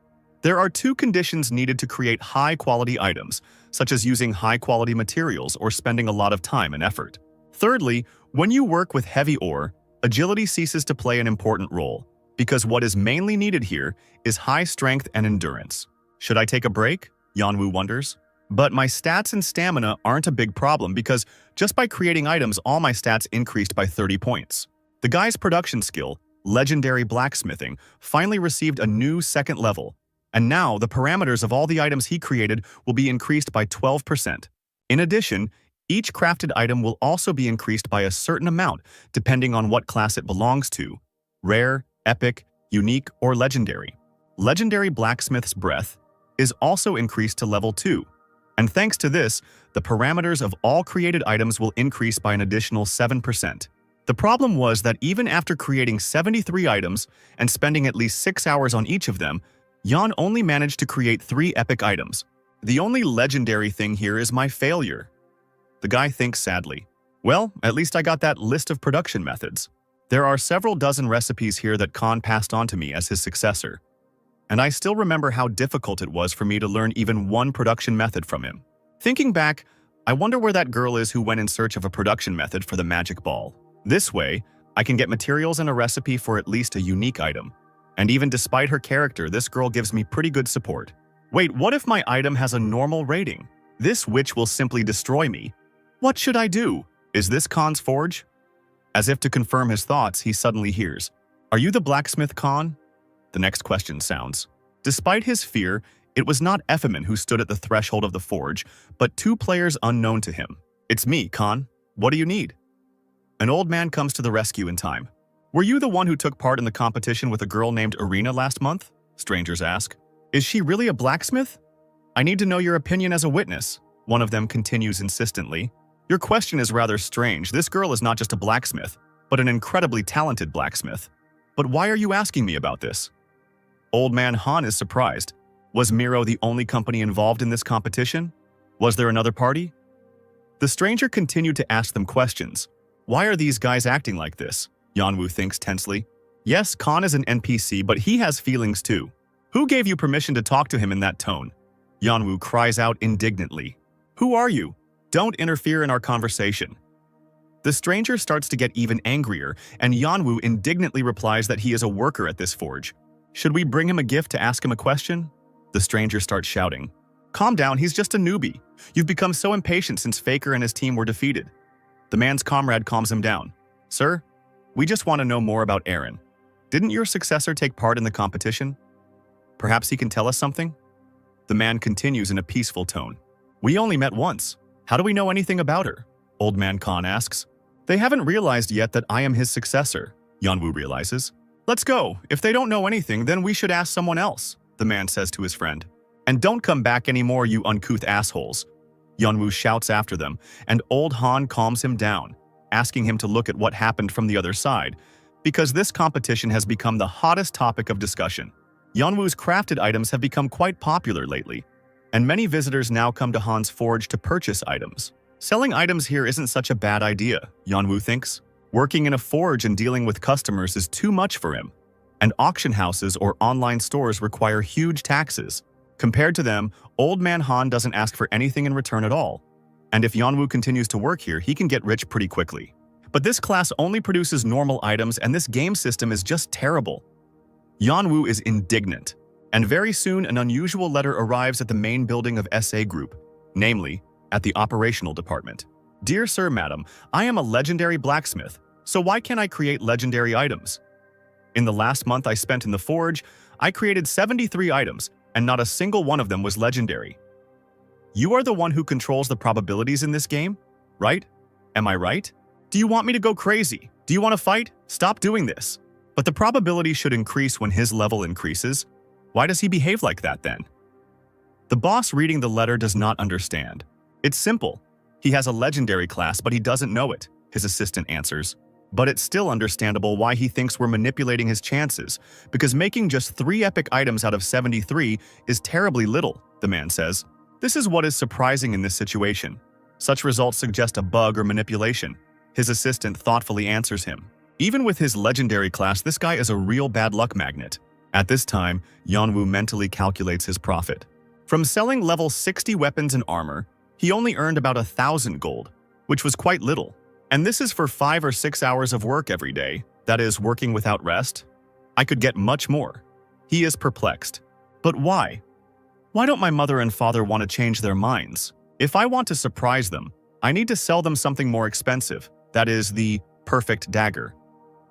There are two conditions needed to create high-quality items, such as using high-quality materials or spending a lot of time and effort. Thirdly, when you work with heavy ore, agility ceases to play an important role, because what is mainly needed here is high strength and endurance. Should I take a break? Yanwu wonders. But my stats and stamina aren't a big problem because just by creating items, all my stats increased by 30 points. The guy's production skill, legendary blacksmithing, finally received a new second level, and now the parameters of all the items he created will be increased by 12%. In addition, each crafted item will also be increased by a certain amount depending on what class it belongs to: rare, epic, unique, or legendary. Legendary Blacksmith's Breath is also increased to level 2. And thanks to this, the parameters of all created items will increase by an additional 7%. The problem was that even after creating 73 items and spending at least 6 hours on each of them, Yan only managed to create 3 epic items. The only legendary thing here is my failure. The guy thinks sadly. Well, at least I got that list of production methods. There are several dozen recipes here that Khan passed on to me as his successor. And I still remember how difficult it was for me to learn even one production method from him. Thinking back, I wonder where that girl is who went in search of a production method for the magic ball. This way, I can get materials and a recipe for at least a unique item. And even despite her character, this girl gives me pretty good support. Wait, what if my item has a normal rating? This witch will simply destroy me. What should I do? Is this Khan's forge? As if to confirm his thoughts, he suddenly hears, "Are you the blacksmith, Khan?" The next question sounds. Despite his fear, it was not Efemin who stood at the threshold of the forge, but 2 players unknown to him. "It's me, Khan. What do you need?" An old man comes to the rescue in time. "Were you the one who took part in the competition with a girl named Irina last month?" Strangers ask. "Is she really a blacksmith? I need to know your opinion as a witness," one of them continues insistently. "Your question is rather strange. This girl is not just a blacksmith, but an incredibly talented blacksmith. But why are you asking me about this?" Old Man Han is surprised. Was Miro the only company involved in this competition? Was there another party? The stranger continued to ask them questions. Why are these guys acting like this? Yanwu thinks tensely. Yes, Khan is an NPC, but he has feelings too. Who gave you permission to talk to him in that tone? Yanwu cries out indignantly. Who are you? Don't interfere in our conversation. The stranger starts to get even angrier, and Yanwu indignantly replies that he is a worker at this forge. Should we bring him a gift to ask him a question? The stranger starts shouting. Calm down, he's just a newbie. You've become so impatient since Faker and his team were defeated. The man's comrade calms him down. Sir, we just want to know more about Aaron. Didn't your successor take part in the competition? Perhaps he can tell us something? The man continues in a peaceful tone. We only met once. How do we know anything about her? Old Man Khan asks. They haven't realized yet that I am his successor, Yanwu realizes. Let's go. If they don't know anything, then we should ask someone else, the man says to his friend. And don't come back anymore, you uncouth assholes. Yanwu shouts after them, and old Han calms him down, asking him to look at what happened from the other side, because this competition has become the hottest topic of discussion. Yanwu's crafted items have become quite popular lately, and many visitors now come to Han's forge to purchase items. Selling items here isn't such a bad idea, Yanwu thinks. Working in a forge and dealing with customers is too much for him, and auction houses or online stores require huge taxes. Compared to them, Old Man Han doesn't ask for anything in return at all, and if Yanwu continues to work here, he can get rich pretty quickly. But this class only produces normal items, and this game system is just terrible. Yanwu is indignant, and very soon an unusual letter arrives at the main building of SA Group, namely, at the operational department. Dear Sir, Madam, I am a legendary blacksmith, so why can't I create legendary items? In the last month I spent in the forge, I created 73 items, and not a single one of them was legendary. You are the one who controls the probabilities in this game, right? Am I right? Do you want me to go crazy? Do you want to fight? Stop doing this. But the probability should increase when his level increases. Why does he behave like that then? The boss reading the letter does not understand. It's simple. He has a legendary class, but he doesn't know it, his assistant answers. But it's still understandable why he thinks we're manipulating his chances, because making just 3 epic items out of 73 is terribly little, the man says. This is what is surprising in this situation. Such results suggest a bug or manipulation. His assistant thoughtfully answers him. Even with his legendary class, this guy is a real bad luck magnet. At this time, Yanwu mentally calculates his profit. From selling level 60 weapons and armor, he only earned about 1,000 gold, which was quite little. And this is for 5 or 6 hours of work every day, that is, working without rest. I could get much more. He is perplexed. But why? Why don't my mother and father want to change their minds? If I want to surprise them, I need to sell them something more expensive, that is, the perfect dagger.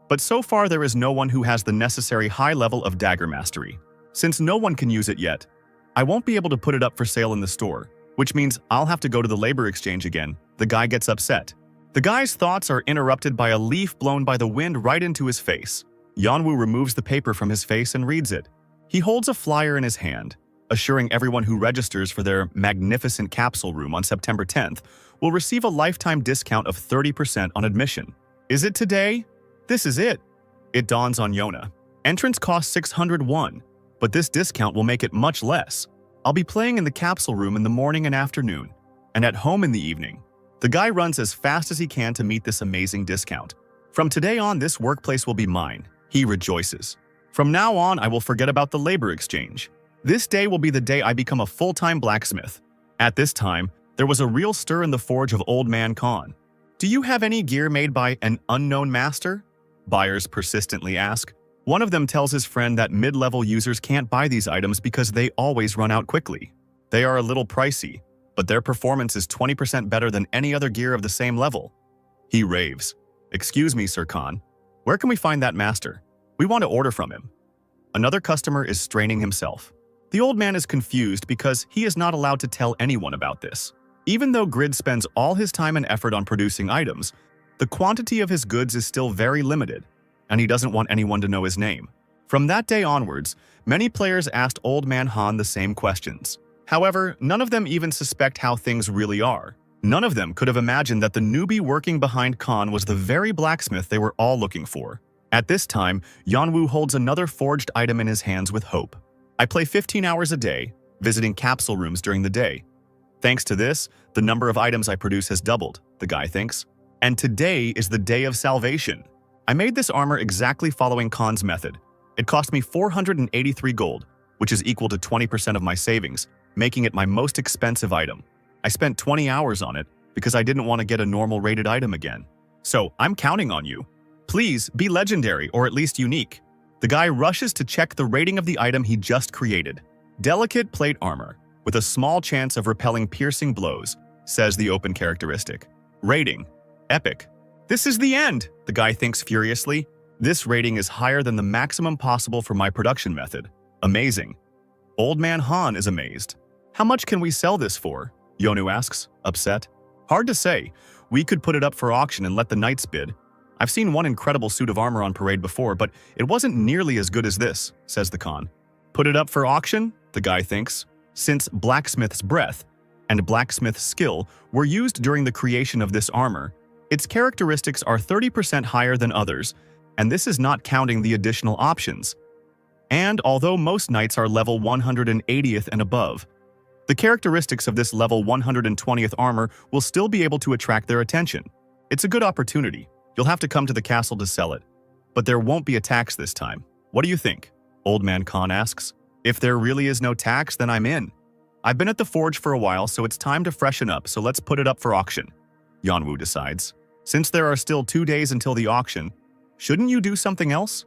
But so far there is no one who has the necessary high level of dagger mastery. Since no one can use it yet, I won't be able to put it up for sale in the store, which means I'll have to go to the labor exchange again. The guy gets upset. The guy's thoughts are interrupted by a leaf blown by the wind right into his face. Yanwu removes the paper from his face and reads it. He holds a flyer in his hand, assuring everyone who registers for their magnificent capsule room on September 10th will receive a lifetime discount of 30% on admission. Is it today? This is it. It dawns on Yona. Entrance costs 601, but this discount will make it much less. I'll be playing in the capsule room in the morning and afternoon, and at home in the evening. The guy runs as fast as he can to meet this amazing discount. From today on, this workplace will be mine. He rejoices. From now on, I will forget about the labor exchange. This day will be the day I become a full-time blacksmith. At this time, there was a real stir in the forge of Old Man Khan. Do you have any gear made by an unknown master? Buyers persistently ask. One of them tells his friend that mid-level users can't buy these items because they always run out quickly. They are a little pricey, but their performance is 20% better than any other gear of the same level. He raves. Excuse me, Sir Khan. Where can we find that master? We want to order from him. Another customer is straining himself. The old man is confused because he is not allowed to tell anyone about this. Even though Grid spends all his time and effort on producing items, the quantity of his goods is still very limited, and he doesn't want anyone to know his name. From that day onwards, many players asked Old Man Han the same questions. However, none of them even suspect how things really are. None of them could have imagined that the newbie working behind Khan was the very blacksmith they were all looking for. At this time, Yanwu holds another forged item in his hands with hope. I play 15 hours a day, visiting capsule rooms during the day. Thanks to this, the number of items I produce has doubled, the guy thinks. And today is the day of salvation. I made this armor exactly following Khan's method. It cost me 483 gold, which is equal to 20% of my savings, making it my most expensive item. I spent 20 hours on it because I didn't want to get a normal rated item again. So I'm counting on you. Please be legendary or at least unique. The guy rushes to check the rating of the item he just created. Delicate plate armor, with a small chance of repelling piercing blows, says the open characteristic. Rating: epic. This is the end, the guy thinks furiously. This rating is higher than the maximum possible for my production method. Amazing. Old Man Han is amazed. How much can we sell this for? Yonu asks, upset. Hard to say. We could put it up for auction and let the knights bid. I've seen one incredible suit of armor on parade before, but it wasn't nearly as good as this, says the Khan. Put it up for auction? The guy thinks. Since blacksmith's breath and blacksmith's skill were used during the creation of this armor, its characteristics are 30% higher than others, and this is not counting the additional options. And although most knights are level 180th and above, the characteristics of this level 120th armor will still be able to attract their attention. It's a good opportunity. You'll have to come to the castle to sell it. But there won't be a tax this time. What do you think? Old Man Khan asks. If there really is no tax, then I'm in. I've been at the forge for a while, so it's time to freshen up, so let's put it up for auction. Yanwu decides. Since there are still 2 days until the auction, shouldn't you do something else?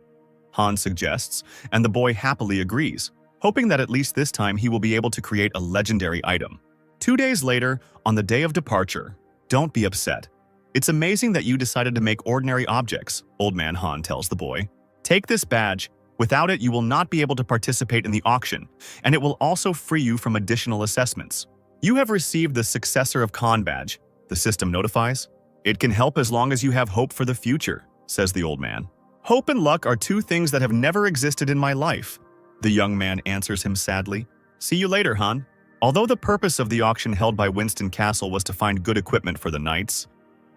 Han suggests, and the boy happily agrees, hoping that at least this time he will be able to create a legendary item. 2 days later, on the day of departure, don't be upset. It's amazing that you decided to make ordinary objects, Old Man Han tells the boy. Take this badge. Without it, you will not be able to participate in the auction, and it will also free you from additional assessments. You have received the Successor of Khan badge, the system notifies. It can help as long as you have hope for the future, says the old man. Hope and luck are 2 things that have never existed in my life. The young man answers him sadly. See you later, Han. Although the purpose of the auction held by Winston Castle was to find good equipment for the knights,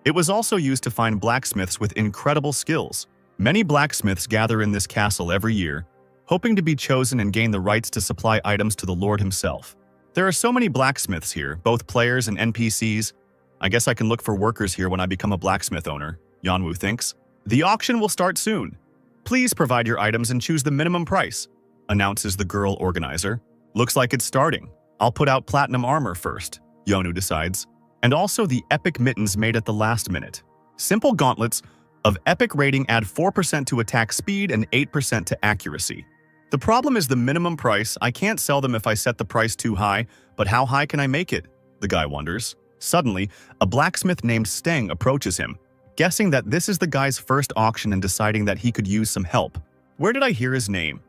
it was also used to find blacksmiths with incredible skills. Many blacksmiths gather in this castle every year, hoping to be chosen and gain the rights to supply items to the Lord himself. There are so many blacksmiths here, both players and NPCs. I guess I can look for workers here when I become a blacksmith owner, Yanwu thinks. The auction will start soon. Please provide your items and choose the minimum price. announces the girl organizer. Looks like it's starting. I'll put out platinum armor first, Yonu decides. And also the epic mittens made at the last minute. Simple gauntlets of epic rating add 4% to attack speed and 8% to accuracy. The problem is the minimum price. I can't sell them if I set the price too high, but how high can I make it? The guy wonders. Suddenly, a blacksmith named Steng approaches him, guessing that this is the guy's first auction and deciding that he could use some help. Where did I hear his name?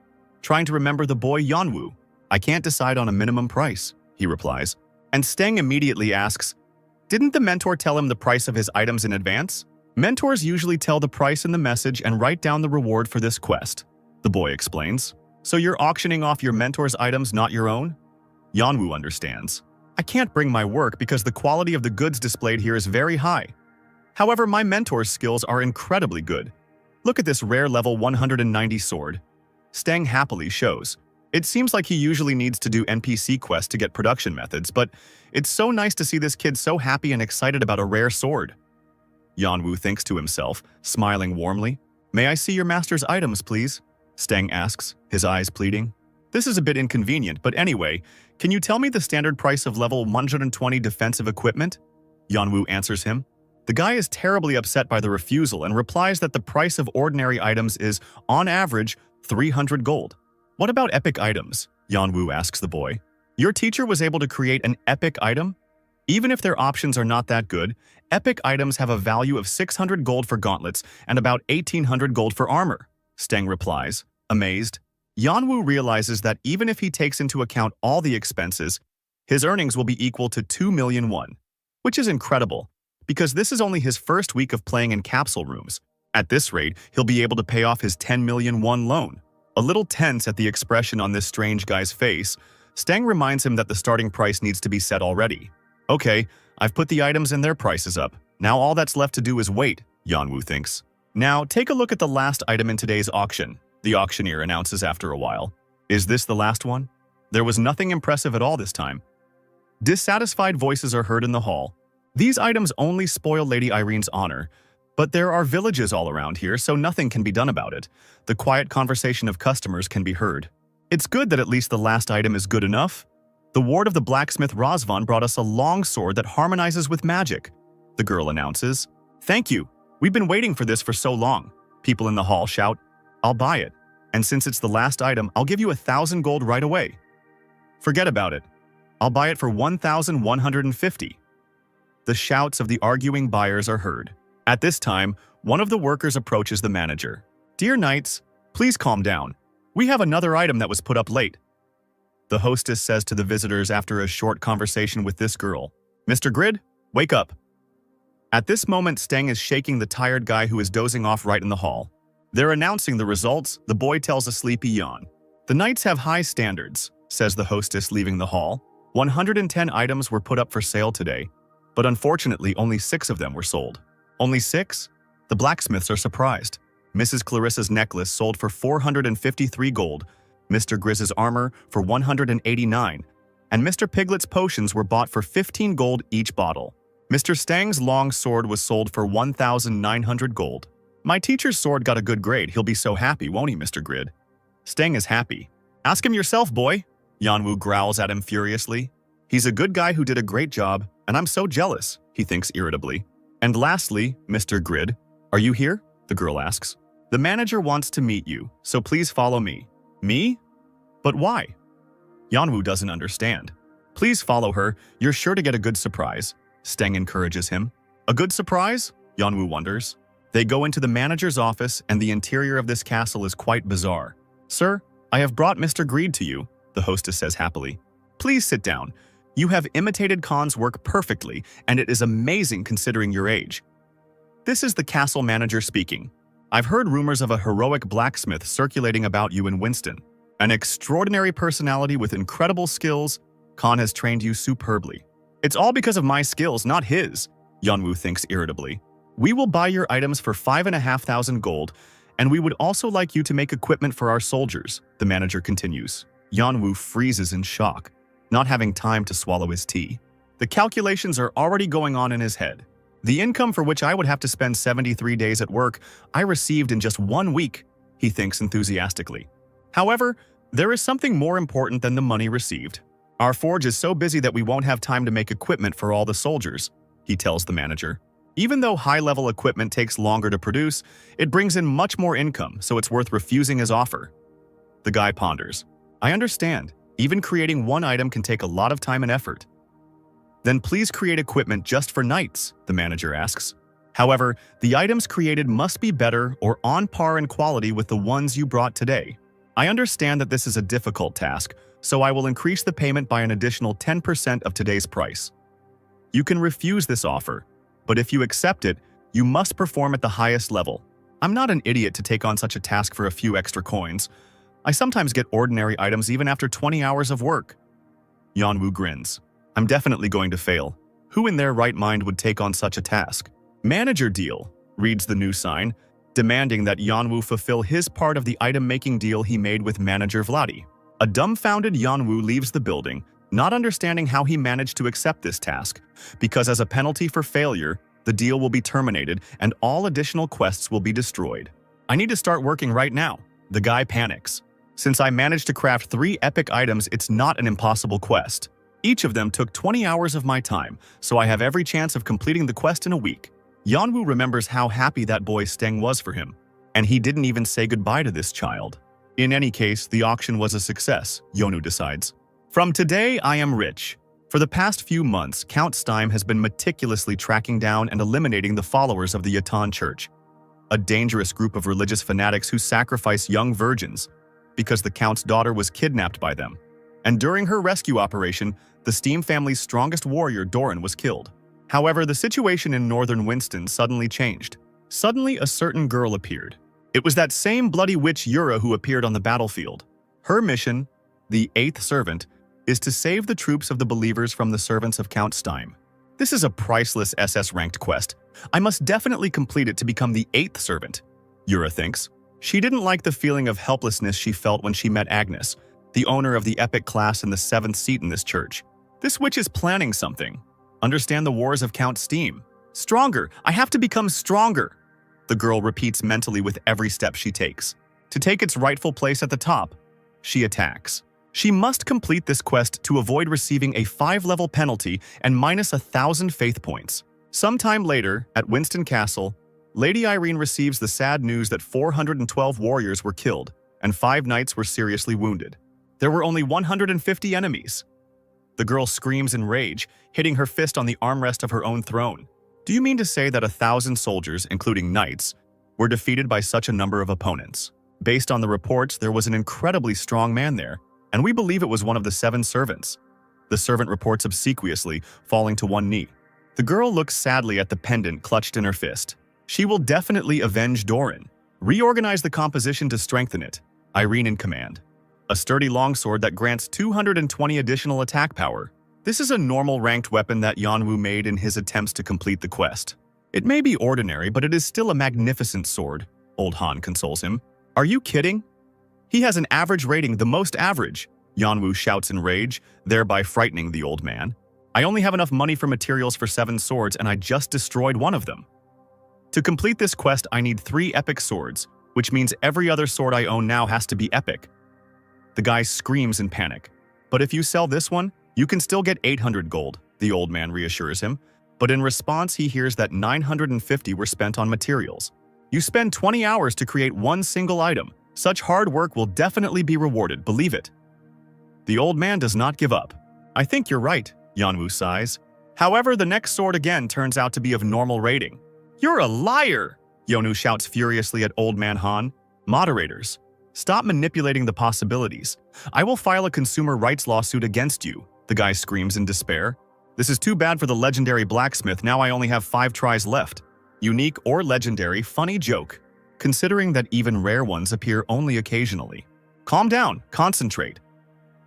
Trying to remember the boy Yanwu. I can't decide on a minimum price, he replies. And Steng immediately asks, didn't the mentor tell him the price of his items in advance? Mentors usually tell the price in the message and write down the reward for this quest, the boy explains. So you're auctioning off your mentor's items, not your own? Yanwu understands. I can't bring my work because the quality of the goods displayed here is very high. However, my mentor's skills are incredibly good. Look at this rare level 190 sword. Steng happily shows. It seems like he usually needs to do NPC quests to get production methods, but it's so nice to see this kid so happy and excited about a rare sword. Yanwu thinks to himself, smiling warmly. May I see your master's items, please? Steng asks, his eyes pleading. This is a bit inconvenient, but anyway, can you tell me the standard price of level 120 defensive equipment? Yanwu answers him. The guy is terribly upset by the refusal and replies that the price of ordinary items is, on average, 300 gold. What about epic items? Yanwu asks the boy. Your teacher was able to create an epic item? Even if their options are not that good, epic items have a value of 600 gold for gauntlets and about 1800 gold for armor. Steng replies, amazed. Yanwu realizes that even if he takes into account all the expenses, his earnings will be equal to 2 million won, which is incredible, because this is only his first week of playing in capsule rooms. At this rate, he'll be able to pay off his 10 million won loan. A little tense at the expression on this strange guy's face, Steng reminds him that the starting price needs to be set already. Okay, I've put the items and their prices up. Now all that's left to do is wait, Yanwu thinks. Now, take a look at the last item in today's auction, the auctioneer announces after a while. Is this the last one? There was nothing impressive at all this time. Dissatisfied voices are heard in the hall. These items only spoil Lady Irene's honor, but there are villages all around here, so nothing can be done about it. The quiet conversation of customers can be heard. It's good that at least the last item is good enough. The ward of the blacksmith Razvan brought us a long sword that harmonizes with magic, the girl announces. Thank you. We've been waiting for this for so long. People in the hall shout, I'll buy it. And since it's the last item, I'll give you 1,000 gold right away. Forget about it. I'll buy it for 1,150. The shouts of the arguing buyers are heard. At this time, one of the workers approaches the manager. Dear knights, please calm down. We have another item that was put up late. The hostess says to the visitors after a short conversation with this girl, Mr. Grid, wake up. At this moment, Steng is shaking the tired guy who is dozing off right in the hall. They're announcing the results. The boy tells a sleepy yawn. The knights have high standards, says the hostess leaving the hall. 110 items were put up for sale today, but unfortunately only 6 of them were sold. Only 6? The blacksmiths are surprised. Mrs. Clarissa's necklace sold for 453 gold, Mr. Grizz's armor for 189, and Mr. Piglet's potions were bought for 15 gold each bottle. Mr. Stang's long sword was sold for 1,900 gold. My teacher's sword got a good grade. He'll be so happy, won't he, Mr. Grid? Stang is happy. Ask him yourself, boy. Yanwu growls at him furiously. He's a good guy who did a great job, and I'm so jealous, he thinks irritably. And lastly, Mr. Grid, are you here? The girl asks. The manager wants to meet you, so please follow me. Me? But why? Yanwu doesn't understand. Please follow her. You're sure to get a good surprise. Steng encourages him. A good surprise? Yanwu wonders. They go into the manager's office, and the interior of this castle is quite bizarre. Sir, I have brought Mr. Greed to you, the hostess says happily. Please sit down. You have imitated Khan's work perfectly, and it is amazing considering your age. This is the castle manager speaking. I've heard rumors of a heroic blacksmith circulating about you in Winston. An extraordinary personality with incredible skills. Khan has trained you superbly. It's all because of my skills, not his, Yanwu thinks irritably. We will buy your items for 5,500 gold, and we would also like you to make equipment for our soldiers, the manager continues. Yanwu freezes in shock, not having time to swallow his tea. The calculations are already going on in his head. The income for which I would have to spend 73 days at work, I received in just 1 week, he thinks enthusiastically. However, There is something more important than the money received. Our forge is so busy that we won't have time to make equipment for all the soldiers, he tells the manager. Even though high-level equipment takes longer to produce, it brings in much more income, so it's worth refusing his offer. The guy ponders. I understand. Even creating one item can take a lot of time and effort. Then please create equipment just for knights, the manager asks. However, the items created must be better or on par in quality with the ones you brought today. I understand that this is a difficult task, so I will increase the payment by an additional 10% of today's price. You can refuse this offer, but if you accept it, you must perform at the highest level. I'm not an idiot to take on such a task for a few extra coins. I sometimes get ordinary items even after 20 hours of work. Yanwu grins. I'm definitely going to fail. Who in their right mind would take on such a task? Manager deal, reads the new sign, demanding that Yanwu fulfill his part of the item-making deal he made with manager Vladi. A dumbfounded Yanwu leaves the building, not understanding how he managed to accept this task, because as a penalty for failure, the deal will be terminated and all additional quests will be destroyed. I need to start working right now. The guy panics. Since I managed to craft 3 epic items, it's not an impossible quest. Each of them took 20 hours of my time, so I have every chance of completing the quest in a week. Yanwu remembers how happy that boy Steng was for him, and he didn't even say goodbye to this child. In any case, the auction was a success, Yonu decides. From today, I am rich. For the past few months, Count Steim has been meticulously tracking down and eliminating the followers of the Yatan Church, a dangerous group of religious fanatics who sacrifice young virgins because the Count's daughter was kidnapped by them. And during her rescue operation, the Steam family's strongest warrior, Doran, was killed. However, the situation in northern Winston suddenly changed. Suddenly, a certain girl appeared. It was that same bloody witch Yura who appeared on the battlefield. Her mission, the 8th Servant, is to save the troops of the believers from the servants of Count Steim. This is a priceless SS-ranked quest. I must definitely complete it to become the 8th Servant, Yura thinks. She didn't like the feeling of helplessness she felt when she met Agnes, the owner of the epic class and the 7th seat in this church. This witch is planning something. Understand the wars of Count Steam. Stronger! I have to become stronger! The girl repeats mentally with every step she takes. To take its rightful place at the top, she attacks. She must complete this quest to avoid receiving a 5-level penalty and minus 1,000 faith points. Sometime later, at Winston Castle, Lady Irene receives the sad news that 412 warriors were killed and 5 knights were seriously wounded. There were only 150 enemies. The girl screams in rage, hitting her fist on the armrest of her own throne. Do you mean to say that 1,000 soldiers, including knights, were defeated by such a number of opponents? Based on the reports, there was an incredibly strong man there, and we believe it was one of the 7 servants. The servant reports obsequiously, falling to one knee. The girl looks sadly at the pendant clutched in her fist. She will definitely avenge Doran. Reorganize the composition to strengthen it. Irene in command. A sturdy longsword that grants 220 additional attack power. This is a normal ranked weapon that Yanwu made in his attempts to complete the quest. It may be ordinary, but it is still a magnificent sword, Old Han consoles him. Are you kidding? He has an average rating, the most average, Yanwu shouts in rage, thereby frightening the old man. I only have enough money for materials for 7 swords and I just destroyed one of them. To complete this quest, I need 3 epic swords, which means every other sword I own now has to be epic. The guy screams in panic. But if you sell this one, you can still get 800 gold, the old man reassures him. But in response, he hears that 950 were spent on materials. You spend 20 hours to create one single item. Such hard work will definitely be rewarded, believe it. The old man does not give up. I think you're right, Yanwu sighs. However, the next sword again turns out to be of normal rating. You're a liar, Yonu shouts furiously at Old Man Han. Moderators, stop manipulating the possibilities. I will file a consumer rights lawsuit against you, the guy screams in despair. This is too bad for the legendary blacksmith, now I only have 5 tries left. Unique or legendary, funny joke, considering that even rare ones appear only occasionally. Calm down, concentrate.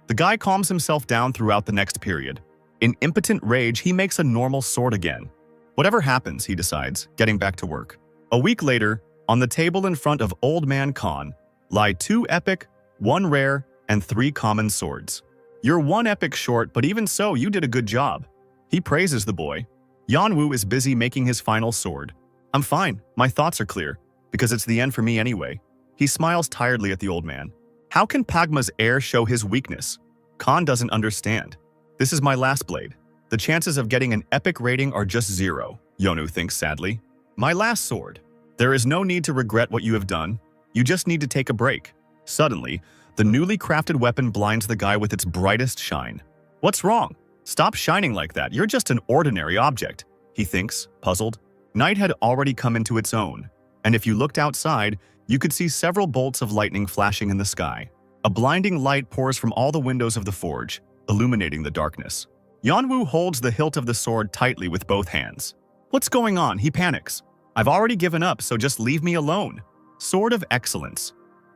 The guy calms himself down throughout the next period. In impotent rage, he makes a normal sword again. Whatever happens, he decides, getting back to work. A week later, on the table in front of Old Man Khan, lie 2 epic, 1 rare, and 3 common swords. You're 1 epic short, but even so, you did a good job. He praises the boy. Yanwu is busy making his final sword. I'm fine, my thoughts are clear, because it's the end for me anyway. He smiles tiredly at the old man. How can Pagma's heir show his weakness? Khan doesn't understand. This is my last blade. The chances of getting an epic rating are just 0, Yonu thinks sadly. My last sword. There is no need to regret what you have done. You just need to take a break. Suddenly, the newly crafted weapon blinds the guy with its brightest shine. What's wrong? Stop shining like that. You're just an ordinary object, he thinks, puzzled. Night had already come into its own, and if you looked outside, you could see several bolts of lightning flashing in the sky. A blinding light pours from all the windows of the forge, illuminating the darkness. Yanwu holds the hilt of the sword tightly with both hands. What's going on? He panics. I've already given up, so just leave me alone. Sword of Excellence.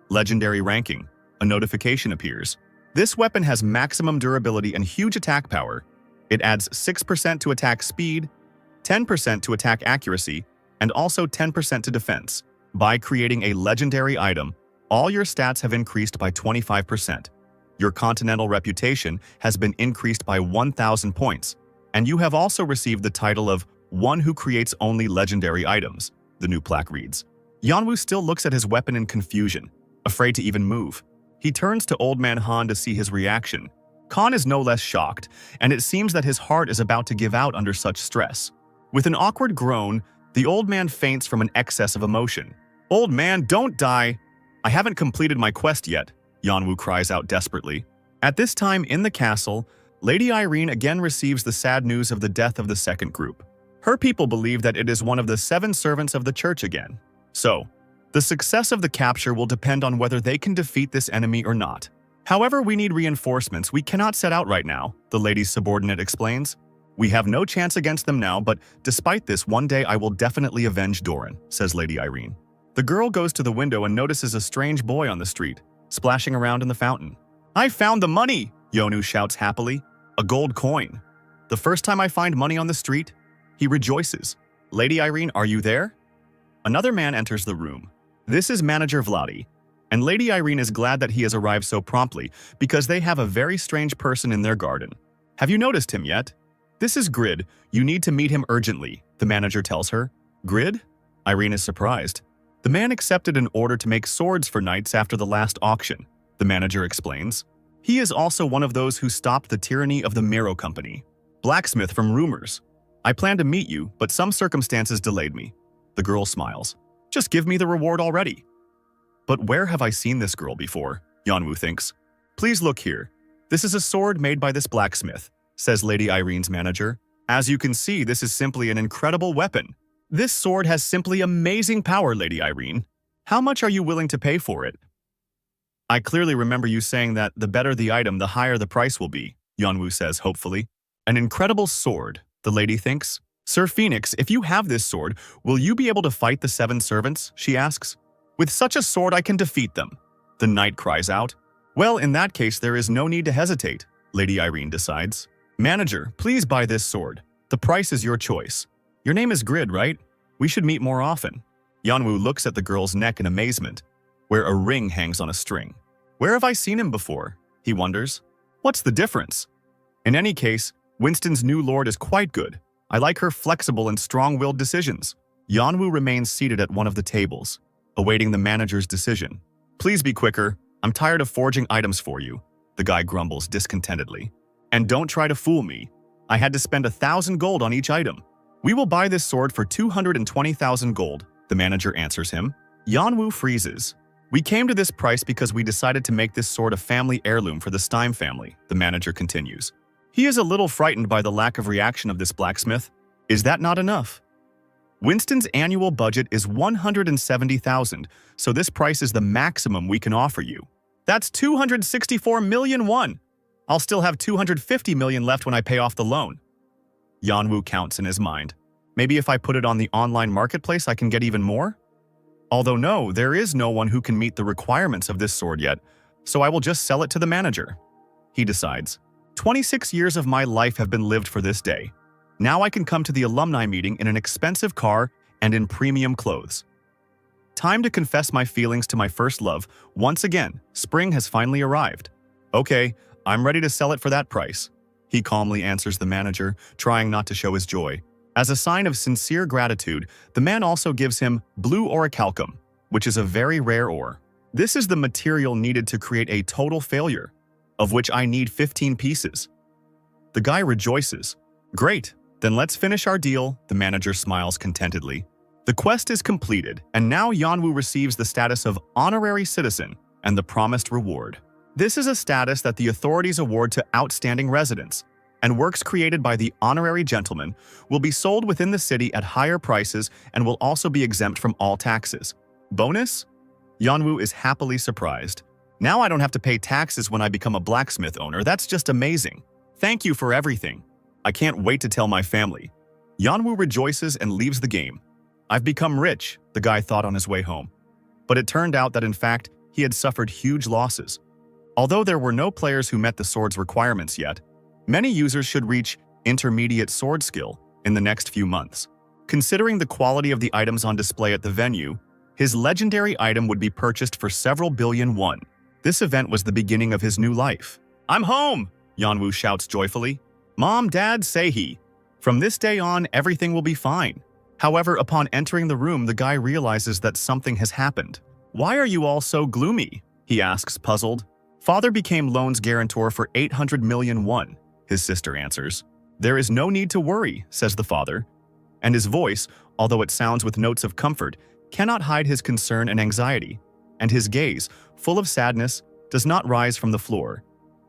Legendary ranking. A notification appears. This weapon has maximum durability and huge attack power. It adds 6% to attack speed, 10% to attack accuracy, and also 10% to defense. By creating a legendary item, all your stats have increased by 25%. Your continental reputation has been increased by 1,000 points, and you have also received the title of one who creates only legendary items, the new plaque reads. Yanwu still looks at his weapon in confusion, afraid to even move. He turns to Old Man Han to see his reaction. Khan is no less shocked, and it seems that his heart is about to give out under such stress. With an awkward groan, the old man faints from an excess of emotion. Old man, don't die! I haven't completed my quest yet, Yanwu cries out desperately. At this time in the castle, Lady Irene again receives the sad news of the death of the second group. Her people believe that it is one of the 7 servants of the church again. So, the success of the capture will depend on whether they can defeat this enemy or not. However, we need reinforcements. We cannot set out right now, the lady's subordinate explains. We have no chance against them now, but despite this, one day I will definitely avenge Doran, says Lady Irene. The girl goes to the window and notices a strange boy on the street, splashing around in the fountain. I found the money, Yonu shouts happily. A gold coin. The first time I find money on the street, he rejoices. Lady Irene, are you there? Another man enters the room. This is Manager Vladi, and Lady Irene is glad that he has arrived so promptly because they have a very strange person in their garden. Have you noticed him yet? This is Grid. You need to meet him urgently, the manager tells her. Grid? Irene is surprised. The man accepted an order to make swords for knights after the last auction, the manager explains. He is also one of those who stopped the tyranny of the Miro Company. Blacksmith from Rumors. I planned to meet you, but some circumstances delayed me. The girl smiles. Just give me the reward already. But where have I seen this girl before? Yanwu thinks. Please look here. This is a sword made by this blacksmith, says Lady Irene's manager. As you can see, this is simply an incredible weapon. This sword has simply amazing power, Lady Irene. How much are you willing to pay for it? I clearly remember you saying that the better the item, the higher the price will be, Yanwu says hopefully. An incredible sword, the lady thinks. Sir Phoenix, if you have this sword, will you be able to fight the 7 servants? She asks. With such a sword, I can defeat them. The knight cries out. Well, in that case, there is no need to hesitate, Lady Irene decides. Manager, please buy this sword. The price is your choice. Your name is Grid, right? We should meet more often. Yanwu looks at the girl's neck in amazement, where a ring hangs on a string. Where have I seen him before? He wonders. What's the difference? In any case, Winston's new lord is quite good. I like her flexible and strong-willed decisions. Yanwu remains seated at one of the tables, awaiting the manager's decision. Please be quicker. I'm tired of forging items for you, the guy grumbles discontentedly. And don't try to fool me. I had to spend 1,000 gold on each item. We will buy this sword for 220,000 gold, the manager answers him. Yanwu freezes. We came to this price because we decided to make this sword a family heirloom for the Stein family, the manager continues. He is a little frightened by the lack of reaction of this blacksmith. Is that not enough? Winston's annual budget is 170,000, so this price is the maximum we can offer you. That's 264 million won. I'll still have 250 million left when I pay off the loan. Yanwu counts in his mind. Maybe if I put it on the online marketplace, I can get even more? Although no, there is no one who can meet the requirements of this sword yet, so I will just sell it to the manager. He decides. 26 years of my life have been lived for this day. Now I can come to the alumni meeting in an expensive car and in premium clothes. Time to confess my feelings to my first love. Once again, spring has finally arrived. Okay, I'm ready to sell it for that price. He calmly answers the manager, trying not to show his joy. As a sign of sincere gratitude, the man also gives him blue orichalcum, which is a very rare ore. This is the material needed to create a total failure, of which I need 15 pieces. The guy rejoices. Great, then let's finish our deal, the manager smiles contentedly. The quest is completed, and now Yanwu receives the status of honorary citizen and the promised reward. This is a status that the authorities award to outstanding residents, and works created by the honorary gentleman will be sold within the city at higher prices and will also be exempt from all taxes. Bonus? Yanwu is happily surprised. Now I don't have to pay taxes when I become a blacksmith owner. That's just amazing. Thank you for everything. I can't wait to tell my family. Yanwu rejoices and leaves the game. I've become rich, the guy thought on his way home. But it turned out that in fact, he had suffered huge losses. Although there were no players who met the sword's requirements yet, many users should reach intermediate sword skill in the next few months. Considering the quality of the items on display at the venue, his legendary item would be purchased for several billion won. This event was the beginning of his new life. I'm home, Yanwu shouts joyfully. Mom, Dad, say he. From this day on, everything will be fine. However, upon entering the room, the guy realizes that something has happened. Why are you all so gloomy? He asks, puzzled. Father became loan's guarantor for 800 million won, his sister answers. There is no need to worry, says the father. And his voice, although it sounds with notes of comfort, cannot hide his concern and anxiety. And his gaze, full of sadness, does not rise from the floor.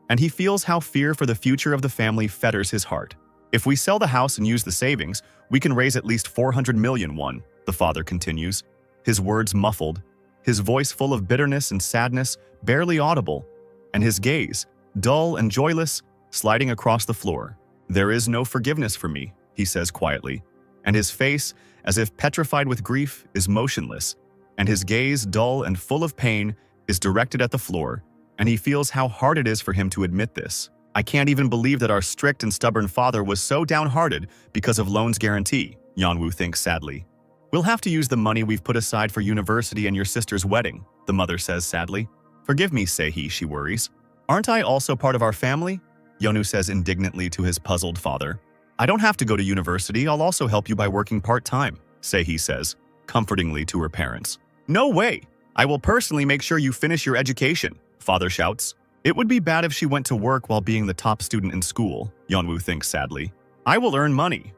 And he feels how fear for the future of the family fetters his heart. If we sell the house and use the savings, we can raise at least 400 million won, the father continues, his words muffled, his voice full of bitterness and sadness, barely audible, and his gaze, dull and joyless, sliding across the floor. There is no forgiveness for me, he says quietly, and his face, as if petrified with grief, is motionless, and his gaze, dull and full of pain, is directed at the floor, and he feels how hard it is for him to admit this. I can't even believe that our strict and stubborn father was so downhearted because of loan's guarantee, Yanwu thinks sadly. We'll have to use the money we've put aside for university and your sister's wedding, the mother says sadly. Forgive me, Seihi, she worries. Aren't I also part of our family? Yonu says indignantly to his puzzled father. I don't have to go to university, I'll also help you by working part-time, Seihi says, comfortingly to her parents. No way! I will personally make sure you finish your education, father shouts. It would be bad if she went to work while being the top student in school, Yanwu thinks sadly. I will earn money.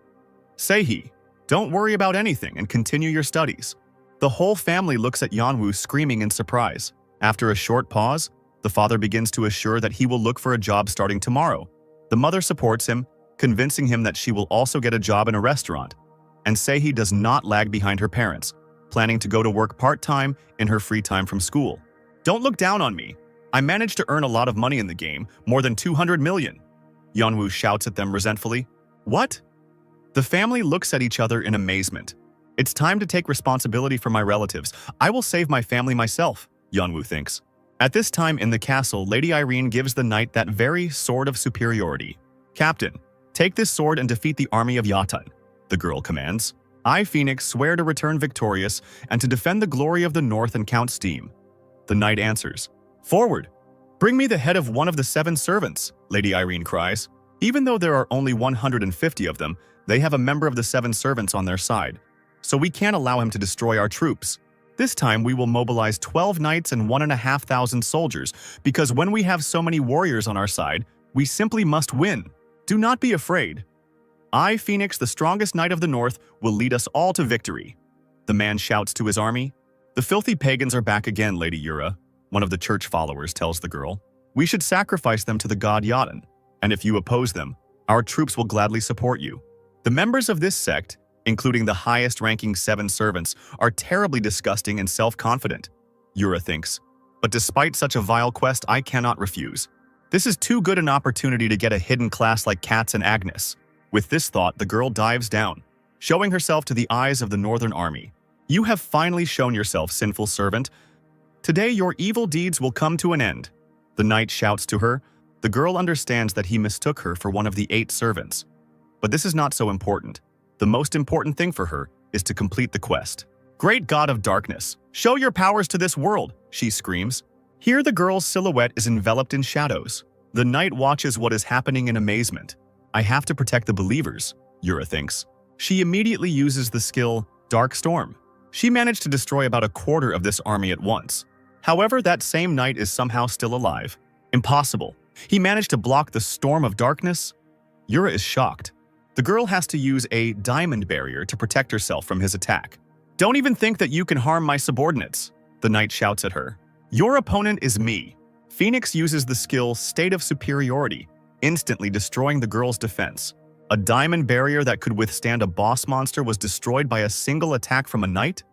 Seihi, don't worry about anything and continue your studies. The whole family looks at Yanwu screaming in surprise. After a short pause, the father begins to assure that he will look for a job starting tomorrow. The mother supports him, convincing him that she will also get a job in a restaurant. And Seihi does not lag behind her parents, planning to go to work part-time in her free time from school. Don't look down on me. I managed to earn a lot of money in the game, more than 200 million. Yanwu shouts at them resentfully. What? The family looks at each other in amazement. It's time to take responsibility for my relatives. I will save my family myself, Yanwu thinks. At this time in the castle, Lady Irene gives the knight that very sword of superiority. Captain, take this sword and defeat the army of Yatan, the girl commands. I, Phoenix, swear to return victorious and to defend the glory of the North and Count Steam. The knight answers. Forward! Bring me the head of one of the 7 servants, Lady Irene cries. Even though there are only 150 of them, they have a member of the 7 servants on their side, so we can't allow him to destroy our troops. This time we will mobilize 12 knights and 1,500 soldiers, because when we have so many warriors on our side, we simply must win. Do not be afraid. I, Phoenix, the strongest knight of the North, will lead us all to victory. The man shouts to his army. The filthy pagans are back again, Lady Yura, one of the church followers tells the girl. We should sacrifice them to the god Yatan, and if you oppose them, our troops will gladly support you. The members of this sect, including the highest-ranking 7 servants, are terribly disgusting and self-confident, Yura thinks. But despite such a vile quest, I cannot refuse. This is too good an opportunity to get a hidden class like Katz and Agnes. With this thought, the girl dives down, showing herself to the eyes of the Northern Army. You have finally shown yourself, sinful servant. Today your evil deeds will come to an end. The knight shouts to her. The girl understands that he mistook her for one of the 8 servants. But this is not so important. The most important thing for her is to complete the quest. Great God of darkness, show your powers to this world, she screams. Here the girl's silhouette is enveloped in shadows. The knight watches what is happening in amazement. I have to protect the believers, Yura thinks. She immediately uses the skill Dark Storm. She managed to destroy about a quarter of this army at once. However, that same knight is somehow still alive. Impossible. He managed to block the storm of darkness? Yura is shocked. The girl has to use a diamond barrier to protect herself from his attack. "Don't even think that you can harm my subordinates," the knight shouts at her. "Your opponent is me." Phoenix uses the skill State of Superiority, instantly destroying the girl's defense. A diamond barrier that could withstand a boss monster was destroyed by a single attack from a knight?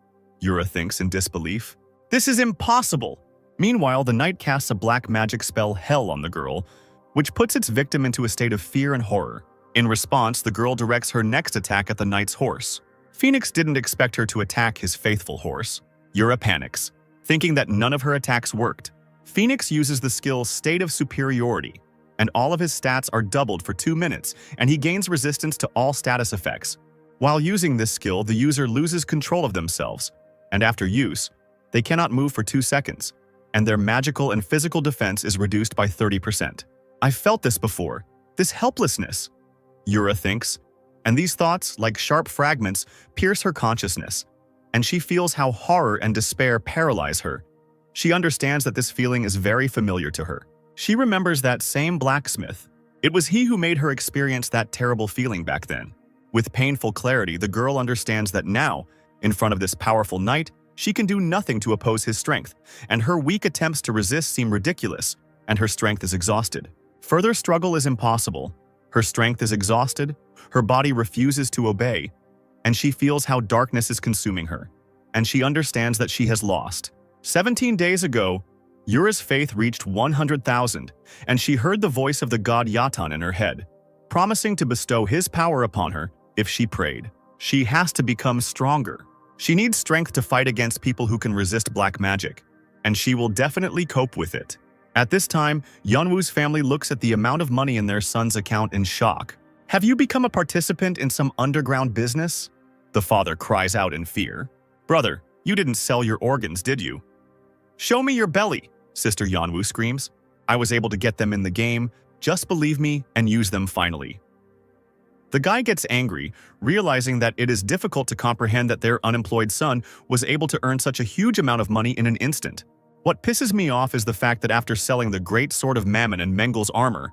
Yura thinks in disbelief. This is impossible! Meanwhile, the knight casts a black magic spell Hell on the girl, which puts its victim into a state of fear and horror. In response, the girl directs her next attack at the knight's horse. Phoenix didn't expect her to attack his faithful horse. Yura panics, thinking that none of her attacks worked. Phoenix uses the skill State of Superiority, and all of his stats are doubled for 2 minutes, and he gains resistance to all status effects. While using this skill, the user loses control of themselves, and after use, they cannot move for 2 seconds, and their magical and physical defense is reduced by 30%. I've felt this before. This helplessness, Yura thinks, and these thoughts, like sharp fragments, pierce her consciousness, and she feels how horror and despair paralyze her. She understands that this feeling is very familiar to her. She remembers that same blacksmith. It was he who made her experience that terrible feeling back then. With painful clarity, the girl understands that now, in front of this powerful knight, she can do nothing to oppose his strength, and her weak attempts to resist seem ridiculous, and her strength is exhausted. Further struggle is impossible. Her strength is exhausted, her body refuses to obey, and she feels how darkness is consuming her, and she understands that she has lost. 17 days ago, Yura's faith reached 100,000, and she heard the voice of the god Yatan in her head, promising to bestow his power upon her if she prayed. She has to become stronger. She needs strength to fight against people who can resist black magic, and she will definitely cope with it. At this time, Yeonwoo's family looks at the amount of money in their son's account in shock. "Have you become a participant in some underground business?" The father cries out in fear. "Brother, you didn't sell your organs, did you?" "Show me your belly," Sister Yeonwoo screams. "I was able to get them in the game. Just believe me and use them finally." The guy gets angry, realizing that it is difficult to comprehend that their unemployed son was able to earn such a huge amount of money in an instant. What pisses me off is the fact that after selling the Great Sword of Mammon and Mengel's armor,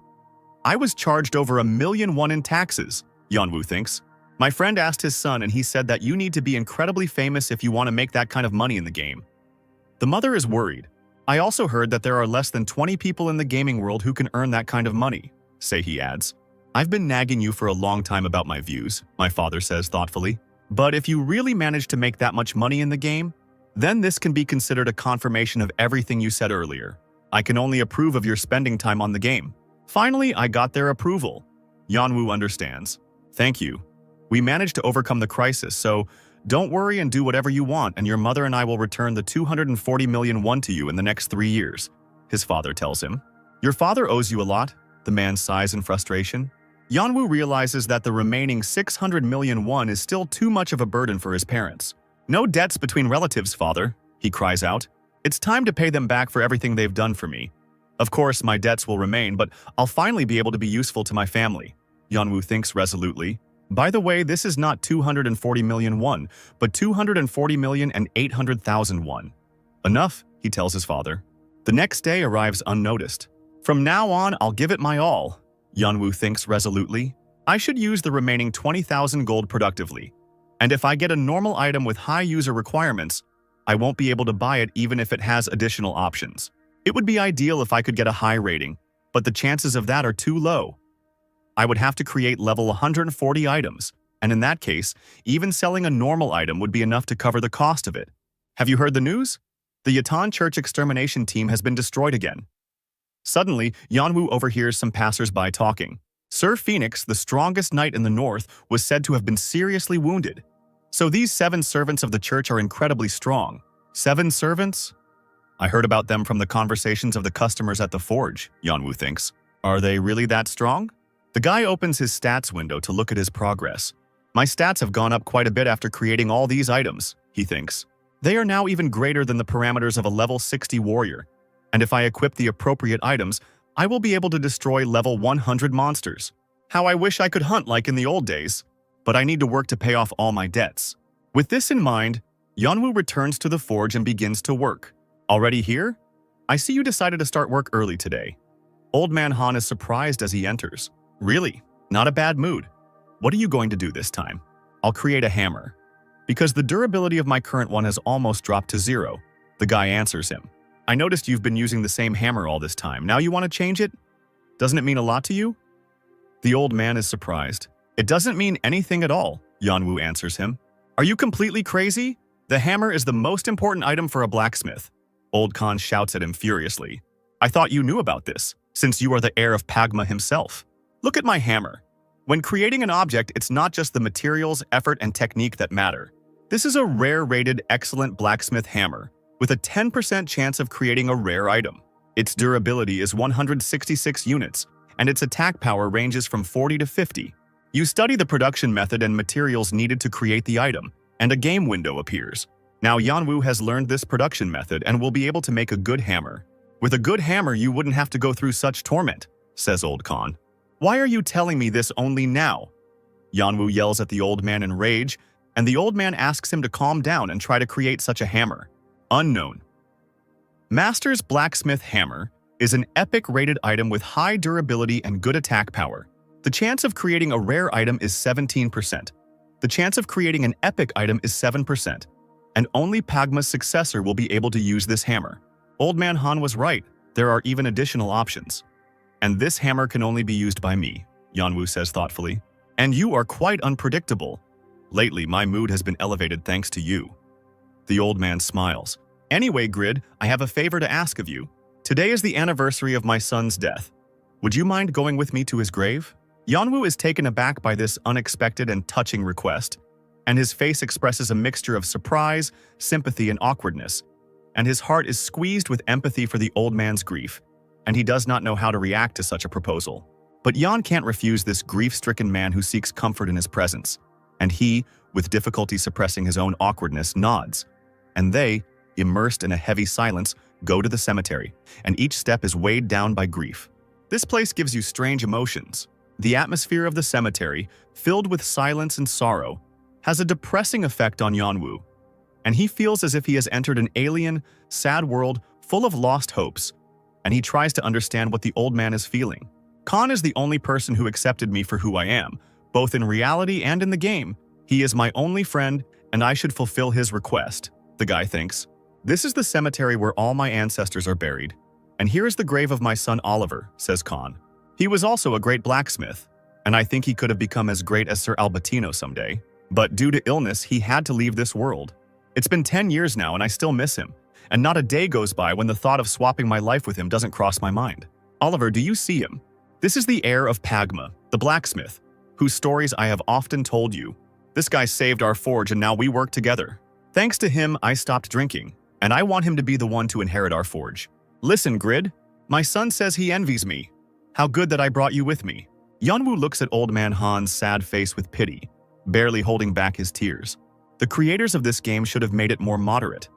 I was charged over 1,000,000 in taxes, Yeonwoo thinks. "My friend asked his son and he said that you need to be incredibly famous if you want to make that kind of money in the game." The mother is worried. "I also heard that there are less than 20 people in the gaming world who can earn that kind of money," he adds. "I've been nagging you for a long time about my views," my father says thoughtfully. "But if you really manage to make that much money in the game, then this can be considered a confirmation of everything you said earlier. I can only approve of your spending time on the game." Finally, I got their approval. Yeonwoo understands. "Thank you. We managed to overcome the crisis, so don't worry and do whatever you want, and your mother and I will return the 240 million won to you in the next 3 years, his father tells him. "Your father owes you a lot," the man sighs in frustration. Yeonwoo realizes that the remaining 600 million won is still too much of a burden for his parents. "No debts between relatives, father," he cries out. "It's time to pay them back for everything they've done for me. Of course, my debts will remain, but I'll finally be able to be useful to my family," Yeonwoo thinks resolutely. By the way, this is not 240 million won, but 240 million and 800,000 won. "Enough," he tells his father. The next day arrives unnoticed. "From now on, I'll give it my all," Yeonwoo thinks resolutely. "I should use the remaining 20,000 gold productively. And if I get a normal item with high user requirements, I won't be able to buy it even if it has additional options. It would be ideal if I could get a high rating, but the chances of that are too low. I would have to create level 140 items, and in that case, even selling a normal item would be enough to cover the cost of it. Have you heard the news? The Yatan Church extermination team has been destroyed again." Suddenly, Yeonwoo overhears some passers-by talking. Sir Phoenix, the strongest knight in the north, was said to have been seriously wounded. So these 7 servants of the church are incredibly strong. 7 servants? I heard about them from the conversations of the customers at the forge, Yeonwoo thinks. Are they really that strong? The guy opens his stats window to look at his progress. My stats have gone up quite a bit after creating all these items, he thinks. They are now even greater than the parameters of a level 60 warrior. And if I equip the appropriate items, I will be able to destroy level 100 monsters. How I wish I could hunt like in the old days. But I need to work to pay off all my debts. With this in mind, Yeonwoo returns to the forge and begins to work. Already here? I see you decided to start work early today. Old Man Han is surprised as he enters. Really? Not a bad mood. What are you going to do this time? I'll create a hammer. Because the durability of my current one has almost dropped to 0, the guy answers him. I noticed you've been using the same hammer all this time. Now you want to change it? Doesn't it mean a lot to you? The old man is surprised. It doesn't mean anything at all, Yanwu answers him. Are you completely crazy? The hammer is the most important item for a blacksmith. Old Khan shouts at him furiously. I thought you knew about this, since you are the heir of Pagma himself. Look at my hammer. When creating an object, it's not just the materials, effort, and technique that matter. This is a rare-rated excellent blacksmith hammer, with a 10% chance of creating a rare item. Its durability is 166 units, and its attack power ranges from 40 to 50. You study the production method and materials needed to create the item, and a game window appears. Now Yanwu has learned this production method and will be able to make a good hammer. With a good hammer, you wouldn't have to go through such torment, says Old Khan. Why are you telling me this only now? Yanwu yells at the old man in rage, and the old man asks him to calm down and try to create such a hammer. Unknown. Master's Blacksmith Hammer is an epic-rated item with high durability and good attack power. The chance of creating a rare item is 17%. The chance of creating an epic item is 7%. And only Pagma's successor will be able to use this hammer. Old Man Han was right. There are even additional options. And this hammer can only be used by me, Yanwu says thoughtfully. And you are quite unpredictable. Lately, my mood has been elevated thanks to you. The old man smiles. Anyway, Grid, I have a favor to ask of you. Today is the anniversary of my son's death. Would you mind going with me to his grave? Yanwu is taken aback by this unexpected and touching request, and his face expresses a mixture of surprise, sympathy, and awkwardness. And his heart is squeezed with empathy for the old man's grief, and he does not know how to react to such a proposal. But Yan can't refuse this grief-stricken man who seeks comfort in his presence, and he, with difficulty suppressing his own awkwardness, nods. And they, immersed in a heavy silence, go to the cemetery, and each step is weighed down by grief. This place gives you strange emotions. The atmosphere of the cemetery, filled with silence and sorrow, has a depressing effect on Yanwu, and he feels as if he has entered an alien, sad world full of lost hopes, and he tries to understand what the old man is feeling. Khan is the only person who accepted me for who I am, both in reality and in the game. He is my only friend, and I should fulfill his request, the guy thinks. This is the cemetery where all my ancestors are buried, and here is the grave of my son Oliver, says Khan. He was also a great blacksmith, and I think he could have become as great as Sir Albertino someday. But due to illness, he had to leave this world. It's been 10 years now, and I still miss him, and not a day goes by when the thought of swapping my life with him doesn't cross my mind. Oliver, do you see him? This is the heir of Pagma, the blacksmith, whose stories I have often told you. This guy saved our forge, and now we work together. Thanks to him, I stopped drinking, and I want him to be the one to inherit our forge. Listen, Grid, my son says he envies me. How good that I brought you with me. Yanwu looks at Old Man Han's sad face with pity, barely holding back his tears. The creators of this game should have made it more moderate.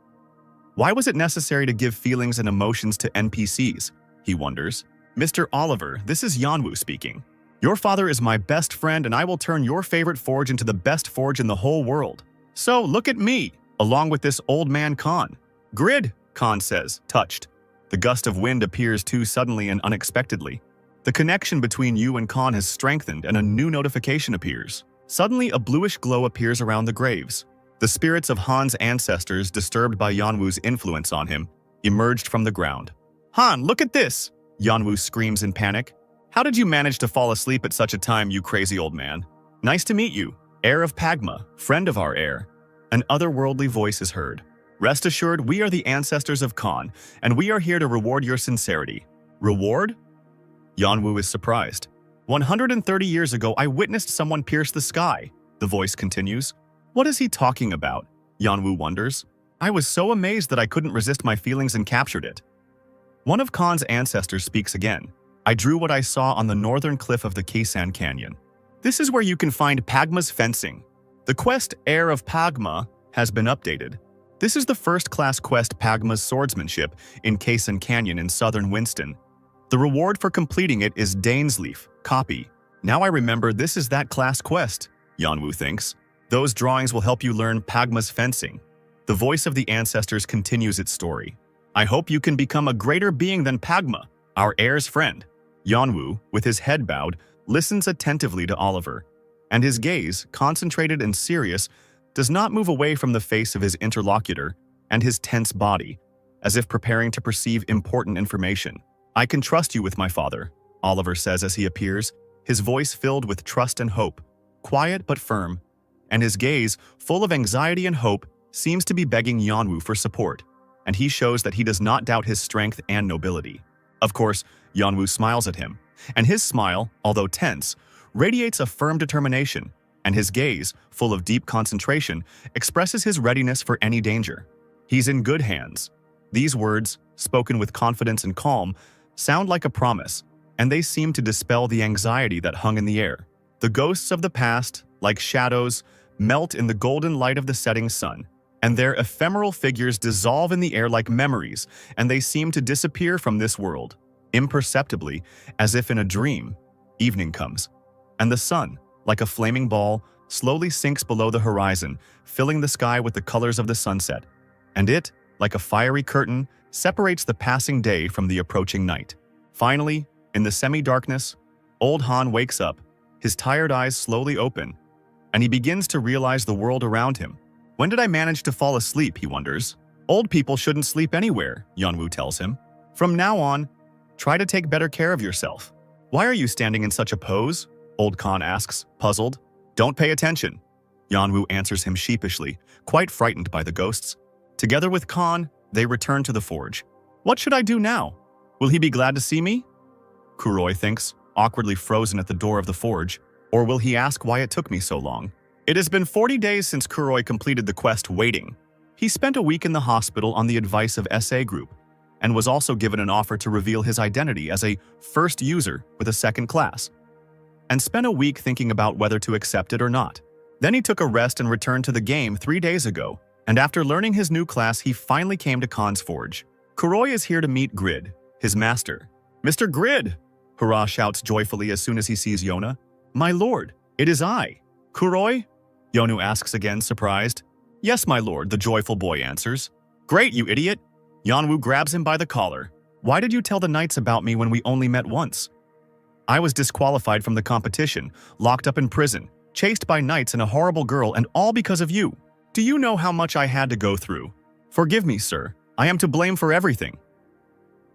Why was it necessary to give feelings and emotions to NPCs? He wonders. Mr. Oliver, this is Yanwu speaking. Your father is my best friend, and I will turn your favorite forge into the best forge in the whole world. So look at me, along with this old man Khan. Grid, Khan says, touched. The gust of wind appears too suddenly and unexpectedly. The connection between you and Khan has strengthened, and a new notification appears. Suddenly, a bluish glow appears around the graves. The spirits of Han's ancestors, disturbed by Yanwu's influence on him, emerged from the ground. Han, look at this! Yanwu screams in panic. How did you manage to fall asleep at such a time, you crazy old man? Nice to meet you, heir of Pagma, friend of our heir. An otherworldly voice is heard. Rest assured, we are the ancestors of Khan, and we are here to reward your sincerity. Reward? Yanwu is surprised. 130 years ago, I witnessed someone pierce the sky, the voice continues. What is he talking about? Yanwu wonders. I was so amazed that I couldn't resist my feelings and captured it. One of Khan's ancestors speaks again. I drew what I saw on the northern cliff of the Kaisan Canyon. This is where you can find Pagma's fencing. The quest Heir of Pagma has been updated. This is the first-class quest Pagma's swordsmanship in Kaisan Canyon in southern Winston. The reward for completing it is Dainsleaf, copy. Now I remember this is that class quest, Yanwu thinks. Those drawings will help you learn Pagma's fencing. The voice of the ancestors continues its story. I hope you can become a greater being than Pagma, our heir's friend. Yeonwoo, with his head bowed, listens attentively to Oliver, and his gaze, concentrated and serious, does not move away from the face of his interlocutor and his tense body, as if preparing to perceive important information. I can trust you with my father, Oliver says as he appears, his voice filled with trust and hope, quiet but firm, and his gaze, full of anxiety and hope, seems to be begging Yeonwoo for support, and he shows that he does not doubt his strength and nobility. Of course, Yeonwoo smiles at him, and his smile, although tense, radiates a firm determination, and his gaze, full of deep concentration, expresses his readiness for any danger. He's in good hands. These words, spoken with confidence and calm, sound like a promise, and they seem to dispel the anxiety that hung in the air. The ghosts of the past, like shadows, melt in the golden light of the setting sun, and their ephemeral figures dissolve in the air like memories, and they seem to disappear from this world. Imperceptibly, as if in a dream, evening comes, and the sun, like a flaming ball, slowly sinks below the horizon, filling the sky with the colors of the sunset, and it, like a fiery curtain, separates the passing day from the approaching night. Finally, in the semi-darkness, old Han wakes up, his tired eyes slowly open, and he begins to realize the world around him. When did I manage to fall asleep, he wonders. Old people shouldn't sleep anywhere, Yeonwoo tells him. From now on, try to take better care of yourself. Why are you standing in such a pose? Old Khan asks, puzzled. Don't pay attention. Yeonwoo answers him sheepishly, quite frightened by the ghosts. Together with Khan, they return to the forge. What should I do now? Will he be glad to see me? Kuroi thinks, awkwardly frozen at the door of the forge. Or will he ask why it took me so long? It has been 40 days since Kuroi completed the quest Waiting. He spent a week in the hospital on the advice of SA Group, and was also given an offer to reveal his identity as a first user with a second class, and spent a week thinking about whether to accept it or not. Then he took a rest and returned to the game 3 days ago, and after learning his new class, he finally came to Khan's forge. Kuroi is here to meet Grid, his master. Mr. Grid! Hurrah shouts joyfully as soon as he sees Yona. My lord, it is I. Kuroi? Yeonwoo asks again, surprised. Yes, my lord, the joyful boy answers. Great, you idiot! Yeonwoo grabs him by the collar. Why did you tell the knights about me when we only met once? I was disqualified from the competition, locked up in prison, chased by knights and a horrible girl, and all because of you. Do you know how much I had to go through? Forgive me, sir. I am to blame for everything.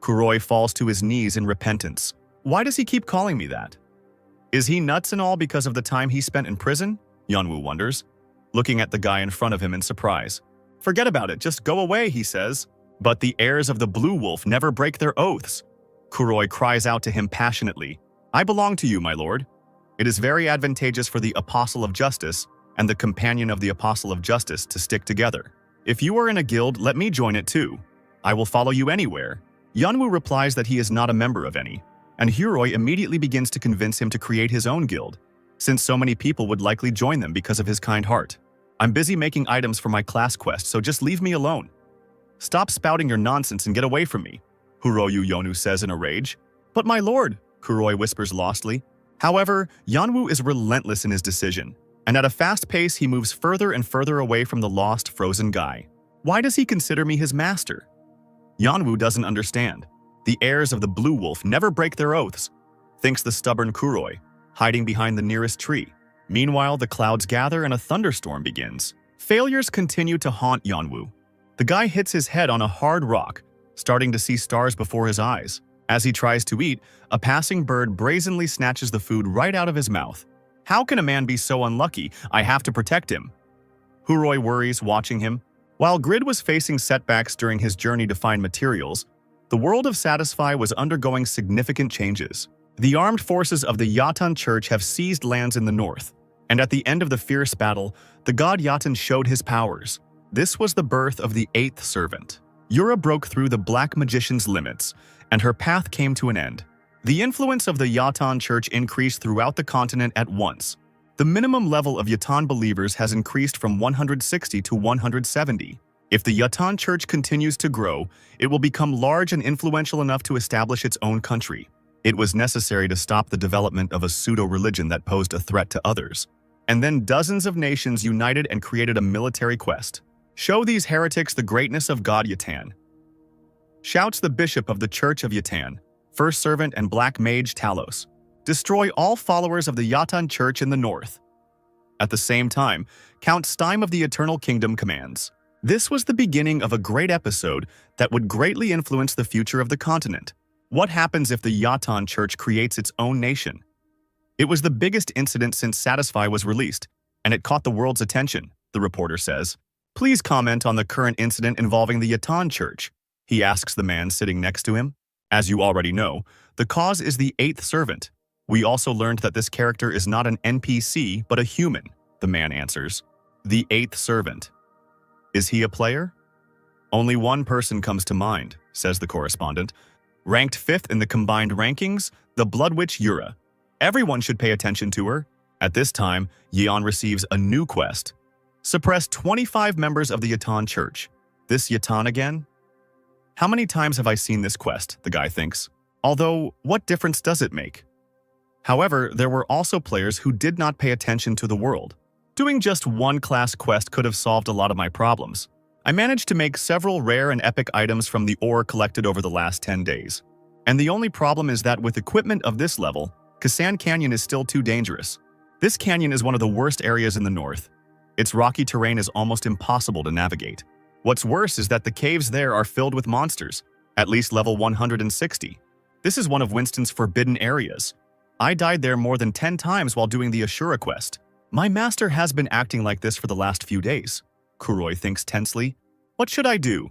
Kuroi falls to his knees in repentance. Why does he keep calling me that? Is he nuts and all because of the time he spent in prison? Yeonwoo wonders, looking at the guy in front of him in surprise. Forget about it, just go away, he says. But the heirs of the Blue Wolf never break their oaths. Kuroi cries out to him passionately. I belong to you, my lord. It is very advantageous for the Apostle of Justice and the companion of the Apostle of Justice to stick together. If you are in a guild, let me join it too. I will follow you anywhere. Yeonwoo replies that he is not a member of any, and Huroi immediately begins to convince him to create his own guild, since so many people would likely join them because of his kind heart. I'm busy making items for my class quest, so just leave me alone. Stop spouting your nonsense and get away from me, Huroyu Yeonwoo says in a rage. But my lord, Kuroi whispers lostly. However, Yeonwoo is relentless in his decision, and at a fast pace he moves further and further away from the lost, frozen guy. Why does he consider me his master? Yeonwoo doesn't understand. The heirs of the Blue Wolf never break their oaths, thinks the stubborn Kuroi, hiding behind the nearest tree. Meanwhile, the clouds gather and a thunderstorm begins. Failures continue to haunt Yeonwoo. The guy hits his head on a hard rock, starting to see stars before his eyes. As he tries to eat, a passing bird brazenly snatches the food right out of his mouth. How can a man be so unlucky? I have to protect him. Huroi worries, watching him. While Grid was facing setbacks during his journey to find materials, the world of Satisfy was undergoing significant changes. The armed forces of the Yatan Church have seized lands in the north, and at the end of the fierce battle, the god Yatan showed his powers. This was the birth of the 8th servant. Yura broke through the Black Magician's limits, and her path came to an end. The influence of the Yatan Church increased throughout the continent at once. The minimum level of Yatan believers has increased from 160 to 170. If the Yatan Church continues to grow, it will become large and influential enough to establish its own country. It was necessary to stop the development of a pseudo-religion that posed a threat to others. And then dozens of nations united and created a military quest. Show these heretics the greatness of God Yatan. shouts the bishop of the Church of Yatan, first servant and black mage Talos. Destroy all followers of the Yatan Church in the north. At the same time, Count Steim of the Eternal Kingdom commands. This was the beginning of a great episode that would greatly influence the future of the continent. What happens if the Yatan Church creates its own nation? It was the biggest incident since Satisfy was released, and it caught the world's attention, the reporter says. Please comment on the current incident involving the Yatan Church, he asks the man sitting next to him. As you already know, the cause is the Eighth Servant. We also learned that this character is not an NPC, but a human, the man answers. The Eighth Servant. Is he a player? Only one person comes to mind, says the correspondent. Ranked 5th in the combined rankings, the Blood Witch Yura. Everyone should pay attention to her. At this time, Yeon receives a new quest. Suppress 25 members of the Yatan Church. This Yatan again? How many times have I seen this quest, the guy thinks. Although, what difference does it make? However, there were also players who did not pay attention to the world. Doing just one class quest could have solved a lot of my problems. I managed to make several rare and epic items from the ore collected over the last 10 days. And the only problem is that with equipment of this level, Kasan Canyon is still too dangerous. This canyon is one of the worst areas in the north. Its rocky terrain is almost impossible to navigate. What's worse is that the caves there are filled with monsters, at least level 160. This is one of Winston's forbidden areas. I died there more than 10 times while doing the Asura quest. My master has been acting like this for the last few days. Kuroi thinks tensely. What should I do?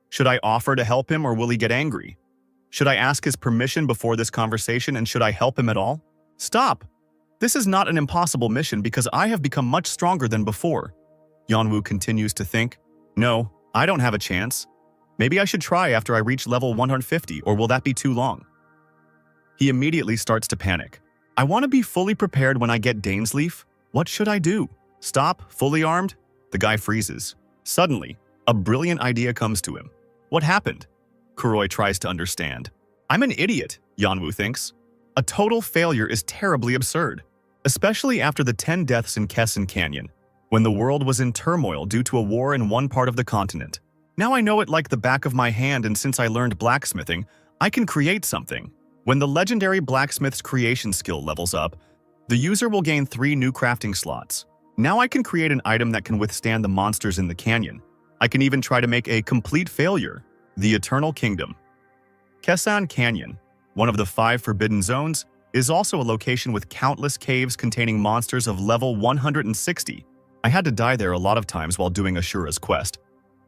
Should I offer to help him or will he get angry? Should I ask his permission before this conversation and should I help him at all? Stop! This is not an impossible mission because I have become much stronger than before. Yeonwoo continues to think. No, I don't have a chance. Maybe I should try after I reach level 150 or will that be too long? He immediately starts to panic. I want to be fully prepared when I get Dainsleaf. What should I do? Stop, fully armed? The guy freezes. Suddenly, a brilliant idea comes to him. What happened? Kuroi tries to understand. I'm an idiot, Yeonwoo thinks. A total failure is terribly absurd, especially after the 10 deaths in Kasan Canyon, when the world was in turmoil due to a war in one part of the continent. Now I know it like the back of my hand, and since I learned blacksmithing, I can create something. When the legendary blacksmith's creation skill levels up, the user will gain 3 new crafting slots. Now I can create an item that can withstand the monsters in the canyon. I can even try to make a complete failure, the Eternal Kingdom. Kasan Canyon, one of the 5 forbidden zones, is also a location with countless caves containing monsters of level 160. I had to die there a lot of times while doing Ashura's quest.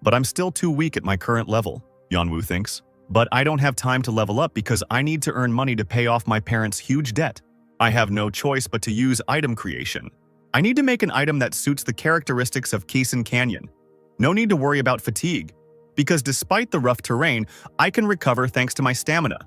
But I'm still too weak at my current level, Yeonwoo thinks. But I don't have time to level up because I need to earn money to pay off my parents' huge debt. I have no choice but to use item creation. I need to make an item that suits the characteristics of Kasan Canyon. No need to worry about fatigue, because despite the rough terrain, I can recover thanks to my stamina.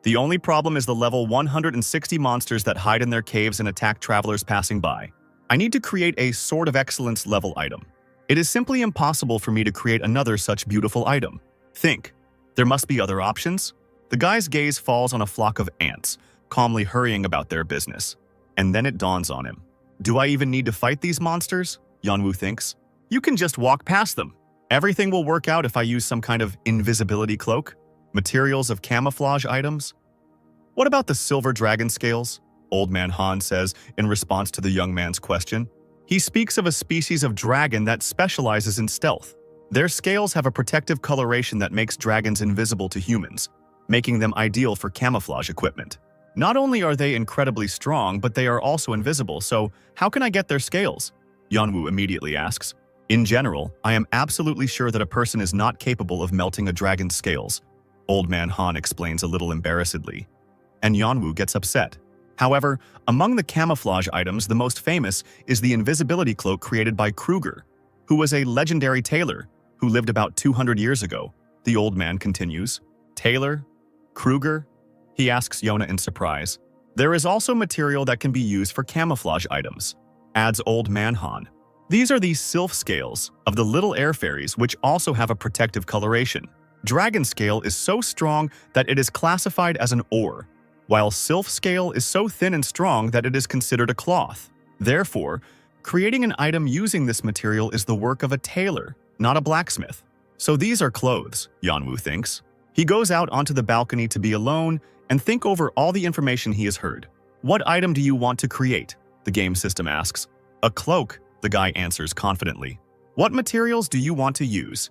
The only problem is the level 160 monsters that hide in their caves and attack travelers passing by. I need to create a Sword of Excellence level item. It is simply impossible for me to create another such beautiful item. Think. There must be other options? The guy's gaze falls on a flock of ants, calmly hurrying about their business. And then it dawns on him. Do I even need to fight these monsters? Yeonwoo thinks. You can just walk past them. Everything will work out if I use some kind of invisibility cloak, materials of camouflage items. What about the silver dragon scales? Old Man Han says in response to the young man's question. He speaks of a species of dragon that specializes in stealth. Their scales have a protective coloration that makes dragons invisible to humans, making them ideal for camouflage equipment. Not only are they incredibly strong, but they are also invisible, so how can I get their scales? Yeonwoo immediately asks. In general, I am absolutely sure that a person is not capable of melting a dragon's scales, Old Man Han explains a little embarrassedly. And Yeonwoo gets upset. However, among the camouflage items, the most famous is the invisibility cloak created by Kruger, who was a legendary tailor who lived about 200 years ago. The old man continues. Tailor? Kruger? He asks Yona in surprise. There is also material that can be used for camouflage items, adds Old Man Han. These are the sylph scales of the little air fairies, which also have a protective coloration. Dragon scale is so strong that it is classified as an ore, while sylph scale is so thin and strong that it is considered a cloth. Therefore, creating an item using this material is the work of a tailor, not a blacksmith. So these are clothes, Yeonwoo thinks. He goes out onto the balcony to be alone and think over all the information he has heard. What item do you want to create? The game system asks. A cloak, the guy answers confidently. What materials do you want to use?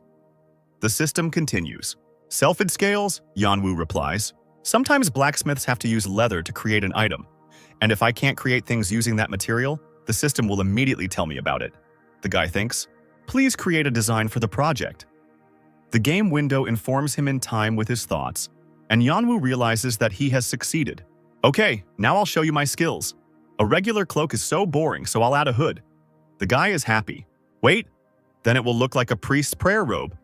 The system continues. Selfid scales, Yanwu replies. Sometimes blacksmiths have to use leather to create an item, and if I can't create things using that material, the system will immediately tell me about it. The guy thinks. Please create a design for the project. The game window informs him in time with his thoughts, and Yanwu realizes that he has succeeded. Okay, now I'll show you my skills. A regular cloak is so boring, so I'll add a hood. The guy is happy. Wait, then it will look like a priest's prayer robe.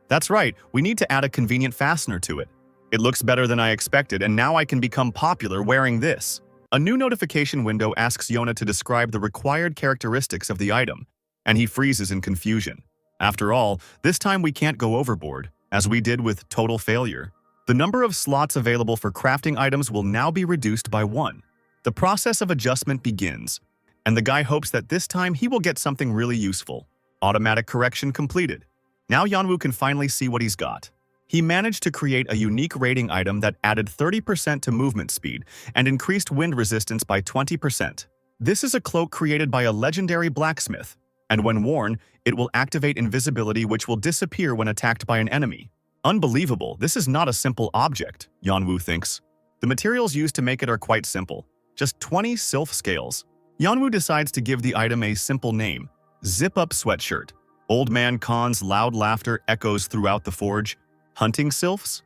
That's right, we need to add a convenient fastener to it. It looks better than I expected, and now I can become popular wearing this. A new notification window asks Yona to describe the required characteristics of the item, and he freezes in confusion. After all, this time we can't go overboard, as we did with total failure. The number of slots available for crafting items will now be reduced by 1. The process of adjustment begins, and the guy hopes that this time he will get something really useful. Automatic correction completed. Now Yanwu can finally see what he's got. He managed to create a unique rating item that added 30% to movement speed and increased wind resistance by 20%. This is a cloak created by a legendary blacksmith, and when worn, it will activate invisibility which will disappear when attacked by an enemy. Unbelievable, this is not a simple object, Yanwu thinks. The materials used to make it are quite simple, just 20 sylph scales. Yanwu decides to give the item a simple name, Zip-Up Sweatshirt. Old Man Khan's loud laughter echoes throughout the forge. Hunting sylphs?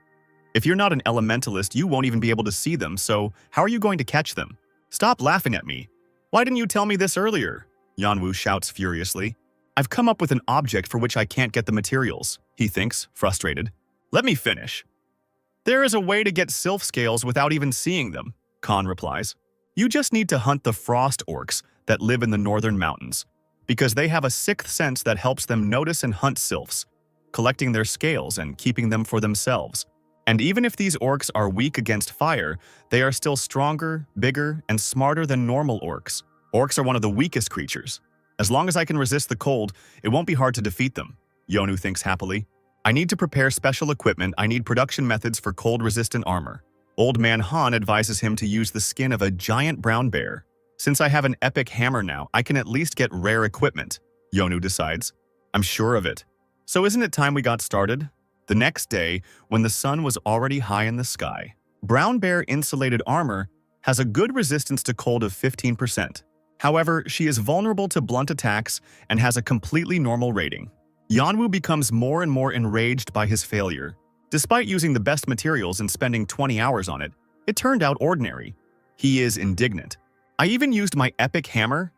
If you're not an elementalist, you won't even be able to see them, so how are you going to catch them? Stop laughing at me. Why didn't you tell me this earlier? Yanwu shouts furiously. I've come up with an object for which I can't get the materials, he thinks, frustrated. Let me finish. There is a way to get sylph scales without even seeing them, Khan replies. You just need to hunt the frost orcs that live in the northern mountains, because they have a sixth sense that helps them notice and hunt sylphs, collecting their scales and keeping them for themselves. And even if these orcs are weak against fire, they are still stronger, bigger, and smarter than normal orcs. Orcs are one of the weakest creatures. As long as I can resist the cold, it won't be hard to defeat them, Yonu thinks happily. I need to prepare special equipment. I need production methods for cold-resistant armor. Old Man Han advises him to use the skin of a giant brown bear. Since I have an epic hammer now, I can at least get rare equipment, Yonu decides. I'm sure of it. So isn't it time we got started? The next day, when the sun was already high in the sky, Brown Bear insulated armor has a good resistance to cold of 15%. However, she is vulnerable to blunt attacks and has a completely normal rating. Yanwu becomes more and more enraged by his failure. Despite using the best materials and spending 20 hours on it, it turned out ordinary. He is indignant. I even used my epic hammer?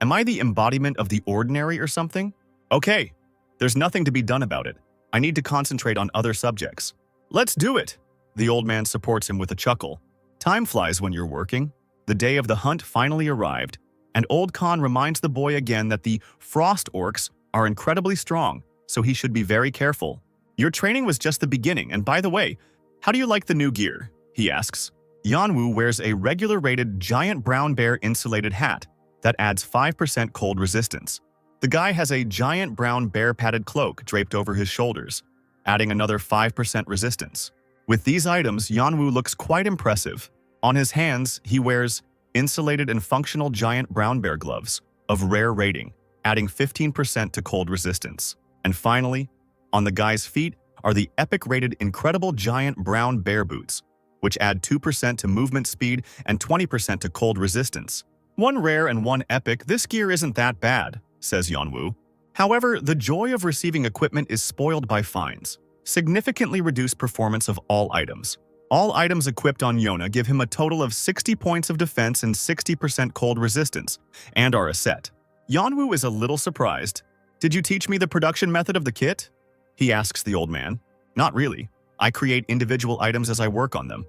Am I the embodiment of the ordinary or something? Okay, there's nothing to be done about it. I need to concentrate on other subjects. Let's do it! The old man supports him with a chuckle. Time flies when you're working. The day of the hunt finally arrived, and Old Khan reminds the boy again that the frost orcs are incredibly strong, so he should be very careful. Your training was just the beginning, and by the way, how do you like the new gear? He asks. Yanwu wears a regular rated giant brown bear insulated hat that adds 5% cold resistance. The guy has a giant brown bear padded cloak draped over his shoulders, adding another 5% resistance. With these items, Yanwu looks quite impressive. On his hands, he wears insulated and functional giant brown bear gloves of rare rating, adding 15% to cold resistance. And finally, on the guy's feet are the epic-rated incredible giant brown bear boots, which add 2% to movement speed and 20% to cold resistance. One rare and one epic, this gear isn't that bad, says Yanwu. However, the joy of receiving equipment is spoiled by fines. Significantly reduced performance of all items. All items equipped on Yona give him a total of 60 points of defense and 60% cold resistance, and are a set. Yanwu is a little surprised. Did you teach me the production method of the kit? He asks the old man. Not really. I create individual items as I work on them.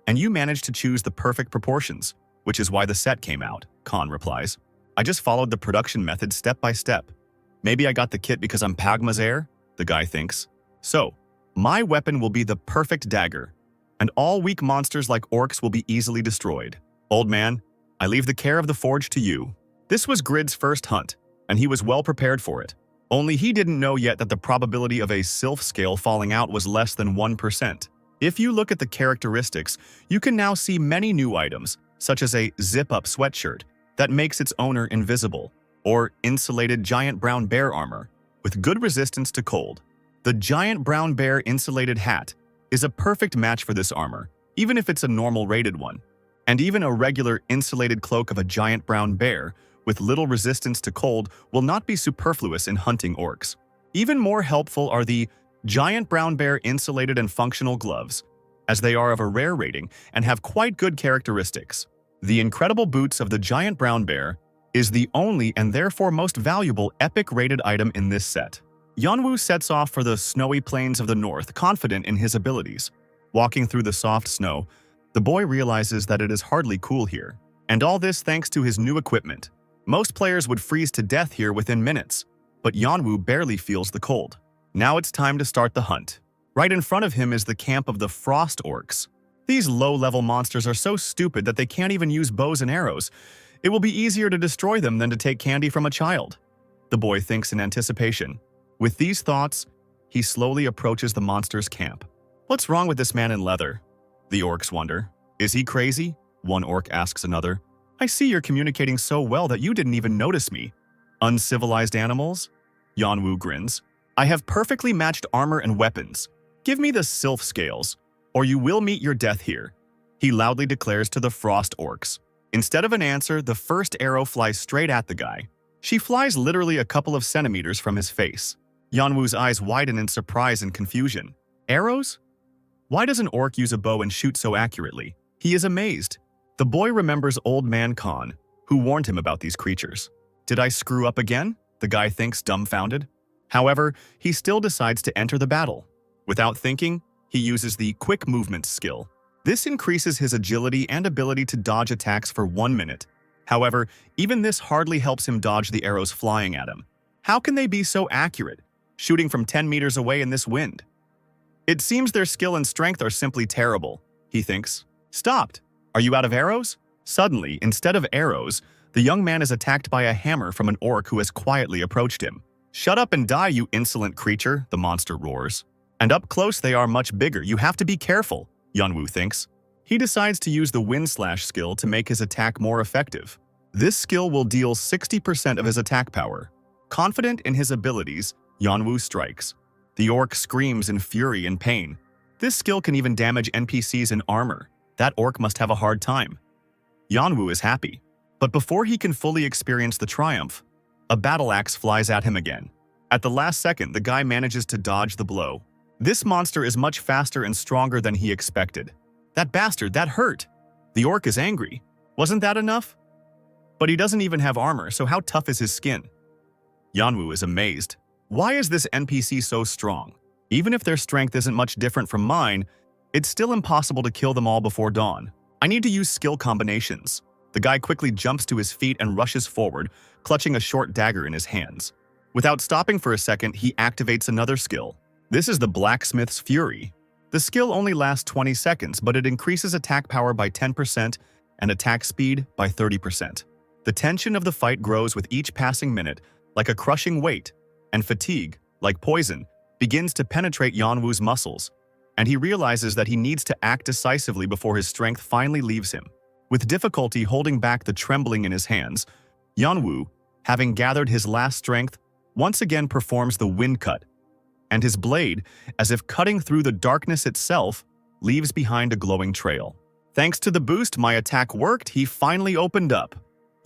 And you managed to choose the perfect proportions, which is why the set came out, Khan replies. I just followed the production method step by step. Maybe I got the kit because I'm Pagma's heir, the guy thinks. So, my weapon will be the perfect dagger, and all weak monsters like orcs will be easily destroyed. Old man, I leave the care of the forge to you. This was Grid's first hunt, and he was well prepared for it. Only he didn't know yet that the probability of a sylph scale falling out was less than 1%. If you look at the characteristics, you can now see many new items, such as a zip-up sweatshirt that makes its owner invisible, or insulated giant brown bear armor with good resistance to cold. The giant brown bear insulated hat is a perfect match for this armor, even if it's a normal rated one. And even a regular insulated cloak of a giant brown bear with little resistance to cold will not be superfluous in hunting orcs. Even more helpful are the giant brown bear insulated and functional gloves, as they are of a rare rating and have quite good characteristics. The incredible boots of the giant brown bear is the only and therefore most valuable epic rated item in this set. Yeonwoo sets off for the snowy plains of the north, confident in his abilities. Walking through the soft snow, the boy realizes that it is hardly cool here, and all this thanks to his new equipment. Most players would freeze to death here within minutes, but Yeonwoo barely feels the cold. Now it's time to start the hunt. Right in front of him is the camp of the frost orcs. These low-level monsters are so stupid that they can't even use bows and arrows. It will be easier to destroy them than to take candy from a child, the boy thinks in anticipation. With these thoughts, he slowly approaches the monster's camp. What's wrong with this man in leather? The orcs wonder. Is he crazy? One orc asks another. I see you're communicating so well that you didn't even notice me. Uncivilized animals? Yeonwoo grins. I have perfectly matched armor and weapons. Give me the sylph scales, or you will meet your death here, he loudly declares to the frost orcs. Instead of an answer, the first arrow flies straight at the guy. She flies literally a couple of centimeters from his face. Yeonwoo's eyes widen in surprise and confusion. Arrows? Why does an orc use a bow and shoot so accurately? He is amazed. The boy remembers Old Man Khan, who warned him about these creatures. Did I screw up again? The guy thinks, dumbfounded. However, he still decides to enter the battle. Without thinking, he uses the quick movement skill. This increases his agility and ability to dodge attacks for 1 minute. However, even this hardly helps him dodge the arrows flying at him. How can they be so accurate, shooting from 10 meters away in this wind? It seems their skill and strength are simply terrible, he thinks. Stopped! Are you out of arrows? Suddenly, instead of arrows, the young man is attacked by a hammer from an orc who has quietly approached him. Shut up and die, you insolent creature, the monster roars. And up close they are much bigger, you have to be careful, Yeonwoo thinks. He decides to use the wind slash skill to make his attack more effective. This skill will deal 60% of his attack power. Confident in his abilities, Yeonwoo strikes. The orc screams in fury and pain. This skill can even damage NPCs in armor. That orc must have a hard time. Yeonwoo is happy. But before he can fully experience the triumph, a battle axe flies at him again. At the last second, the guy manages to dodge the blow. This monster is much faster and stronger than he expected. That bastard, that hurt! The orc is angry. Wasn't that enough? But he doesn't even have armor, so how tough is his skin? Yeonwoo is amazed. Why is this NPC so strong? Even if their strength isn't much different from mine, it's still impossible to kill them all before dawn. I need to use skill combinations. The guy quickly jumps to his feet and rushes forward, clutching a short dagger in his hands. Without stopping for a second, he activates another skill. This is the Blacksmith's Fury. The skill only lasts 20 seconds, but it increases attack power by 10% and attack speed by 30%. The tension of the fight grows with each passing minute, like a crushing weight, and fatigue, like poison, begins to penetrate Yeonwoo's muscles, and he realizes that he needs to act decisively before his strength finally leaves him. With difficulty holding back the trembling in his hands, Yeonwoo, having gathered his last strength, once again performs the wind cut, and his blade, as if cutting through the darkness itself, leaves behind a glowing trail. Thanks to the boost my attack worked, he finally opened up,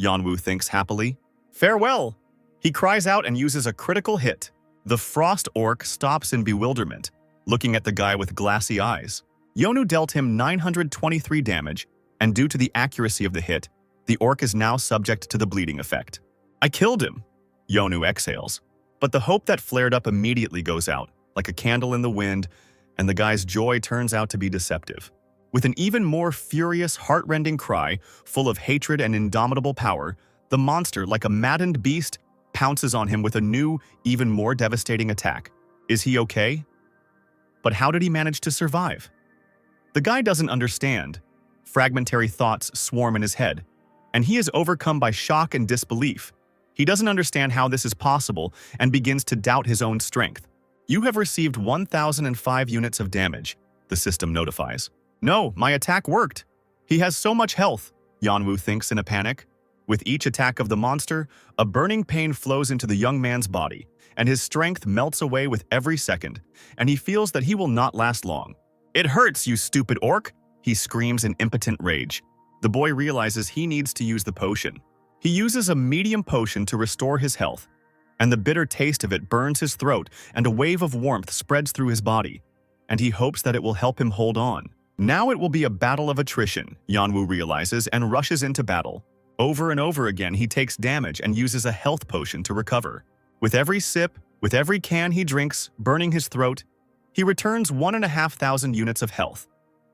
Yeonwoo thinks happily. Farewell! He cries out and uses a critical hit. The frost orc stops in bewilderment, looking at the guy with glassy eyes. Yeonwoo dealt him 923 damage, and due to the accuracy of the hit, the orc is now subject to the bleeding effect. I killed him, Yeonwoo exhales. But the hope that flared up immediately goes out, like a candle in the wind, and the guy's joy turns out to be deceptive. With an even more furious, heart-rending cry, full of hatred and indomitable power, the monster, like a maddened beast, pounces on him with a new, even more devastating attack. Is he okay? But how did he manage to survive? The guy doesn't understand. Fragmentary thoughts swarm in his head, and he is overcome by shock and disbelief. He doesn't understand how this is possible and begins to doubt his own strength. You have received 1,005 units of damage. the system notifies. No, my attack worked. He has so much health, Yanwu thinks in a panic. With each attack of the monster, a burning pain flows into the young man's body, and his strength melts away with every second, and he feels that he will not last long. It hurts, you stupid orc, he screams in impotent rage. The boy realizes he needs to use the potion. He uses a medium potion to restore his health, and the bitter taste of it burns his throat, and a wave of warmth spreads through his body, and he hopes that it will help him hold on. Now it will be a battle of attrition, Yanwu realizes and rushes into battle. Over and over again, he takes damage and uses a health potion to recover. With every sip, with every can he drinks, burning his throat, he returns 1,500 units of health.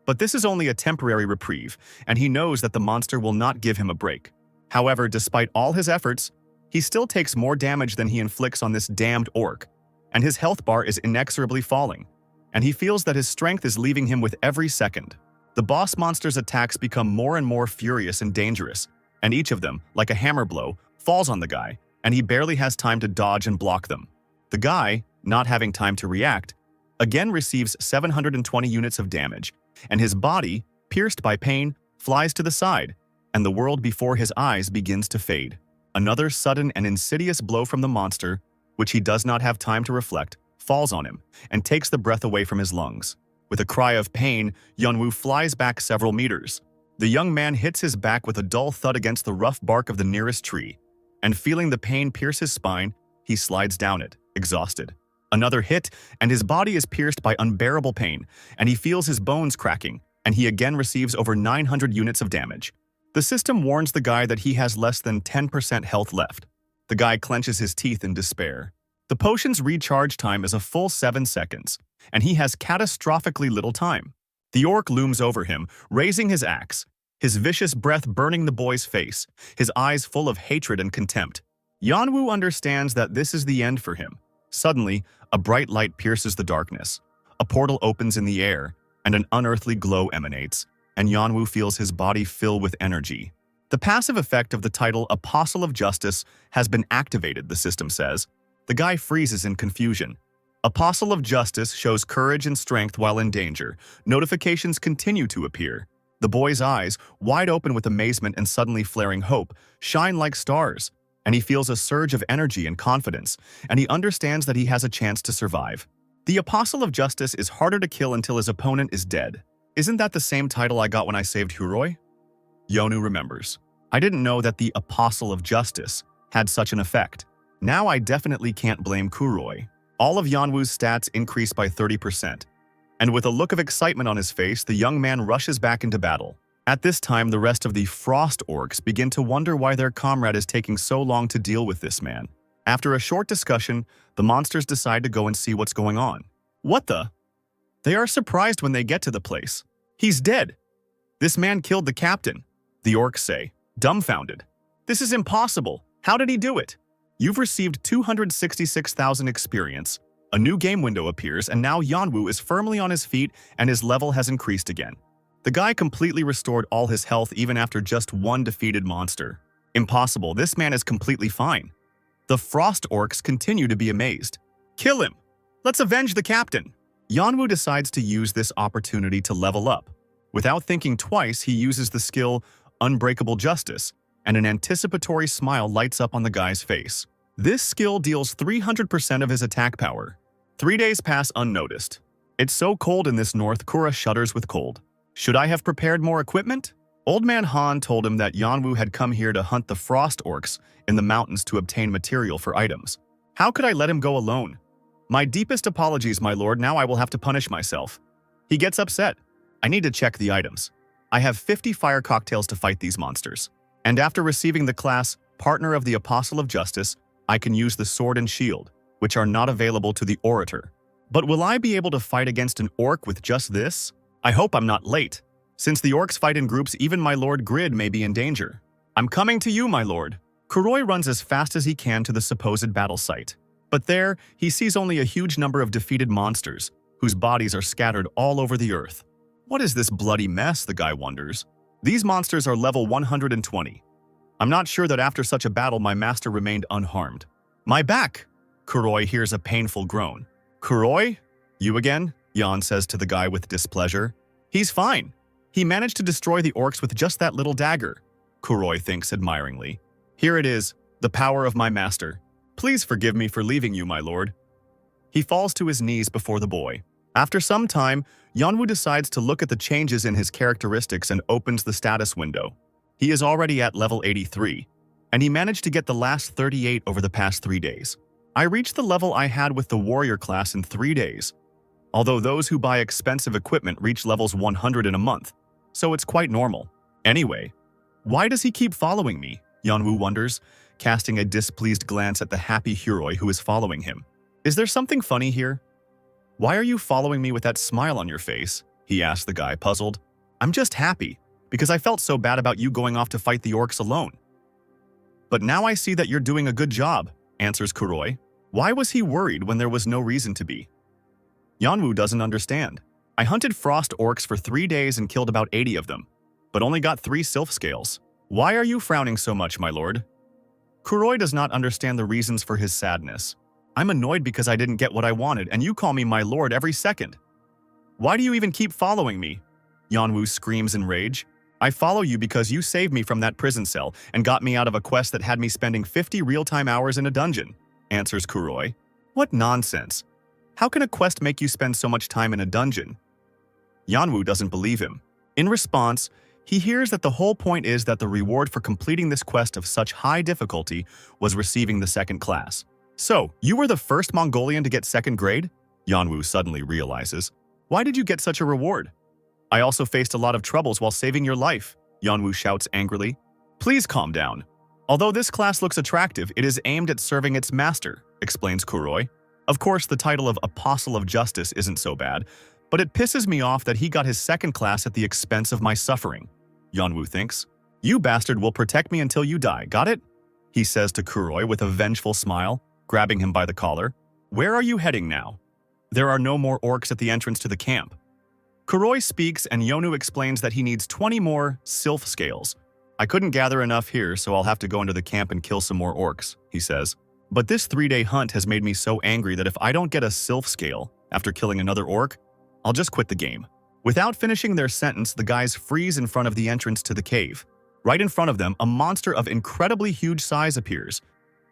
But this is only a temporary reprieve, and he knows that the monster will not give him a break. However, despite all his efforts, he still takes more damage than he inflicts on this damned orc, and his health bar is inexorably falling, and he feels that his strength is leaving him with every second. The boss monster's attacks become more and more furious and dangerous, and each of them, like a hammer blow, falls on the guy, and he barely has time to dodge and block them. The guy, not having time to react, again receives 720 units of damage, and his body, pierced by pain, flies to the side, and the world before his eyes begins to fade. Another sudden and insidious blow from the monster, which he does not have time to reflect, falls on him and takes the breath away from his lungs. With a cry of pain, Yanwu flies back several meters. The young man hits his back with a dull thud against the rough bark of the nearest tree, and feeling the pain pierce his spine, he slides down it, exhausted. Another hit, and his body is pierced by unbearable pain, and he feels his bones cracking, and he again receives over 900 units of damage. The system warns the guy that he has less than 10% health left. The guy clenches his teeth in despair. The potion's recharge time is a full 7 seconds, and he has catastrophically little time. The orc looms over him, raising his axe, his vicious breath burning the boy's face, his eyes full of hatred and contempt. Yanwu understands that this is the end for him. Suddenly, a bright light pierces the darkness. A portal opens in the air, and an unearthly glow emanates, and Yanwu feels his body fill with energy. The passive effect of the title Apostle of Justice has been activated, the system says. The guy freezes in confusion. Apostle of Justice shows courage and strength while in danger. Notifications continue to appear. The boy's eyes, wide open with amazement and suddenly flaring hope, shine like stars, and he feels a surge of energy and confidence, and he understands that he has a chance to survive. The Apostle of Justice is harder to kill until his opponent is dead. Isn't that the same title I got when I saved Huroi? Yonu remembers. I didn't know that the Apostle of Justice had such an effect. Now I definitely can't blame Kuroi. All of Yanwu's stats increase by 30%. And with a look of excitement on his face, the young man rushes back into battle. At this time, the rest of the Frost Orcs begin to wonder why their comrade is taking so long to deal with this man. After a short discussion, the monsters decide to go and see what's going on. What the? They are surprised when they get to the place. He's dead. This man killed the captain, the orcs say, dumbfounded. This is impossible. How did he do it? You've received 266,000 experience. A new game window appears, and now Yanwu is firmly on his feet and his level has increased again. The guy completely restored all his health even after just one defeated monster. Impossible, this man is completely fine. The Frost Orcs continue to be amazed. Kill him! Let's avenge the captain! Yanwu decides to use this opportunity to level up. Without thinking twice, he uses the skill Unbreakable Justice, and an anticipatory smile lights up on the guy's face. This skill deals 300% of his attack power. 3 days pass unnoticed. It's so cold in this north, Kura shudders with cold. Should I have prepared more equipment? Old man Han told him that Yanwu had come here to hunt the Frost Orcs in the mountains to obtain material for items. How could I let him go alone? My deepest apologies, my lord, now I will have to punish myself. He gets upset. I need to check the items. I have 50 fire cocktails to fight these monsters. And after receiving the class Partner of the Apostle of Justice, I can use the sword and shield, which are not available to the orator. But will I be able to fight against an orc with just this? I hope I'm not late. Since the orcs fight in groups, even my lord Grid may be in danger. I'm coming to you, my lord. Kuroi runs as fast as he can to the supposed battle site. But there, he sees only a huge number of defeated monsters, whose bodies are scattered all over the earth. What is this bloody mess, the guy wonders. These monsters are level 120. I'm not sure that after such a battle my master remained unharmed. My back! Kuroi hears a painful groan. Kuroi? You again? Jan says to the guy with displeasure. He's fine. He managed to destroy the orcs with just that little dagger, Kuroi thinks admiringly. Here it is, the power of my master. Please forgive me for leaving you, my lord. He falls to his knees before the boy. After some time, Yanwu decides to look at the changes in his characteristics and opens the status window. He is already at level 83, and he managed to get the last 38 over the past 3 days. I reached the level I had with the warrior class in 3 days, although those who buy expensive equipment reach levels 100 in a month, so it's quite normal. Anyway, why does he keep following me? Yanwu wonders, casting a displeased glance at the happy Huroi who is following him. Is there something funny here? Why are you following me with that smile on your face? He asked the guy, puzzled. I'm just happy, because I felt so bad about you going off to fight the orcs alone. But now I see that you're doing a good job, answers Kuroi. Why was he worried when there was no reason to be? Yanwu doesn't understand. I hunted frost orcs for 3 days and killed about 80 of them, but only got 3 sylph scales. Why are you frowning so much, my lord? Kuroi does not understand the reasons for his sadness. I'm annoyed because I didn't get what I wanted, and you call me my lord every second. Why do you even keep following me? Yanwu screams in rage. I follow you because you saved me from that prison cell and got me out of a quest that had me spending 50 real-time hours in a dungeon, answers Kuroi. What nonsense. How can a quest make you spend so much time in a dungeon? Yanwu doesn't believe him. In response, he hears that the whole point is that the reward for completing this quest of such high difficulty was receiving the 2nd class. So, you were the first Mongolian to get 2nd grade? Yanwu suddenly realizes. Why did you get such a reward? I also faced a lot of troubles while saving your life, Yanwu shouts angrily. Please calm down. Although this class looks attractive, it is aimed at serving its master, explains Kuroi. Of course, the title of Apostle of Justice isn't so bad, but it pisses me off that he got his 2nd class at the expense of my suffering, Yanwu thinks. You bastard will protect me until you die, got it? He says to Kuroi with a vengeful smile, grabbing him by the collar. Where are you heading now? There are no more orcs at the entrance to the camp. Kuroi speaks and Yonu explains that he needs 20 more sylph scales. I couldn't gather enough here, so I'll have to go into the camp and kill some more orcs, he says. But this 3-day hunt has made me so angry that if I don't get a sylph scale after killing another orc, I'll just quit the game. Without finishing their sentence, the guys freeze in front of the entrance to the cave. Right in front of them, a monster of incredibly huge size appears.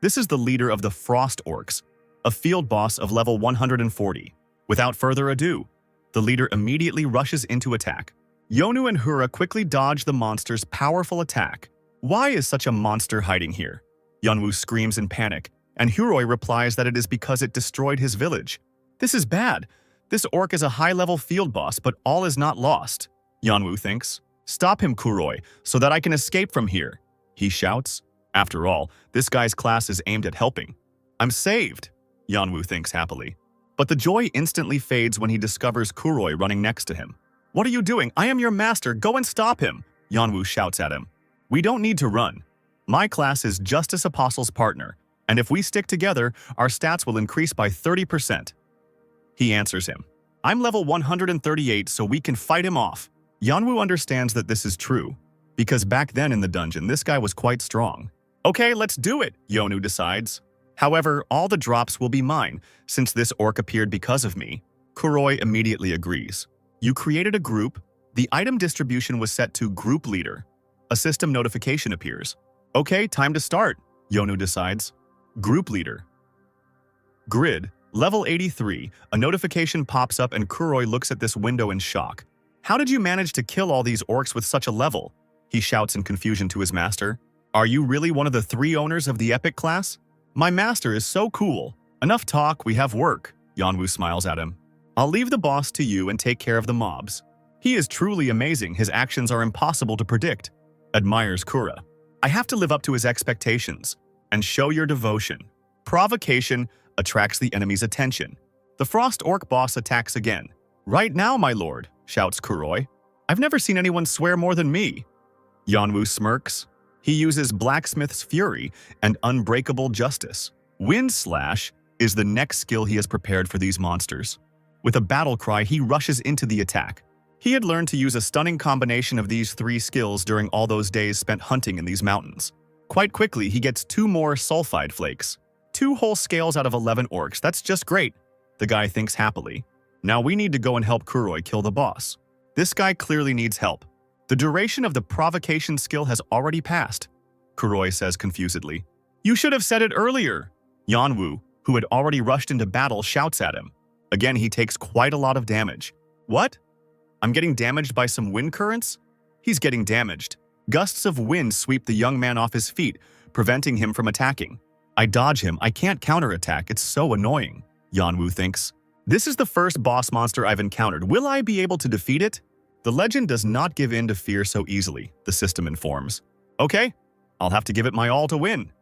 This is the leader of the Frost Orcs, a field boss of level 140. Without further ado, the leader immediately rushes into attack. Yonu and Hura quickly dodge the monster's powerful attack. Why is such a monster hiding here? Yanwu screams in panic, and Huroi replies that it is because it destroyed his village. This is bad. This orc is a high-level field boss, but all is not lost, Yanwu thinks. Stop him, Kuroi, so that I can escape from here, he shouts. After all, this guy's class is aimed at helping. I'm saved, Yanwu thinks happily. But the joy instantly fades when he discovers Kuroi running next to him. What are you doing? I am your master. Go and stop him, Yanwu shouts at him. We don't need to run. My class is Justice Apostle's partner, and if we stick together, our stats will increase by 30%. He answers him. I'm level 138, so we can fight him off. Yanwu understands that this is true, because back then in the dungeon, this guy was quite strong. Okay, let's do it, Yonu decides. However, all the drops will be mine, since this orc appeared because of me. Kuroi immediately agrees. You created a group. The item distribution was set to Group Leader. A system notification appears. Okay, time to start, Yonu decides. Group Leader. Grid, level 83. A notification pops up and Kuroi looks at this window in shock. How did you manage to kill all these orcs with such a level? He shouts in confusion to his master. Are you really one of the 3 owners of the epic class? My master is so cool. Enough talk, we have work. Yanwu smiles at him. I'll leave the boss to you and take care of the mobs. He is truly amazing. His actions are impossible to predict, admires Kura. I have to live up to his expectations and show your devotion. Provocation attracts the enemy's attention. The Frost Orc boss attacks again. Right now, my lord, shouts Kuroi. I've never seen anyone swear more than me. Yanwu smirks. He uses Blacksmith's Fury and Unbreakable Justice. Wind Slash is the next skill he has prepared for these monsters. With a battle cry, he rushes into the attack. He had learned to use a stunning combination of these 3 skills during all those days spent hunting in these mountains. Quite quickly, he gets 2 more sulfide flakes. 2 whole scales out of 11 orcs, that's just great, the guy thinks happily. Now we need to go and help Kuroi kill the boss. This guy clearly needs help. The duration of the provocation skill has already passed, Kuroi says confusedly. You should have said it earlier. Yanwu, who had already rushed into battle, shouts at him. Again, he takes quite a lot of damage. What? I'm getting damaged by some wind currents? He's getting damaged. Gusts of wind sweep the young man off his feet, preventing him from attacking. I dodge him. I can't counterattack. It's so annoying, Yanwu thinks. This is the first boss monster I've encountered. Will I be able to defeat it? The legend does not give in to fear so easily, the system informs. Okay, I'll have to give it my all to win.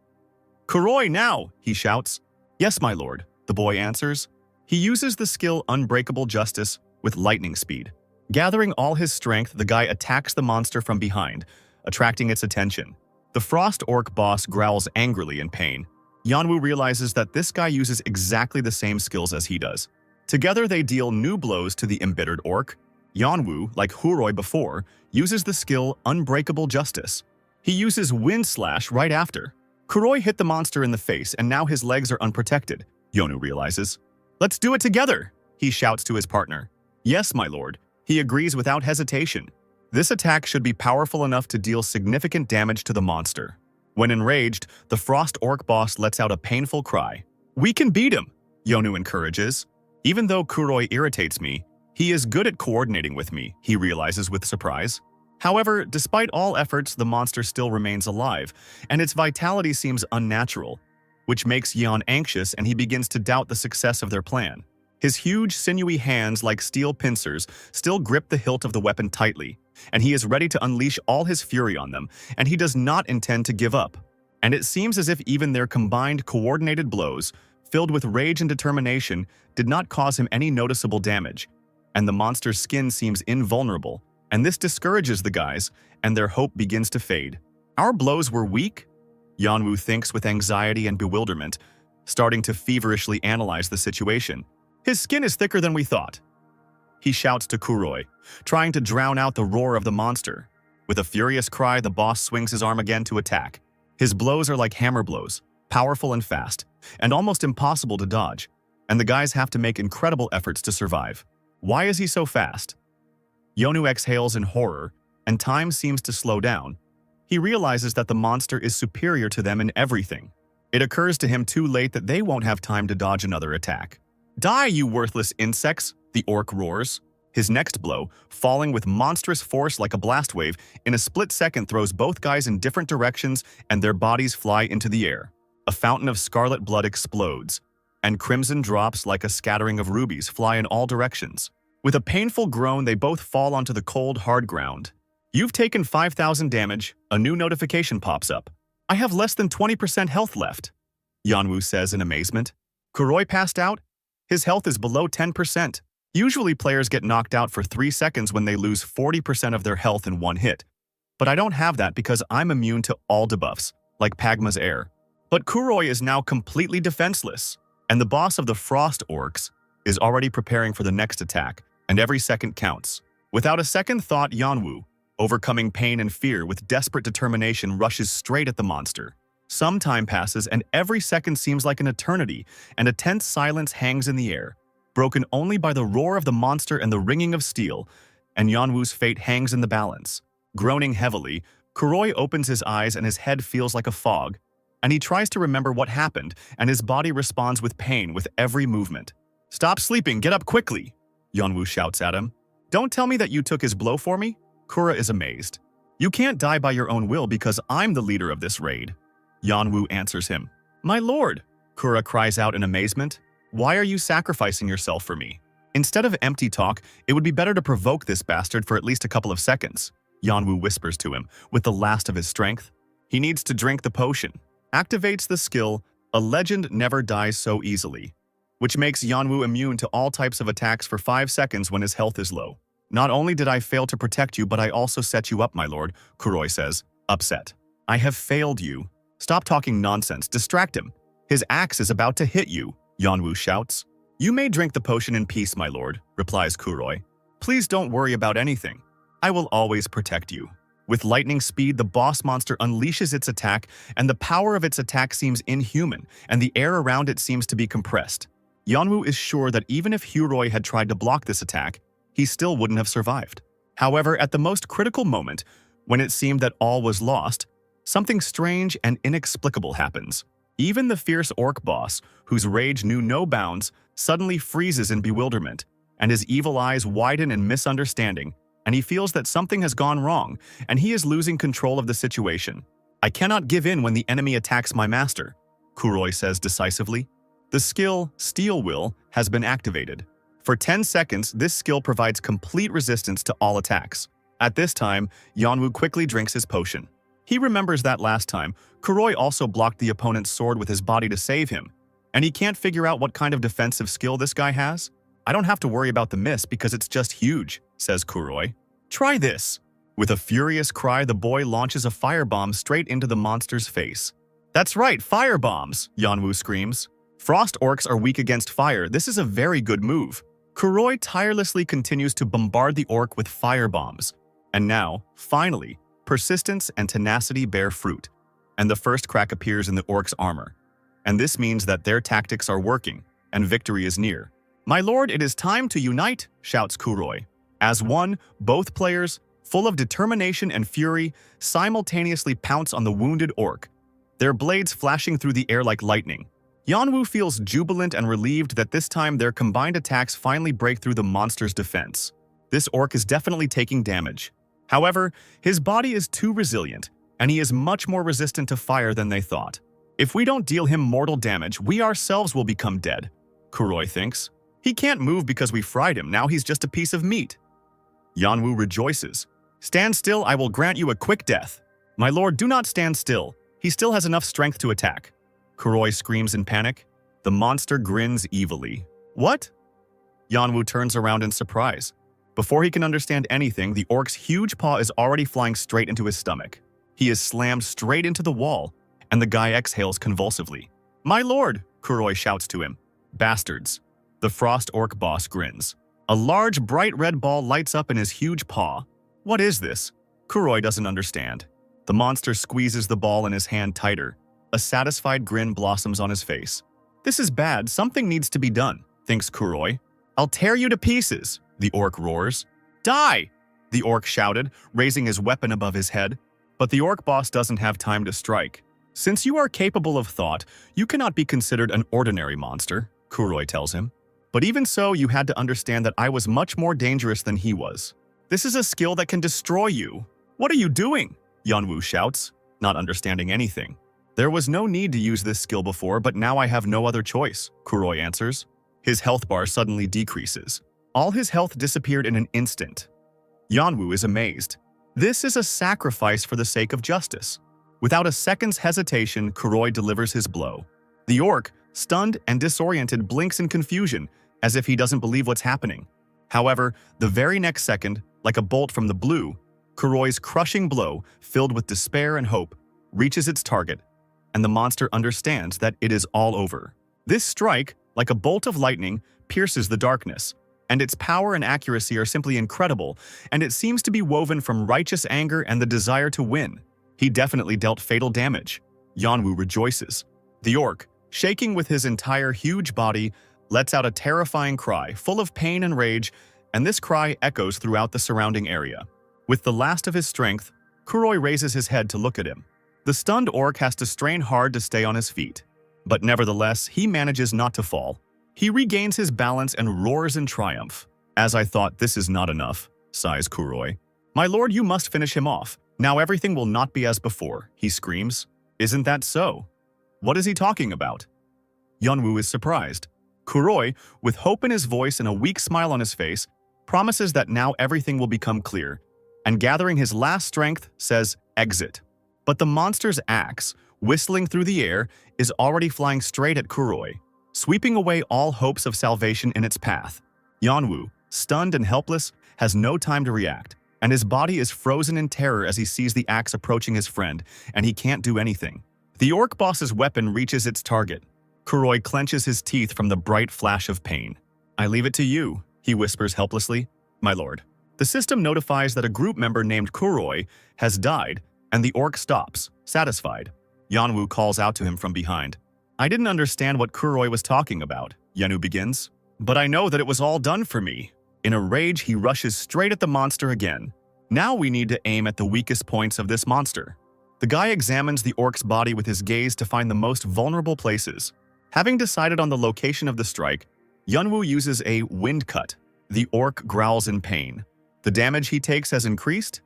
Kuroi, now, he shouts. Yes, my lord, the boy answers. He uses the skill Unbreakable Justice with lightning speed. Gathering all his strength, the guy attacks the monster from behind, attracting its attention. The Frost Orc boss growls angrily in pain. Yanwu realizes that this guy uses exactly the same skills as he does. Together, they deal new blows to the embittered orc. Yanwu, like Kuroi before, uses the skill Unbreakable Justice. He uses Wind Slash right after. Kuroi hit the monster in the face, and now his legs are unprotected, Yonu realizes. Let's do it together, he shouts to his partner. Yes, my lord. He agrees without hesitation. This attack should be powerful enough to deal significant damage to the monster. When enraged, the Frost Orc boss lets out a painful cry. We can beat him, Yonu encourages. Even though Kuroi irritates me, he is good at coordinating with me, he realizes with surprise. However, despite all efforts, the monster still remains alive, and its vitality seems unnatural, which makes Yan anxious and he begins to doubt the success of their plan. His huge, sinewy hands, like steel pincers, still grip the hilt of the weapon tightly, and he is ready to unleash all his fury on them, and he does not intend to give up. And it seems as if even their combined, coordinated blows, filled with rage and determination, did not cause him any noticeable damage, and the monster's skin seems invulnerable, and this discourages the guys, and their hope begins to fade. Our blows were weak? Yanwu thinks with anxiety and bewilderment, starting to feverishly analyze the situation. His skin is thicker than we thought. He shouts to Kuroi, trying to drown out the roar of the monster. With a furious cry, the boss swings his arm again to attack. His blows are like hammer blows, powerful and fast, and almost impossible to dodge, and the guys have to make incredible efforts to survive. Why is he so fast? Yonu exhales in horror, and time seems to slow down. He realizes that the monster is superior to them in everything. It occurs to him too late that they won't have time to dodge another attack. Die, you worthless insects, the orc roars. His next blow, falling with monstrous force like a blast wave, in a split second throws both guys in different directions and their bodies fly into the air. A fountain of scarlet blood explodes, and crimson drops like a scattering of rubies fly in all directions. With a painful groan, they both fall onto the cold, hard ground. You've taken 5,000 damage. A new notification pops up. I have less than 20% health left, Yanwu says in amazement. Kuroi passed out? His health is below 10%. Usually players get knocked out for 3 seconds when they lose 40% of their health in one hit. But I don't have that because I'm immune to all debuffs, like Pagma's Air. But Kuroi is now completely defenseless, and the boss of the Frost Orcs is already preparing for the next attack, and every second counts. Without a second thought, Yanwu, overcoming pain and fear with desperate determination, rushes straight at the monster. Some time passes, and every second seems like an eternity, and a tense silence hangs in the air, broken only by the roar of the monster and the ringing of steel, and Yanwu's fate hangs in the balance. Groaning heavily, Kuroi opens his eyes and his head feels like a fog, and he tries to remember what happened, and his body responds with pain with every movement. Stop sleeping, get up quickly, Yanwu shouts at him. Don't tell me that you took his blow for me? Kura is amazed. You can't die by your own will because I'm the leader of this raid. Yanwu answers him. My lord, Kura cries out in amazement. Why are you sacrificing yourself for me? Instead of empty talk, it would be better to provoke this bastard for at least a couple of seconds, Yanwu whispers to him, with the last of his strength. He needs to drink the potion. Activates the skill, A Legend Never Dies So Easily, which makes Yanwu immune to all types of attacks for 5 seconds when his health is low. Not only did I fail to protect you, but I also set you up, my lord, Kuroi says, upset. I have failed you. Stop talking nonsense. Distract him. His axe is about to hit you, Yanwu shouts. You may drink the potion in peace, my lord, replies Kuroi. Please don't worry about anything. I will always protect you. With lightning speed, the boss monster unleashes its attack, and the power of its attack seems inhuman, and the air around it seems to be compressed. Yeonwoo is sure that even if Huroi had tried to block this attack, he still wouldn't have survived. However, at the most critical moment, when it seemed that all was lost, something strange and inexplicable happens. Even the fierce orc boss, whose rage knew no bounds, suddenly freezes in bewilderment, and his evil eyes widen in misunderstanding, and he feels that something has gone wrong, and he is losing control of the situation. "I cannot give in when the enemy attacks my master," Kuroi says decisively. The skill, Steel Will, has been activated. For 10 seconds, this skill provides complete resistance to all attacks. At this time, Yeonwoo quickly drinks his potion. He remembers that last time, Kuroi also blocked the opponent's sword with his body to save him, and he can't figure out what kind of defensive skill this guy has. "I don't have to worry about the miss because it's just huge," says Kuroi. "Try this." With a furious cry, the boy launches a firebomb straight into the monster's face. "That's right, firebombs!" Yeonwoo screams. "Frost orcs are weak against fire. This is a very good move." Kuroi tirelessly continues to bombard the orc with firebombs. And now, finally, persistence and tenacity bear fruit, and the first crack appears in the orc's armor. And this means that their tactics are working, and victory is near. "My lord, it is time to unite," shouts Kuroi. As one, both players, full of determination and fury, simultaneously pounce on the wounded orc, their blades flashing through the air like lightning. Yeonwoo feels jubilant and relieved that this time their combined attacks finally break through the monster's defense. This orc is definitely taking damage. However, his body is too resilient, and he is much more resistant to fire than they thought. "If we don't deal him mortal damage, we ourselves will become dead," Kuroi thinks. "He can't move because we fried him, now he's just a piece of meat." Yeonwoo rejoices. "Stand still, I will grant you a quick death." "My lord, do not stand still. He still has enough strength to attack." Kuroi screams in panic. The monster grins evilly. "What?" Yeonwoo turns around in surprise. Before he can understand anything, the orc's huge paw is already flying straight into his stomach. He is slammed straight into the wall, and the guy exhales convulsively. "My lord!" Kuroi shouts to him. "Bastards." The frost orc boss grins. A large, bright red ball lights up in his huge paw. "What is this?" Kuroi doesn't understand. The monster squeezes the ball in his hand tighter. A satisfied grin blossoms on his face. "This is bad, something needs to be done," thinks Kuroi. "I'll tear you to pieces," the orc roars. "Die!" the orc shouted, raising his weapon above his head. But the orc boss doesn't have time to strike. "Since you are capable of thought, you cannot be considered an ordinary monster," Kuroi tells him. "But even so, you had to understand that I was much more dangerous than he was. This is a skill that can destroy you." "What are you doing?" Yeonwoo shouts, not understanding anything. "There was no need to use this skill before, but now I have no other choice," Kuroi answers. His health bar suddenly decreases. All his health disappeared in an instant. Yeonwoo is amazed. This is a sacrifice for the sake of justice. Without a second's hesitation, Kuroi delivers his blow. The orc, stunned and disoriented, blinks in confusion, as if he doesn't believe what's happening. However, the very next second, like a bolt from the blue, Kuroi's crushing blow, filled with despair and hope, reaches its target, and the monster understands that it is all over. This strike, like a bolt of lightning, pierces the darkness, and its power and accuracy are simply incredible, and it seems to be woven from righteous anger and the desire to win. He definitely dealt fatal damage. Yeonwoo rejoices. The orc, shaking with his entire huge body, lets out a terrifying cry, full of pain and rage, and this cry echoes throughout the surrounding area. With the last of his strength, Kuroi raises his head to look at him. The stunned orc has to strain hard to stay on his feet. But nevertheless, he manages not to fall. He regains his balance and roars in triumph. "As I thought, this is not enough," sighs Kuroi. "My lord, you must finish him off. Now everything will not be as before," he screams. "Isn't that so? What is he talking about?" Yeonwoo is surprised. Kuroi, with hope in his voice and a weak smile on his face, promises that now everything will become clear, and gathering his last strength, says, "Exit." But the monster's axe, whistling through the air, is already flying straight at Kuroi, sweeping away all hopes of salvation in its path. Yeonwoo, stunned and helpless, has no time to react, and his body is frozen in terror as he sees the axe approaching his friend, and he can't do anything. The orc boss's weapon reaches its target. Kuroi clenches his teeth from the bright flash of pain. "I leave it to you," he whispers helplessly. "My lord." The system notifies that a group member named Kuroi has died, and the orc stops, satisfied. Yeonwoo calls out to him from behind. "I didn't understand what Kuroi was talking about," Yenu begins. But I know that it was all done for me. In a rage, he rushes straight at the monster again. Now we need to aim at the weakest points of this monster. The guy examines the orc's body with his gaze to find the most vulnerable places. Having decided on the location of the strike, Yunwoo uses a wind cut. The orc growls in pain. The damage he takes has increased?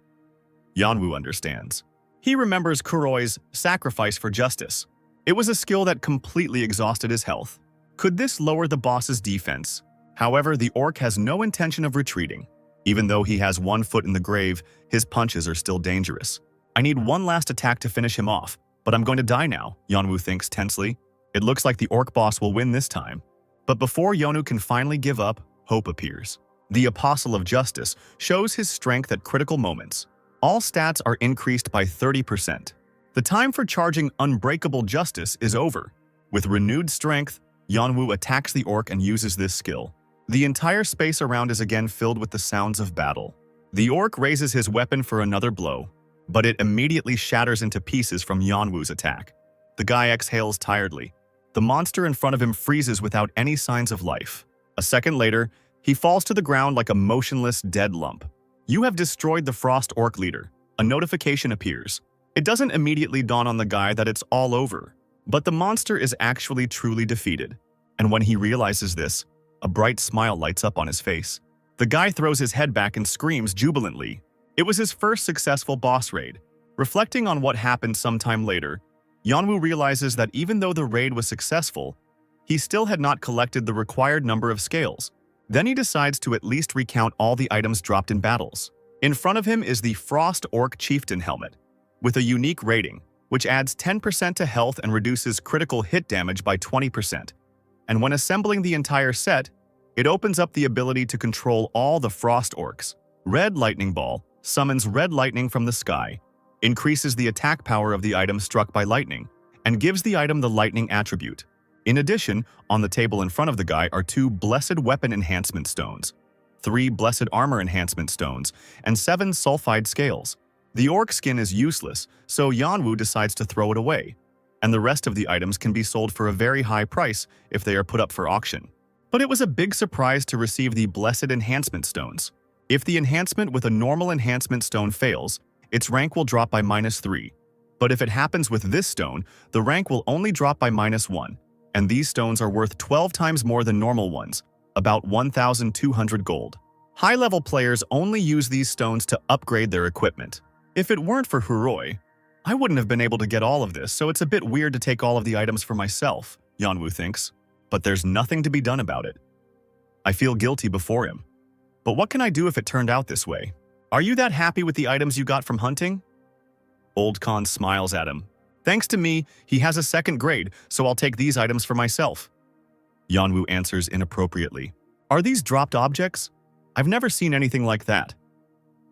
Yunwoo understands. He remembers Kuroi's sacrifice for justice. It was a skill that completely exhausted his health. Could this lower the boss's defense? However, the orc has no intention of retreating. Even though he has one foot in the grave, his punches are still dangerous. I need one last attack to finish him off, but I'm going to die now, Yonwoo thinks tensely. It looks like the orc boss will win this time. But before Yonu can finally give up, hope appears. The Apostle of Justice shows his strength at critical moments. All stats are increased by 30%. The time for charging Unbreakable Justice is over. With renewed strength, Yonwoo attacks the orc and uses this skill. The entire space around is again filled with the sounds of battle. The orc raises his weapon for another blow, but it immediately shatters into pieces from Yonwoo's attack. The guy exhales tiredly. The monster in front of him freezes without any signs of life. A second later, he falls to the ground like a motionless, dead lump. You have destroyed the Frost Orc leader. A notification appears. It doesn't immediately dawn on the guy that it's all over, but the monster is actually truly defeated. And when he realizes this, a bright smile lights up on his face. The guy throws his head back and screams jubilantly. It was his first successful boss raid. Reflecting on what happened sometime later, Yonwoo realizes that even though the raid was successful, he still had not collected the required number of scales. Then he decides to at least recount all the items dropped in battles. In front of him is the Frost Orc Chieftain helmet, with a unique rating, which adds 10% to health and reduces critical hit damage by 20%. And when assembling the entire set, it opens up the ability to control all the Frost Orcs. Red Lightning Ball summons red lightning from the sky, increases the attack power of the item struck by lightning, and gives the item the lightning attribute. In addition, on the table in front of the guy are 2 Blessed Weapon Enhancement Stones, 3 Blessed Armor Enhancement Stones, and 7 Sulfide Scales. The orc skin is useless, so Yonwoo decides to throw it away, and the rest of the items can be sold for a very high price if they are put up for auction. But it was a big surprise to receive the Blessed Enhancement Stones. If the enhancement with a normal enhancement stone fails, its rank will drop by -3. But if it happens with this stone, the rank will only drop by -1, and these stones are worth 12 times more than normal ones, about 1,200 gold. High-level players only use these stones to upgrade their equipment. If it weren't for Huroi, I wouldn't have been able to get all of this, so it's a bit weird to take all of the items for myself, Yonwoo thinks. But there's nothing to be done about it. I feel guilty before him. But what can I do if it turned out this way? Are you that happy with the items you got from hunting? Old Khan smiles at him. Thanks to me, he has a second grade, so I'll take these items for myself. Yonwoo answers inappropriately. Are these dropped objects? I've never seen anything like that.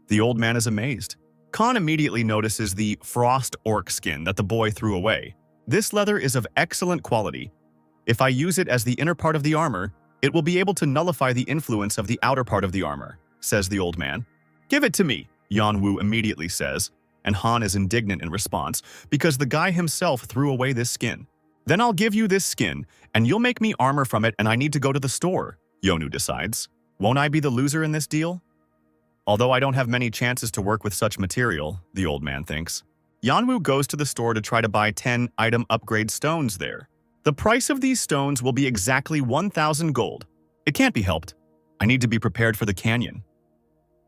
The old man is amazed. Khan immediately notices the Frost Orc skin that the boy threw away. This leather is of excellent quality. If I use it as the inner part of the armor, it will be able to nullify the influence of the outer part of the armor, says the old man. Give it to me, Yonwoo immediately says, and Han is indignant in response because the guy himself threw away this skin. Then I'll give you this skin, and you'll make me armor from it, and I need to go to the store, Yonu decides. Won't I be the loser in this deal? Although I don't have many chances to work with such material, the old man thinks. Yonwoo goes to the store to try to buy 10 item upgrade stones there. The price of these stones will be exactly 1,000 gold. It can't be helped. I need to be prepared for the canyon.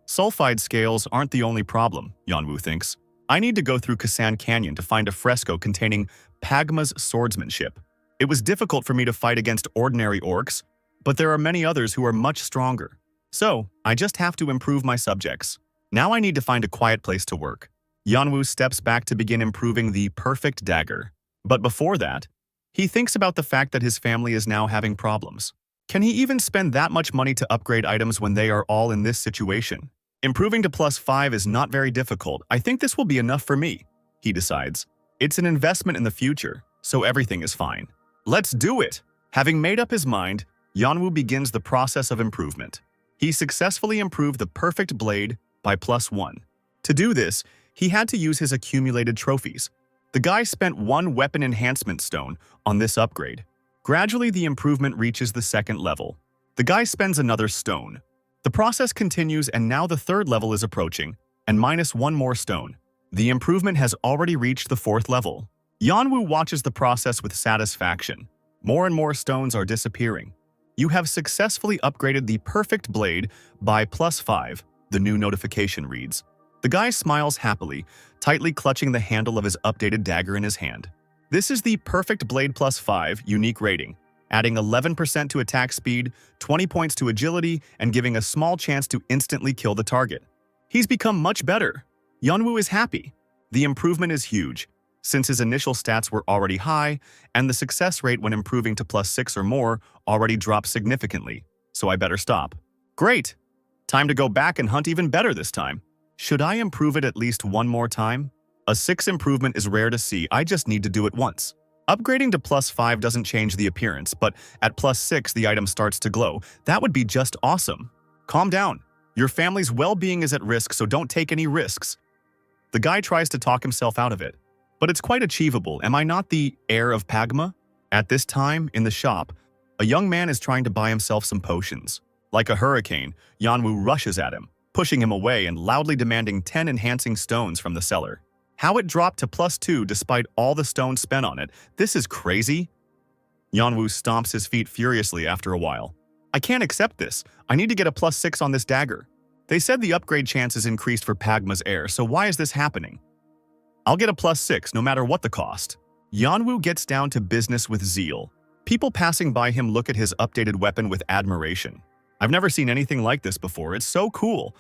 Sulfide scales aren't the only problem, Yonwoo thinks. I need to go through Kasan Canyon to find a fresco containing Pagma's swordsmanship. It was difficult for me to fight against ordinary orcs, but there are many others who are much stronger. So, I just have to improve my subjects. Now I need to find a quiet place to work. Yonwoo steps back to begin improving the perfect dagger. But before that, he thinks about the fact that his family is now having problems. Can he even spend that much money to upgrade items when they are all in this situation? Improving to +5 is not very difficult. I think this will be enough for me, he decides. It's an investment in the future, so everything is fine. Let's do it! Having made up his mind, Yonwoo begins the process of improvement. He successfully improved the perfect blade by +1. To do this, he had to use his accumulated trophies. The guy spent 1 weapon enhancement stone on this upgrade. Gradually, the improvement reaches the second level. The guy spends another stone. The process continues, and now the third level is approaching, and minus one more stone. The improvement has already reached the fourth level. Yanwu watches the process with satisfaction. More and more stones are disappearing. You have successfully upgraded the perfect blade by +5, the new notification reads. The guy smiles happily, tightly clutching the handle of his updated dagger in his hand. This is the perfect blade +5 unique rating, adding 11% to attack speed, 20 points to agility, and giving a small chance to instantly kill the target. He's become much better. Yanwu is happy. The improvement is huge, since his initial stats were already high, and the success rate when improving to +6 or more already dropped significantly, so I better stop. Great! Time to go back and hunt even better this time. Should I improve it at least one more time? A 6 improvement is rare to see, I just need to do it once. Upgrading to +5 doesn't change the appearance, but at +6 the item starts to glow. That would be just awesome. Calm down. Your family's well-being is at risk, so don't take any risks. The guy tries to talk himself out of it. But it's quite achievable. Am I not the heir of Pagma? At this time, in the shop, a young man is trying to buy himself some potions. Like a hurricane, Yanwu rushes at him, pushing him away and loudly demanding 10 enhancing stones from the seller. How it dropped to +2 despite all the stones spent on it, this is crazy. Yanwu stomps his feet furiously after a while. I can't accept this. I need to get a +6 on this dagger. They said the upgrade chance is increased for Pagma's heir, so why is this happening? I'll get a +6 no matter what the cost. Yanwu gets down to business with zeal. People passing by him look at his updated weapon with admiration. I've never seen anything like this before, it's so cool.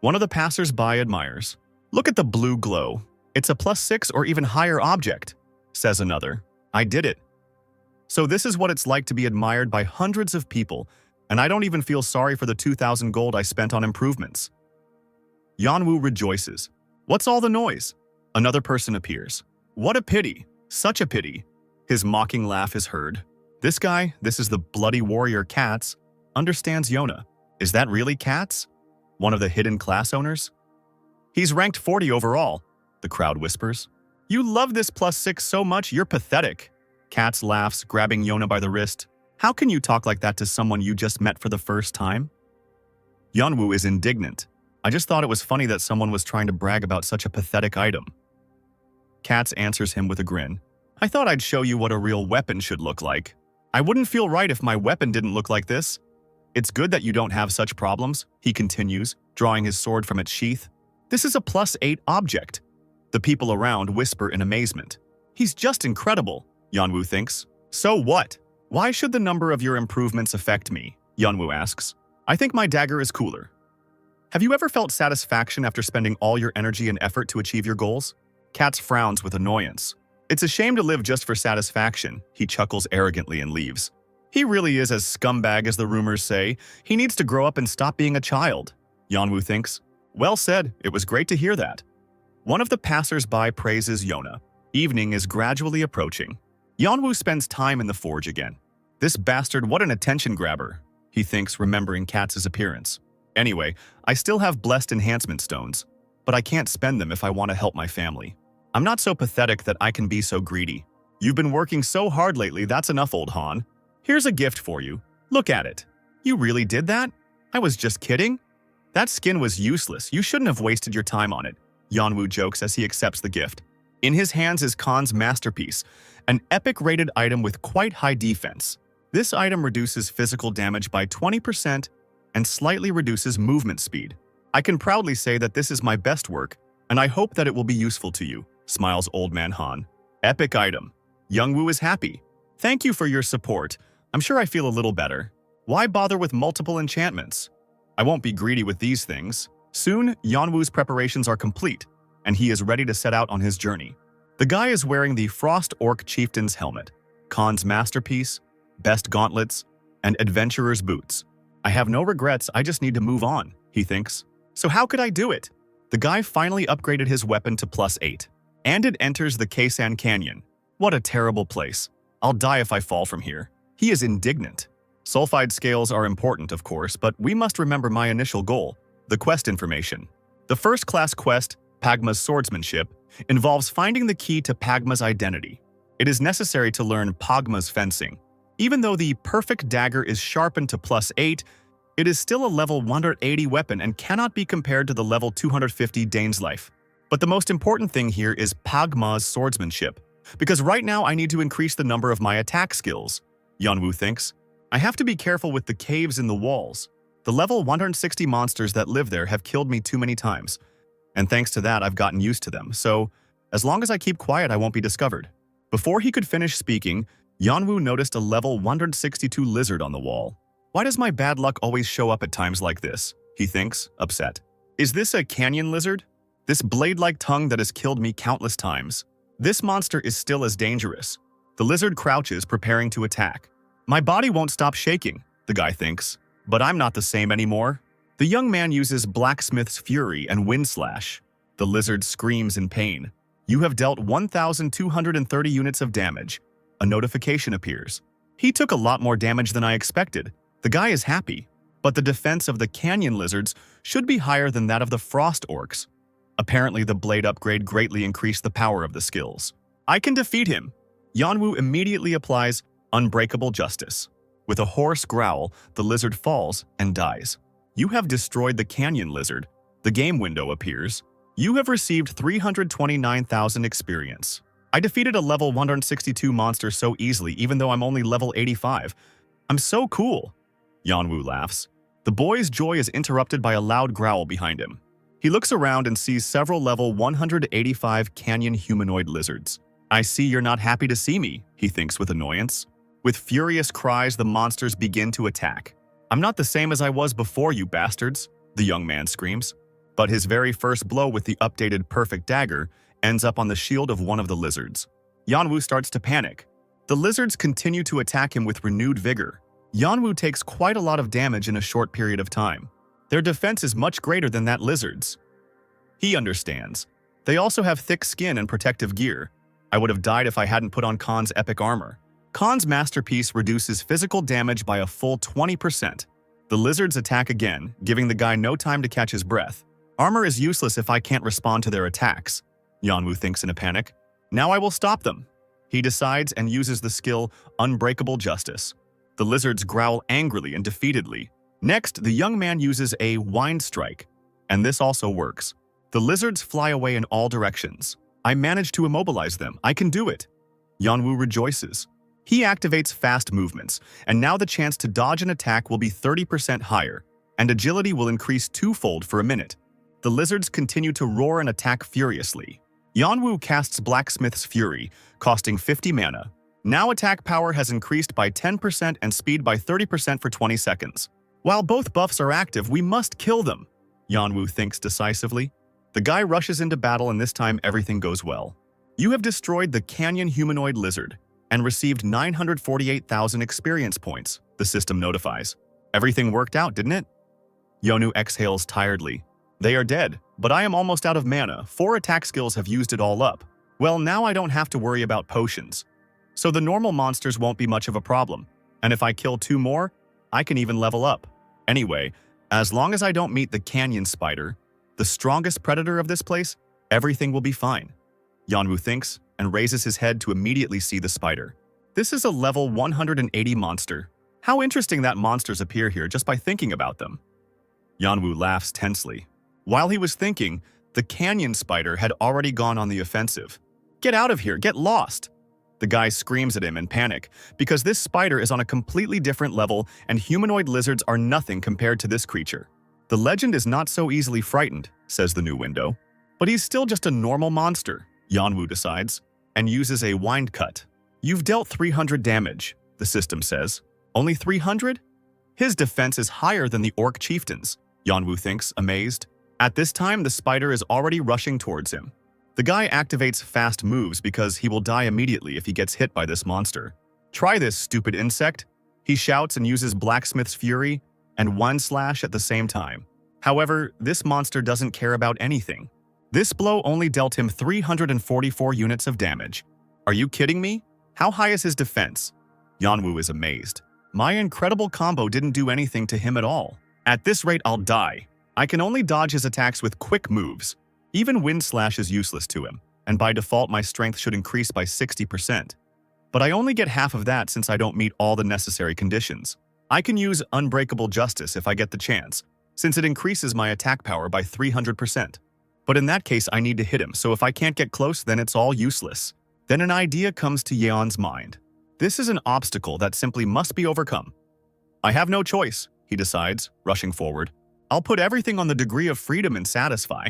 One of the passers-by admires. Look at the blue glow. It's a +6 or even higher object, says another. I did it. So this is what it's like to be admired by hundreds of people, and I don't even feel sorry for the 2,000 gold I spent on improvements. Yanwu rejoices. What's all the noise? Another person appears. What a pity. Such a pity. His mocking laugh is heard. This guy, this is the bloody warrior Cats, understands Yona. Is that really Cats? One of the hidden class owners? He's ranked 40 overall, the crowd whispers. You love this +6 so much, you're pathetic. Cats laughs, grabbing Yona by the wrist. How can you talk like that to someone you just met for the first time? Yanwu is indignant. I just thought it was funny that someone was trying to brag about such a pathetic item. Cats answers him with a grin. I thought I'd show you what a real weapon should look like. I wouldn't feel right if my weapon didn't look like this. It's good that you don't have such problems, he continues, drawing his sword from its sheath. This is a +8 object. The people around whisper in amazement. He's just incredible, Yanwu thinks. So what? Why should the number of your improvements affect me? Yanwu asks. I think my dagger is cooler. Have you ever felt satisfaction after spending all your energy and effort to achieve your goals? Cats frowns with annoyance. It's a shame to live just for satisfaction, he chuckles arrogantly and leaves. He really is as scumbag as the rumors say. He needs to grow up and stop being a child, Yanwu thinks. Well said, it was great to hear that. One of the passers-by praises Yona. Evening is gradually approaching. Yanwu spends time in the forge again. This bastard, what an attention grabber, he thinks, remembering Katz's appearance. Anyway, I still have blessed enhancement stones, but I can't spend them if I want to help my family. I'm not so pathetic that I can be so greedy. You've been working so hard lately, that's enough, old Han. Here's a gift for you. Look at it. You really did that? I was just kidding. That skin was useless. You shouldn't have wasted your time on it, Yanwu jokes as he accepts the gift. In his hands is Khan's masterpiece, an epic-rated item with quite high defense. This item reduces physical damage by 20% and slightly reduces movement speed. I can proudly say that this is my best work, and I hope that it will be useful to you, smiles Old Man Han. Epic item. Yanwu is happy. Thank you for your support. I'm sure I feel a little better. Why bother with multiple enchantments? I won't be greedy with these things. Soon, Yanwu's preparations are complete, and he is ready to set out on his journey. The guy is wearing the Frost Orc Chieftain's helmet, Khan's masterpiece, best gauntlets, and adventurer's boots. I have no regrets, I just need to move on, he thinks. So how could I do it? The guy finally upgraded his weapon to +8, and it enters the Keisan Canyon. What a terrible place. I'll die if I fall from here. He is indignant. Sulfide scales are important, of course, but we must remember my initial goal, the quest information. The first-class quest, Pagma's swordsmanship, involves finding the key to Pagma's identity. It is necessary to learn Pagma's fencing. Even though the perfect dagger is sharpened to +8, it is still a level 180 weapon and cannot be compared to the level 250 Dane's life. But the most important thing here is Pagma's swordsmanship, because right now I need to increase the number of my attack skills, Yeonwoo thinks. I have to be careful with the caves in the walls. The level 160 monsters that live there have killed me too many times, and thanks to that I've gotten used to them, so as long as I keep quiet I won't be discovered. Before he could finish speaking, Yeonwoo noticed a level 162 lizard on the wall. Why does my bad luck always show up at times like this? He thinks, upset. Is this a canyon lizard? This blade-like tongue that has killed me countless times. This monster is still as dangerous. The lizard crouches, preparing to attack. My body won't stop shaking, the guy thinks. But I'm not the same anymore. The young man uses Blacksmith's Fury and Wind Slash. The lizard screams in pain. You have dealt 1,230 units of damage. A notification appears. He took a lot more damage than I expected. The guy is happy, but the defense of the canyon lizards should be higher than that of the frost orcs. Apparently, the blade upgrade greatly increased the power of the skills. I can defeat him. Yeonwoo immediately applies Unbreakable Justice. With a hoarse growl, the lizard falls and dies. You have destroyed the canyon lizard. The game window appears. You have received 329,000 experience. I defeated a level 162 monster so easily even though I'm only level 85. I'm so cool. Yeonwoo laughs. The boy's joy is interrupted by a loud growl behind him. He looks around and sees several level 185 canyon humanoid lizards. I see you're not happy to see me, he thinks with annoyance. With furious cries, the monsters begin to attack. I'm not the same as I was before, you bastards, the young man screams. But his very first blow with the updated perfect dagger ends up on the shield of one of the lizards. Yeonwoo starts to panic. The lizards continue to attack him with renewed vigor. Yeonwoo takes quite a lot of damage in a short period of time. Their defense is much greater than that lizard's. He understands. They also have thick skin and protective gear. I would have died if I hadn't put on Khan's epic armor. Khan's masterpiece reduces physical damage by a full 20%. The lizards attack again, giving the guy no time to catch his breath. Armor is useless if I can't respond to their attacks, Yeonwoo thinks in a panic. Now I will stop them. He decides and uses the skill Unbreakable Justice. The lizards growl angrily and defeatedly. Next, the young man uses a Wind Strike, and this also works. The lizards fly away in all directions. I managed to immobilize them. I can do it. Yeonwoo rejoices. He activates fast movements, and now the chance to dodge an attack will be 30% higher, and agility will increase twofold for a minute. The lizards continue to roar and attack furiously. Yeonwoo casts Blacksmith's Fury, costing 50 mana. Now attack power has increased by 10% and speed by 30% for 20 seconds. While both buffs are active, we must kill them, Yeonwoo thinks decisively. The guy rushes into battle and this time everything goes well. You have destroyed the canyon humanoid lizard and received 948,000 experience points, the system notifies. Everything worked out, didn't it? Yeonwoo exhales tiredly. They are dead, but I am almost out of mana. 4 attack skills have used it all up. Well, now I don't have to worry about potions. So the normal monsters won't be much of a problem, and if I kill 2 more, I can even level up. Anyway, as long as I don't meet the canyon spider, the strongest predator of this place, everything will be fine. Yeonwoo thinks and raises his head to immediately see the spider. This is a level 180 monster. How interesting that monsters appear here just by thinking about them. Yeonwoo laughs tensely. While he was thinking, the canyon spider had already gone on the offensive. Get out of here, get lost! The guy screams at him in panic because this spider is on a completely different level and humanoid lizards are nothing compared to this creature. The legend is not so easily frightened, says the new window. But he's still just a normal monster, Yeonwoo decides, and uses a wind cut. You've dealt 300 damage, the system says. Only 300? His defense is higher than the orc chieftain's, Yeonwoo thinks, amazed. At this time, the spider is already rushing towards him. The guy activates fast moves because he will die immediately if he gets hit by this monster. Try this, stupid insect! He shouts and uses Blacksmith's Fury and Wind Slash at the same time. However, this monster doesn't care about anything. This blow only dealt him 344 units of damage. Are you kidding me? How high is his defense? Yeonwoo is amazed. My incredible combo didn't do anything to him at all. At this rate, I'll die. I can only dodge his attacks with quick moves. Even Wind Slash is useless to him, and by default my strength should increase by 60%. But I only get half of that since I don't meet all the necessary conditions. I can use Unbreakable Justice if I get the chance, since it increases my attack power by 300%. But in that case, I need to hit him, so if I can't get close, then it's all useless. Then an idea comes to Yeon's mind. This is an obstacle that simply must be overcome. I have no choice, he decides, rushing forward. I'll put everything on the degree of freedom and satisfy.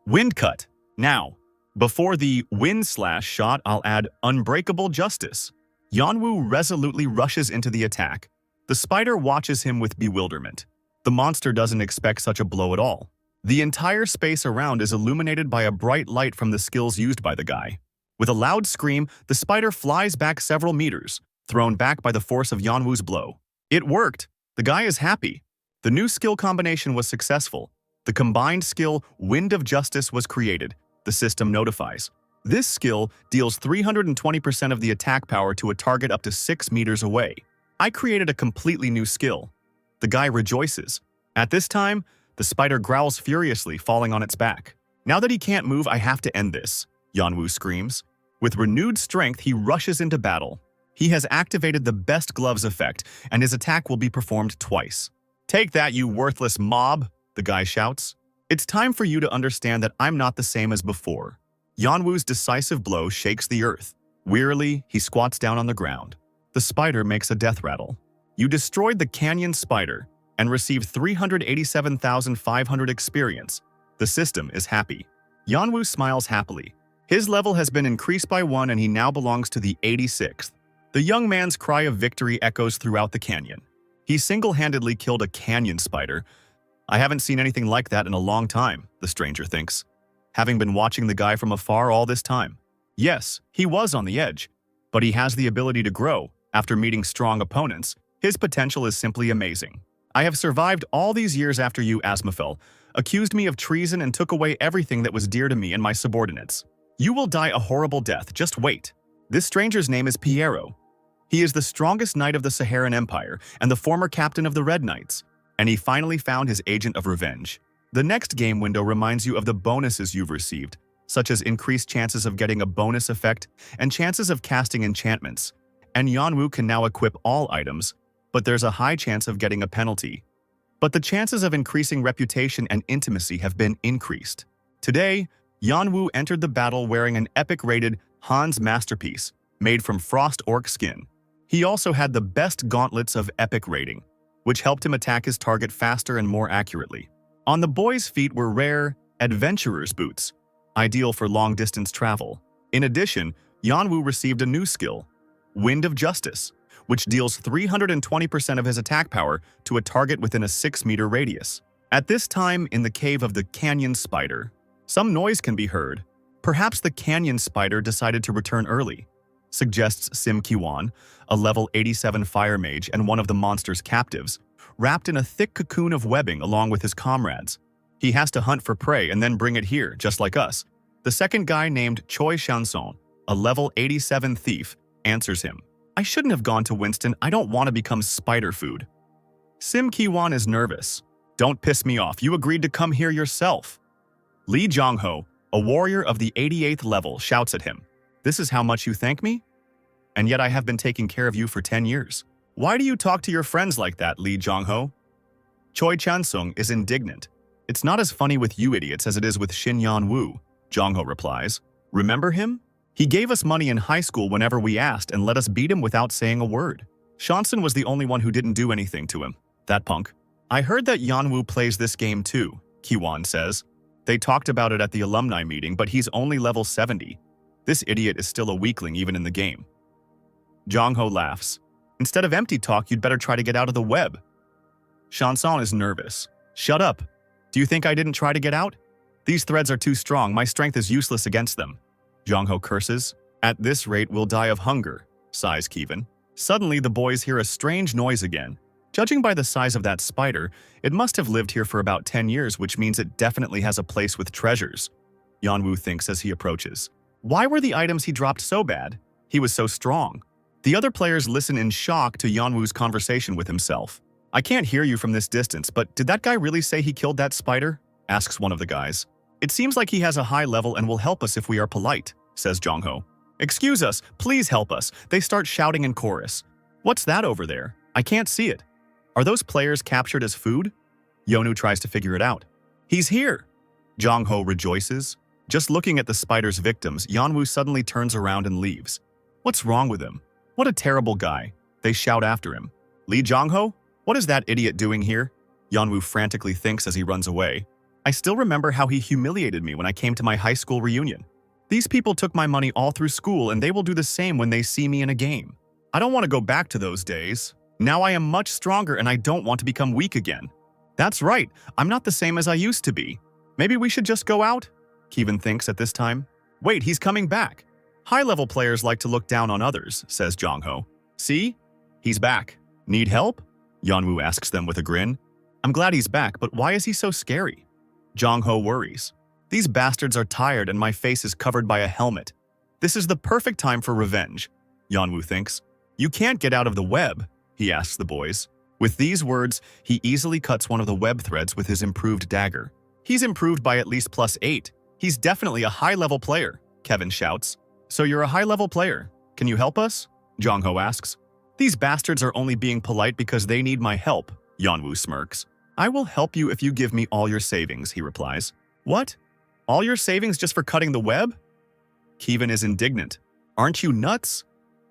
Wind cut. Now, before the wind/shot, I'll add Unbreakable Justice. Yeonwoo resolutely rushes into the attack. The spider watches him with bewilderment. The monster doesn't expect such a blow at all. The entire space around is illuminated by a bright light from the skills used by the guy. With a loud scream, the spider flies back several meters, thrown back by the force of Yeonwoo's blow. It worked. The guy is happy. The new skill combination was successful. The combined skill Wind of Justice was created. The system notifies. This skill deals 320% of the attack power to a target up to 6 meters away. I created a completely new skill. The guy rejoices. At this time, the spider growls furiously, falling on its back. Now that he can't move, I have to end this, Yeonwoo screams. With renewed strength, he rushes into battle. He has activated the Best Gloves effect, and his attack will be performed twice. Take that, you worthless mob, the guy shouts. It's time for you to understand that I'm not the same as before. Yeonwoo's decisive blow shakes the earth. Wearily, he squats down on the ground. The spider makes a death rattle. You destroyed the canyon spider and received 387,500 experience. The system is happy. Yeonwoo smiles happily. His level has been increased by 1 and he now belongs to the 86th. The young man's cry of victory echoes throughout the canyon. He single-handedly killed a canyon spider. I haven't seen anything like that in a long time, the stranger thinks, having been watching the guy from afar all this time. Yes, he was on the edge, but he has the ability to grow. After meeting strong opponents, his potential is simply amazing. I have survived all these years after you, Asmafel, accused me of treason and took away everything that was dear to me and my subordinates. You will die a horrible death, just wait. This stranger's name is Piero. He is the strongest knight of the Saharan Empire and the former captain of the Red Knights, and he finally found his agent of revenge. The next game window reminds you of the bonuses you've received, such as increased chances of getting a bonus effect and chances of casting enchantments. And Yeonwoo can now equip all items, but there's a high chance of getting a penalty. But the chances of increasing reputation and intimacy have been increased. Today, Yeonwoo entered the battle wearing an epic-rated Han's masterpiece, made from frost orc skin. He also had the best gauntlets of epic rating, which helped him attack his target faster and more accurately. On the boy's feet were rare, adventurer's boots, ideal for long-distance travel. In addition, Yeonwoo received a new skill, Wind of Justice, which deals 320% of his attack power to a target within a 6-meter radius. At this time, in the cave of the canyon spider, some noise can be heard. Perhaps the canyon spider decided to return early, suggests Sim Kiwon, a level 87 fire mage and one of the monster's captives, wrapped in a thick cocoon of webbing along with his comrades. He has to hunt for prey and then bring it here, just like us. The second guy, named Choi Chanson, a level 87 thief, answers him. I shouldn't have gone to Winston. I don't want to become spider food. Sim Kiwon is nervous. Don't piss me off. You agreed to come here yourself. Lee Jongho, a warrior of the 88th level, shouts at him. This is how much you thank me? And yet I have been taking care of you for 10 years. Why do you talk to your friends like that, Lee Jongho? Choi Chansung is indignant. It's not as funny with you idiots as it is with Shin Yeonwoo, Jongho replies. Remember him? He gave us money in high school whenever we asked and let us beat him without saying a word. Shanson was the only one who didn't do anything to him. That punk. I heard that Yeonwoo plays this game too, Kiwon says. They talked about it at the alumni meeting, but he's only level 70. This idiot is still a weakling even in the game. Jongho laughs. Instead of empty talk, you'd better try to get out of the web. Shanson is nervous. Shut up. Do you think I didn't try to get out? These threads are too strong. My strength is useless against them. Jongho curses. At this rate, we'll die of hunger, sighs Kevin. Suddenly, the boys hear a strange noise again. Judging by the size of that spider, it must have lived here for about 10 years, which means it definitely has a place with treasures. Yeonwoo thinks as he approaches. Why were the items he dropped so bad? He was so strong. The other players listen in shock to Yeonwoo's conversation with himself. I can't hear you from this distance, but did that guy really say he killed that spider? Asks one of the guys. It seems like he has a high level and will help us if we are polite, says Jongho. "Excuse us, please help us," they start shouting in chorus. "What's that over there? I can't see it. Are those players captured as food?" Yonu tries to figure it out. "He's here!" Jongho rejoices. Just looking at the spider's victims, Yeonwoo suddenly turns around and leaves. What's wrong with him? What a terrible guy. They shout after him. "Lee Jongho? What is that idiot doing here?" Yeonwoo frantically thinks as he runs away. "I still remember how he humiliated me when I came to my high school reunion. These people took my money all through school and they will do the same when they see me in a game. I don't want to go back to those days. Now I am much stronger and I don't want to become weak again. That's right, I'm not the same as I used to be. Maybe we should just go out?" Kevin thinks at this time. "Wait, he's coming back. High-level players like to look down on others," says Jongho. "See? He's back. Need help?" Yeonwoo asks them with a grin. "I'm glad he's back, but why is he so scary?" Jongho worries. "These bastards are tired and my face is covered by a helmet. This is the perfect time for revenge," Yeonwoo thinks. "You can't get out of the web," he asks the boys. With these words, he easily cuts one of the web threads with his improved dagger. "He's improved by at least +8. He's definitely a high-level player," Kevin shouts. "So you're a high-level player. Can you help us?" Jongho asks. "These bastards are only being polite because they need my help," Yeonwoo smirks. "I will help you if you give me all your savings," he replies. "What? All your savings just for cutting the web?" Kevin is indignant. "Aren't you nuts?"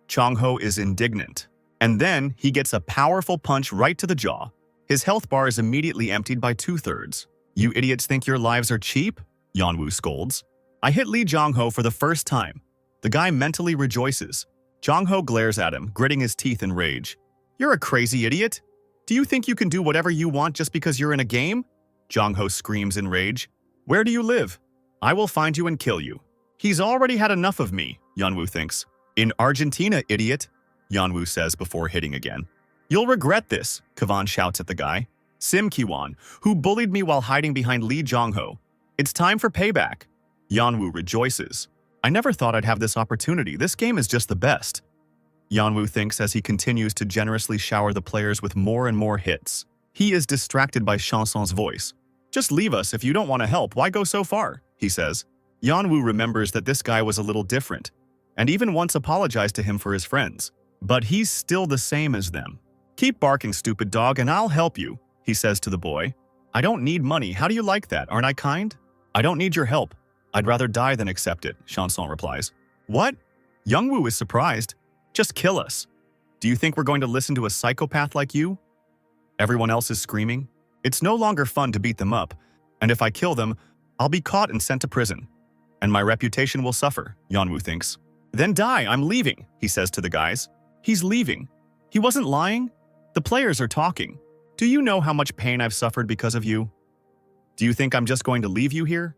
Jongho is indignant. And then he gets a powerful punch right to the jaw. His health bar is immediately emptied by 2/3. "You idiots think your lives are cheap?" Yeonwoo scolds. "I hit Lee Jongho for the first time." The guy mentally rejoices. Jongho glares at him, gritting his teeth in rage. "You're a crazy idiot. Do you think you can do whatever you want just because you're in a game?" Jongho screams in rage. "Where do you live? I will find you and kill you." "He's already had enough of me," Yeonwoo thinks. "In Argentina, idiot," Yeonwoo says before hitting again. "You'll regret this," Kavan shouts at the guy. "Sim Kiwon, who bullied me while hiding behind Lee Jongho. It's time for payback." Yeonwoo rejoices. "I never thought I'd have this opportunity. This game is just the best." Yeonwoo thinks as he continues to generously shower the players with more and more hits. He is distracted by Chanson's voice. "Just leave us if you don't want to help. Why go so far?" he says. Yeonwoo remembers that this guy was a little different, and even once apologized to him for his friends. But he's still the same as them. "Keep barking, stupid dog, and I'll help you," he says to the boy. "I don't need money. How do you like that? Aren't I kind?" "I don't need your help. I'd rather die than accept it," Chanson replies. "What?" Yeonwoo is surprised. "Just kill us. Do you think we're going to listen to a psychopath like you?" Everyone else is screaming. "It's no longer fun to beat them up, and if I kill them, I'll be caught and sent to prison. And my reputation will suffer," Yeonwoo thinks. "Then die, I'm leaving," he says to the guys. He's leaving. He wasn't lying. The players are talking. "Do you know how much pain I've suffered because of you? Do you think I'm just going to leave you here?"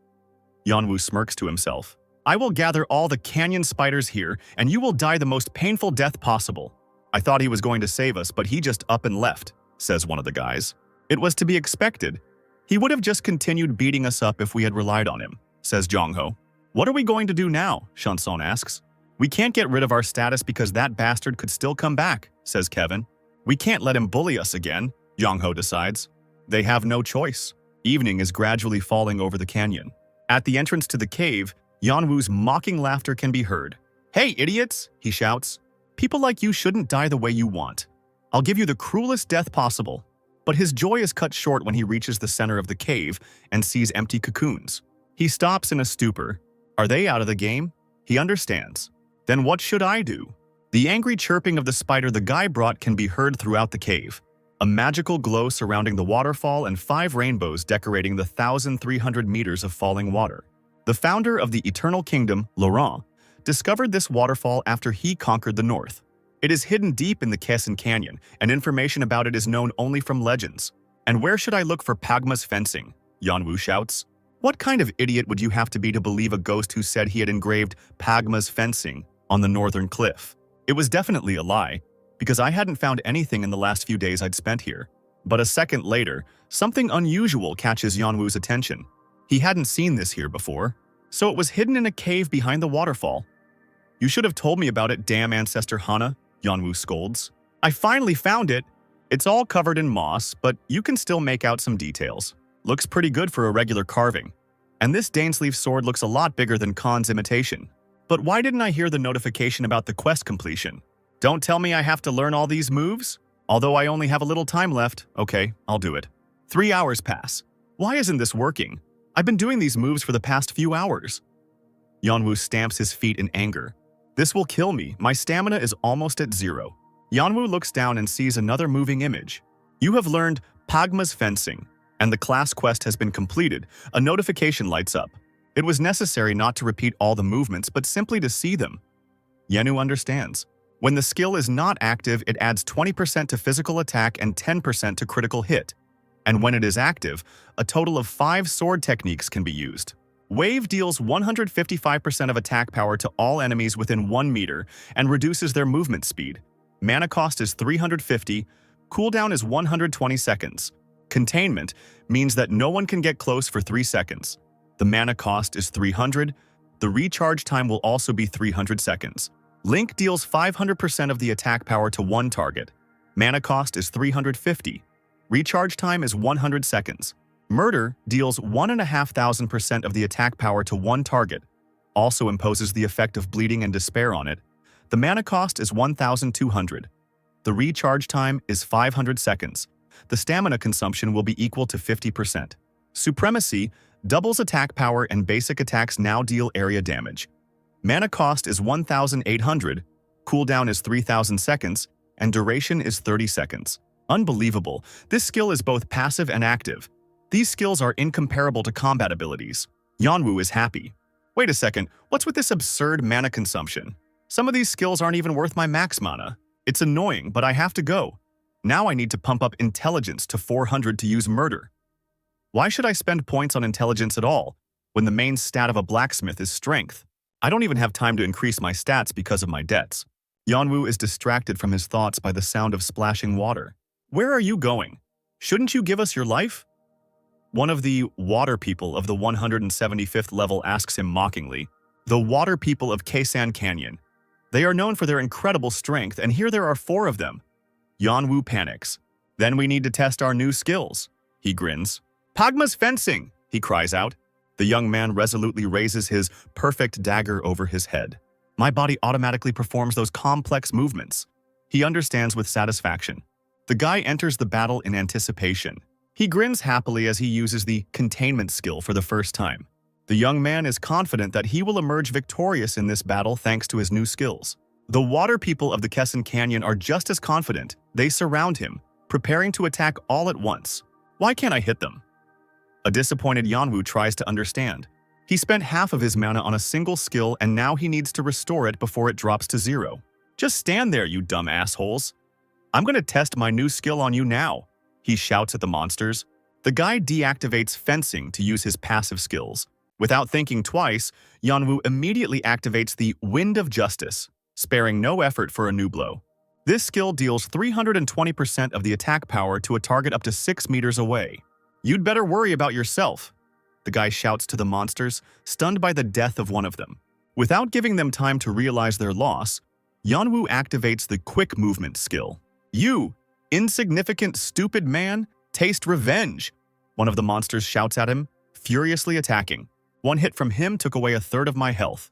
Yeonwoo smirks to himself. "I will gather all the canyon spiders here, and you will die the most painful death possible." "I thought he was going to save us, but he just up and left," says one of the guys. "It was to be expected. He would have just continued beating us up if we had relied on him," says Jongho. "What are we going to do now?" Chanson asks. "We can't get rid of our status because that bastard could still come back," says Kevin. "We can't let him bully us again," Jongho decides. They have no choice. Evening is gradually falling over the canyon. At the entrance to the cave, Yeonwoo's mocking laughter can be heard. "Hey, idiots!" he shouts. "People like you shouldn't die the way you want. I'll give you the cruelest death possible." But his joy is cut short when he reaches the center of the cave and sees empty cocoons. He stops in a stupor. Are they out of the game? He understands. Then what should I do? The angry chirping of the spider the guy brought can be heard throughout the cave. A magical glow surrounding the waterfall and 5 rainbows decorating the 1,300 meters of falling water. The founder of the Eternal Kingdom, Laurent, discovered this waterfall after he conquered the north. It is hidden deep in the Kessen Canyon, and information about it is known only from legends. "And where should I look for Pagma's fencing?" Yeonwoo shouts. "What kind of idiot would you have to be to believe a ghost who said he had engraved Pagma's fencing on the northern cliff?" It was definitely a lie, because I hadn't found anything in the last few days I'd spent here. But a second later, something unusual catches Yeonwoo's attention. He hadn't seen this here before, so it was hidden in a cave behind the waterfall. "You should have told me about it, damn Ancestor Hana," Yeonwoo scolds. "I finally found it. It's all covered in moss, but you can still make out some details. Looks pretty good for a regular carving. And this Dainsleif sword looks a lot bigger than Khan's imitation." But why didn't I hear the notification about the quest completion? Don't tell me I have to learn all these moves? Although I only have a little time left, okay, I'll do it. 3 hours pass. Why isn't this working? I've been doing these moves for the past few hours. Yeonwoo stamps his feet in anger. This will kill me. My stamina is almost at 0. Yeonwoo looks down and sees another moving image. You have learned Pagma's fencing, and the class quest has been completed. A notification lights up. It was necessary not to repeat all the movements, but simply to see them. Yeonwoo understands. When the skill is not active, it adds 20% to physical attack and 10% to critical hit. And when it is active, a total of 5 sword techniques can be used. Wave deals 155% of attack power to all enemies within 1 meter and reduces their movement speed. Mana cost is 350, cooldown is 120 seconds. Containment means that no one can get close for 3 seconds. The mana cost is 300. The recharge time will also be 300 seconds. Link deals 500% of the attack power to one target. Mana cost is 350. Recharge time is 100 seconds. Murder deals 1,500% of the attack power to one target. Also imposes the effect of bleeding and despair on it. The mana cost is 1,200. The recharge time is 500 seconds. The stamina consumption will be equal to 50%. Supremacy doubles attack power and basic attacks now deal area damage. Mana cost is 1,800, cooldown is 3,000 seconds, and duration is 30 seconds. Unbelievable, this skill is both passive and active. These skills are incomparable to combat abilities. Yeonwoo is happy. Wait a second, what's with this absurd mana consumption? Some of these skills aren't even worth my max mana. It's annoying, but I have to go. Now I need to pump up intelligence to 400 to use murder. Why should I spend points on intelligence at all, when the main stat of a blacksmith is strength? I don't even have time to increase my stats because of my debts. Yeonwoo is distracted from his thoughts by the sound of splashing water. Where are you going? Shouldn't you give us your life? One of the water people of the 175th level asks him mockingly. The water people of Keisan Canyon. They are known for their incredible strength, and here there are 4 of them. Yeonwoo panics. Then we need to test our new skills. He grins. Pagma's fencing, he cries out. The young man resolutely raises his perfect dagger over his head. My body automatically performs those complex movements. He understands with satisfaction. The guy enters the battle in anticipation. He grins happily as he uses the containment skill for the first time. The young man is confident that he will emerge victorious in this battle thanks to his new skills. The water people of the Keisan Canyon are just as confident. They surround him, preparing to attack all at once. Why can't I hit them? A disappointed Yeonwoo tries to understand. He spent half of his mana on a single skill and now he needs to restore it before it drops to 0. Just stand there, you dumb assholes. I'm gonna test my new skill on you now, he shouts at the monsters. The guy deactivates fencing to use his passive skills. Without thinking twice, Yeonwoo immediately activates the Wind of Justice, sparing no effort for a new blow. This skill deals 320% of the attack power to a target up to 6 meters away. You'd better worry about yourself, the guy shouts to the monsters, stunned by the death of one of them. Without giving them time to realize their loss, Yeonwoo activates the Quick Movement skill. You, insignificant stupid man, taste revenge, one of the monsters shouts at him, furiously attacking. One hit from him took away 1/3 of my health.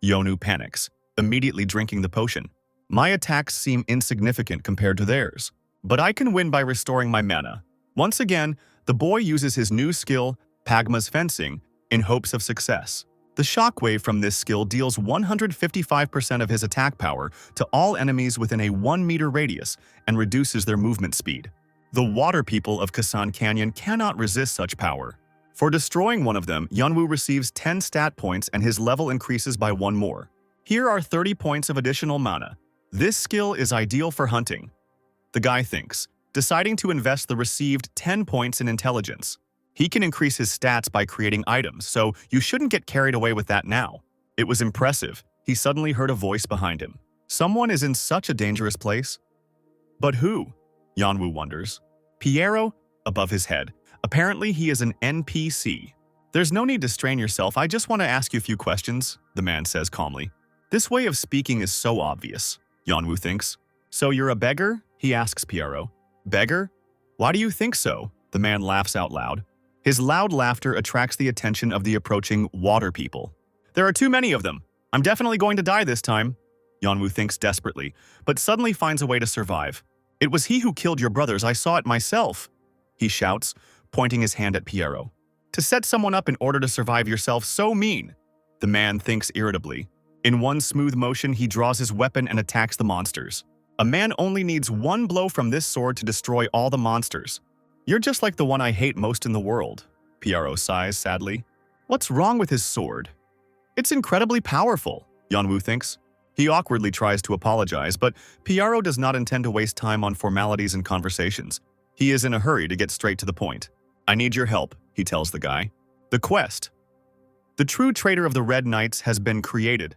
Yeonwoo panics, immediately drinking the potion. My attacks seem insignificant compared to theirs, but I can win by restoring my mana. Once again, the boy uses his new skill, Pagma's fencing, in hopes of success. The shockwave from this skill deals 155% of his attack power to all enemies within a 1-meter radius and reduces their movement speed. The water people of Keisan Canyon cannot resist such power. For destroying one of them, Yeonwoo receives 10 stat points and his level increases by 1 more. Here are 30 points of additional mana. This skill is ideal for hunting. The guy thinks, deciding to invest the received 10 points in intelligence. He can increase his stats by creating items, so you shouldn't get carried away with that now. It was impressive. He suddenly heard a voice behind him. Someone is in such a dangerous place. But who? Yeonwoo wonders. Piero, above his head. Apparently he is an NPC. There's no need to strain yourself, I just want to ask you a few questions, the man says calmly. This way of speaking is so obvious, Yeonwoo thinks. So you're a beggar? He asks Piero. Beggar? Why do you think so? The man laughs out loud. His loud laughter attracts the attention of the approaching water people. There are too many of them. I'm definitely going to die this time, Yeonwoo thinks desperately, but suddenly finds a way to survive. It was he who killed your brothers, I saw it myself, he shouts, pointing his hand at Pierrot. To set someone up in order to survive yourself, so mean, the man thinks irritably. In one smooth motion, he draws his weapon and attacks the monsters. A man only needs one blow from this sword to destroy all the monsters. You're just like the one I hate most in the world, Pierrot sighs sadly. What's wrong with his sword? It's incredibly powerful, Yeonwoo thinks. He awkwardly tries to apologize, but Pierrot does not intend to waste time on formalities and conversations. He is in a hurry to get straight to the point. I need your help, he tells the guy. The quest. The true traitor of the Red Knights has been created.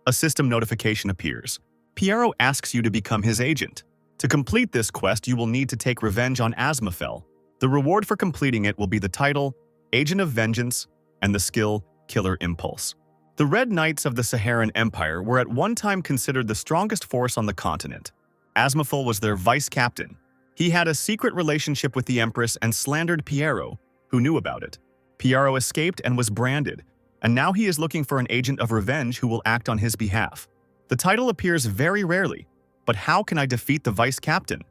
A system notification appears. Pierrot asks you to become his agent. To complete this quest, you will need to take revenge on Asmafel. The reward for completing it will be the title, Agent of Vengeance, and the skill, Killer Impulse. The Red Knights of the Saharan Empire were at one time considered the strongest force on the continent. Asmafel was their vice-captain. He had a secret relationship with the Empress and slandered Pierrot, who knew about it. Pierrot escaped and was branded, and now he is looking for an agent of revenge who will act on his behalf. The title appears very rarely, but how can I defeat the vice-captain?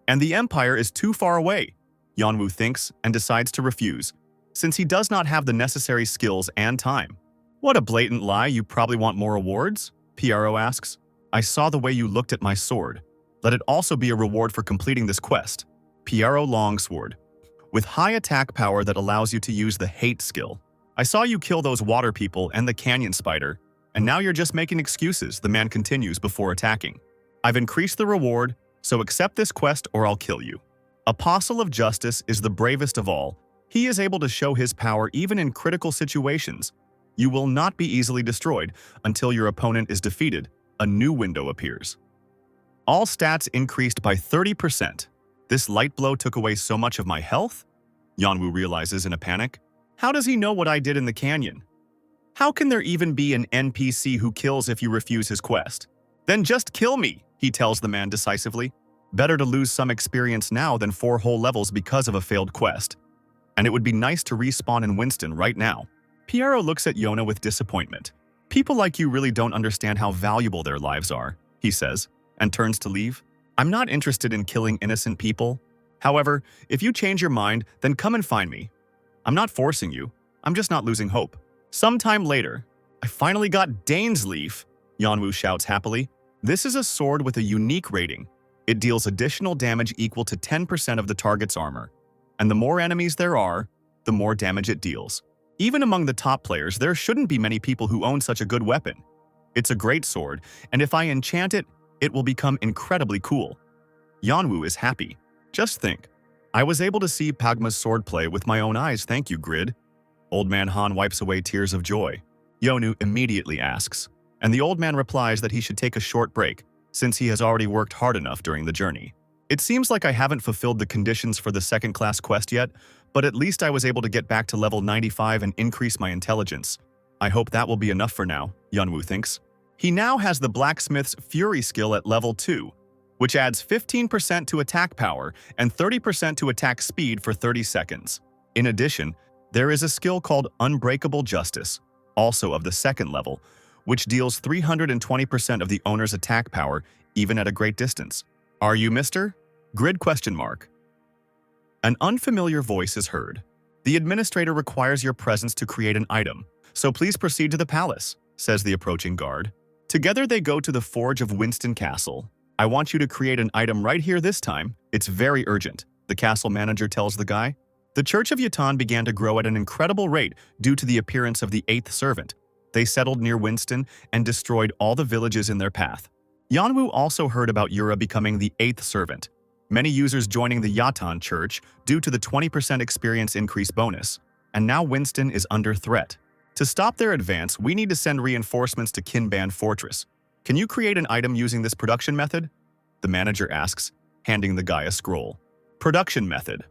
And the Empire is too far away, Yeonwoo thinks and decides to refuse, since he does not have the necessary skills and time. What a blatant lie, you probably want more awards? Pierrot asks. I saw the way you looked at my sword. Let it also be a reward for completing this quest. Pierrot Longsword. With high attack power that allows you to use the hate skill. I saw you kill those water people and the canyon spider, and now you're just making excuses, the man continues before attacking. I've increased the reward, so accept this quest or I'll kill you. Apostle of Justice is the bravest of all. He is able to show his power even in critical situations. You will not be easily destroyed until your opponent is defeated. A new window appears. All stats increased by 30%. This light blow took away so much of my health? Yeonwoo realizes in a panic. How does he know what I did in the canyon? How can there even be an NPC who kills if you refuse his quest? Then just kill me, he tells the man decisively. Better to lose some experience now than 4 whole levels because of a failed quest. And it would be nice to respawn in Winston right now. Pierrot looks at Yona with disappointment. People like you really don't understand how valuable their lives are, he says, and turns to leave. I'm not interested in killing innocent people. However, if you change your mind, then come and find me. I'm not forcing you. I'm just not losing hope. Sometime later, I finally got Dane's Leaf, Yeonwoo shouts happily. This is a sword with a unique rating. It deals additional damage equal to 10% of the target's armor. And the more enemies there are, the more damage it deals. Even among the top players, there shouldn't be many people who own such a good weapon. It's a great sword, and if I enchant it, it will become incredibly cool. Yeonwoo is happy. Just think. I was able to see Pagma's swordplay with my own eyes, thank you, Grid. Old Man Han wipes away tears of joy. Yeonwoo immediately asks, and the old man replies that he should take a short break, since he has already worked hard enough during the journey. It seems like I haven't fulfilled the conditions for the second-class quest yet, but at least I was able to get back to level 95 and increase my intelligence. I hope that will be enough for now, Yeonwoo thinks. He now has the Blacksmith's Fury skill at level 2, which adds 15% to attack power and 30% to attack speed for 30 seconds. In addition, there is a skill called Unbreakable Justice, also of the second level, which deals 320% of the owner's attack power even at a great distance. Are you Mr. Grid ? An unfamiliar voice is heard. The administrator requires your presence to create an item, so please proceed to the palace, says the approaching guard. Together they go to the Forge of Winston Castle. I want you to create an item right here this time. It's very urgent, the castle manager tells the guy. The Church of Yatan began to grow at an incredible rate due to the appearance of the 8th servant. They settled near Winston and destroyed all the villages in their path. Yeonwoo also heard about Yura becoming the 8th servant. Many users joining the Yatan Church due to the 20% experience increase bonus, and now Winston is under threat. To stop their advance, we need to send reinforcements to Kinban Fortress. Can you create an item using this production method? The manager asks, handing the guy a scroll. Production method.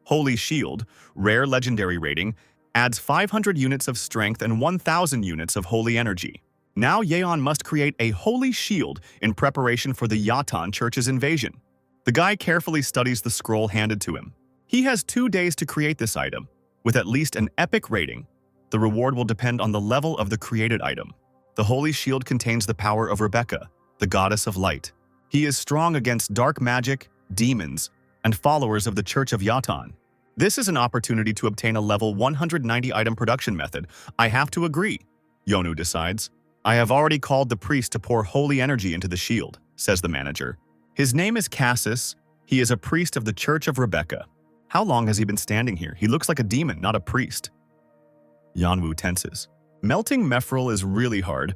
Holy Shield, rare legendary rating, adds 500 units of strength and 1,000 units of holy energy. Now Yeon must create a holy shield in preparation for the Yatan Church's invasion. The guy carefully studies the scroll handed to him. He has 2 days to create this item, with at least an epic rating. The reward will depend on the level of the created item. The holy shield contains the power of Rebecca, the goddess of light. He is strong against dark magic, demons, and followers of the Church of Yatan. This is an opportunity to obtain a level 190 item production method. I have to agree, Yonu decides. I have already called the priest to pour holy energy into the shield, says the manager. His name is Cassis. He is a priest of the Church of Rebecca. How long has he been standing here? He looks like a demon, not a priest. Yanwu tenses. Melting Mephril is really hard.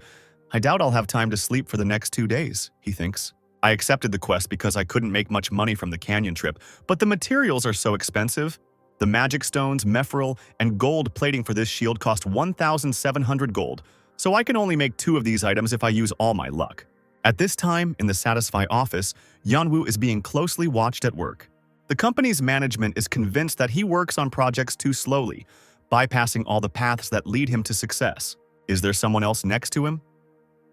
I doubt I'll have time to sleep for the next 2 days, he thinks. I accepted the quest because I couldn't make much money from the canyon trip, but the materials are so expensive. The magic stones, Mephril, and gold plating for this shield cost 1,700 gold, so I can only make 2 of these items if I use all my luck. At this time, in the Satisfy office, Yanwu is being closely watched at work. The company's management is convinced that he works on projects too slowly, bypassing all the paths that lead him to success. Is there someone else next to him?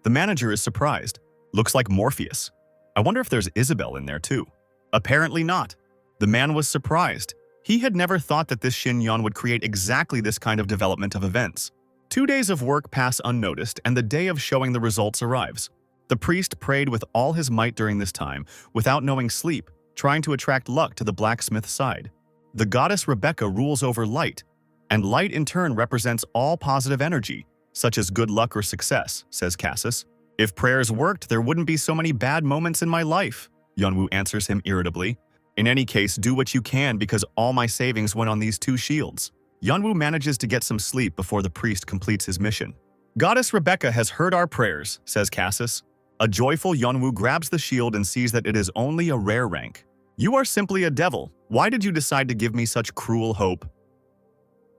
The manager is surprised. Looks like Morpheus. I wonder if there's Isabel in there too. Apparently not. The man was surprised. He had never thought that this Shinyon would create exactly this kind of development of events. 2 days of work pass unnoticed, and the day of showing the results arrives. The priest prayed with all his might during this time, without knowing sleep, trying to attract luck to the blacksmith's side. The goddess Rebecca rules over light, and light in turn represents all positive energy, such as good luck or success, says Cassis. If prayers worked, there wouldn't be so many bad moments in my life, Yunwoo answers him irritably. In any case, do what you can because all my savings went on these 2 shields. Yunwoo manages to get some sleep before the priest completes his mission. Goddess Rebecca has heard our prayers, says Cassis. A joyful Yunwoo grabs the shield and sees that it is only a rare rank. You are simply a devil. Why did you decide to give me such cruel hope?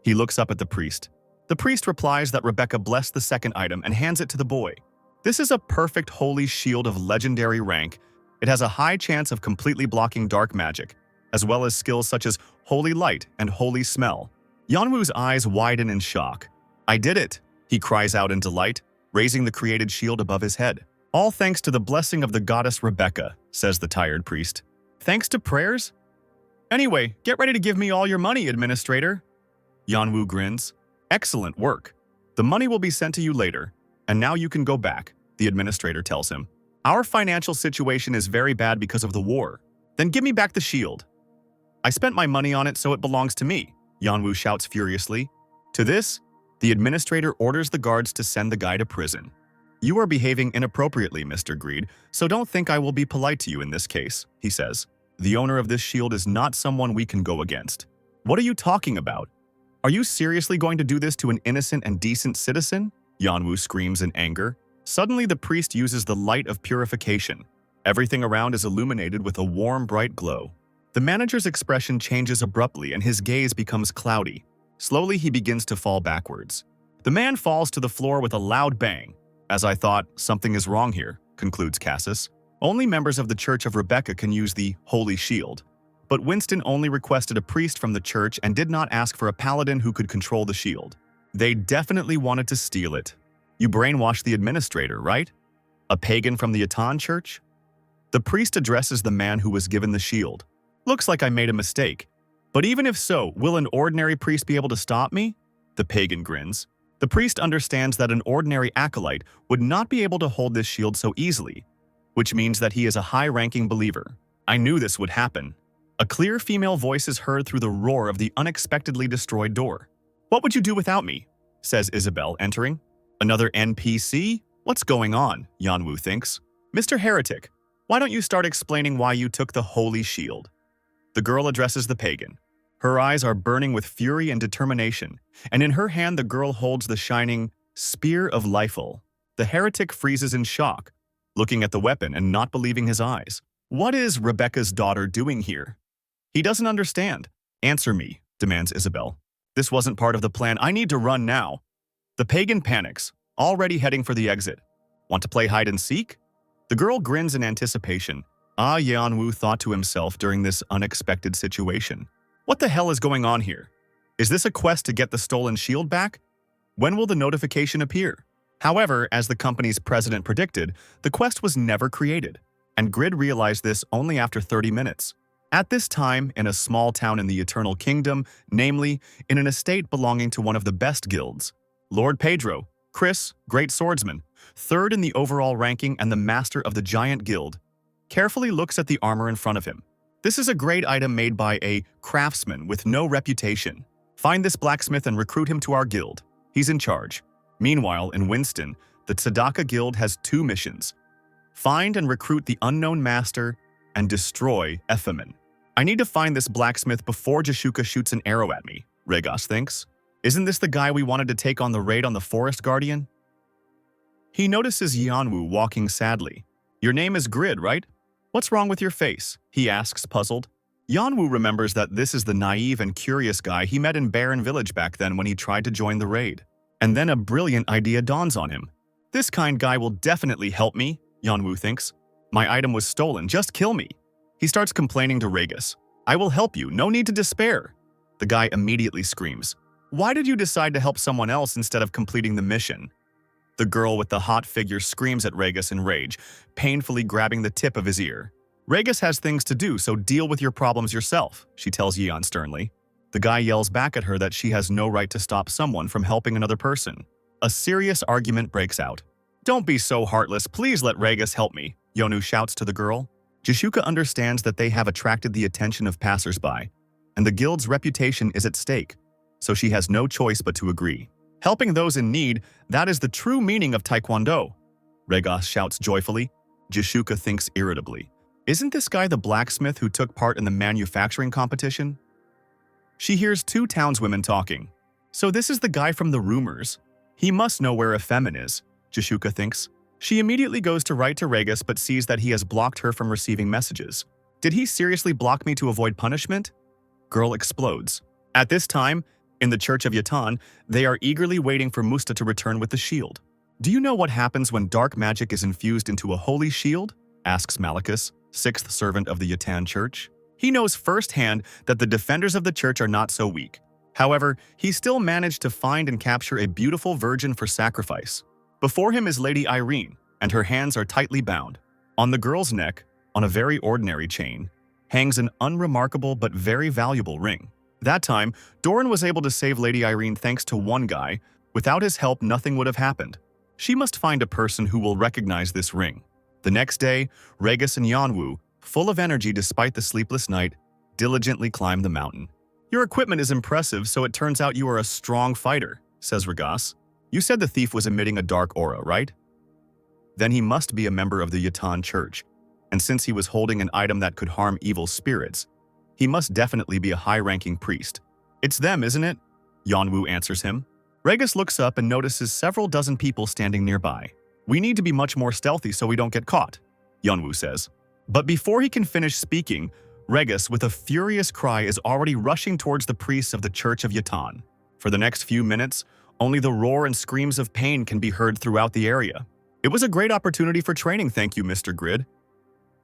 He looks up at the priest. The priest replies that Rebecca blessed the second item and hands it to the boy. This is a perfect holy shield of legendary rank. It has a high chance of completely blocking dark magic, as well as skills such as Holy Light and Holy Smell. Yanwu's eyes widen in shock. I did it, he cries out in delight, raising the created shield above his head. All thanks to the blessing of the goddess Rebecca, says the tired priest. Thanks to prayers? Anyway, get ready to give me all your money, administrator. Yanwu grins. Excellent work. The money will be sent to you later, and now you can go back, the administrator tells him. Our financial situation is very bad because of the war. Then give me back the shield. I spent my money on it, so it belongs to me, Yanwu shouts furiously. To this, the administrator orders the guards to send the guy to prison. You are behaving inappropriately, Mr. Greed, so don't think I will be polite to you in this case, he says. The owner of this shield is not someone we can go against. What are you talking about? Are you seriously going to do this to an innocent and decent citizen? Yanwu screams in anger. Suddenly, the priest uses the light of purification. Everything around is illuminated with a warm, bright glow. The manager's expression changes abruptly and his gaze becomes cloudy. Slowly, he begins to fall backwards. The man falls to the floor with a loud bang. As I thought, something is wrong here, concludes Cassis. Only members of the Church of Rebecca can use the Holy Shield. But Winston only requested a priest from the church and did not ask for a paladin who could control the shield. They definitely wanted to steal it. You brainwashed the administrator, right? A pagan from the Atan church? The priest addresses the man who was given the shield. Looks like I made a mistake. But even if so, will an ordinary priest be able to stop me? The pagan grins. The priest understands that an ordinary acolyte would not be able to hold this shield so easily, which means that he is a high-ranking believer. I knew this would happen. A clear female voice is heard through the roar of the unexpectedly destroyed door. What would you do without me? Says Isabel, entering. Another NPC? What's going on? Yanwu thinks. Mr. Heretic, why don't you start explaining why you took the holy shield? The girl addresses the pagan. Her eyes are burning with fury and determination, and in her hand the girl holds the shining Spear of Lifel. The heretic freezes in shock, looking at the weapon and not believing his eyes. What is Rebecca's daughter doing here? He doesn't understand. Answer me, demands Isabel. This wasn't part of the plan. I need to run now. The pagan panics, already heading for the exit. Want to play hide and seek? The girl grins in anticipation. Yanwu thought to himself during this unexpected situation. What the hell is going on here? Is this a quest to get the stolen shield back? When will the notification appear? However, as the company's president predicted, the quest was never created, and Grid realized this only after 30 minutes. At this time, in a small town in the Eternal Kingdom, namely, in an estate belonging to one of the best guilds, Lord Pedro, Chris, great swordsman, third in the overall ranking and the master of the giant guild, carefully looks at the armor in front of him. This is a great item made by a craftsman with no reputation. Find this blacksmith and recruit him to our guild. He's in charge. Meanwhile, in Winston, the Tzedakah Guild has 2 missions. Find and recruit the unknown master and destroy Ephemin. I need to find this blacksmith before Jashuka shoots an arrow at me, Regos thinks. Isn't this the guy we wanted to take on the raid on the Forest Guardian? He notices Yanwu walking sadly. Your name is Grid, right? What's wrong with your face? He asks, puzzled. Yanwu remembers that this is the naive and curious guy he met in Barren Village back then when he tried to join the raid. And then a brilliant idea dawns on him. This kind guy will definitely help me, Yanwu thinks. My item was stolen, just kill me. He starts complaining to Regis. I will help you, no need to despair. The guy immediately screams. Why did you decide to help someone else instead of completing the mission? The girl with the hot figure screams at Regis in rage, painfully grabbing the tip of his ear. Regis has things to do, so deal with your problems yourself, she tells Yeon sternly. The guy yells back at her that she has no right to stop someone from helping another person. A serious argument breaks out. Don't be so heartless, please let Regis help me, Yonu shouts to the girl. Jashuka understands that they have attracted the attention of passersby, and the guild's reputation is at stake, so she has no choice but to agree. Helping those in need, that is the true meaning of Taekwondo, Regos shouts joyfully. Jashuka thinks irritably. Isn't this guy the blacksmith who took part in the manufacturing competition? She hears 2 townswomen talking. So this is the guy from the rumors. He must know where Ephemin is, Jashuka thinks. She immediately goes to write to Regis but sees that he has blocked her from receiving messages. Did he seriously block me to avoid punishment? Girl explodes. At this time, in the Church of Yatan, they are eagerly waiting for Musta to return with the shield. Do you know what happens when dark magic is infused into a holy shield? Asks Malachus, 6th servant of the Yatan Church. He knows firsthand that the defenders of the church are not so weak. However, he still managed to find and capture a beautiful virgin for sacrifice. Before him is Lady Irene, and her hands are tightly bound. On the girl's neck, on a very ordinary chain, hangs an unremarkable but very valuable ring. That time, Doran was able to save Lady Irene thanks to one guy. Without his help, nothing would have happened. She must find a person who will recognize this ring. The next day, Regis and Yanwu, full of energy despite the sleepless night, diligently climb the mountain. Your equipment is impressive, so it turns out you are a strong fighter, says Regis. You said the thief was emitting a dark aura, right? Then he must be a member of the Yatan Church, and since he was holding an item that could harm evil spirits, he must definitely be a high-ranking priest. It's them, isn't it? Yanwu answers him. Regis looks up and notices several dozen people standing nearby. We need to be much more stealthy so we don't get caught, Yanwu says. But before he can finish speaking, Regis, with a furious cry, is already rushing towards the priests of the Church of Yatan. For the next few minutes, only the roar and screams of pain can be heard throughout the area. It was a great opportunity for training, thank you, Mr. Grid.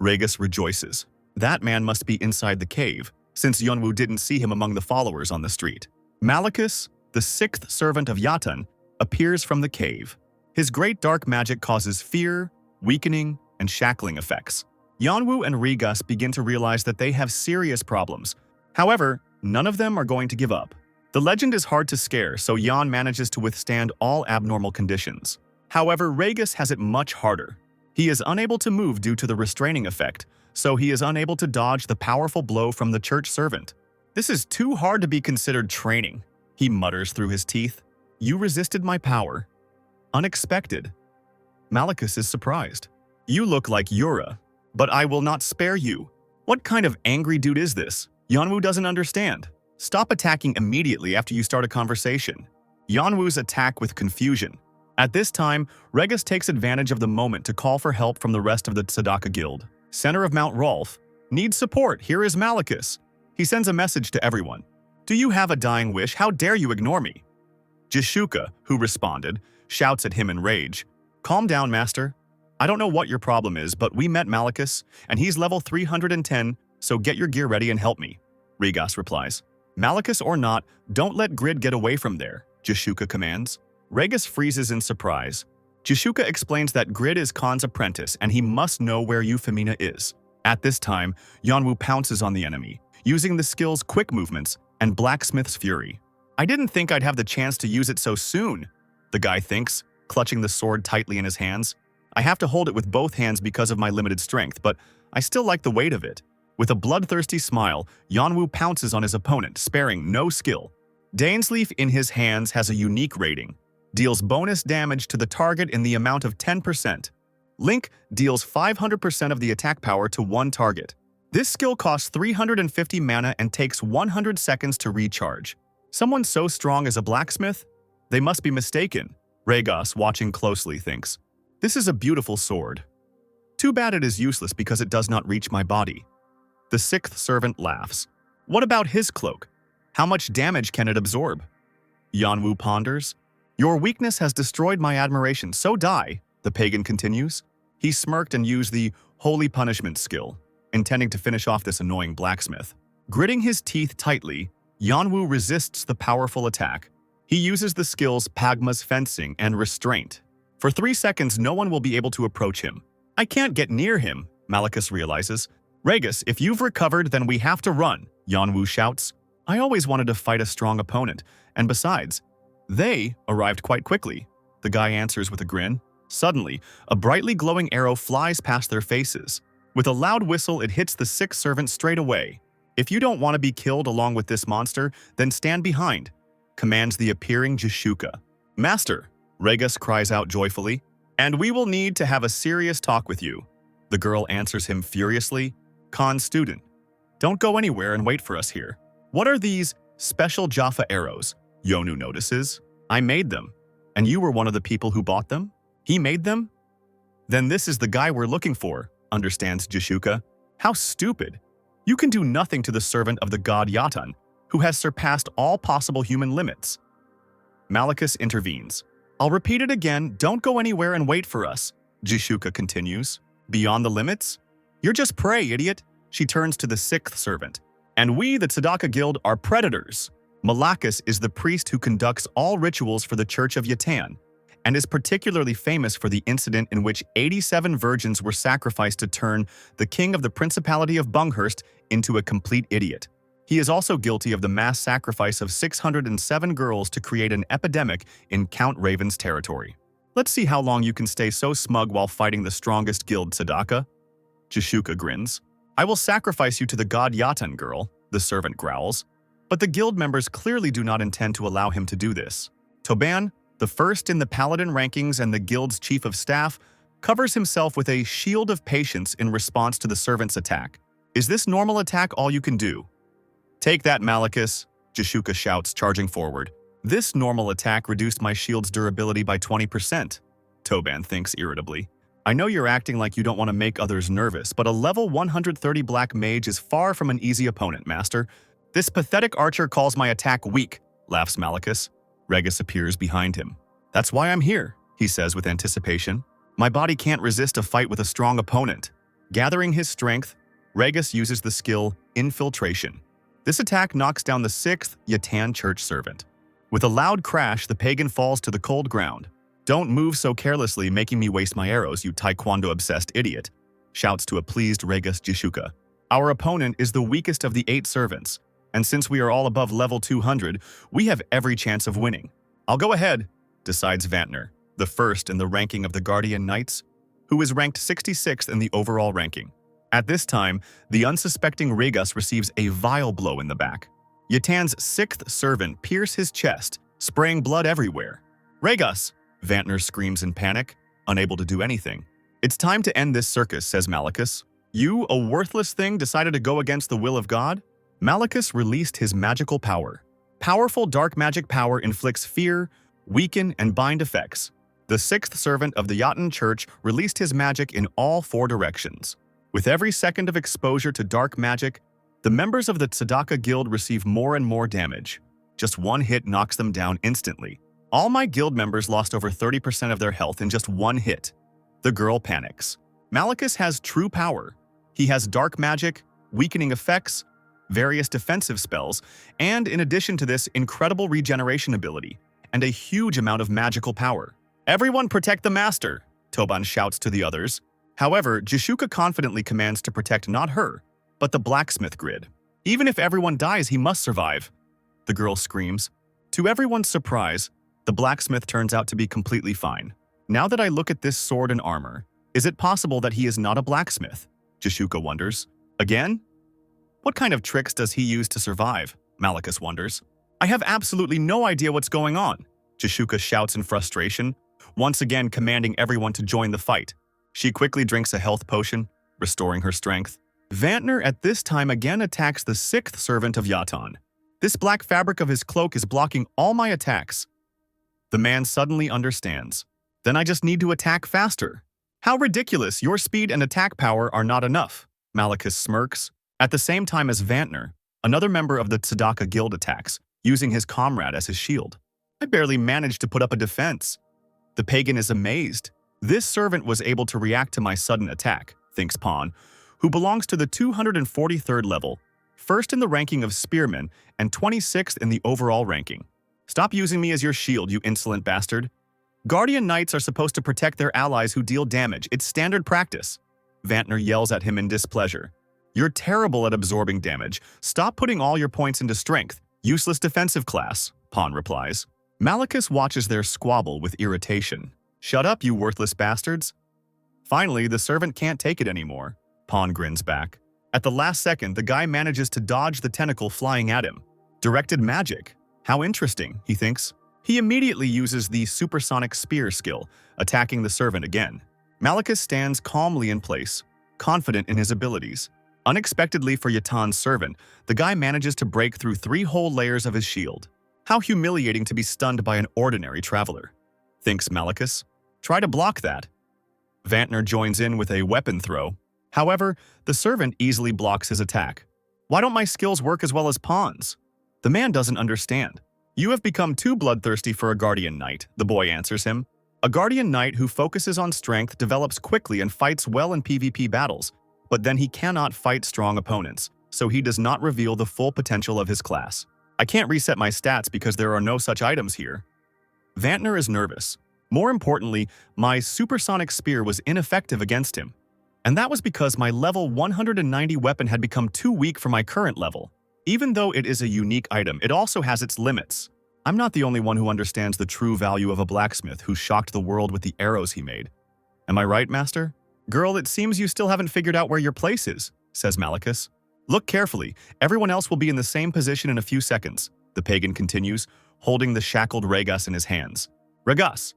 Regis rejoices. That man must be inside the cave, since Yonwu didn't see him among the followers on the street. Malachus, the 6th servant of Yatan, appears from the cave. His great dark magic causes fear, weakening, and shackling effects. Yanwu and Regis begin to realize that they have serious problems. However, none of them are going to give up. The legend is hard to scare, so Yan manages to withstand all abnormal conditions. However, Regis has it much harder. He is unable to move due to the restraining effect, so he is unable to dodge the powerful blow from the church servant. This is too hard to be considered training, he mutters through his teeth. You resisted my power. Unexpected. Malachus is surprised. You look like Yura, but I will not spare you. What kind of angry dude is this? Yanwu doesn't understand. Stop attacking immediately after you start a conversation. Yanwu's attack with confusion. At this time, Regis takes advantage of the moment to call for help from the rest of the Tzedakah Guild. Center of Mount Rolf. Needs support, here is Malachus. He sends a message to everyone. Do you have a dying wish? How dare you ignore me? Jashuka, who responded, shouts at him in rage. Calm down, master. I don't know what your problem is, but we met Malachus, and he's level 310, so get your gear ready and help me. Regis replies. Malachus or not, don't let Grid get away from there, Jashuka commands. Regis freezes in surprise. Jashuka explains that Grid is Khan's apprentice and he must know where Euphemina is. At this time, Yanwu pounces on the enemy, using the skills Quick Movements and Blacksmith's Fury. I didn't think I'd have the chance to use it so soon, the guy thinks. clutching the sword tightly in his hands. I have to hold it with both hands because of my limited strength, but I still like the weight of it. With a bloodthirsty smile, Yanwu pounces on his opponent, sparing no skill. Dainsleif in his hands has a unique rating. Deals bonus damage to the target in the amount of 10%. Link deals 500% of the attack power to one target. This skill costs 350 mana and takes 100 seconds to recharge. Someone so strong as a blacksmith? They must be mistaken. Rhaegos, watching closely, thinks. This is a beautiful sword. Too bad it is useless because it does not reach my body. The sixth servant laughs. What about his cloak? How much damage can it absorb? Yanwu ponders. Your weakness has destroyed my admiration, so die, the pagan continues. He smirked and used the holy punishment skill, intending to finish off this annoying blacksmith. Gritting his teeth tightly, Yanwu resists the powerful attack. He uses the skills Pagma's fencing and restraint. For 3 seconds, no one will be able to approach him. I can't get near him, Malicus realizes. Rhaegos, if you've recovered, then we have to run, Yanwu shouts. I always wanted to fight a strong opponent, and besides, they arrived quite quickly. The guy answers with a grin. Suddenly, a brightly glowing arrow flies past their faces. With a loud whistle, it hits the sixth servant straight away. If you don't want to be killed along with this monster, then stand behind, commands the appearing Jishuka. Master, Rhaegos cries out joyfully, and we will need to have a serious talk with you. The girl answers him furiously. Khan student, don't go anywhere and wait for us here. What are these special Jaffa arrows? Yonu notices. I made them. And you were one of the people who bought them? He made them? Then this is the guy we're looking for, understands Jishuka. How stupid. You can do nothing to the servant of the god Yatan, who has surpassed all possible human limits. Malicus intervenes. I'll repeat it again, don't go anywhere and wait for us, Jishuka continues. Beyond the limits? You're just prey, idiot. She turns to the sixth servant. And we, the Tzedakah Guild, are predators. Malachus is the priest who conducts all rituals for the Church of Yatan, and is particularly famous for the incident in which 87 virgins were sacrificed to turn the king of the Principality of Bunghurst into a complete idiot. He is also guilty of the mass sacrifice of 607 girls to create an epidemic in Count Raven's territory. Let's see how long you can stay so smug while fighting the strongest guild, Tzedakah. Jishuka grins. I will sacrifice you to the god Yatan, girl, the servant growls. But the guild members clearly do not intend to allow him to do this. Toban, the first in the paladin rankings and the guild's chief of staff, covers himself with a shield of patience in response to the servant's attack. Is this normal attack all you can do? Take that, Malicus, Jishuka shouts, charging forward. This normal attack reduced my shield's durability by 20%, Toban thinks irritably. I know you're acting like you don't want to make others nervous, but a level 130 black mage is far from an easy opponent, master. This pathetic archer calls my attack weak, laughs Malicus. Rhaegos appears behind him. That's why I'm here, he says with anticipation. My body can't resist a fight with a strong opponent. Gathering his strength, Rhaegos uses the skill Infiltration. This attack knocks down the sixth Yatan church servant. With a loud crash, the pagan falls to the cold ground. Don't move so carelessly, making me waste my arrows, you taekwondo-obsessed idiot, shouts to a pleased Rhaegos Jishuka. Our opponent is the weakest of the 8 servants, and since we are all above level 200, we have every chance of winning. I'll go ahead, decides Vantner, the first in the ranking of the Guardian Knights, who is ranked 66th in the overall ranking. At this time, the unsuspecting Rhaegos receives a vile blow in the back. Yatan's 6th servant pierces his chest, spraying blood everywhere. Rhaegos! Vantner screams in panic, unable to do anything. It's time to end this circus, says Malicus. You, a worthless thing, decided to go against the will of God? Malicus released his magical power. Powerful dark magic power inflicts fear, weaken, and bind effects. The 6th servant of the Yatan Church released his magic in all 4 directions. With every second of exposure to dark magic, the members of the Tzedakah Guild receive more and more damage. Just one hit knocks them down instantly. All my guild members lost over 30% of their health in just one hit. The girl panics. Malicus has true power. He has dark magic, weakening effects, various defensive spells, and in addition to this, incredible regeneration ability, and a huge amount of magical power. Everyone protect the master, Toban shouts to the others. However, Jishuka confidently commands to protect not her, but the blacksmith grid. Even if everyone dies, he must survive, the girl screams. To everyone's surprise, The blacksmith turns out to be completely fine. Now that I look at this sword and armor, is it possible that he is not a blacksmith? Jishuka wonders. Again? What kind of tricks does he use to survive? Malicus wonders. I have absolutely no idea what's going on, Jishuka shouts in frustration, once again commanding everyone to join the fight. She quickly drinks a health potion, restoring her strength. Vantner at this time again attacks the sixth servant of Yatan. This black fabric of his cloak is blocking all my attacks. The man suddenly understands. Then I just need to attack faster. How ridiculous, your speed and attack power are not enough. Malicus smirks. At the same time as Vantner, another member of the Tzedaka Guild attacks, using his comrade as his shield. I barely managed to put up a defense. The pagan is amazed. This servant was able to react to my sudden attack, thinks Pawn, who belongs to the 243rd level, first in the ranking of spearmen and 26th in the overall ranking. Stop using me as your shield, you insolent bastard. Guardian Knights are supposed to protect their allies who deal damage. It's standard practice. Vantner yells at him in displeasure. You're terrible at absorbing damage. Stop putting all your points into strength. Useless defensive class, Pawn replies. Malicus watches their squabble with irritation. Shut up, you worthless bastards. Finally, the servant can't take it anymore. Pawn grins back. At the last second, the guy manages to dodge the tentacle flying at him. Directed magic. How interesting, he thinks. He immediately uses the supersonic spear skill, attacking the servant again. Malicus stands calmly in place, confident in his abilities. Unexpectedly for Yatan's servant, the guy manages to break through 3 whole layers of his shield. How humiliating to be stunned by an ordinary traveler, thinks Malicus. Try to block that. Vantner joins in with a weapon throw. However, the servant easily blocks his attack. Why don't my skills work as well as Pawn's? The man doesn't understand. You have become too bloodthirsty for a Guardian Knight, the boy answers him. A Guardian Knight who focuses on strength develops quickly and fights well in PvP battles, but then he cannot fight strong opponents, so he does not reveal the full potential of his class. I can't reset my stats because there are no such items here. Vantner is nervous. More importantly, my supersonic spear was ineffective against him. And that was because my level 190 weapon had become too weak for my current level. Even though it is a unique item, it also has its limits. I'm not the only one who understands the true value of a blacksmith who shocked the world with the arrows he made. Am I right, Master? Girl, it seems you still haven't figured out where your place is, says Malicus. Look carefully. Everyone else will be in the same position in a few seconds, the pagan continues, holding the shackled Regas in his hands. Regas,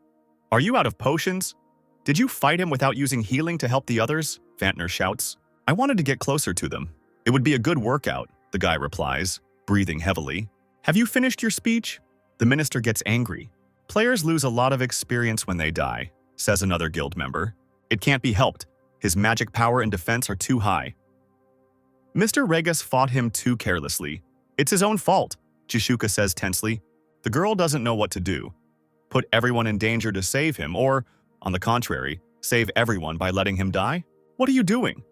are you out of potions? Did you fight him without using healing to help the others? Vantner shouts. I wanted to get closer to them. It would be a good workout, the guy replies, breathing heavily. Have you finished your speech? The minister gets angry. Players lose a lot of experience when they die, says another guild member. It can't be helped. His magic power and defense are too high. Mr. Regas fought him too carelessly. It's his own fault, Jishuka says tensely. The girl doesn't know what to do. Put everyone in danger to save him, or, on the contrary, save everyone by letting him die? What are you doing?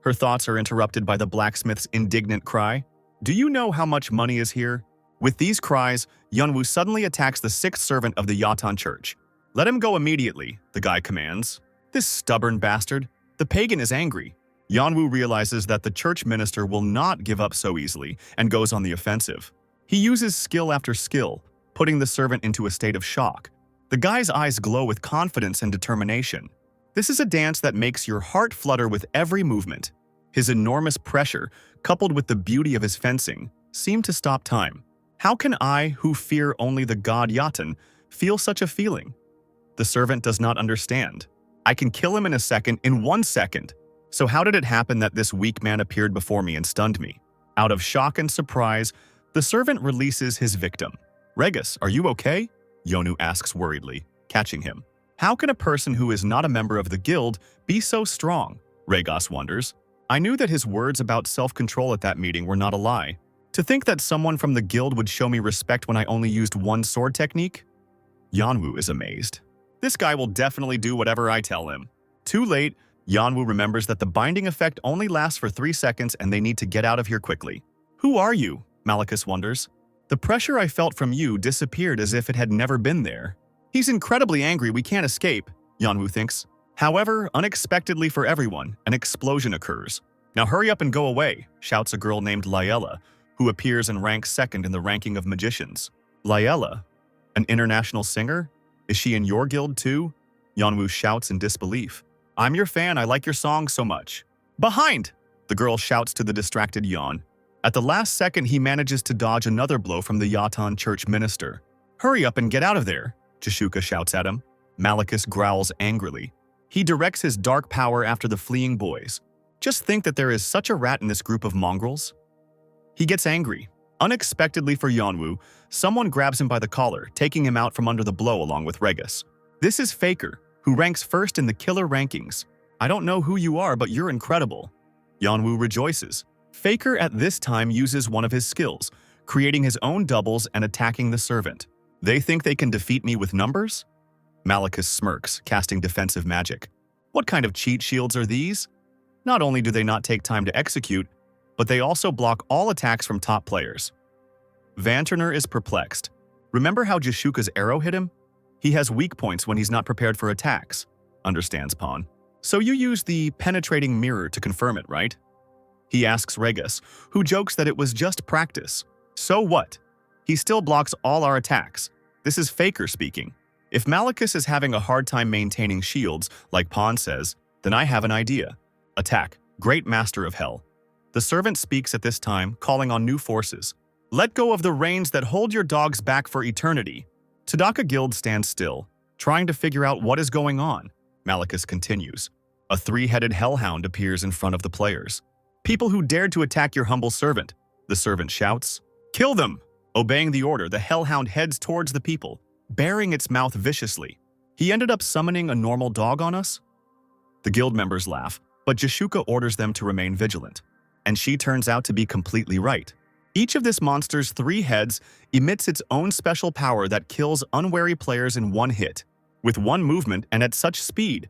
Her thoughts are interrupted by the blacksmith's indignant cry. Do you know how much money is here? With these cries, Yunwoo suddenly attacks the 6th servant of the Yatan church. Let him go immediately, the guy commands. This stubborn bastard. The pagan is angry. Yunwoo realizes that the church minister will not give up so easily and goes on the offensive. He uses skill after skill, putting the servant into a state of shock. The guy's eyes glow with confidence and determination. This is a dance that makes your heart flutter with every movement. His enormous pressure, coupled with the beauty of his fencing, seem to stop time. How can I, who fear only the god Yatan, feel such a feeling? The servant does not understand. I can kill him in a second, in 1 second. So how did it happen that this weak man appeared before me and stunned me? Out of shock and surprise, the servant releases his victim. Regas, are you okay? Yonu asks worriedly, catching him. How can a person who is not a member of the guild be so strong? Regas wonders. I knew that his words about self-control at that meeting were not a lie. To think that someone from the guild would show me respect when I only used one sword technique? Yanwu is amazed. This guy will definitely do whatever I tell him. Too late, Yanwu remembers that the binding effect only lasts for 3 seconds and they need to get out of here quickly. Who are you? Malicus wonders. The pressure I felt from you disappeared as if it had never been there. He's incredibly angry, we can't escape, Yanwu thinks. However, unexpectedly for everyone, an explosion occurs. Now hurry up and go away, shouts a girl named Yahello, who appears and ranks 2nd in the ranking of magicians. Yahello, An international singer? Is she in your guild too? Yeonwoo shouts in disbelief. I'm your fan, I like your song so much. Behind! The girl shouts to the distracted Yeon. At the last second, he manages to dodge another blow from the Yatan church minister. Hurry up and get out of there, Jishuka shouts at him. Malachus growls angrily. He directs his dark power after the fleeing boys. Just think that there is such a rat in this group of mongrels. He gets angry. Unexpectedly for Yeonwoo, someone grabs him by the collar, taking him out from under the blow along with Regis. This is Faker, who ranks first in the killer rankings. I don't know who you are, but you're incredible. Yeonwoo rejoices. Faker at this time uses one of his skills, creating his own doubles and attacking the servant. They think they can defeat me with numbers? Malachus smirks, casting defensive magic. What kind of cheat shields are these? Not only do they not take time to execute, but they also block all attacks from top players. Vanterner is perplexed. Remember how Jishuka's arrow hit him? He has weak points when he's not prepared for attacks, understands Pawn. So you used the penetrating mirror to confirm it, right? He asks Regis, who jokes that it was just practice. So what? He still blocks all our attacks. This is Faker speaking. If Malachus is having a hard time maintaining shields, like Pawn says, then I have an idea. Attack, great master of hell. The servant speaks at this time, calling on new forces. Let go of the reins that hold your dogs back for eternity. Tadaka Guild stands still, trying to figure out what is going on. Malachus continues. A three-headed hellhound appears in front of the players. People who dared to attack your humble servant. The servant shouts. Kill them! Obeying the order, the hellhound heads towards the people, baring its mouth viciously. He ended up summoning a normal dog on us? The guild members laugh, but Jishuka orders them to remain vigilant. And she turns out to be completely right. Each of this monster's 3 heads emits its own special power that kills unwary players in one hit, with one movement and at such speed.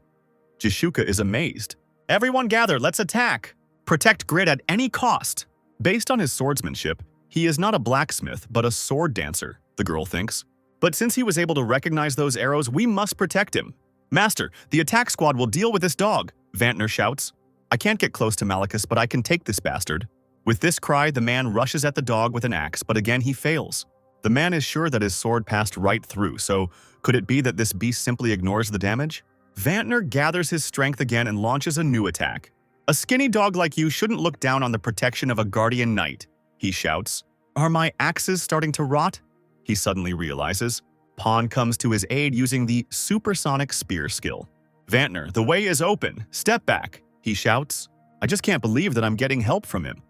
Jishuka is amazed. Everyone gather, let's attack! Protect Grid at any cost! Based on his swordsmanship, he is not a blacksmith but a sword dancer, the girl thinks. But since he was able to recognize those arrows, we must protect him. Master, the attack squad will deal with this dog, Vantner shouts. I can't get close to Malachus, but I can take this bastard. With this cry, the man rushes at the dog with an axe, but again he fails. The man is sure that his sword passed right through, so could it be that this beast simply ignores the damage? Vantner gathers his strength again and launches a new attack. A skinny dog like you shouldn't look down on the protection of a guardian knight, he shouts. Are my axes starting to rot? He suddenly realizes. Pawn comes to his aid using the supersonic spear skill. Vantner, the way is open. Step back, he shouts. I just can't believe that I'm getting help from him.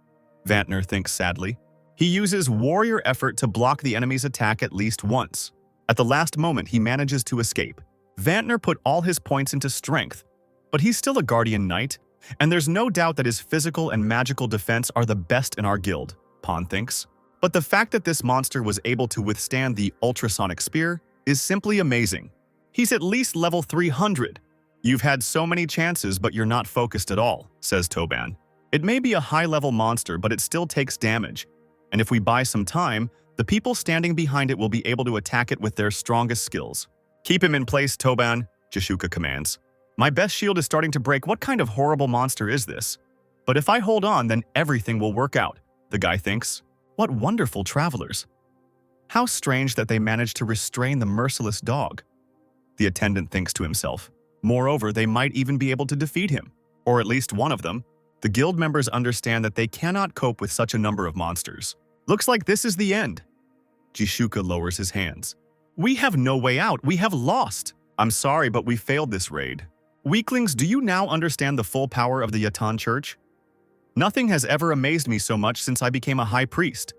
Vantner thinks sadly. He uses warrior effort to block the enemy's attack at least once. At the last moment, he manages to escape. Vantner put all his points into strength, but he's still a guardian knight, and there's no doubt that his physical and magical defense are the best in our guild, Pawn thinks. But the fact that this monster was able to withstand the ultrasonic spear is simply amazing. He's at least level 300. You've had so many chances, but you're not focused at all, says Toban. It may be a high-level monster, but it still takes damage. And if we buy some time, the people standing behind it will be able to attack it with their strongest skills. Keep him in place, Toban, Jishuka commands. My best shield is starting to break. What kind of horrible monster is this? But if I hold on, then everything will work out, the guy thinks. What wonderful travelers. How strange that they managed to restrain the merciless dog. The attendant thinks to himself. Moreover, they might even be able to defeat him, or at least one of them. The guild members understand that they cannot cope with such a number of monsters. Looks like this is the end. Jishuka lowers his hands. We have no way out. We have lost. I'm sorry, but we failed this raid. Weaklings, do you now understand the full power of the Yatan Church? Nothing has ever amazed me so much since I became a high priest.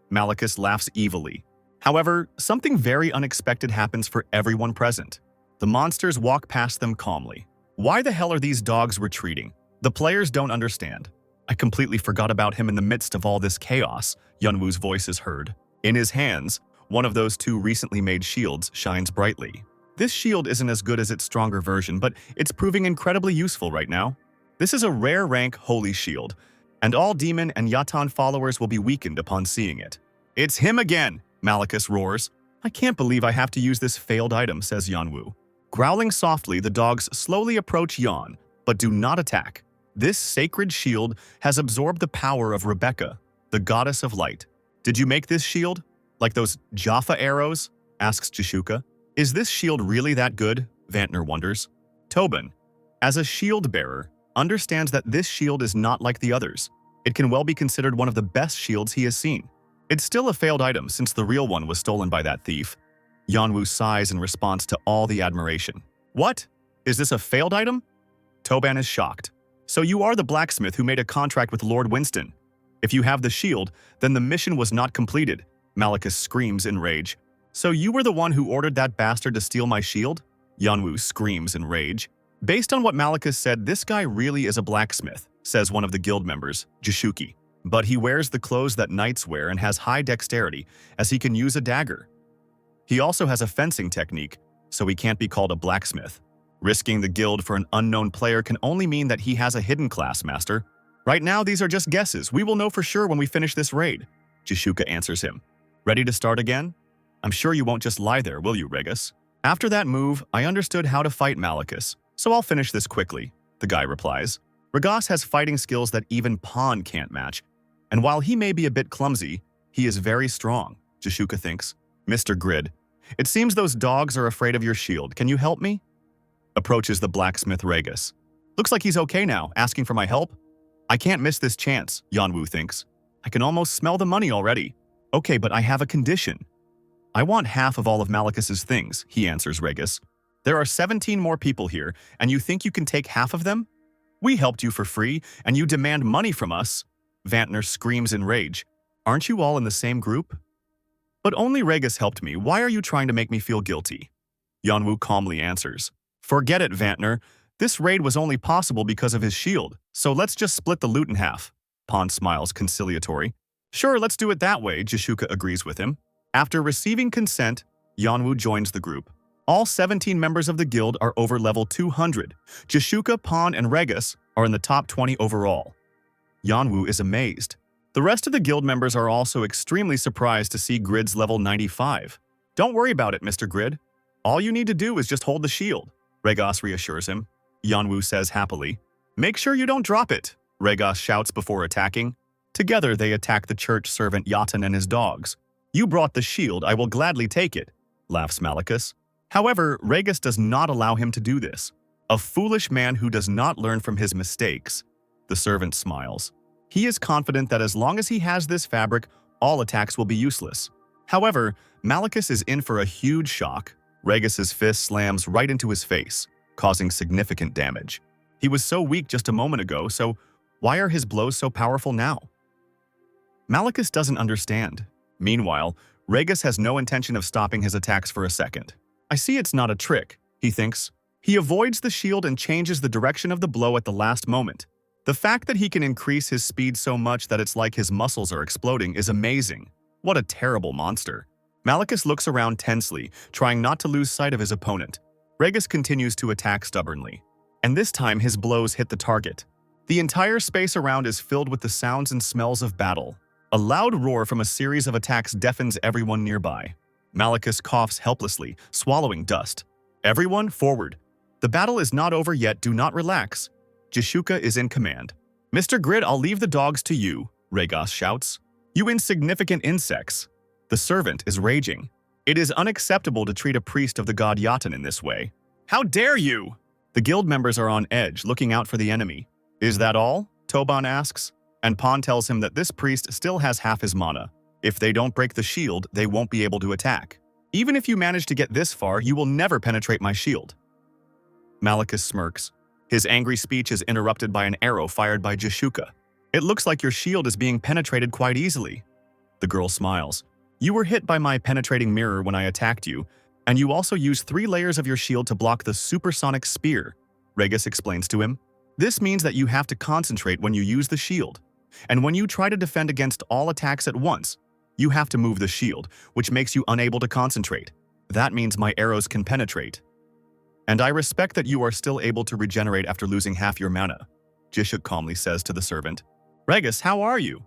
Malachus laughs evilly. However, something very unexpected happens for everyone present. The monsters walk past them calmly. Why the hell are these dogs retreating? The players don't understand. I completely forgot about him in the midst of all this chaos, Yeonwoo's voice is heard. In his hands, one of those 2 recently made shields shines brightly. This shield isn't as good as its stronger version, but it's proving incredibly useful right now. This is a rare rank holy shield, and all demon and Yatan followers will be weakened upon seeing it. It's him again, Malachus roars. I can't believe I have to use this failed item, says Yeonwoo. Growling softly, the dogs slowly approach Yeon, but do not attack. This sacred shield has absorbed the power of Rebecca, the goddess of light. Did you make this shield? Like those Jaffa arrows? asks Jishuka. Is this shield really that good? Vantner wonders. Tobin, as a shield bearer, understands that this shield is not like the others. It can well be considered one of the best shields he has seen. It's still a failed item since the real one was stolen by that thief. Yanwu sighs in response to all the admiration. What? Is this a failed item? Toban is shocked. So you are the blacksmith who made a contract with Lord Winston. If you have the shield, then the mission was not completed. Malicus screams in rage. So you were the one who ordered that bastard to steal my shield? Yanwu screams in rage. Based on what Malicus said, this guy really is a blacksmith, says one of the guild members, Jishuki. But he wears the clothes that knights wear and has high dexterity, as he can use a dagger. He also has a fencing technique, so he can't be called a blacksmith. Risking the guild for an unknown player can only mean that he has a hidden class, master. Right now, these are just guesses. We will know for sure when we finish this raid. Jishuka answers him. Ready to start again? I'm sure you won't just lie there, will you, Regus? After that move, I understood how to fight Malicus, so I'll finish this quickly, the guy replies. Regas has fighting skills that even Pawn can't match, and while he may be a bit clumsy, he is very strong, Jishuka thinks. Mr. Grid, it seems those dogs are afraid of your shield. Can you help me? Approaches the blacksmith Regus. Looks like he's okay now, asking for my help. I can't miss this chance, Yanwu thinks. I can almost smell the money already. Okay, but I have a condition. I want half of all of Malicus's things, he answers Regus. There are 17 more people here, and you think you can take half of them? We helped you for free, and you demand money from us. Vantner screams in rage. Aren't you all in the same group? But only Regus helped me. Why are you trying to make me feel guilty? Yanwu calmly answers. Forget it, Vantner. This raid was only possible because of his shield, so let's just split the loot in half. Pawn smiles conciliatory. Sure, let's do it that way, Jishuka agrees with him. After receiving consent, Yanwu joins the group. All 17 members of the guild are over level 200. Jishuka, Pawn, and Regus are in the top 20 overall. Yanwu is amazed. The rest of the guild members are also extremely surprised to see Grid's level 95. Don't worry about it, Mr. Grid. All you need to do is just hold the shield, Regas reassures him. Yanwu says happily. Make sure you don't drop it, Regas shouts before attacking. Together they attack the church servant Yatan and his dogs. You brought the shield, I will gladly take it, laughs Malicus. However, Regus does not allow him to do this. A foolish man who does not learn from his mistakes. The servant smiles. He is confident that as long as he has this fabric, all attacks will be useless. However, Malicus is in for a huge shock. Regus's fist slams right into his face, causing significant damage. He was so weak just a moment ago, so why are his blows so powerful now? Malicus doesn't understand. Meanwhile, Regus has no intention of stopping his attacks for a second. I see it's not a trick, he thinks. He avoids the shield and changes the direction of the blow at the last moment. The fact that he can increase his speed so much that it's like his muscles are exploding is amazing. What a terrible monster. Malicus looks around tensely, trying not to lose sight of his opponent. Regus continues to attack stubbornly. And this time his blows hit the target. The entire space around is filled with the sounds and smells of battle. A loud roar from a series of attacks deafens everyone nearby. Malicus coughs helplessly, swallowing dust. Everyone, forward. The battle is not over yet, do not relax. Jishuka is in command. Mr. Grid, I'll leave the dogs to you, Regas shouts. You insignificant insects. The servant is raging. It is unacceptable to treat a priest of the god Yatan in this way. How dare you? The guild members are on edge, looking out for the enemy. Is that all? Toban asks, and Pawn tells him that this priest still has half his mana. If they don't break the shield, they won't be able to attack. Even if you manage to get this far, you will never penetrate my shield. Malicus smirks. His angry speech is interrupted by an arrow fired by Jishuka. It looks like your shield is being penetrated quite easily. The girl smiles. You were hit by my penetrating mirror when I attacked you, and you also used 3 layers of your shield to block the supersonic spear, Regus explains to him. This means that you have to concentrate when you use the shield. And when you try to defend against all attacks at once, you have to move the shield, which makes you unable to concentrate. That means my arrows can penetrate. And I respect that you are still able to regenerate after losing half your mana, Jishuk calmly says to the servant. Regus, how are you?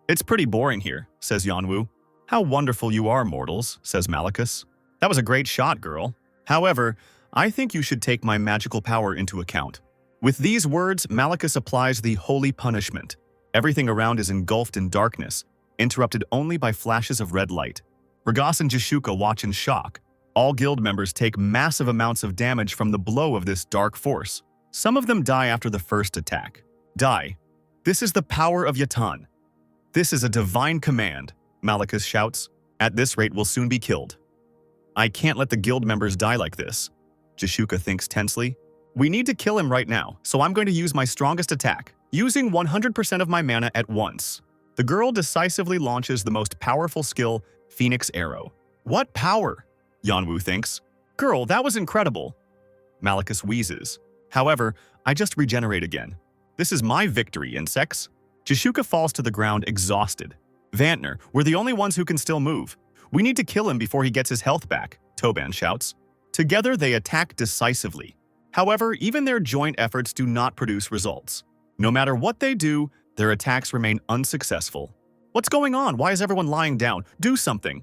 It's pretty boring here, says Yanwu. How wonderful you are, mortals, says Malicus. That was a great shot, girl. However, I think you should take my magical power into account. With these words, Malicus applies the holy punishment. Everything around is engulfed in darkness, interrupted only by flashes of red light. Ragas and Jishuka watch in shock. All guild members take massive amounts of damage from the blow of this dark force. Some of them die after the first attack. Die. This is the power of Yatan. This is a divine command, Malachus shouts. At this rate, we'll soon be killed. I can't let the guild members die like this. Jishuka thinks tensely. We need to kill him right now, so I'm going to use my strongest attack, using 100% of my mana at once. The girl decisively launches the most powerful skill, Phoenix Arrow. What power? Yanwu thinks. Girl, that was incredible. Malachus wheezes. However, I just regenerate again. This is my victory, insects. Jishuka falls to the ground exhausted. Vantner, we're the only ones who can still move. We need to kill him before he gets his health back, Toban shouts. Together, they attack decisively. However, even their joint efforts do not produce results. No matter what they do, their attacks remain unsuccessful. What's going on? Why is everyone lying down? Do something.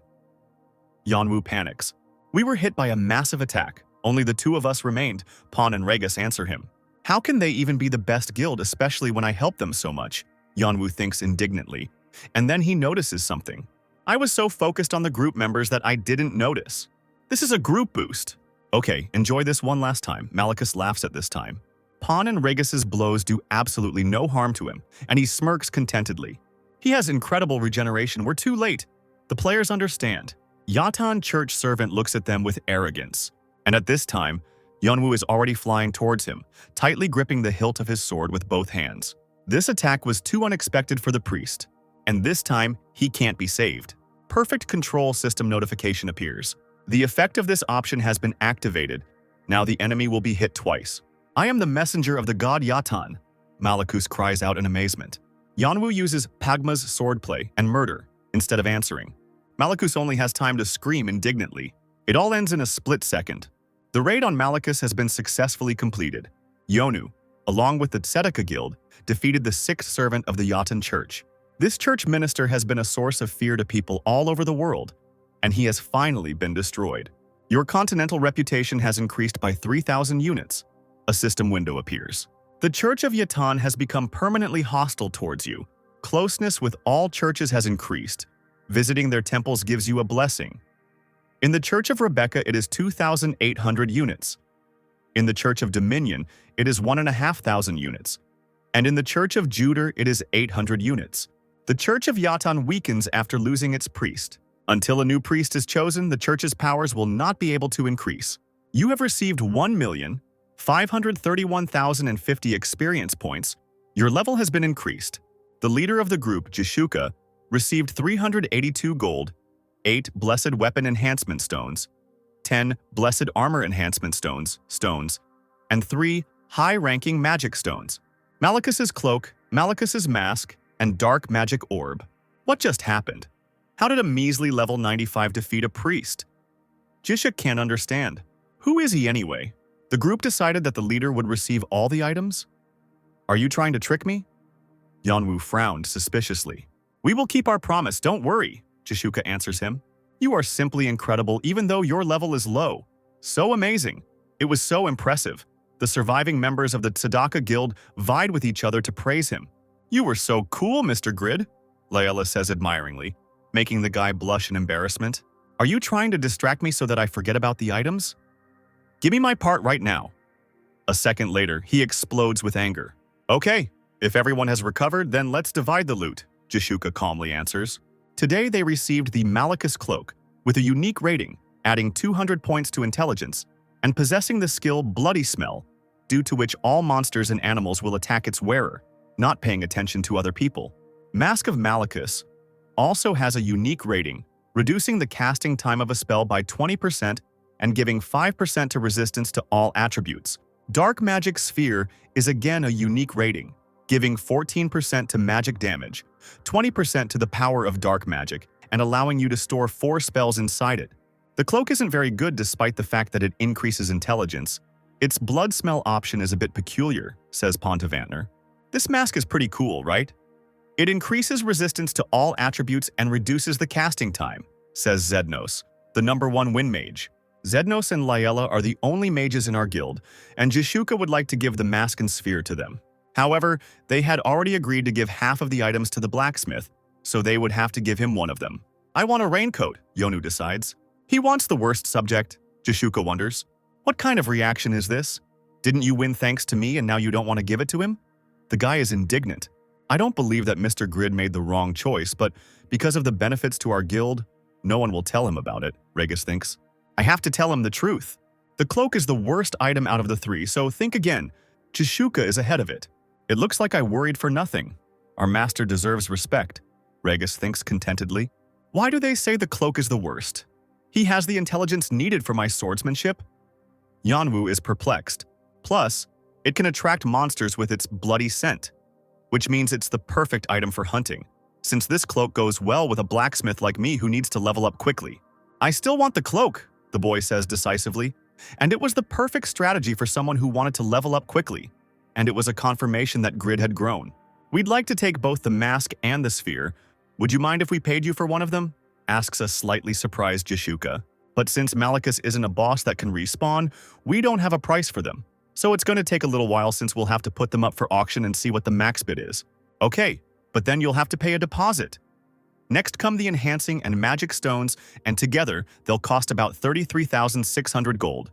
Yanwu panics. We were hit by a massive attack. Only the two of us remained. Pawn and Regus answer him. How can they even be the best guild, especially when I help them so much? Yanwu thinks indignantly. And then he notices something. I was so focused on the group members that I didn't notice. This is a group boost. Okay, enjoy this one last time. Malachus laughs at this time. Pawn and Regus's blows do absolutely no harm to him, and he smirks contentedly. He has incredible regeneration. We're too late. The players understand. Yatan church servant looks at them with arrogance. And at this time, Yanwu is already flying towards him, tightly gripping the hilt of his sword with both hands. This attack was too unexpected for the priest, and this time he can't be saved. Perfect control system notification appears. The effect of this option has been activated. Now the enemy will be hit twice. I am the messenger of the god Yatan, Malachus cries out in amazement. Yanwu uses Pagma's swordplay and murder instead of answering. Malachus only has time to scream indignantly. It all ends in a split second. The raid on Malachus has been successfully completed. Yonu, along with the Tzedakah Guild, defeated the sixth servant of the Yatan Church. This church minister has been a source of fear to people all over the world, and he has finally been destroyed. Your continental reputation has increased by 3,000 units. A system window appears. The Church of Yatan has become permanently hostile towards you. Closeness with all churches has increased. Visiting their temples gives you a blessing. In the Church of Rebecca, it is 2,800 units. In the Church of Dominion, it is 1,500 units. And in the Church of Judah, it is 800 units. The Church of Yatan weakens after losing its priest. Until a new priest is chosen, the church's powers will not be able to increase. You have received 1,531,050 experience points. Your level has been increased. The leader of the group, Jishuka, received 382 gold, 8 Blessed Weapon Enhancement Stones, 10 Blessed Armor Enhancement Stones, and 3 High-Ranking Magic Stones. Malachus's Cloak, Malachus's Mask, and Dark Magic Orb. What just happened? How did a measly level 95 defeat a priest? Jisha can't understand. Who is he anyway? The group decided that the leader would receive all the items? Are you trying to trick me? Yanwu frowned suspiciously. We will keep our promise, don't worry, Jishuka answers him. You are simply incredible even though your level is low. So amazing. It was so impressive. The surviving members of the Tzedakah Guild vied with each other to praise him. You were so cool, Mr. Grid, Yahello says admiringly, making the guy blush in embarrassment. Are you trying to distract me so that I forget about the items? Give me my part right now. A second later, he explodes with anger. Okay, if everyone has recovered, then let's divide the loot, Jishuka calmly answers. Today they received the Malachus Cloak, with a unique rating, adding 200 points to intelligence, and possessing the skill Bloody Smell, due to which all monsters and animals will attack its wearer, not paying attention to other people. Mask of Malachus also has a unique rating, reducing the casting time of a spell by 20% and giving 5% to resistance to all attributes. Dark Magic Sphere is again a unique rating, giving 14% to magic damage, 20% to the power of dark magic, and allowing you to store 4 spells inside it. The cloak isn't very good despite the fact that it increases intelligence. Its blood smell option is a bit peculiar, says Pontavantner. This mask is pretty cool, right? It increases resistance to all attributes and reduces the casting time, says Zednos, the #1 win mage. Zednos and Yahello are the only mages in our guild, and Jishuka would like to give the mask and sphere to them. However, they had already agreed to give half of the items to the blacksmith, so they would have to give him one of them. I want a raincoat, Yonu decides. He wants the worst subject, Jishuka wonders. What kind of reaction is this? Didn't you win thanks to me and now you don't want to give it to him? The guy is indignant. I don't believe that Mr. Grid made the wrong choice, but because of the benefits to our guild, no one will tell him about it, Regis thinks. I have to tell him the truth. The cloak is the worst item out of the three, so think again. Jishuka is ahead of it. It looks like I worried for nothing. Our master deserves respect, Regis thinks contentedly. Why do they say the cloak is the worst? He has the intelligence needed for my swordsmanship? Yanwu is perplexed. Plus, it can attract monsters with its bloody scent, which means it's the perfect item for hunting, since this cloak goes well with a blacksmith like me who needs to level up quickly. I still want the cloak, the boy says decisively, and it was the perfect strategy for someone who wanted to level up quickly, and it was a confirmation that Grid had grown. We'd like to take both the mask and the sphere. Would you mind if we paid you for one of them? Asks a slightly surprised Jishuka. But since Malicus isn't a boss that can respawn, we don't have a price for them. So it's going to take a little while since we'll have to put them up for auction and see what the max bid is. Okay, but then you'll have to pay a deposit. Next come the enhancing and magic stones, and together they'll cost about 33,600 gold.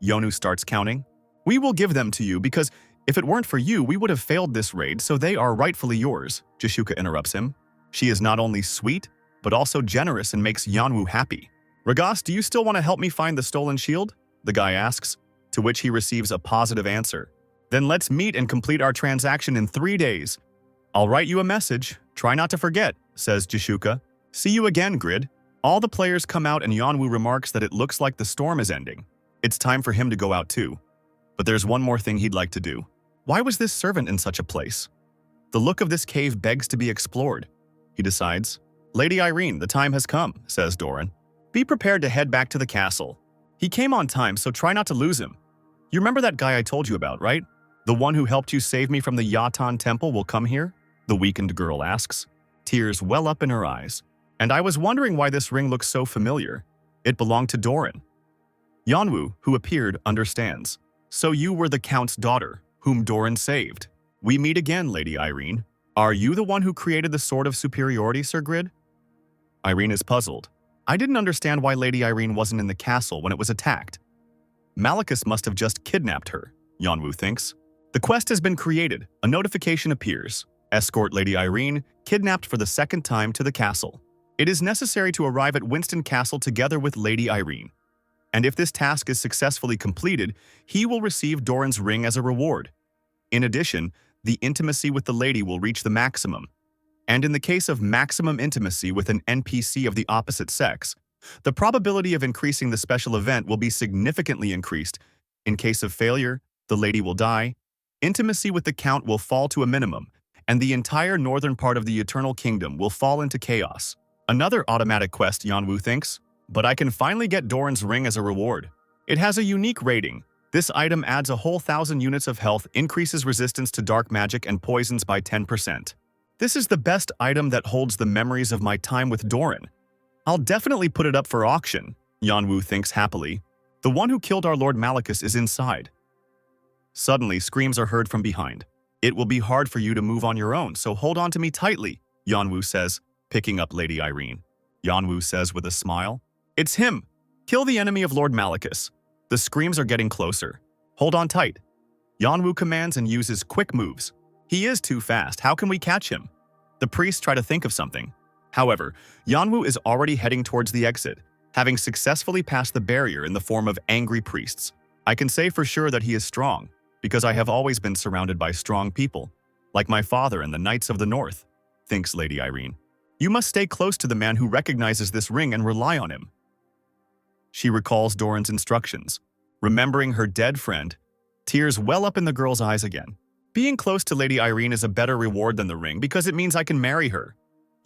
Yonu starts counting. We will give them to you because if it weren't for you, we would have failed this raid, so they are rightfully yours, Jishuka interrupts him. She is not only sweet, but also generous and makes Yanwu happy. Ragas, do you still want to help me find the stolen shield? The guy asks, to which he receives a positive answer. Then let's meet and complete our transaction in 3 days. I'll write you a message. Try not to forget, says Jishuka. See you again, Grid. All the players come out and Yanwu remarks that it looks like the storm is ending. It's time for him to go out too. But there's one more thing he'd like to do. Why was this servant in such a place? The look of this cave begs to be explored. He decides. Lady Irene, the time has come, says Doran. Be prepared to head back to the castle. He came on time, so try not to lose him. You remember that guy I told you about, right? The one who helped you save me from the Yatan temple will come here? The weakened girl asks. Tears well up in her eyes. And I was wondering why this ring looks so familiar. It belonged to Doran. Yanwu, who appeared, understands. So you were the Count's daughter, whom Doran saved. We meet again, Lady Irene. Are you the one who created the Sword of Superiority, Sir Grid? Irene is puzzled. I didn't understand why Lady Irene wasn't in the castle when it was attacked. Malicus must have just kidnapped her, Yanwu thinks. The quest has been created. A notification appears. Escort Lady Irene, kidnapped for the second time, to the castle. It is necessary to arrive at Winston Castle together with Lady Irene. And if this task is successfully completed, he will receive Doran's ring as a reward. In addition, the intimacy with the lady will reach the maximum. And in the case of maximum intimacy with an NPC of the opposite sex, the probability of increasing the special event will be significantly increased. In case of failure, the lady will die, intimacy with the Count will fall to a minimum, and the entire northern part of the Eternal Kingdom will fall into chaos. Another automatic quest, Yanwu thinks, but I can finally get Doran's ring as a reward. It has a unique rating. This item adds a whole 1,000 units of health, increases resistance to dark magic and poisons by 10%. This is the best item that holds the memories of my time with Doran. I'll definitely put it up for auction, Yanwu thinks happily. The one who killed our Lord Malicus is inside. Suddenly, screams are heard from behind. It will be hard for you to move on your own, so hold on to me tightly, Yanwu says, picking up Lady Irene. Yanwu says with a smile, It's him! Kill the enemy of Lord Malicus. The screams are getting closer. Hold on tight. Yanwu commands and uses quick moves. He is too fast. How can we catch him? The priests try to think of something. However, Yanwu is already heading towards the exit, having successfully passed the barrier in the form of angry priests. I can say for sure that he is strong, because I have always been surrounded by strong people, like my father and the Knights of the North, thinks Lady Irene. You must stay close to the man who recognizes this ring and rely on him. She recalls Doran's instructions. Remembering her dead friend, tears well up in the girl's eyes again. Being close to Lady Irene is a better reward than the ring because it means I can marry her,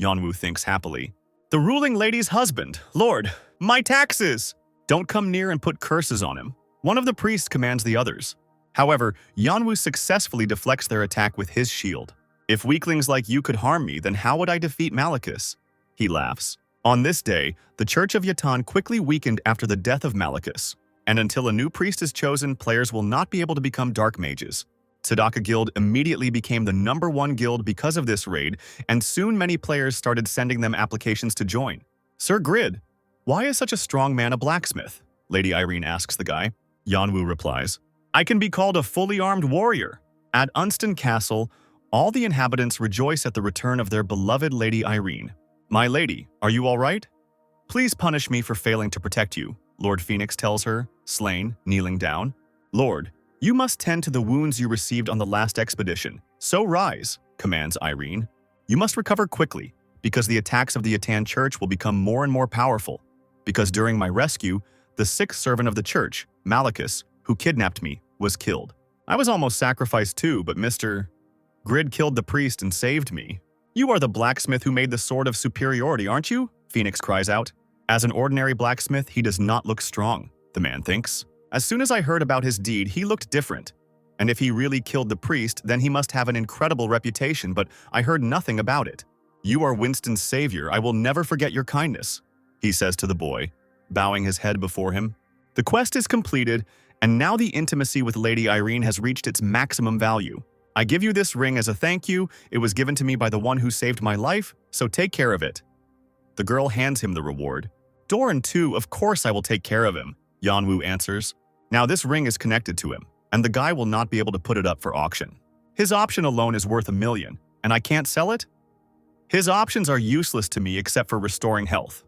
Yanwu thinks happily. The ruling lady's husband, Lord, my taxes! Don't come near and put curses on him. One of the priests commands the others. However, Yanwu successfully deflects their attack with his shield. If weaklings like you could harm me, then how would I defeat Malicus? He laughs. On this day, the Church of Yatan quickly weakened after the death of Malicus, and until a new priest is chosen, players will not be able to become dark mages. Sadaka Guild immediately became the #1 guild because of this raid, and soon many players started sending them applications to join. Sir Grid, why is such a strong man a blacksmith? Lady Irene asks the guy. Yanwu replies, I can be called a fully armed warrior. At Unston Castle, all the inhabitants rejoice at the return of their beloved Lady Irene. My lady, are you all right? Please punish me for failing to protect you, Lord Phoenix tells her, slain, kneeling down. Lord, you must tend to the wounds you received on the last expedition. So rise, commands Irene. You must recover quickly, because the attacks of the Atan Church will become more and more powerful. Because during my rescue, the sixth servant of the church, Malachus, who kidnapped me, was killed. I was almost sacrificed too, but Mr. Grid killed the priest and saved me. You are the blacksmith who made the sword of superiority, aren't you? Phoenix cries out. As an ordinary blacksmith, he does not look strong, the man thinks. As soon as I heard about his deed, he looked different. And if he really killed the priest, then he must have an incredible reputation, but I heard nothing about it. You are Winston's savior. I will never forget your kindness, he says to the boy, bowing his head before him. The quest is completed, and now the intimacy with Lady Irene has reached its maximum value. I give you this ring as a thank you. It was given to me by the one who saved my life, so take care of it. The girl hands him the reward. Doran too, of course I will take care of him, Yanwu answers. Now this ring is connected to him, and the guy will not be able to put it up for auction. His option alone is worth $1 million, and I can't sell it? His options are useless to me except for restoring health.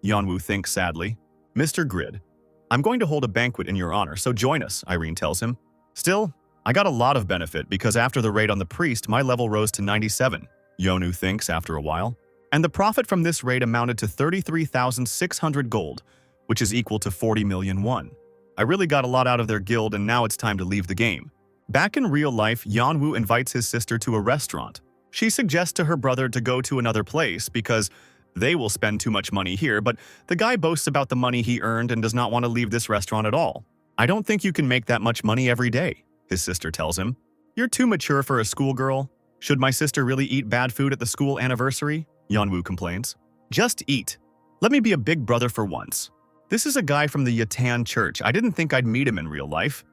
Yanwu thinks sadly. Mr. Grid, I'm going to hold a banquet in your honor, so join us, Irene tells him. Still, I got a lot of benefit because after the raid on the priest, my level rose to 97, Yonu thinks after a while. And the profit from this raid amounted to 33,600 gold, which is equal to 40 million won. I really got a lot out of their guild and now it's time to leave the game. Back in real life, Yanwu invites his sister to a restaurant. She suggests to her brother to go to another place because they will spend too much money here, but the guy boasts about the money he earned and does not want to leave this restaurant at all. I don't think you can make that much money every day, his sister tells him. You're too mature for a schoolgirl. Should my sister really eat bad food at the school anniversary? Yanwu complains. Just eat. Let me be a big brother for once. This is a guy from the Atan Church. I didn't think I'd meet him in real life.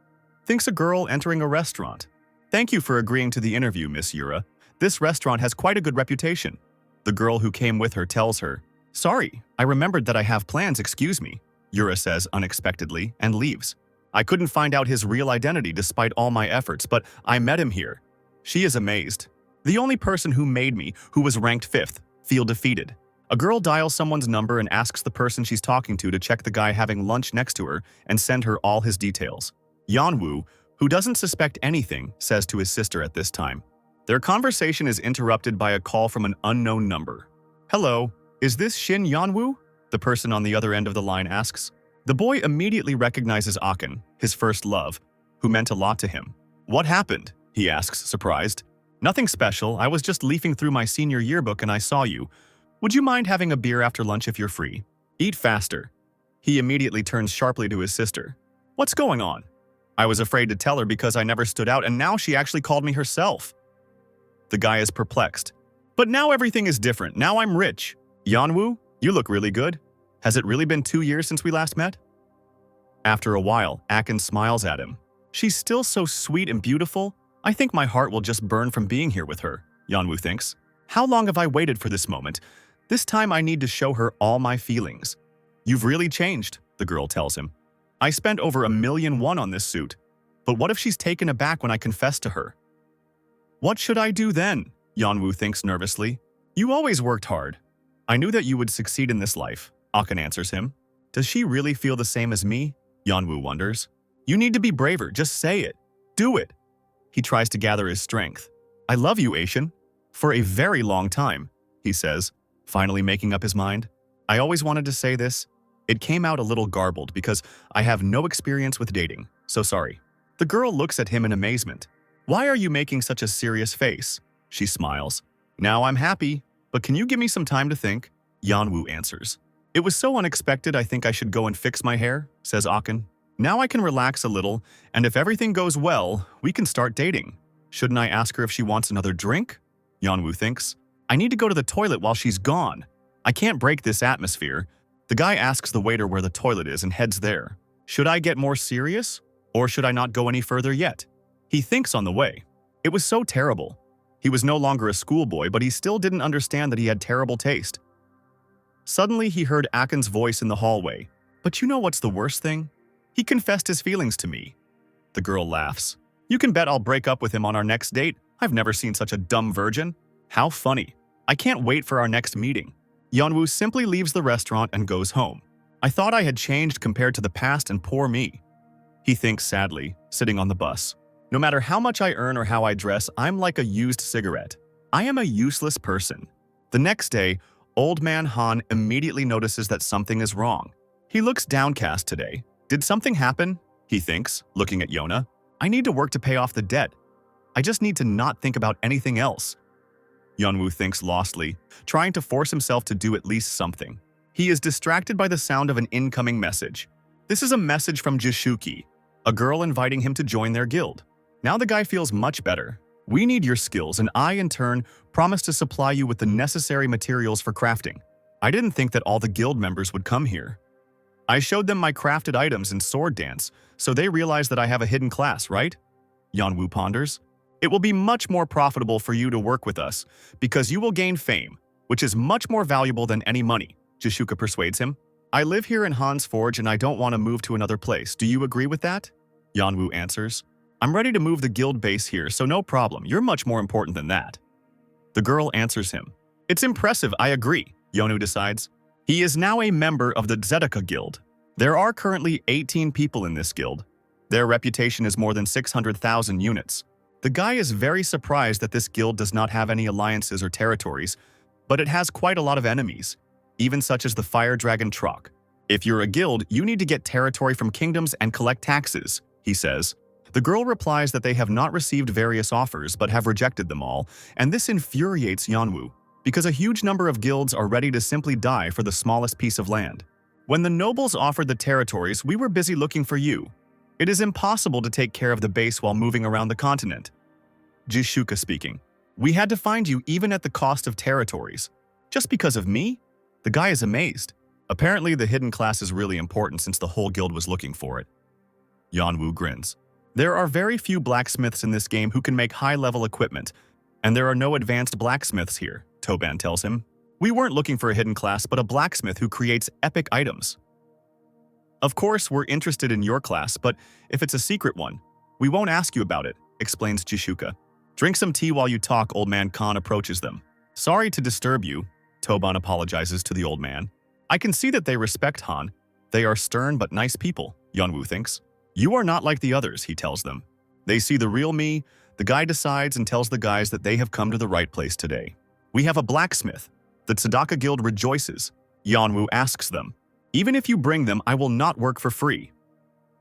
Thinks a girl entering a restaurant. Thank you for agreeing to the interview, Miss Yura. This restaurant has quite a good reputation. The girl who came with her tells her, Sorry, I remembered that I have plans, excuse me, Yura says unexpectedly and leaves. I couldn't find out his real identity despite all my efforts, but I met him here. She is amazed. The only person who made me, who was ranked 5th, feel defeated. A girl dials someone's number and asks the person she's talking to check the guy having lunch next to her and send her all his details. Yanwu, who doesn't suspect anything, says to his sister at this time. Their conversation is interrupted by a call from an unknown number. Hello, is this Shin Yanwu? The person on the other end of the line asks. The boy immediately recognizes Aken, his first love, who meant a lot to him. What happened? He asks, surprised. Nothing special, I was just leafing through my senior yearbook and I saw you. Would you mind having a beer after lunch if you're free? Eat faster. He immediately turns sharply to his sister. What's going on? I was afraid to tell her because I never stood out and now she actually called me herself. The guy is perplexed. But now everything is different. Now I'm rich. Yanwu, you look really good. Has it really been 2 years since we last met? After a while, Aken smiles at him. She's still so sweet and beautiful. I think my heart will just burn from being here with her, Yanwu thinks. How long have I waited for this moment? This time I need to show her all my feelings. You've really changed, the girl tells him. I spent over 1 million won on this suit. But what if she's taken aback when I confess to her? What should I do then? Yanwu thinks nervously. You always worked hard. I knew that you would succeed in this life, Aken answers him. Does she really feel the same as me? Yanwu wonders. You need to be braver, just say it. Do it. He tries to gather his strength. I love you, Asian. For a very long time, he says, finally making up his mind. I always wanted to say this. It came out a little garbled because I have no experience with dating, so sorry. The girl looks at him in amazement. Why are you making such a serious face? She smiles. Now I'm happy, but can you give me some time to think? Yanwu answers. It was so unexpected I think I should go and fix my hair, says Aken. Now I can relax a little, and if everything goes well, we can start dating. Shouldn't I ask her if she wants another drink? Yanwu thinks. I need to go to the toilet while she's gone. I can't break this atmosphere. The guy asks the waiter where the toilet is and heads there. Should I get more serious? Or should I not go any further yet? He thinks on the way. It was so terrible. He was no longer a schoolboy, but he still didn't understand that he had terrible taste. Suddenly, he heard Akin's voice in the hallway. But you know what's the worst thing? He confessed his feelings to me. The girl laughs. You can bet I'll break up with him on our next date. I've never seen such a dumb virgin. How funny. I can't wait for our next meeting. Yeonwoo simply leaves the restaurant and goes home. I thought I had changed compared to the past and poor me. He thinks sadly, sitting on the bus. No matter how much I earn or how I dress, I'm like a used cigarette. I am a useless person. The next day, old man Han immediately notices that something is wrong. He looks downcast today. Did something happen? He thinks, looking at Yona. I need to work to pay off the debt. I just need to not think about anything else. Yeonwoo thinks lostly, trying to force himself to do at least something. He is distracted by the sound of an incoming message. This is a message from Jishuki, a girl inviting him to join their guild. Now the guy feels much better. We need your skills, and I, in turn, promise to supply you with the necessary materials for crafting. I didn't think that all the guild members would come here. I showed them my crafted items in sword dance, so they realize that I have a hidden class, right? Yeonwoo ponders. It will be much more profitable for you to work with us, because you will gain fame, which is much more valuable than any money, Jishuka persuades him. I live here in Han's Forge and I don't want to move to another place. Do you agree with that? Yeonwoo answers. I'm ready to move the guild base here, so no problem. You're much more important than that. The girl answers him. It's impressive, I agree, Yeonwoo decides. He is now a member of the Zedaka Guild. There are currently 18 people in this guild. Their reputation is more than 600,000 units. The guy is very surprised that this guild does not have any alliances or territories, but it has quite a lot of enemies, even such as the Fire Dragon Trok. If you're a guild, you need to get territory from kingdoms and collect taxes, he says. The girl replies that they have not received various offers but have rejected them all, and this infuriates Yeonwoo, because a huge number of guilds are ready to simply die for the smallest piece of land. When the nobles offered the territories, we were busy looking for you. It is impossible to take care of the base while moving around the continent. Jishuka speaking. We had to find you even at the cost of territories. Just because of me? The guy is amazed. Apparently the hidden class is really important since the whole guild was looking for it. Yeonwoo grins. There are very few blacksmiths in this game who can make high-level equipment, and there are no advanced blacksmiths here, Toban tells him. We weren't looking for a hidden class, but a blacksmith who creates epic items. Of course, we're interested in your class, but if it's a secret one, we won't ask you about it, explains Jishuka. Drink some tea while you talk, old man Khan approaches them. Sorry to disturb you, Toban apologizes to the old man. I can see that they respect Han. They are stern but nice people, Yeonwoo thinks. You are not like the others, he tells them. They see the real me. The guy decides and tells the guys that they have come to the right place today. We have a blacksmith. The Tzedaka Guild rejoices. Yeonwoo asks them, even if you bring them, I will not work for free.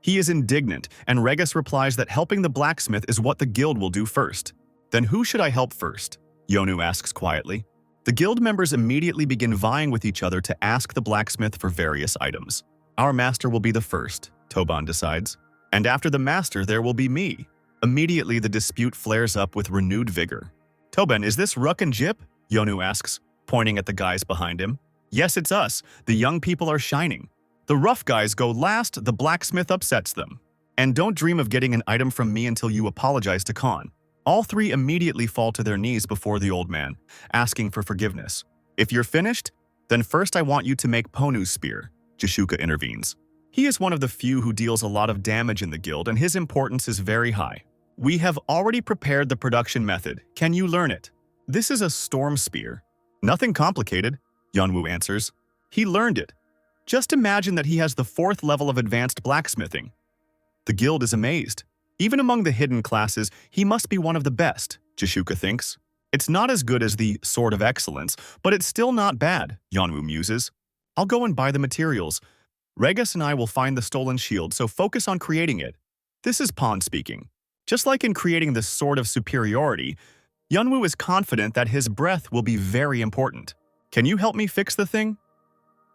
He is indignant, and Regis replies that helping the blacksmith is what the guild will do first. Then who should I help first? Yeonwoo asks quietly. The guild members immediately begin vying with each other to ask the blacksmith for various items. Our master will be the first, Toban decides. And after the master, there will be me. Immediately, the dispute flares up with renewed vigor. Toban, is this Ruck and Jip? Yeonwoo asks, pointing at the guys behind him. Yes, it's us. The young people are shining. The rough guys go last, the blacksmith upsets them. And don't dream of getting an item from me until you apologize to Khan. All three immediately fall to their knees before the old man, asking for forgiveness. If you're finished, then first I want you to make Ponu's spear, Jishuka intervenes. He is one of the few who deals a lot of damage in the guild, and his importance is very high. We have already prepared the production method. Can you learn it? This is a storm spear. Nothing complicated, Yeonwoo answers. He learned it. Just imagine that he has the 4th level of advanced blacksmithing. The guild is amazed. Even among the hidden classes, he must be one of the best, Jishuka thinks. It's not as good as the Sword of Excellence, but it's still not bad, Yeonwoo muses. I'll go and buy the materials. Regis and I will find the stolen shield, so focus on creating it. This is Pon speaking. Just like in creating the Sword of Superiority, Yeonwoo is confident that his breath will be very important. Can you help me fix the thing?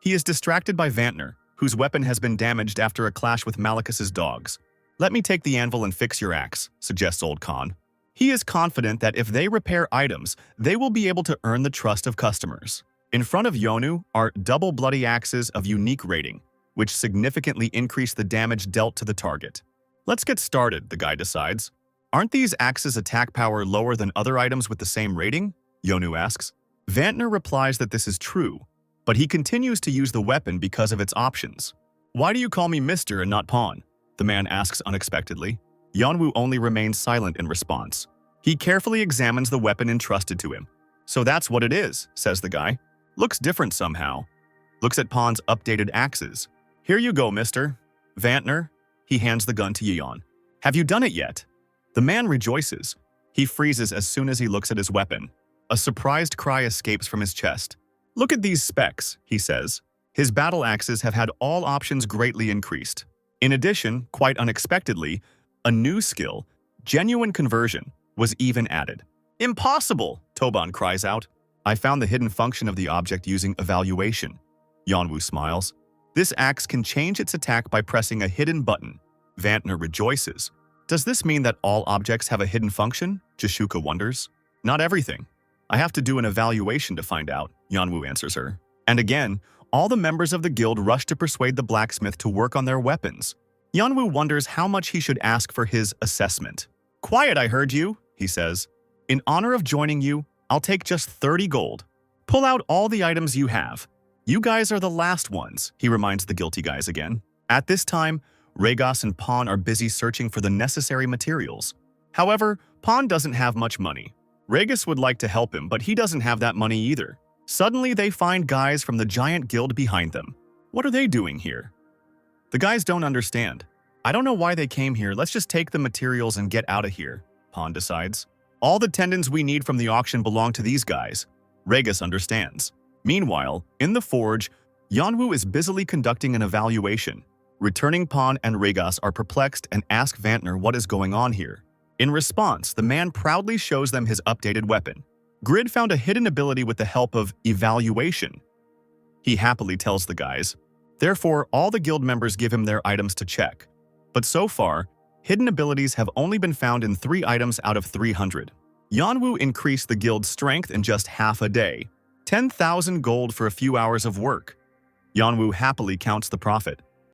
He is distracted by Vantner, whose weapon has been damaged after a clash with Malicus's dogs. Let me take the anvil and fix your axe, suggests Old Khan. He is confident that if they repair items, they will be able to earn the trust of customers. In front of Yeonwoo are double bloody axes of unique rating, which significantly increase the damage dealt to the target. Let's get started, the guy decides. Aren't these axes' attack power lower than other items with the same rating? Yeonwoo asks. Vantner replies that this is true, but he continues to use the weapon because of its options. "Why do you call me Mr. and not Pawn?" the man asks unexpectedly. Yeonwoo only remains silent in response. He carefully examines the weapon entrusted to him. "So that's what it is," says the guy. "Looks different somehow." Looks at Pawn's updated axes. "Here you go, mister. Vantner." He hands the gun to Yeon. "Have you done it yet?" The man rejoices. He freezes as soon as he looks at his weapon. A surprised cry escapes from his chest. "Look at these specs," he says. His battle axes have had all options greatly increased. In addition, quite unexpectedly, a new skill, genuine conversion, was even added. "Impossible!" Toban cries out. "I found the hidden function of the object using evaluation." Yeonwoo smiles. "This axe can change its attack by pressing a hidden button." Vantner rejoices. "Does this mean that all objects have a hidden function?" Jishuka wonders. "Not everything. I have to do an evaluation to find out," Yeonwoo answers her. And again, all the members of the guild rush to persuade the blacksmith to work on their weapons. Yeonwoo wonders how much he should ask for his assessment. "Quiet, I heard you," he says. "In honor of joining you, I'll take just 30 gold. Pull out all the items you have. You guys are the last ones," he reminds the guilty guys again. At this time, Regos and Pawn are busy searching for the necessary materials. However, Pawn doesn't have much money. Regos would like to help him, but he doesn't have that money either. Suddenly, they find guys from the giant guild behind them. What are they doing here? The guys don't understand. "I don't know why they came here, let's just take the materials and get out of here," Pawn decides. "All the tendons we need from the auction belong to these guys." Regos understands. Meanwhile, in the forge, Yeonwoo is busily conducting an evaluation. Returning Pawn and Regos are perplexed and ask Vantner what is going on here. In response, the man proudly shows them his updated weapon. Grid found a hidden ability with the help of evaluation. He happily tells the guys. Therefore, all the guild members give him their items to check. But so far, hidden abilities have only been found in 3 items out of 300. Yeonwoo increased the guild's strength in just half a day. 10,000 gold for a few hours of work. Yeonwoo happily counts the profit.